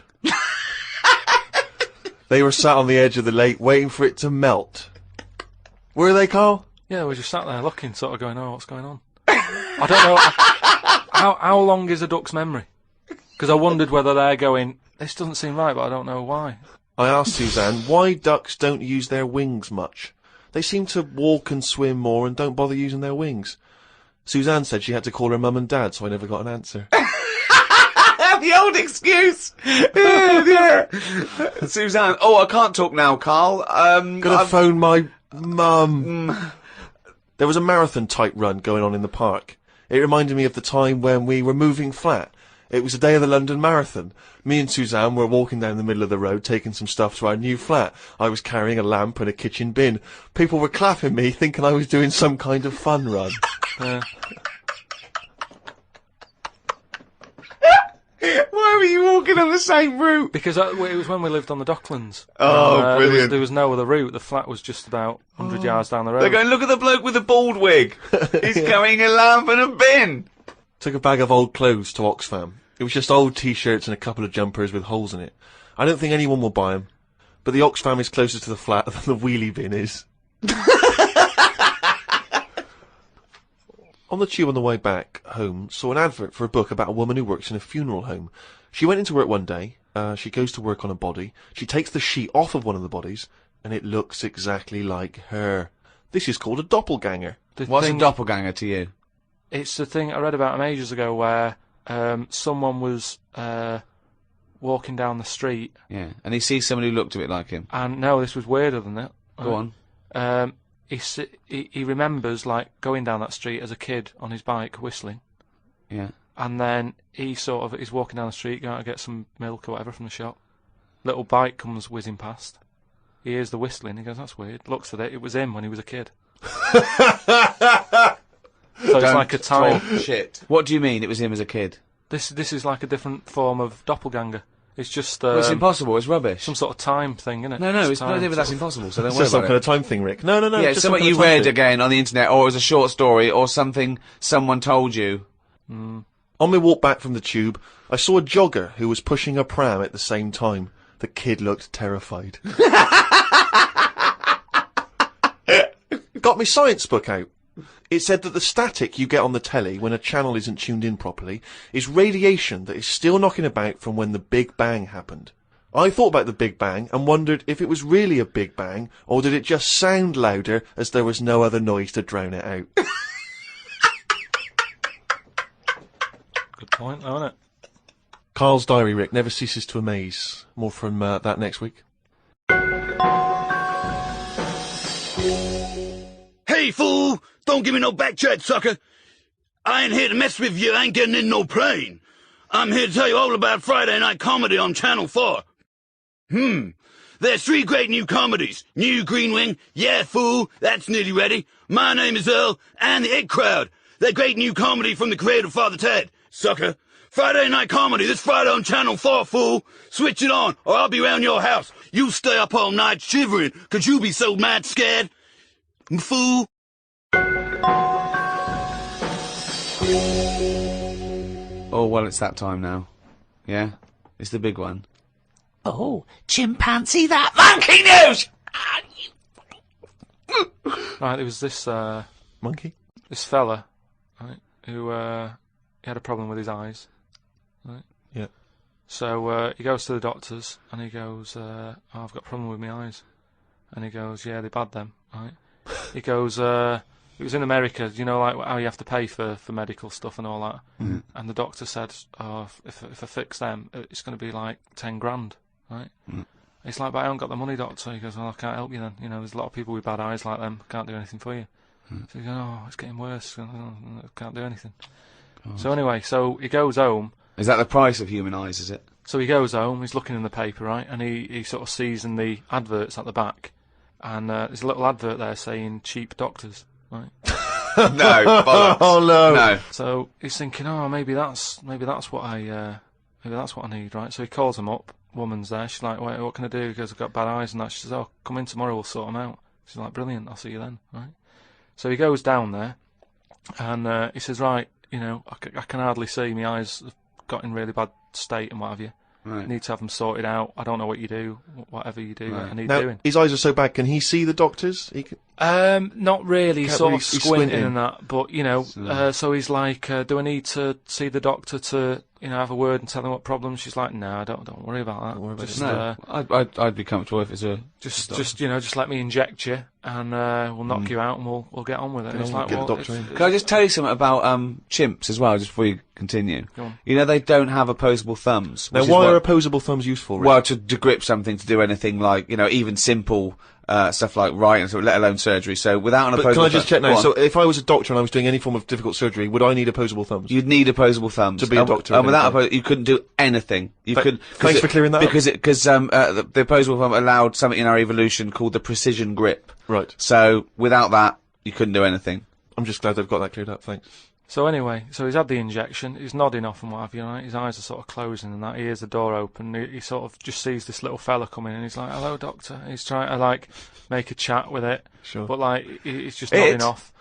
They were sat on the edge of the lake waiting for it to melt. Were they, Carl? Yeah, we just sat there looking, sort of going, oh, what's going on? I don't know. How long is a duck's memory? Because I wondered whether they're going, this doesn't seem right, but I don't know why. I asked Suzanne why ducks don't use their wings much. They seem to walk and swim more and don't bother using their wings. Suzanne said she had to call her mum and dad, so I never got an answer. The old excuse! Suzanne, I can't talk now, Carl. Gotta phone my mum. There was a marathon type run going on in the park. It reminded me of the time when we were moving flat. It was the day of the London Marathon. Me and Suzanne were walking down the middle of the road taking some stuff to our new flat. I was carrying a lamp and a kitchen bin. People were clapping me, thinking I was doing some kind of fun run. Why were you walking on the same route? Because it was when we lived on the Docklands. Oh, brilliant. There was no other route. The flat was just about 100 yards down the road. They're going, look at the bloke with the bald wig. He's carrying a lamp and a bin. Took a bag of old clothes to Oxfam. It was just old T-shirts and a couple of jumpers with holes in it. I don't think anyone will buy them. But the Oxfam is closer to the flat than the wheelie bin is. On the tube on the way back home, saw an advert for a book about a woman who works in a funeral home. She went into work one day, she goes to work on a body, she takes the sheet off of one of the bodies, and it looks exactly like her. This is called a doppelganger. What's a doppelganger to you? It's the thing I read about him ages ago where someone was walking down the street. Yeah, and he sees someone who looked a bit like him. And no, this was weirder than that. Go on. He remembers, like, going down that street as a kid on his bike, whistling. Yeah. And then he's walking down the street, going to get some milk or whatever from the shop. Little bike comes whizzing past. He hears the whistling, he goes, that's weird. Looks at it, it was him when he was a kid. So it's like a time. Shit. What do you mean it was him as a kid? This is like a different form of doppelganger. It's just... well, it's impossible, it's rubbish. Some sort of time thing, isn't it? No, it's not even that's impossible, so don't worry about it. It's just some kind of time thing, Rick. No. Yeah, it's something you read again on the internet, or it was a short story, or something someone told you. On my walk back from the tube, I saw a jogger who was pushing a pram at the same time. The kid looked terrified. Got my science book out. It said that the static you get on the telly when a channel isn't tuned in properly is radiation that is still knocking about from when the Big Bang happened. I thought about the Big Bang and wondered if it was really a Big Bang, or did it just sound louder as there was no other noise to drown it out. Good point, though, isn't it? Carl's diary, Rick, never ceases to amaze. More from that next week. Hey, fool! Don't give me no back chat, sucker! I ain't here to mess with you, I ain't getting in no plane. I'm here to tell you all about Friday night comedy on Channel 4. There's 3 great new comedies. New Green Wing, yeah, fool, that's nearly ready. My Name is Earl, and The It Crowd. They're great new comedy from the creator of Father Ted, sucker. Friday night comedy this Friday on Channel 4, fool. Switch it on, or I'll be round your house. You stay up all night shivering, 'cause you be so mad scared. Fool. Oh, well, it's that time now. Yeah? It's the big one. Oh, chimpanzee that monkey news! Right, there was this monkey? This fella, right, who he had a problem with his eyes. Right? Yeah. So he goes to the doctors and he goes, oh, I've got a problem with my eyes. And he goes, yeah, they're bad then, right? He goes, it was in America, you know, like how you have to pay for medical stuff and all that. Mm. And the doctor said, oh, if I fix them, it's going to be like 10 grand, right? Mm. He's like, but I haven't got the money, doctor. He goes, well, I can't help you then. You know, there's a lot of people with bad eyes like them. Can't do anything for you. So he goes, oh, it's getting worse. Can't do anything. So anyway, so he goes home. Is that the price of human eyes, is it? So he goes home, he's looking in the paper, right, and he sort of sees in the adverts at the back, and there's a little advert there saying cheap doctors, right? No, bollocks. Oh no. So he's thinking, oh, maybe that's what I need, right? So he calls them up. Woman's there. She's like, wait, what can I do? He goes, I've got bad eyes and that. She says, oh, come in tomorrow, we'll sort them out. She's like, brilliant, I'll see you then, right? So he goes down there, and he says, right, you know, I can hardly see. My eyes have got in really bad state and what have you. Right. Need to have them sorted out. I don't know what you do. Whatever you do, Right. I need Now, doing. his eyes are so bad. Can he see the doctors? He can... Not really. Can't Sort really- of he's squinting squinting. and that, but you know. So he's like, do I need to see the doctor to, you know, have a word and tell him what problems? She's like, no, don't worry about that. Don't worry about Just, No, I'd be comfortable if it's a... just you know, just let me inject you, and we'll knock you out, and we'll get on with it. And it's like, get the well, doctor in. Can I just tell you something about chimps as well, just before you continue? Go on. You know, they don't have opposable thumbs. Now, which is why what- are opposable thumbs useful? Rick? Well, to grip something, to do anything like, you know, even simple stuff like writing, so let alone surgery. So without an But opposable can I just thumb- check now? Go on. So if I was a doctor and I was doing any form of difficult surgery, would I need opposable thumbs? You'd need opposable thumbs To be a doctor, and without okay. you couldn't do anything. You could. Thanks for clearing that up. Because the opposable thumb allowed something in our evolution called the precision grip. Right. So without that, you couldn't do anything. I'm just glad they've got that cleared up. Thanks. So anyway, so he's had the injection, he's nodding off and what have you, right? His eyes are sort of closing and that, he hears the door open, he sort of just sees this little fella come in and he's like, hello doctor, he's trying to like, make a chat with it, Sure. but like, he's just nodding off.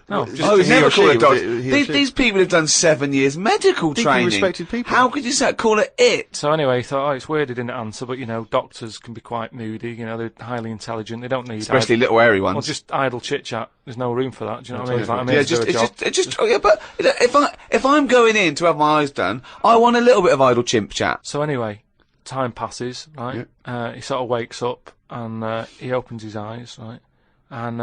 No, just, Oh, he never or call she, it doctor. he or she? These people have done 7 years medical Deeply training. respected people. How could you call it it? So anyway, he thought, oh, it's weird he didn't answer, but you know, doctors can be quite moody, you know, they're highly intelligent, they don't need... Especially little hairy ones. Well, just idle chit-chat, there's no room for that, do you know what I mean? It's like, I'm here Yeah, to do a job. yeah, but if I'm going in to have my eyes done, I want a little bit of idle chimp chat. So anyway, time passes, right? He sort of wakes up and he opens his eyes, right? And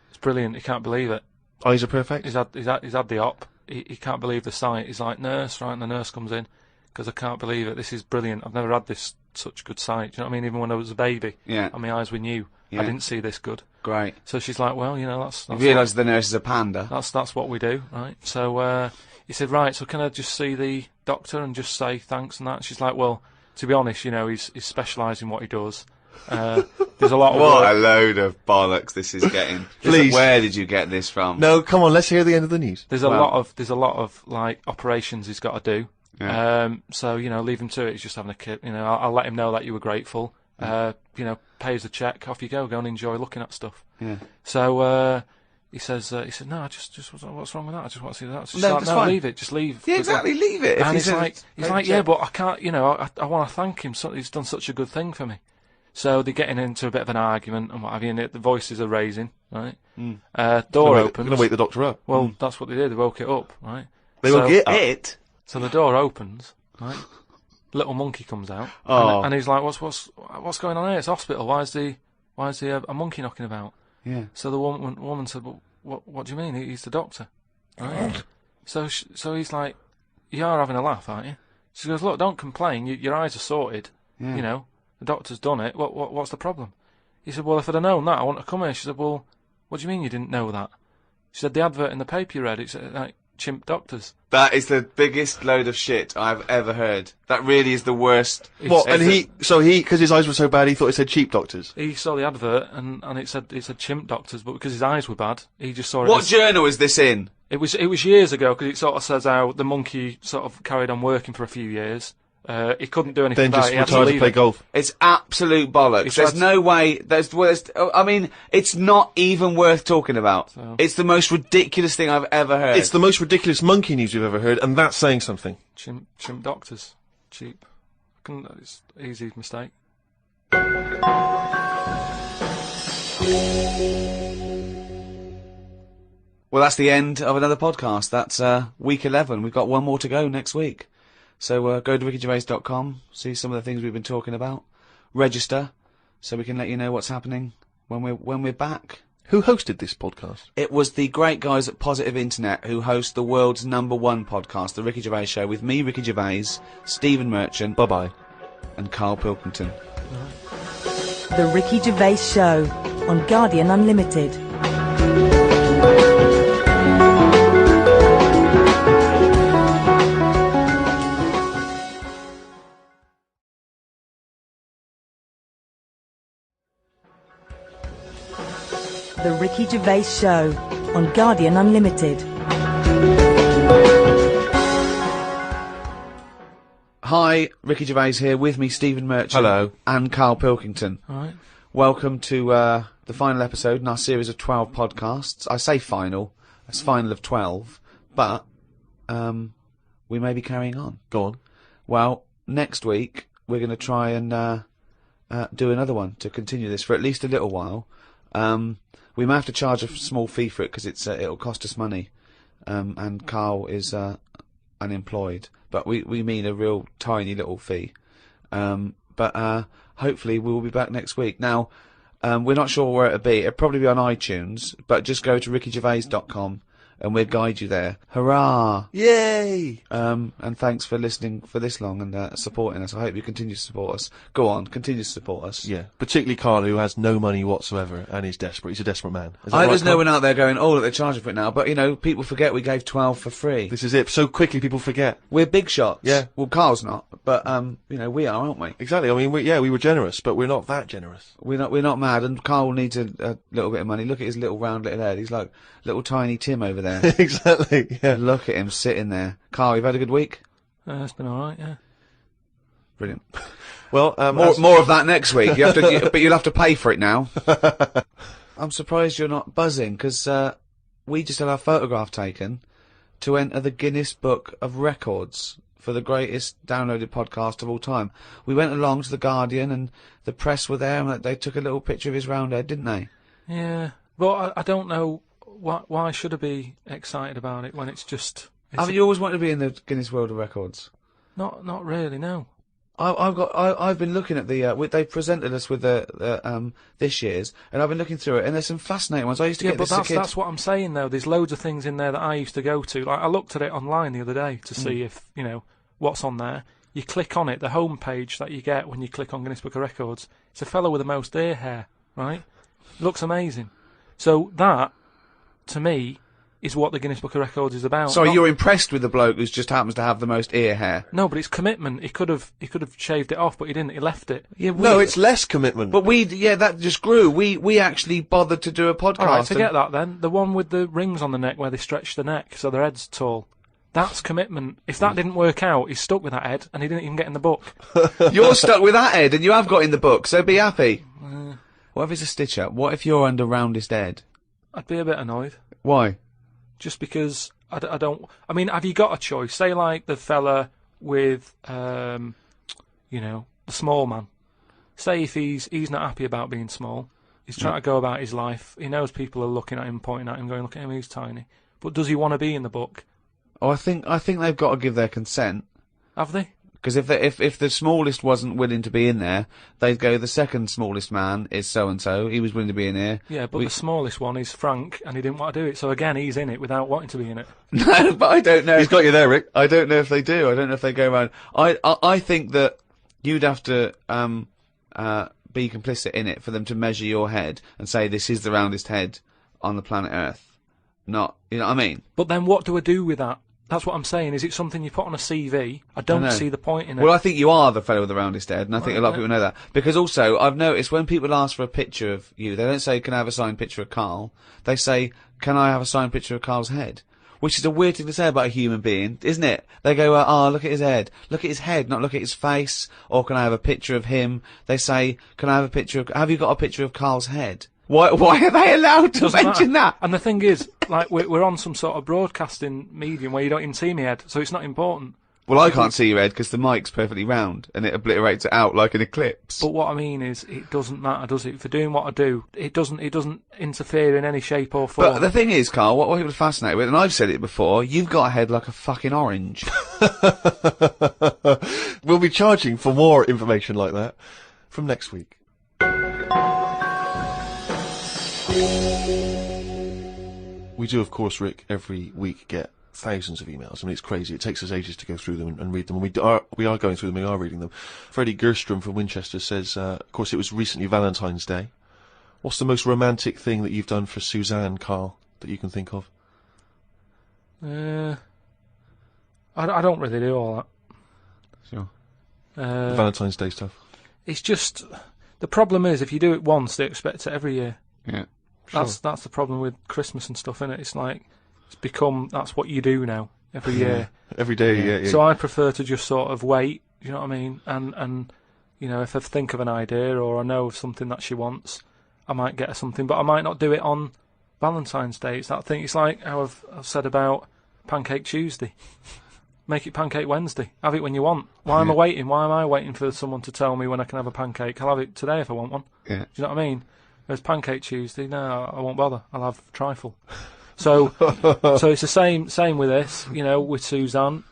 it's brilliant. He can't believe it. Eyes are perfect. He's had the op. He can't believe the sight. He's like, nurse, right? And the nurse comes in because I can't believe it. This is brilliant. I've never had this such good sight. Do you know what I mean? Even when I was a baby, Yeah. and my eyes were new, Yeah. I didn't see this good. Great. So she's like, well, you know, that's You realise the nurse is a panda. that's what we do, right? So he said, right, so can I just see the doctor and just say thanks and that? And she's like, well, to be honest, you know, he's specialised in what he does. There's a lot of What work. a load of bollocks this is getting. Please. Where did you get this from? No, come on, let's hear the end of the news. There's a lot of like operations he's got to do. Yeah. So you know, leave him to it. He's just having a kid. You know, I'll let him know that you were grateful. You know, pay us a check. Off you go. Go and enjoy looking at stuff. Yeah. So he said, no, I just what's wrong with that? I just want to see that. She's No, like, it's no, fine. leave it. Just leave. Yeah, exactly. Leave it. And If he's like, yeah, but I can't. You know, I want to thank him. So he's done such a good thing for me. So they're getting into a bit of an argument and what have you, and the voices are raising, right? Door opens. Going to wake the doctor up. Well, that's what they did. They woke it up, right? They woke it up. it. So the door opens, right? Little monkey comes out, Oh. and he's like, "What's going on here? It's a hospital. Why is there a monkey knocking about?" Yeah. So the woman said, "Well, what do you mean? He's the doctor." Right? so he's like, "You are having a laugh, aren't you?" She goes, "Look, don't complain. Your eyes are sorted. Yeah. You know, the doctor's done it. What's the problem?" He said, "Well, if I'd have known that, I wouldn't have come here." She said, "Well, what do you mean you didn't know that?" She said, "The advert in the paper you read, it's like chimp doctors." That is the biggest load of shit I've ever heard. That really is the worst. What? And because his eyes were so bad, he thought it said cheap doctors. He saw the advert and it said chimp doctors, but because his eyes were bad, he just saw it. What as, journal is this in? It was years ago because it sort of says how the monkey sort of carried on working for a few years. He couldn't do anything Then about just it. He had retired to leave play it. golf. It's absolute bollocks. It's There's had- no way. I mean, it's not even worth talking about. So- It's the most ridiculous thing I've ever heard. It's the most ridiculous monkey news we've ever heard, and that's saying something. Chimp doctors, cheap. It's easy mistake. Well, that's the end of another podcast. That's week 11. We've got one more to go next week. So go to rickygervais.com, see some of the things we've been talking about, register, so we can let you know what's happening when we're back. Who hosted this podcast? It was the great guys at Positive Internet who host the world's #1 podcast, The Ricky Gervais Show, with me, Ricky Gervais, Stephen Merchant, Bye-bye. and Karl Pilkington. Right. The Ricky Gervais Show on Guardian Unlimited. The Ricky Gervais Show on Guardian Unlimited. Hi, Ricky Gervais here, with me Stephen Merchant. Hello. And Karl Pilkington. All right. Welcome to the final episode in our series of 12 podcasts. I say final, it's final of 12, but we may be carrying on. Go on. Well, next week we're going to try and do another one to continue this for at least a little while. We may have to charge a small fee for it because it'll cost us money, and Karl is unemployed. But we mean a real tiny little fee. But hopefully we will be back next week. Now, we're not sure where it'll be. It'll probably be on iTunes, but just go to rickygervais.com and we'll guide you there. Hurrah! Yay! And thanks for listening for this long and supporting us. I hope you continue to support us. Go on, continue to support us. Yeah, particularly Karl, who has no money whatsoever and is desperate. He's a desperate man. Is that I right, there's no Karl? one out there going, oh, look, they're charging for it now. But, you know, people forget we gave 12 for free. This is it. So quickly people forget. We're big shots. Yeah. Well, Karl's not, but, you know, we are, aren't we? Exactly. I mean, we were generous, but we're not that generous. We're not mad, and Karl needs a little bit of money. Look at his little round little head. He's like little tiny Tim over there. Exactly, yeah. Look at him sitting there. Karl, you've had a good week? It's been alright, yeah. Brilliant. Well, more of that next week. You have to, but you'll have to pay for it now. I'm surprised you're not buzzing, because we just had our photograph taken to enter the Guinness Book of Records for the greatest downloaded podcast of all time. We went along to the Guardian, and the press were there, and they took a little picture of his round head, didn't they? Yeah, but I don't know why should I be excited about it when it's just... Have you always wanted to be in the Guinness World of Records? Not really, no. I've been looking at the they presented us with the this year's, and I've been looking through it, and there's some fascinating ones. I used to get but this as a kid. that's what I'm saying though. There's loads of things in there that I used to go to. Like I looked at it online the other day to see if what's on there. You click on it, the home page that you get when you click on Guinness Book of Records. It's a fellow with the most ear hair, right? Looks amazing. So that, to me, is what the Guinness Book of Records is about. Sorry, you're impressed with the bloke who just happens to have the most ear hair? No, but it's commitment. He could have shaved it off, but he didn't. He left it. Yeah, no, it's less commitment. But that just grew. We actually bothered to do a podcast. All right, forget that then. The one with the rings on the neck where they stretch the neck so their head's tall. That's commitment. If that didn't work out, he's stuck with that head, and he didn't even get in the book. You're stuck with that head, and you have got in the book, so be happy. What if it's a stitch-up? What if you're under roundest head? I'd be a bit annoyed. Why? Just because I don't... I mean, have you got a choice? Say, like, the fella with, the small man. Say if he's not happy about being small. He's trying to go about his life. He knows people are looking at him, pointing at him, going, look at him, he's tiny. But does he want to be in the book? Oh, I think they've got to give their consent. Have they? Because if the smallest wasn't willing to be in there, they'd go, the second smallest man is so-and-so, he was willing to be in here. Yeah, but the smallest one is Frank, and he didn't want to do it, so again, he's in it without wanting to be in it. No, but I don't know. He's got you there, Rick. I don't know if they do. I don't know if they go around. I think that you'd have to be complicit in it for them to measure your head and say this is the roundest head on the planet Earth. Not, you know what I mean? But then what do I do with that? That's what I'm saying. Is it something you put on a CV? I don't see the point in it. Well, I think you are the fellow with the roundest head, and I think a lot of people know that. Because also, I've noticed when people ask for a picture of you, they don't say, can I have a signed picture of Karl? They say, can I have a signed picture of Karl's head? Which is a weird thing to say about a human being, isn't it? They go, look at his head. Look at his head, not look at his face. Or can I have a picture of him? They say, can I have a picture of... Have you got a picture of Karl's head? Why are they allowed to mention that? And the thing is, like, we're on some sort of broadcasting medium where you don't even see my head, so it's not important. Well, I can't see your head because the mic's perfectly round and it obliterates it out like an eclipse. But what I mean is, it doesn't matter, does it? For doing what I do, it doesn't interfere in any shape or form. But the thing is, Karl, what people are fascinated with, and I've said it before, you've got a head like a fucking orange. We'll be charging for more information like that from next week. We do, of course, Rick, every week get thousands of emails. I mean, it's crazy. It takes us ages to go through them and read them. And we are going through them. We are reading them. Freddie Gerstrom from Winchester says, of course, it was recently Valentine's Day. What's the most romantic thing that you've done for Suzanne, Karl, that you can think of? I don't really do all that. Sure. The Valentine's Day stuff. It's just, the problem is, if you do it once, they expect it every year. Yeah. That's the problem with Christmas and stuff, isn't it? It's like, that's what you do now, every year. Every day, yeah. So I prefer to just sort of wait, you know what I mean? And you know, if I think of an idea or I know of something that she wants, I might get her something, but I might not do it on Valentine's Day. It's that thing. It's like how I've said about Pancake Tuesday. Make it Pancake Wednesday. Have it when you want. Why am I waiting? Why am I waiting for someone to tell me when I can have a pancake? I'll have it today if I want one. Yeah. Do you know what I mean? Whereas Pancake Tuesday, no, I won't bother. I'll have trifle. So it's the same with this, you know, with Suzanne.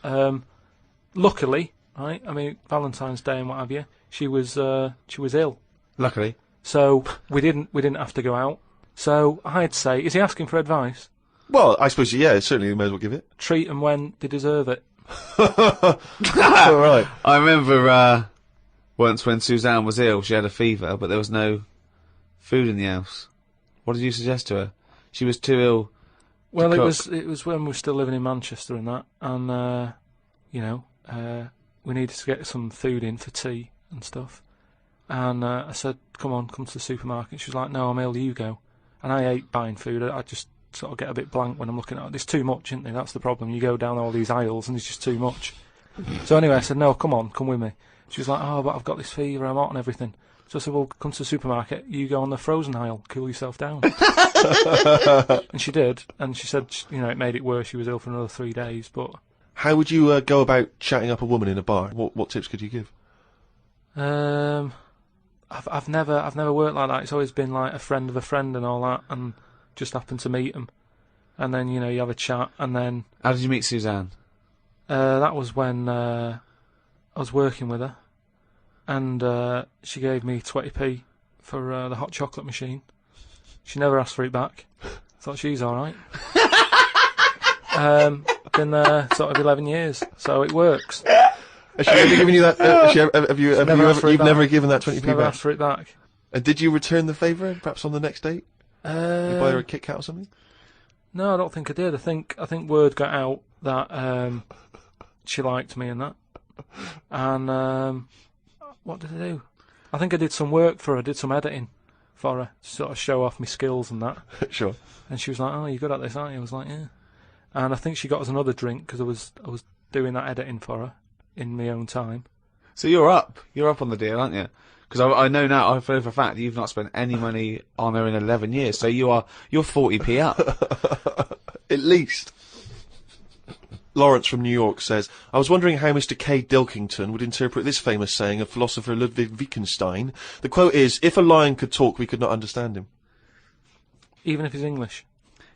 Luckily, right? I mean, Valentine's Day and what have you, she was ill. Luckily. So we didn't have to go out. So I'd say, is he asking for advice? Well, I suppose, yeah, certainly you may as well give it. Treat them when they deserve it. All right. I remember once when Suzanne was ill, she had a fever, but there was no food in the house. What did you suggest to her? She was too ill. Well, it was when we were still living in Manchester and that, and you know, we needed to get some food in for tea and stuff. And I said, come to the supermarket. She was like, no, I'm ill, you go. And I hate buying food. I just sort of get a bit blank when I'm looking at it. There's too much, isn't there? That's the problem. You go down all these aisles and there's just too much. So anyway, I said, no, come with me. She was like, oh, but I've got this fever, I'm hot and everything. So I said, well, come to the supermarket, you go on the frozen aisle, cool yourself down. And she did, and she said, you know, it made it worse, she was ill for another 3 days, but... How would you go about chatting up a woman in a bar? What tips could you give? I've never worked like that. It's always been like a friend of a friend and all that, and just happened to meet them. And then, you know, you have a chat, and then... How did you meet Suzanne? That was when I was working with her, and she gave me 20p for the hot chocolate machine. She never asked for it back. Thought she's alright. Been there sort of 11 years, so it works. Has she ever given you that? You've never given that 20p back? Never asked for it back. Did you return the favour, perhaps on the next date? You buy her a Kit Kat or something? No, I don't think I did. I think word got out that she liked me and that. And what did I do? I think I did some work for her, did some editing for her, to sort of show off my skills and that. Sure. And she was like, oh, you're good at this, aren't you? I was like, yeah. And I think she got us another drink because I was doing that editing for her in my own time. So you're up on the deal, aren't you? Because I know now, I know for a fact, you've not spent any money on her in 11 years, so you're 40p up. At least. Lawrence from New York says, I was wondering how Mr. K. Pilkington would interpret this famous saying of philosopher Ludwig Wittgenstein. The quote is, if a lion could talk, we could not understand him. Even if he's English?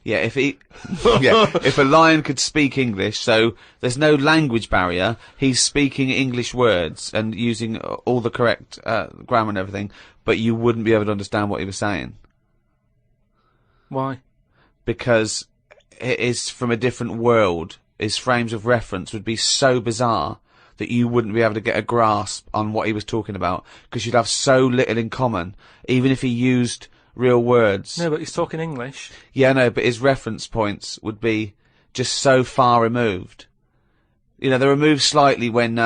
Yeah, if a lion could speak English, so there's no language barrier, he's speaking English words and using all the correct grammar and everything, but you wouldn't be able to understand what he was saying. Why? Because it is from a different world. His frames of reference would be so bizarre that you wouldn't be able to get a grasp on what he was talking about, because you'd have so little in common, even if he used real words. No, but he's talking English. Yeah, no, but his reference points would be just so far removed. You know, they're removed slightly when,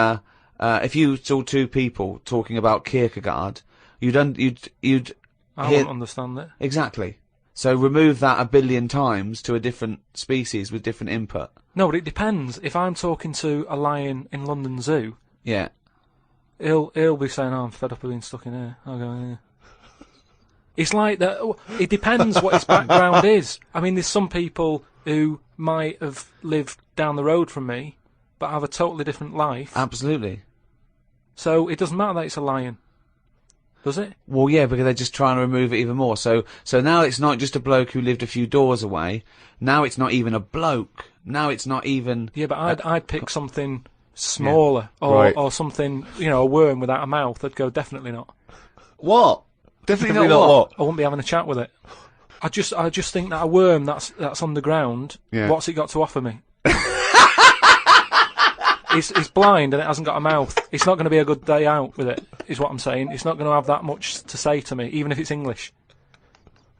if you saw two people talking about Kierkegaard, you'd I wouldn't understand it. Exactly. So remove that 1 billion times to a different species with different input. No, but it depends. If I'm talking to a lion in London Zoo, yeah, he'll be saying, "Oh, I'm fed up of being stuck in here." I'll go, "Yeah." It's like that. It depends what his background is. I mean, there's some people who might have lived down the road from me, but have a totally different life. Absolutely. So it doesn't matter that it's a lion, does it? Well, yeah, because they're just trying to remove it even more. So now it's not just a bloke who lived a few doors away. Now it's not even a bloke. Now it's not even... Yeah, but I'd pick something smaller, or something, you know, a worm without a mouth. I'd go, definitely not. What? Definitely not what? I wouldn't be having a chat with it. I just think that a worm that's underground, what's it got to offer me? it's blind and it hasn't got a mouth. It's not going to be a good day out with it, is what I'm saying. It's not going to have that much to say to me, even if it's English.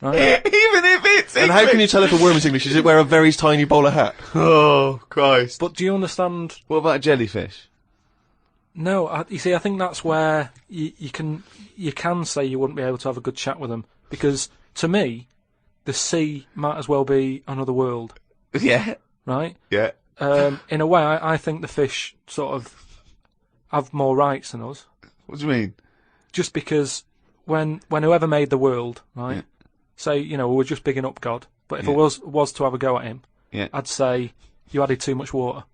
Right? Even if it's And how can you tell if a worm is English? Does it wear a very tiny bowler hat? Oh, Christ. But do you understand? What about a jellyfish? No, you see, I think that's where you can say you wouldn't be able to have a good chat with them, because to me, the sea might as well be another world. Yeah. Right? Yeah. In a way, I think the fish sort of have more rights than us. What do you mean? Just because when whoever made the world, right? Yeah. Say, we're just bigging up God, but if I was to have a go at him, I'd say you added too much water.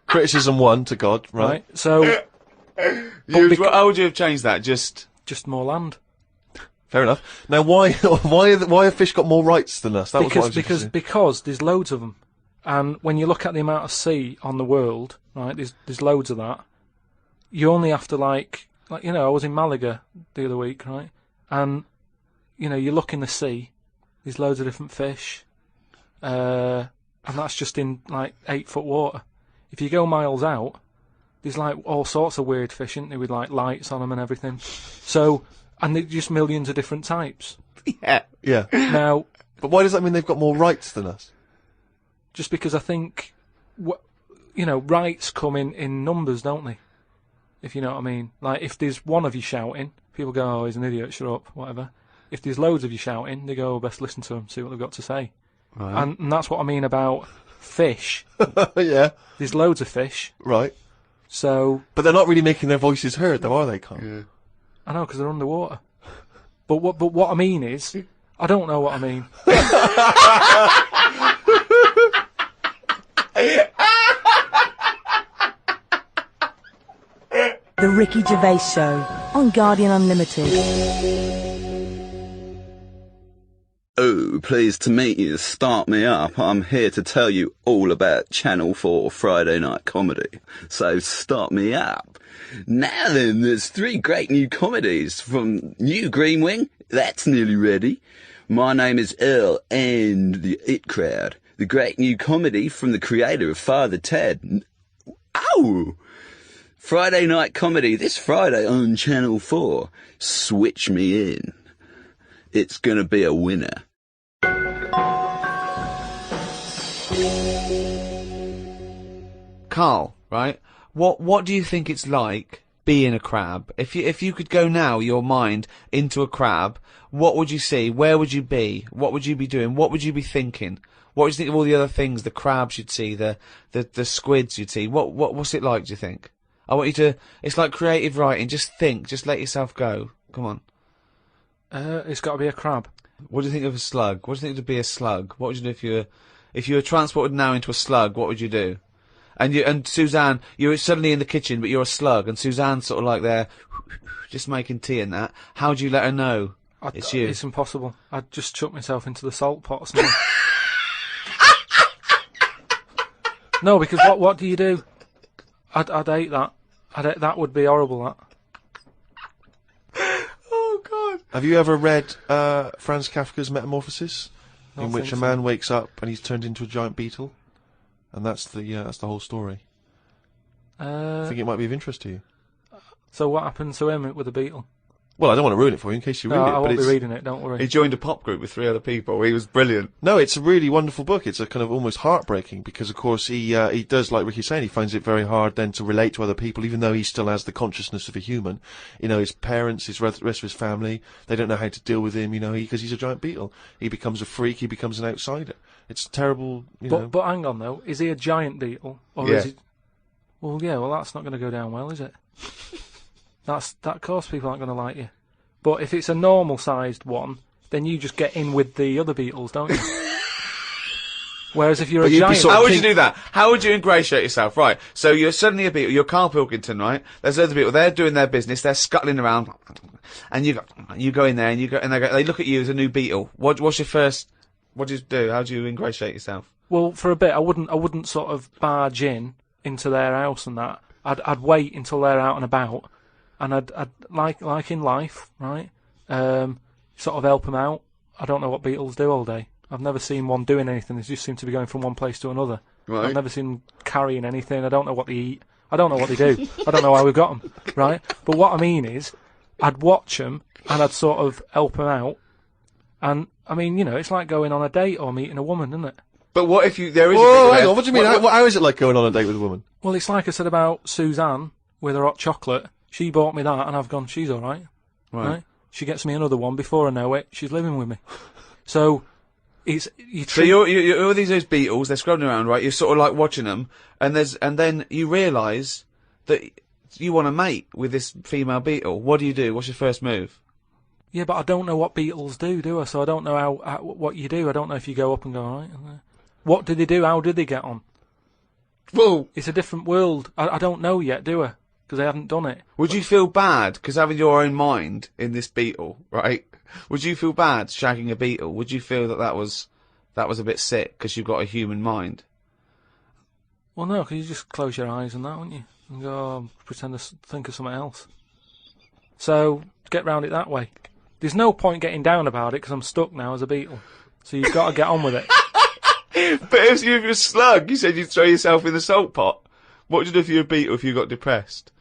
Criticism 1 to God, right? So, how would you have changed that? Just more land. Fair enough. Now, why have fish got more rights than us? Because there's loads of them, and when you look at the amount of sea on the world, right? There's loads of that. You only have to like I was in Malaga the other week, right? And you look in the sea. There's loads of different fish, and that's just in like 8-foot water. If you go miles out, there's like all sorts of weird fish, isn't there, with like lights on them and everything. So, and there's just millions of different types. Yeah. Now, but why does that mean they've got more rights than us? Just because I think, rights come in numbers, don't they? If you know what I mean. Like, if there's one of you shouting, people go, "Oh, he's an idiot, shut up," whatever. If there's loads of you shouting, they go, "Oh, best listen to them, see what they've got to say." Right. And that's what I mean about fish. Yeah. There's loads of fish. Right. So. But they're not really making their voices heard, though, are they, Carl? Yeah. I know, because they're underwater. But what I mean is, I don't know what I mean. The Ricky Gervais Show on Guardian Unlimited. Oh, pleased to meet you. Start me up. I'm here to tell you all about Channel 4 Friday night comedy. So start me up. Now then, there's 3 great new comedies from New Green Wing. That's nearly ready. My Name is Earl and The It Crowd. The great new comedy from the creator of Father Ted. Ow! Friday night comedy this Friday on Channel 4. Switch me in. It's gonna be a winner. Carl, right? What do you think it's like being a crab? If you could go now, your mind into a crab, what would you see? Where would you be? What would you be doing? What would you be thinking? What would you think of all the other things? The crabs you'd see, the squids you'd see. What's it like? Do you think? I want you to. It's like creative writing. Just think. Just let yourself go. Come on. It's got to be a crab. What do you think of a slug? What do you think to be a slug? What would you do if you were transported now into a slug? What would you do? And Suzanne, you're suddenly in the kitchen, but you're a slug, and Suzanne's sort of like there, just making tea and that. How do you let her know it's you? It's impossible. I'd just chuck myself into the salt pot or something. No, because what do you do? I'd hate that. That would be horrible, that. Oh, God. Have you ever read Franz Kafka's Metamorphosis? In which a so. man wakes up and he's turned into a giant beetle? And that's the whole story. I think it might be of interest to you. So what happened to him with the beetle? Well, I don't want to ruin it for you in case you read it. I won't be reading it, don't worry. He joined a pop group with 3 other people. He was brilliant. No, it's a really wonderful book. It's a kind of almost heartbreaking because, of course, he does, like Ricky's saying, he finds it very hard then to relate to other people, even though he still has the consciousness of a human. His parents, his rest of his family, they don't know how to deal with him, because he's a giant beetle. He becomes a freak, he becomes an outsider. It's terrible, But hang on, though. Is he a giant beetle? Or is he... Well, yeah, that's not going to go down well, is it? That, of course, people aren't going to like you. But if it's a normal-sized one, then you just get in with the other beetles, don't you? Whereas if you're a giant... How would you do that? How would you ingratiate yourself? Right, so you're suddenly a beetle, you're Karl Pilkington, right? There's other people, they're doing their business, they're scuttling around, and you go in there, and they look at you as a new beetle. What's your first... What do you do? How do you ingratiate yourself? Well, for a bit, I wouldn't sort of barge into their house and that. I'd wait until they're out and about, and I'd like in life, right? Sort of help them out. I don't know what beetles do all day. I've never seen one doing anything. They just seem to be going from one place to another. Right. I've never seen them carrying anything. I don't know what they eat. I don't know what they do. I don't know how we've got them, right? But what I mean is, I'd watch them and I'd sort of help them out. And, I mean, you know, it's like going on a date or meeting a woman, isn't it? But what if there is Whoa, hang on, what do you mean? How is it like going on a date with a woman? Well, it's like I said about Suzanne with her hot chocolate. She bought me that and I've gone, she's all right. Right? She gets me another one before I know it. She's living with me. So... So you're all these beetles, they're scrolling around, right? You're sort of like watching them, and then you realise that you want to mate with this female beetle. What do you do? What's your first move? Yeah, but I don't know what beetles do I? So I don't know what you do. I don't know if you go up and go, all right. What did they do? How did they get on? Well, it's a different world. I don't know yet, do I? Because I haven't done it. Would you feel bad because having your own mind in this beetle, right? Would you feel bad shagging a beetle? Would you feel that was a bit sick because you've got a human mind? Well, no, because you just close your eyes and that, wouldn't you? And go, pretend to think of something else. So, get round it that way. There's no point getting down about it because I'm stuck now as a beetle. So you've got to get on with it. But if you're a slug, you said you'd throw yourself in the salt pot. What would you do if you were a beetle if you got depressed?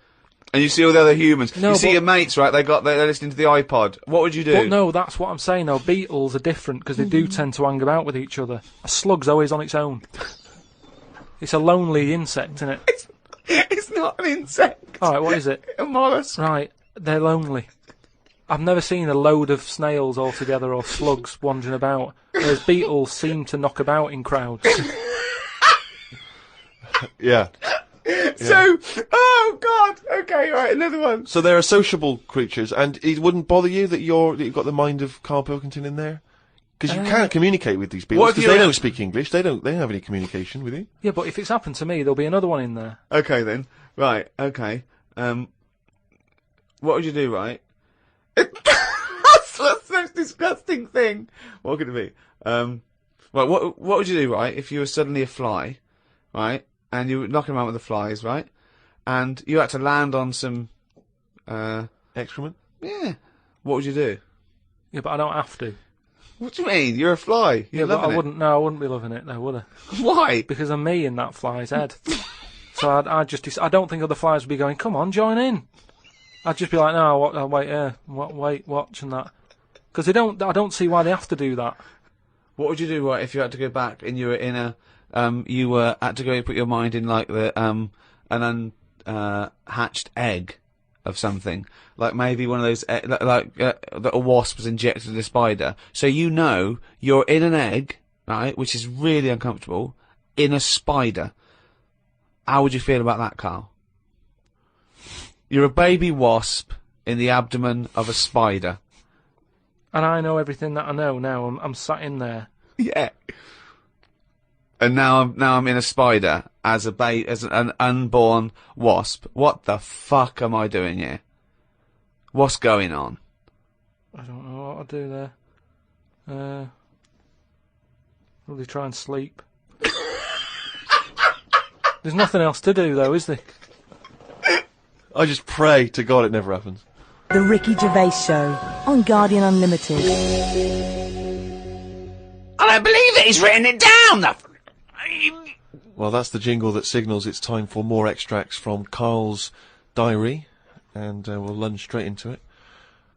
And you see all the other humans. No, you see your mates, right? They're listening to the iPod. What would you do? But no, that's what I'm saying, though. Beetles are different because they do tend to hang about with each other. A slug's always on its own. It's a lonely insect, isn't it? It's not an insect. All right, what is it? A mollusk. Right, they're lonely. I've never seen a load of snails all together or slugs wandering about, whereas beetles seem to knock about in crowds. Yeah. So, oh God, okay, right, another one. So they're sociable creatures, and it wouldn't bother you that you've got the mind of Karl Pilkington in there? Because you can't communicate with these beetles, because they don't speak English, they don't have any communication with you. Yeah, but if it's happened to me, there'll be another one in there. Okay then, right, okay, what would you do, right? That's the most disgusting thing. What could it be? Well, what would you do, right, if you were suddenly a fly, right? And you were knocking around with the flies, right? And you had to land on some... excrement? Yeah. What would you do? Yeah, but I don't have to. What do you mean? You're a fly. You're but I wouldn't be loving it, though, would I? Why? Because I'm me in that fly's head. So I don't think other flies would be going, come on, join in. I'd just be like, no, I'll wait here, wait, watch and that. Because I don't see why they have to do that. What would you do, right, if you had to go back and you were in a... you had to go and put your mind in like an unhatched egg of something, like maybe one of those that a wasp was injected in a spider. So you're in an egg, right, which is really uncomfortable, in a spider. How would you feel about that, Karl? You're a baby wasp in the abdomen of a spider, and I know everything that I know now. I'm sat in there. Yeah. And now I'm in a spider as an unborn wasp. What the fuck am I doing here? What's going on? I don't know what I'll do there. Probably try and sleep. There's nothing else to do, though, is there? I just pray to God it never happens. The Ricky Gervais Show on Guardian Unlimited. I don't believe that he's written it down. Well, that's the jingle that signals it's time for more extracts from Karl's diary, and we'll lunge straight into it.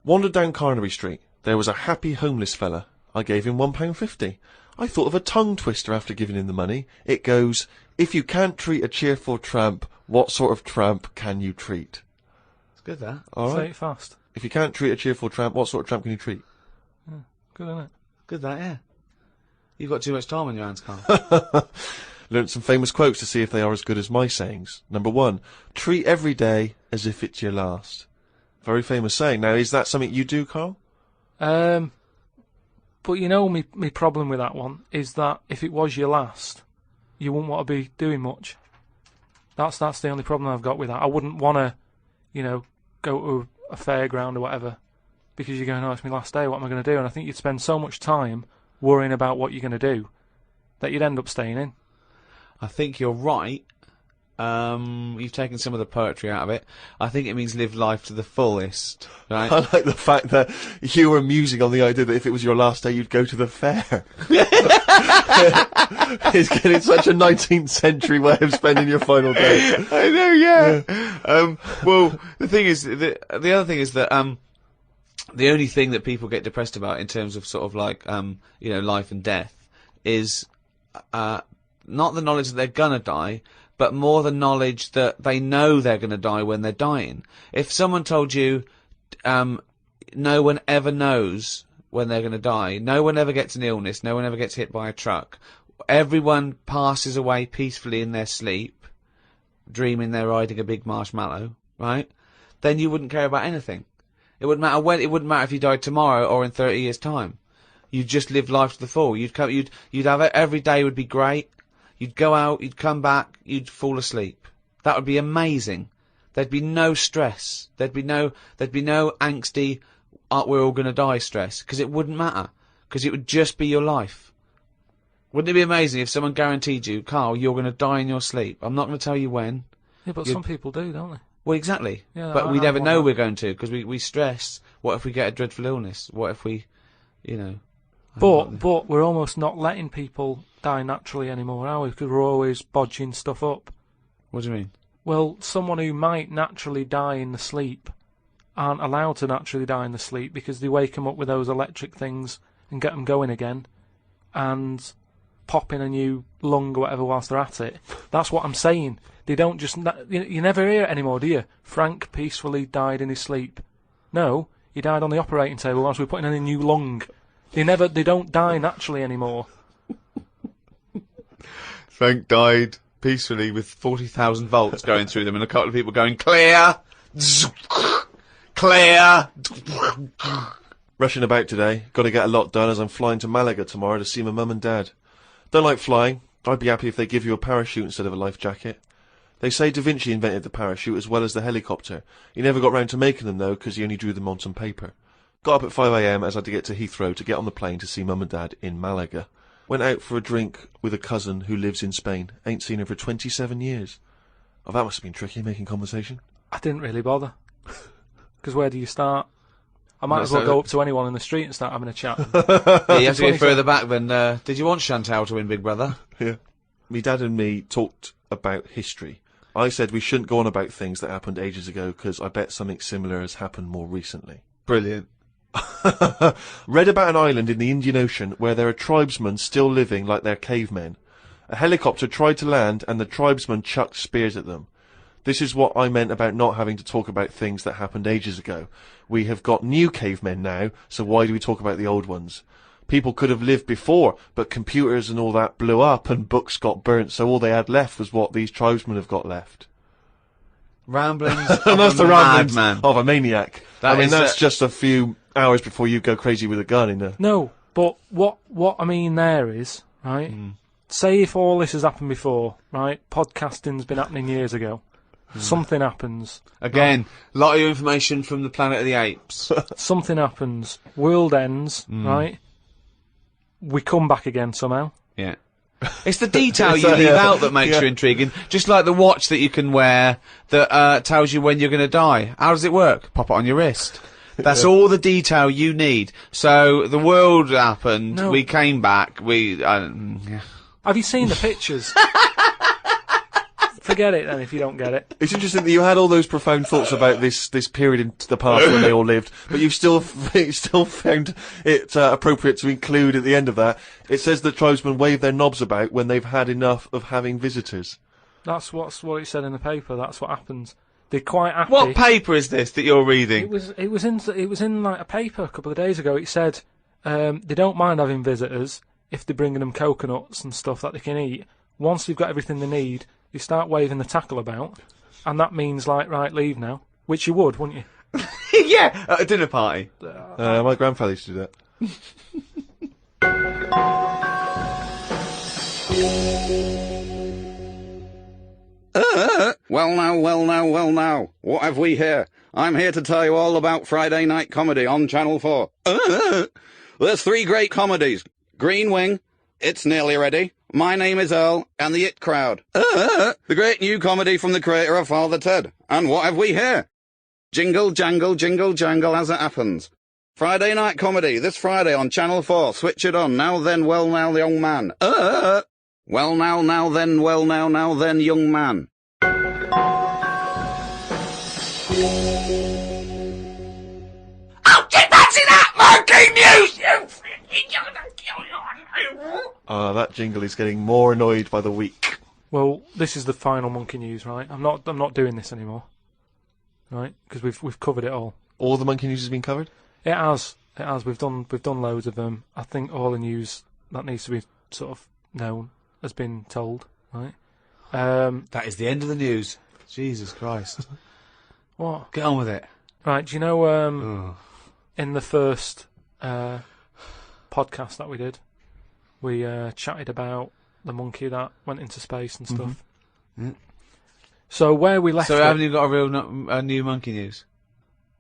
Wandered down Carnaby Street. There was a happy homeless fella. I gave him £1.50. I thought of a tongue twister after giving him the money. It goes, if you can't treat a cheerful tramp, what sort of tramp can you treat? It's good, that. All right. Say it fast. If you can't treat a cheerful tramp, what sort of tramp can you treat? Yeah, good, isn't it? Good, that, yeah. You've got too much time on your hands, Karl. Learnt some famous quotes to see if they are as good as my sayings. Number 1, treat every day as if it's your last. Very famous saying. Now, is that something you do, Karl? But you know, me problem with that one is that if it was your last, you wouldn't want to be doing much. That's the only problem I've got with that. I wouldn't want to, go to a fairground or whatever, because you're going, oh, it's my last day, what am I going to do? And I think you'd spend so much time worrying about what you're going to do that you'd end up staying in. I think you're right, You've taken some of the poetry out of it. I think it means live life to the fullest, right? I like the fact that you were musing on the idea that if it was your last day, you'd go to the fair. It's getting such a 19th century way of spending your final day. I know, yeah. Well, the thing is, the other thing is that, the only thing that people get depressed about in terms of sort of like, life and death is, not the knowledge that they're gonna die, but more the knowledge that they know they're gonna die when they're dying. If someone told you, no one ever knows when they're gonna die, no one ever gets an illness, no one ever gets hit by a truck, everyone passes away peacefully in their sleep, dreaming they're riding a big marshmallow, right? Then you wouldn't care about anything. It wouldn't matter when. It wouldn't matter if you died tomorrow or in 30 years' time. You'd just live life to the full. You'd have it, every day would be great. You'd go out, you'd come back, you'd fall asleep. That would be amazing. There'd be no stress. There'd be no angsty, we're all gonna die stress, because it wouldn't matter. Because it would just be your life. Wouldn't it be amazing if someone guaranteed you, Carl, you're gonna die in your sleep? I'm not gonna tell you when. Yeah, but some people do, don't they? Well, exactly. Yeah, but we never know we're going to, because we stress. What if we get a dreadful illness? What if we, But we're almost not letting people die naturally anymore, are we? Because we're always bodging stuff up. What do you mean? Well, someone who might naturally die in the sleep aren't allowed to naturally die in the sleep because they wake them up with those electric things and get them going again and pop in a new lung or whatever whilst they're at it. That's what I'm saying. They don't just... You never hear it anymore, do you? Frank peacefully died in his sleep. No, he died on the operating table whilst we were putting in a new lung. They don't die naturally anymore. Frank died peacefully with 40,000 volts going through them and a couple of people going, clear! Clear! Rushing about today. Got to get a lot done as I'm flying to Malaga tomorrow to see my mum and dad. Don't like flying. I'd be happy if they give you a parachute instead of a life jacket. They say Da Vinci invented the parachute as well as the helicopter. He never got round to making them though, because he only drew them on some paper. Got up at 5 AM as I had to get to Heathrow to get on the plane to see mum and dad in Malaga. Went out for a drink with a cousin who lives in Spain. Ain't seen her for 27 years. Oh, that must have been tricky, making conversation. I didn't really bother. Because where do you start? I might as well go up to anyone in the street and start having a chat. Yeah, you have to go further back than, did you want Chantal to win Big Brother? Yeah. Me dad and me talked about history. I said we shouldn't go on about things that happened ages ago because I bet something similar has happened more recently. Brilliant. Read about an island in the Indian Ocean where there are tribesmen still living like they're cavemen. A helicopter tried to land and the tribesmen chucked spears at them. This is what I meant about not having to talk about things that happened ages ago. We have got new cavemen now, so why do we talk about the old ones? People could have lived before, but computers and all that blew up and books got burnt, so all they had left was what these tribesmen have got left. Ramblings And that's the ramblings madman. of a maniac. That's just a few hours before you go crazy with a gun in there. No, but what I mean there is, right, say if all this has happened before, right, podcasting's been happening years ago, something happens. Again, a lot of information from the Planet of the Apes. Something happens, world ends, right, we come back again somehow. Yeah. It's the detail you leave out that makes you intriguing. Just like the watch that you can wear that tells you when you're going to die. How does it work? Pop it on your wrist. That's all the detail you need. So the world happened. No. We came back. Have you seen the pictures? Forget it then if you don't get it. It's interesting that you had all those profound thoughts about this period in the past when they all lived, but you've still found it appropriate to include at the end of that. It says that tribesmen wave their knobs about when they've had enough of having visitors. That's what it said in the paper. That's what happens. They're quite happy. What paper is this that you're reading? It was in like a paper a couple of days ago. It said they don't mind having visitors if they're bringing them coconuts and stuff that they can eat. Once they've got everything they need, they start waving the tackle about, and that means like, right, leave now. Which you would, wouldn't you? Yeah, at a dinner party. My grandfather used to do that. Well now. What have we here? I'm here to tell you all about Friday night comedy on Channel 4. There's 3 great comedies. Green Wing, It's Nearly Ready, My name is Earl, and the It Crowd. The great new comedy from the creator of Father Ted. And what have we here? Jingle, jangle, jingle, jangle as it happens. Friday night comedy, this Friday on Channel 4. Switch it on. Now then, well now, young man. Well now then, well now then, young man. Oh, fancy that monkey news, you That jingle is getting more annoyed by the week. Well, this is the final monkey news, right? I'm not doing this anymore, right? Because we've covered it all. All the monkey news has been covered? It has. We've done loads of them. I think all the news that needs to be sort of known has been told, right? That is the end of the news. Jesus Christ. What? Get on with it. Right, do you know, in the first podcast that we did, we chatted about the monkey that went into space and stuff. Mm-hmm. So where we left So it... haven't you got a new monkey news?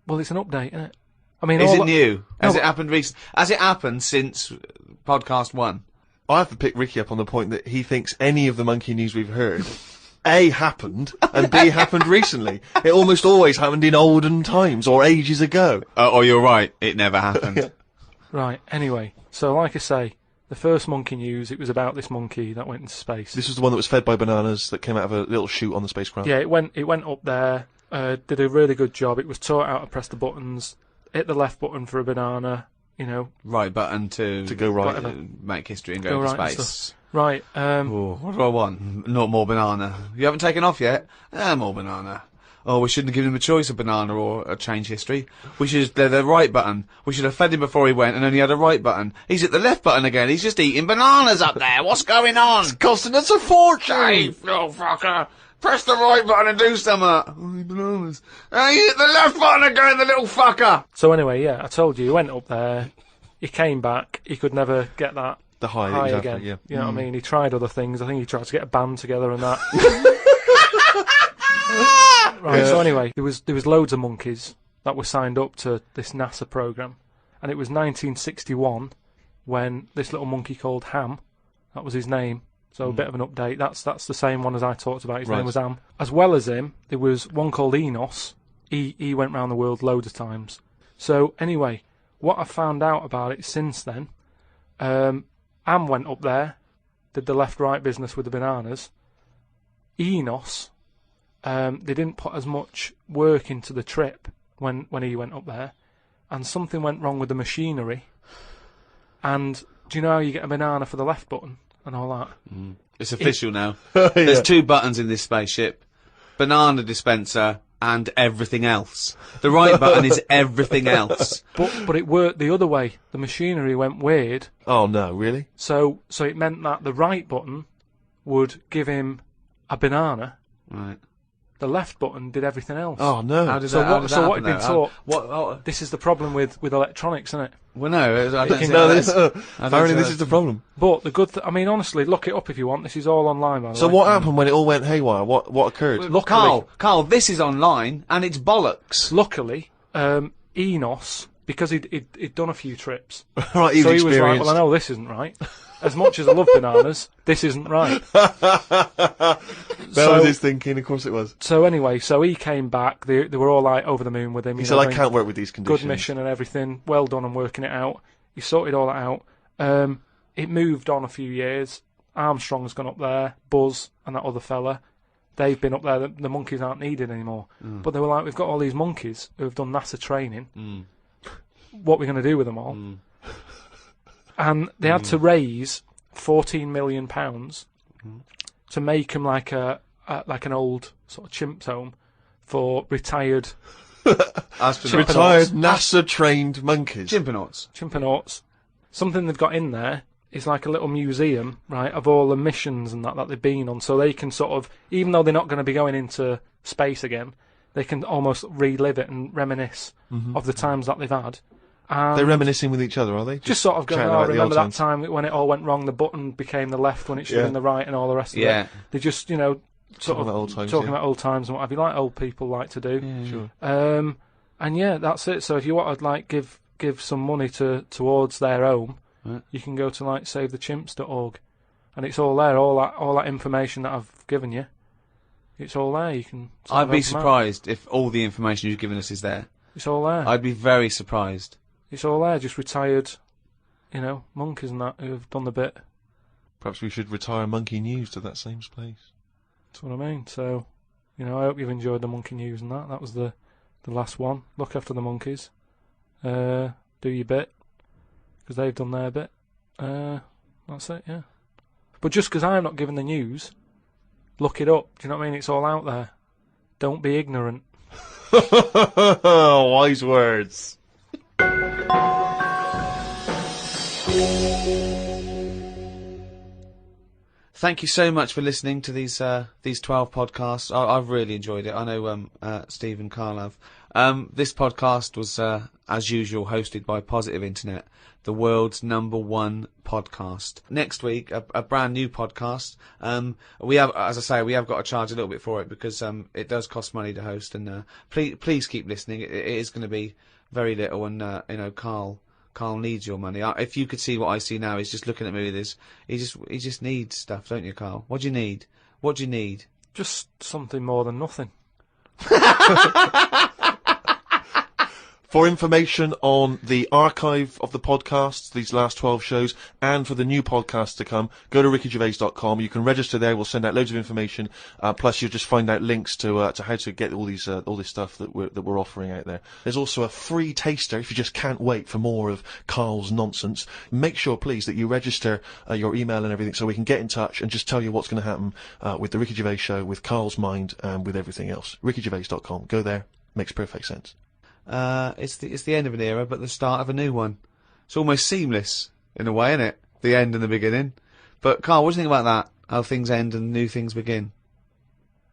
Well, it's an update, isn't it? I mean, is it new? Has it happened recently? Has it happened since podcast 1? I have to pick Ricky up on the point that he thinks any of the monkey news we've heard, A, happened, and B, happened recently. It almost always happened in olden times, or ages ago. Oh, you're right. It never happened. Right, anyway. So, like I say, the first monkey news, it was about this monkey that went into space. This was the one that was fed by bananas that came out of a little chute on the spacecraft. Yeah, it went up there, did a really good job. It was taught how to press the buttons, hit the left button for a banana, you know. Right button to go right. Make history and go to right space. Right. What do I want? Not more banana. You haven't taken off yet? More banana. Oh, we shouldn't have given him a choice of banana or a change history. We should have done the right button. We should have fed him before he went and only had a right button. He's at the left button again. He's just eating bananas up there. What's going on? It's costing us a fortune! Hey, little fucker. Press the right button and do something. Oh, bananas. Hey, hit the left button again, the little fucker. So anyway, yeah, I told you, he went up there. He came back. He could never get that the high exactly, again. Yeah. You know what I mean? He tried other things. I think he tried to get a band together and that. Right. So anyway, there was loads of monkeys that were signed up to this NASA program, and it was 1961 when this little monkey called Ham, that was his name. So a bit of an update. That's the same one as I talked about. His name was Ham. As well as him, there was one called Enos. He went round the world loads of times. So anyway, what I found out about it since then, Ham went up there, did the left-right business with the bananas. Enos, they didn't put as much work into the trip when he went up there, and something went wrong with the machinery. And do you know how you get a banana for the left button and all that? It's official now. There's 2 buttons in this spaceship. Banana dispenser and everything else. The right button is everything else. But it worked the other way. The machinery went weird. Oh no, really? So it meant that the right button would give him a banana. Right. The left button did everything else. Oh no! How did So that, what happen, had been taught? This is the problem with electronics, isn't it? Well, no, I don't think apparently this is the problem. But the good, I mean, honestly, look it up if you want. This is all online, by the way. So what happened when it all went haywire? What occurred? Luckily, Carl, this is online and it's bollocks. Luckily, Enos, because he'd done a few trips, right, so he was like, well, I know this isn't right. As much as I love bananas, this isn't right. That was his thinking, of course it was. So anyway, so he came back, they were all like over the moon with him. He said, I can't work with these conditions. Good mission and everything, well done on working it out. He sorted all that out. It moved on a few years. Armstrong's gone up there, Buzz and that other fella. They've been up there, the monkeys aren't needed anymore. But they were like, we've got all these monkeys who have done NASA training. What are we going to do with them all? And they had to raise £14 million to make them like an old sort of chimps home for retired retired NASA trained monkeys. Chimpanauts. Something they've got in there is like a little museum, right, of all the missions and that they've been on, so they can sort of, even though they're not going to be going into space again, they can almost relive it and reminisce of the times that they've had. And they're reminiscing with each other, are they? Just sort of going, oh, remember that time when it all went wrong, the button became the left when it should have been the right and all the rest of it. They just, you know, sort of talking about old times and what have you, like old people like to do. Yeah, sure. And yeah, that's it. So if you want to like give some money towards their home, you can go to like savethechimps.org. and it's all there. All that information that I've given you, it's all there. You can. I'd be surprised if all the information you've given us is there. It's all there. I'd be very surprised. It's all there. Just retired, monkeys and that who have done the bit. Perhaps we should retire Monkey News to that same place. That's what I mean. So, I hope you've enjoyed the Monkey News and that. That was the last one. Look after the monkeys. Do your bit, because they've done their bit. That's it, yeah. But just because I'm not giving the news, look it up. Do you know what I mean? It's all out there. Don't be ignorant. Wise words. Thank you so much for listening to these 12 podcasts. I've really enjoyed it. I know Steve and Karl have. This podcast was, as usual, hosted by Positive Internet, the world's #1 podcast. Next week, a brand new podcast. We have, as I say, we have got to charge a little bit for it because it does cost money to host. And please keep listening. It is going to be very little, and Karl needs your money. If you could see what I see now, he's just looking at me with this. He just needs stuff, don't you, Karl? What do you need? What do you need? Just something more than nothing. For information on the archive of the podcasts, these last 12 shows, and for the new podcasts to come, go to rickygervais.com. You can register there. We'll send out loads of information. Plus, you'll just find out links to how to get all this stuff that we're offering out there. There's also a free taster if you just can't wait for more of Karl's nonsense. Make sure, please, that you register your email and everything so we can get in touch and just tell you what's going to happen with the Ricky Gervais show, with Karl's Mind, and with everything else. rickygervais.com. Go there. Makes perfect sense. It's the end of an era, but the start of a new one. It's almost seamless in a way, isn't it? The end and the beginning. But Karl, what do you think about that? How things end and new things begin?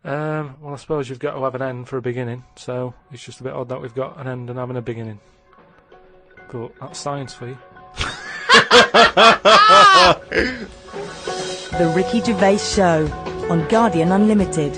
Well, I suppose you've got to have an end for a beginning, so it's just a bit odd that we've got an end and having a beginning. But that's science for you. The Ricky Gervais Show on Guardian Unlimited.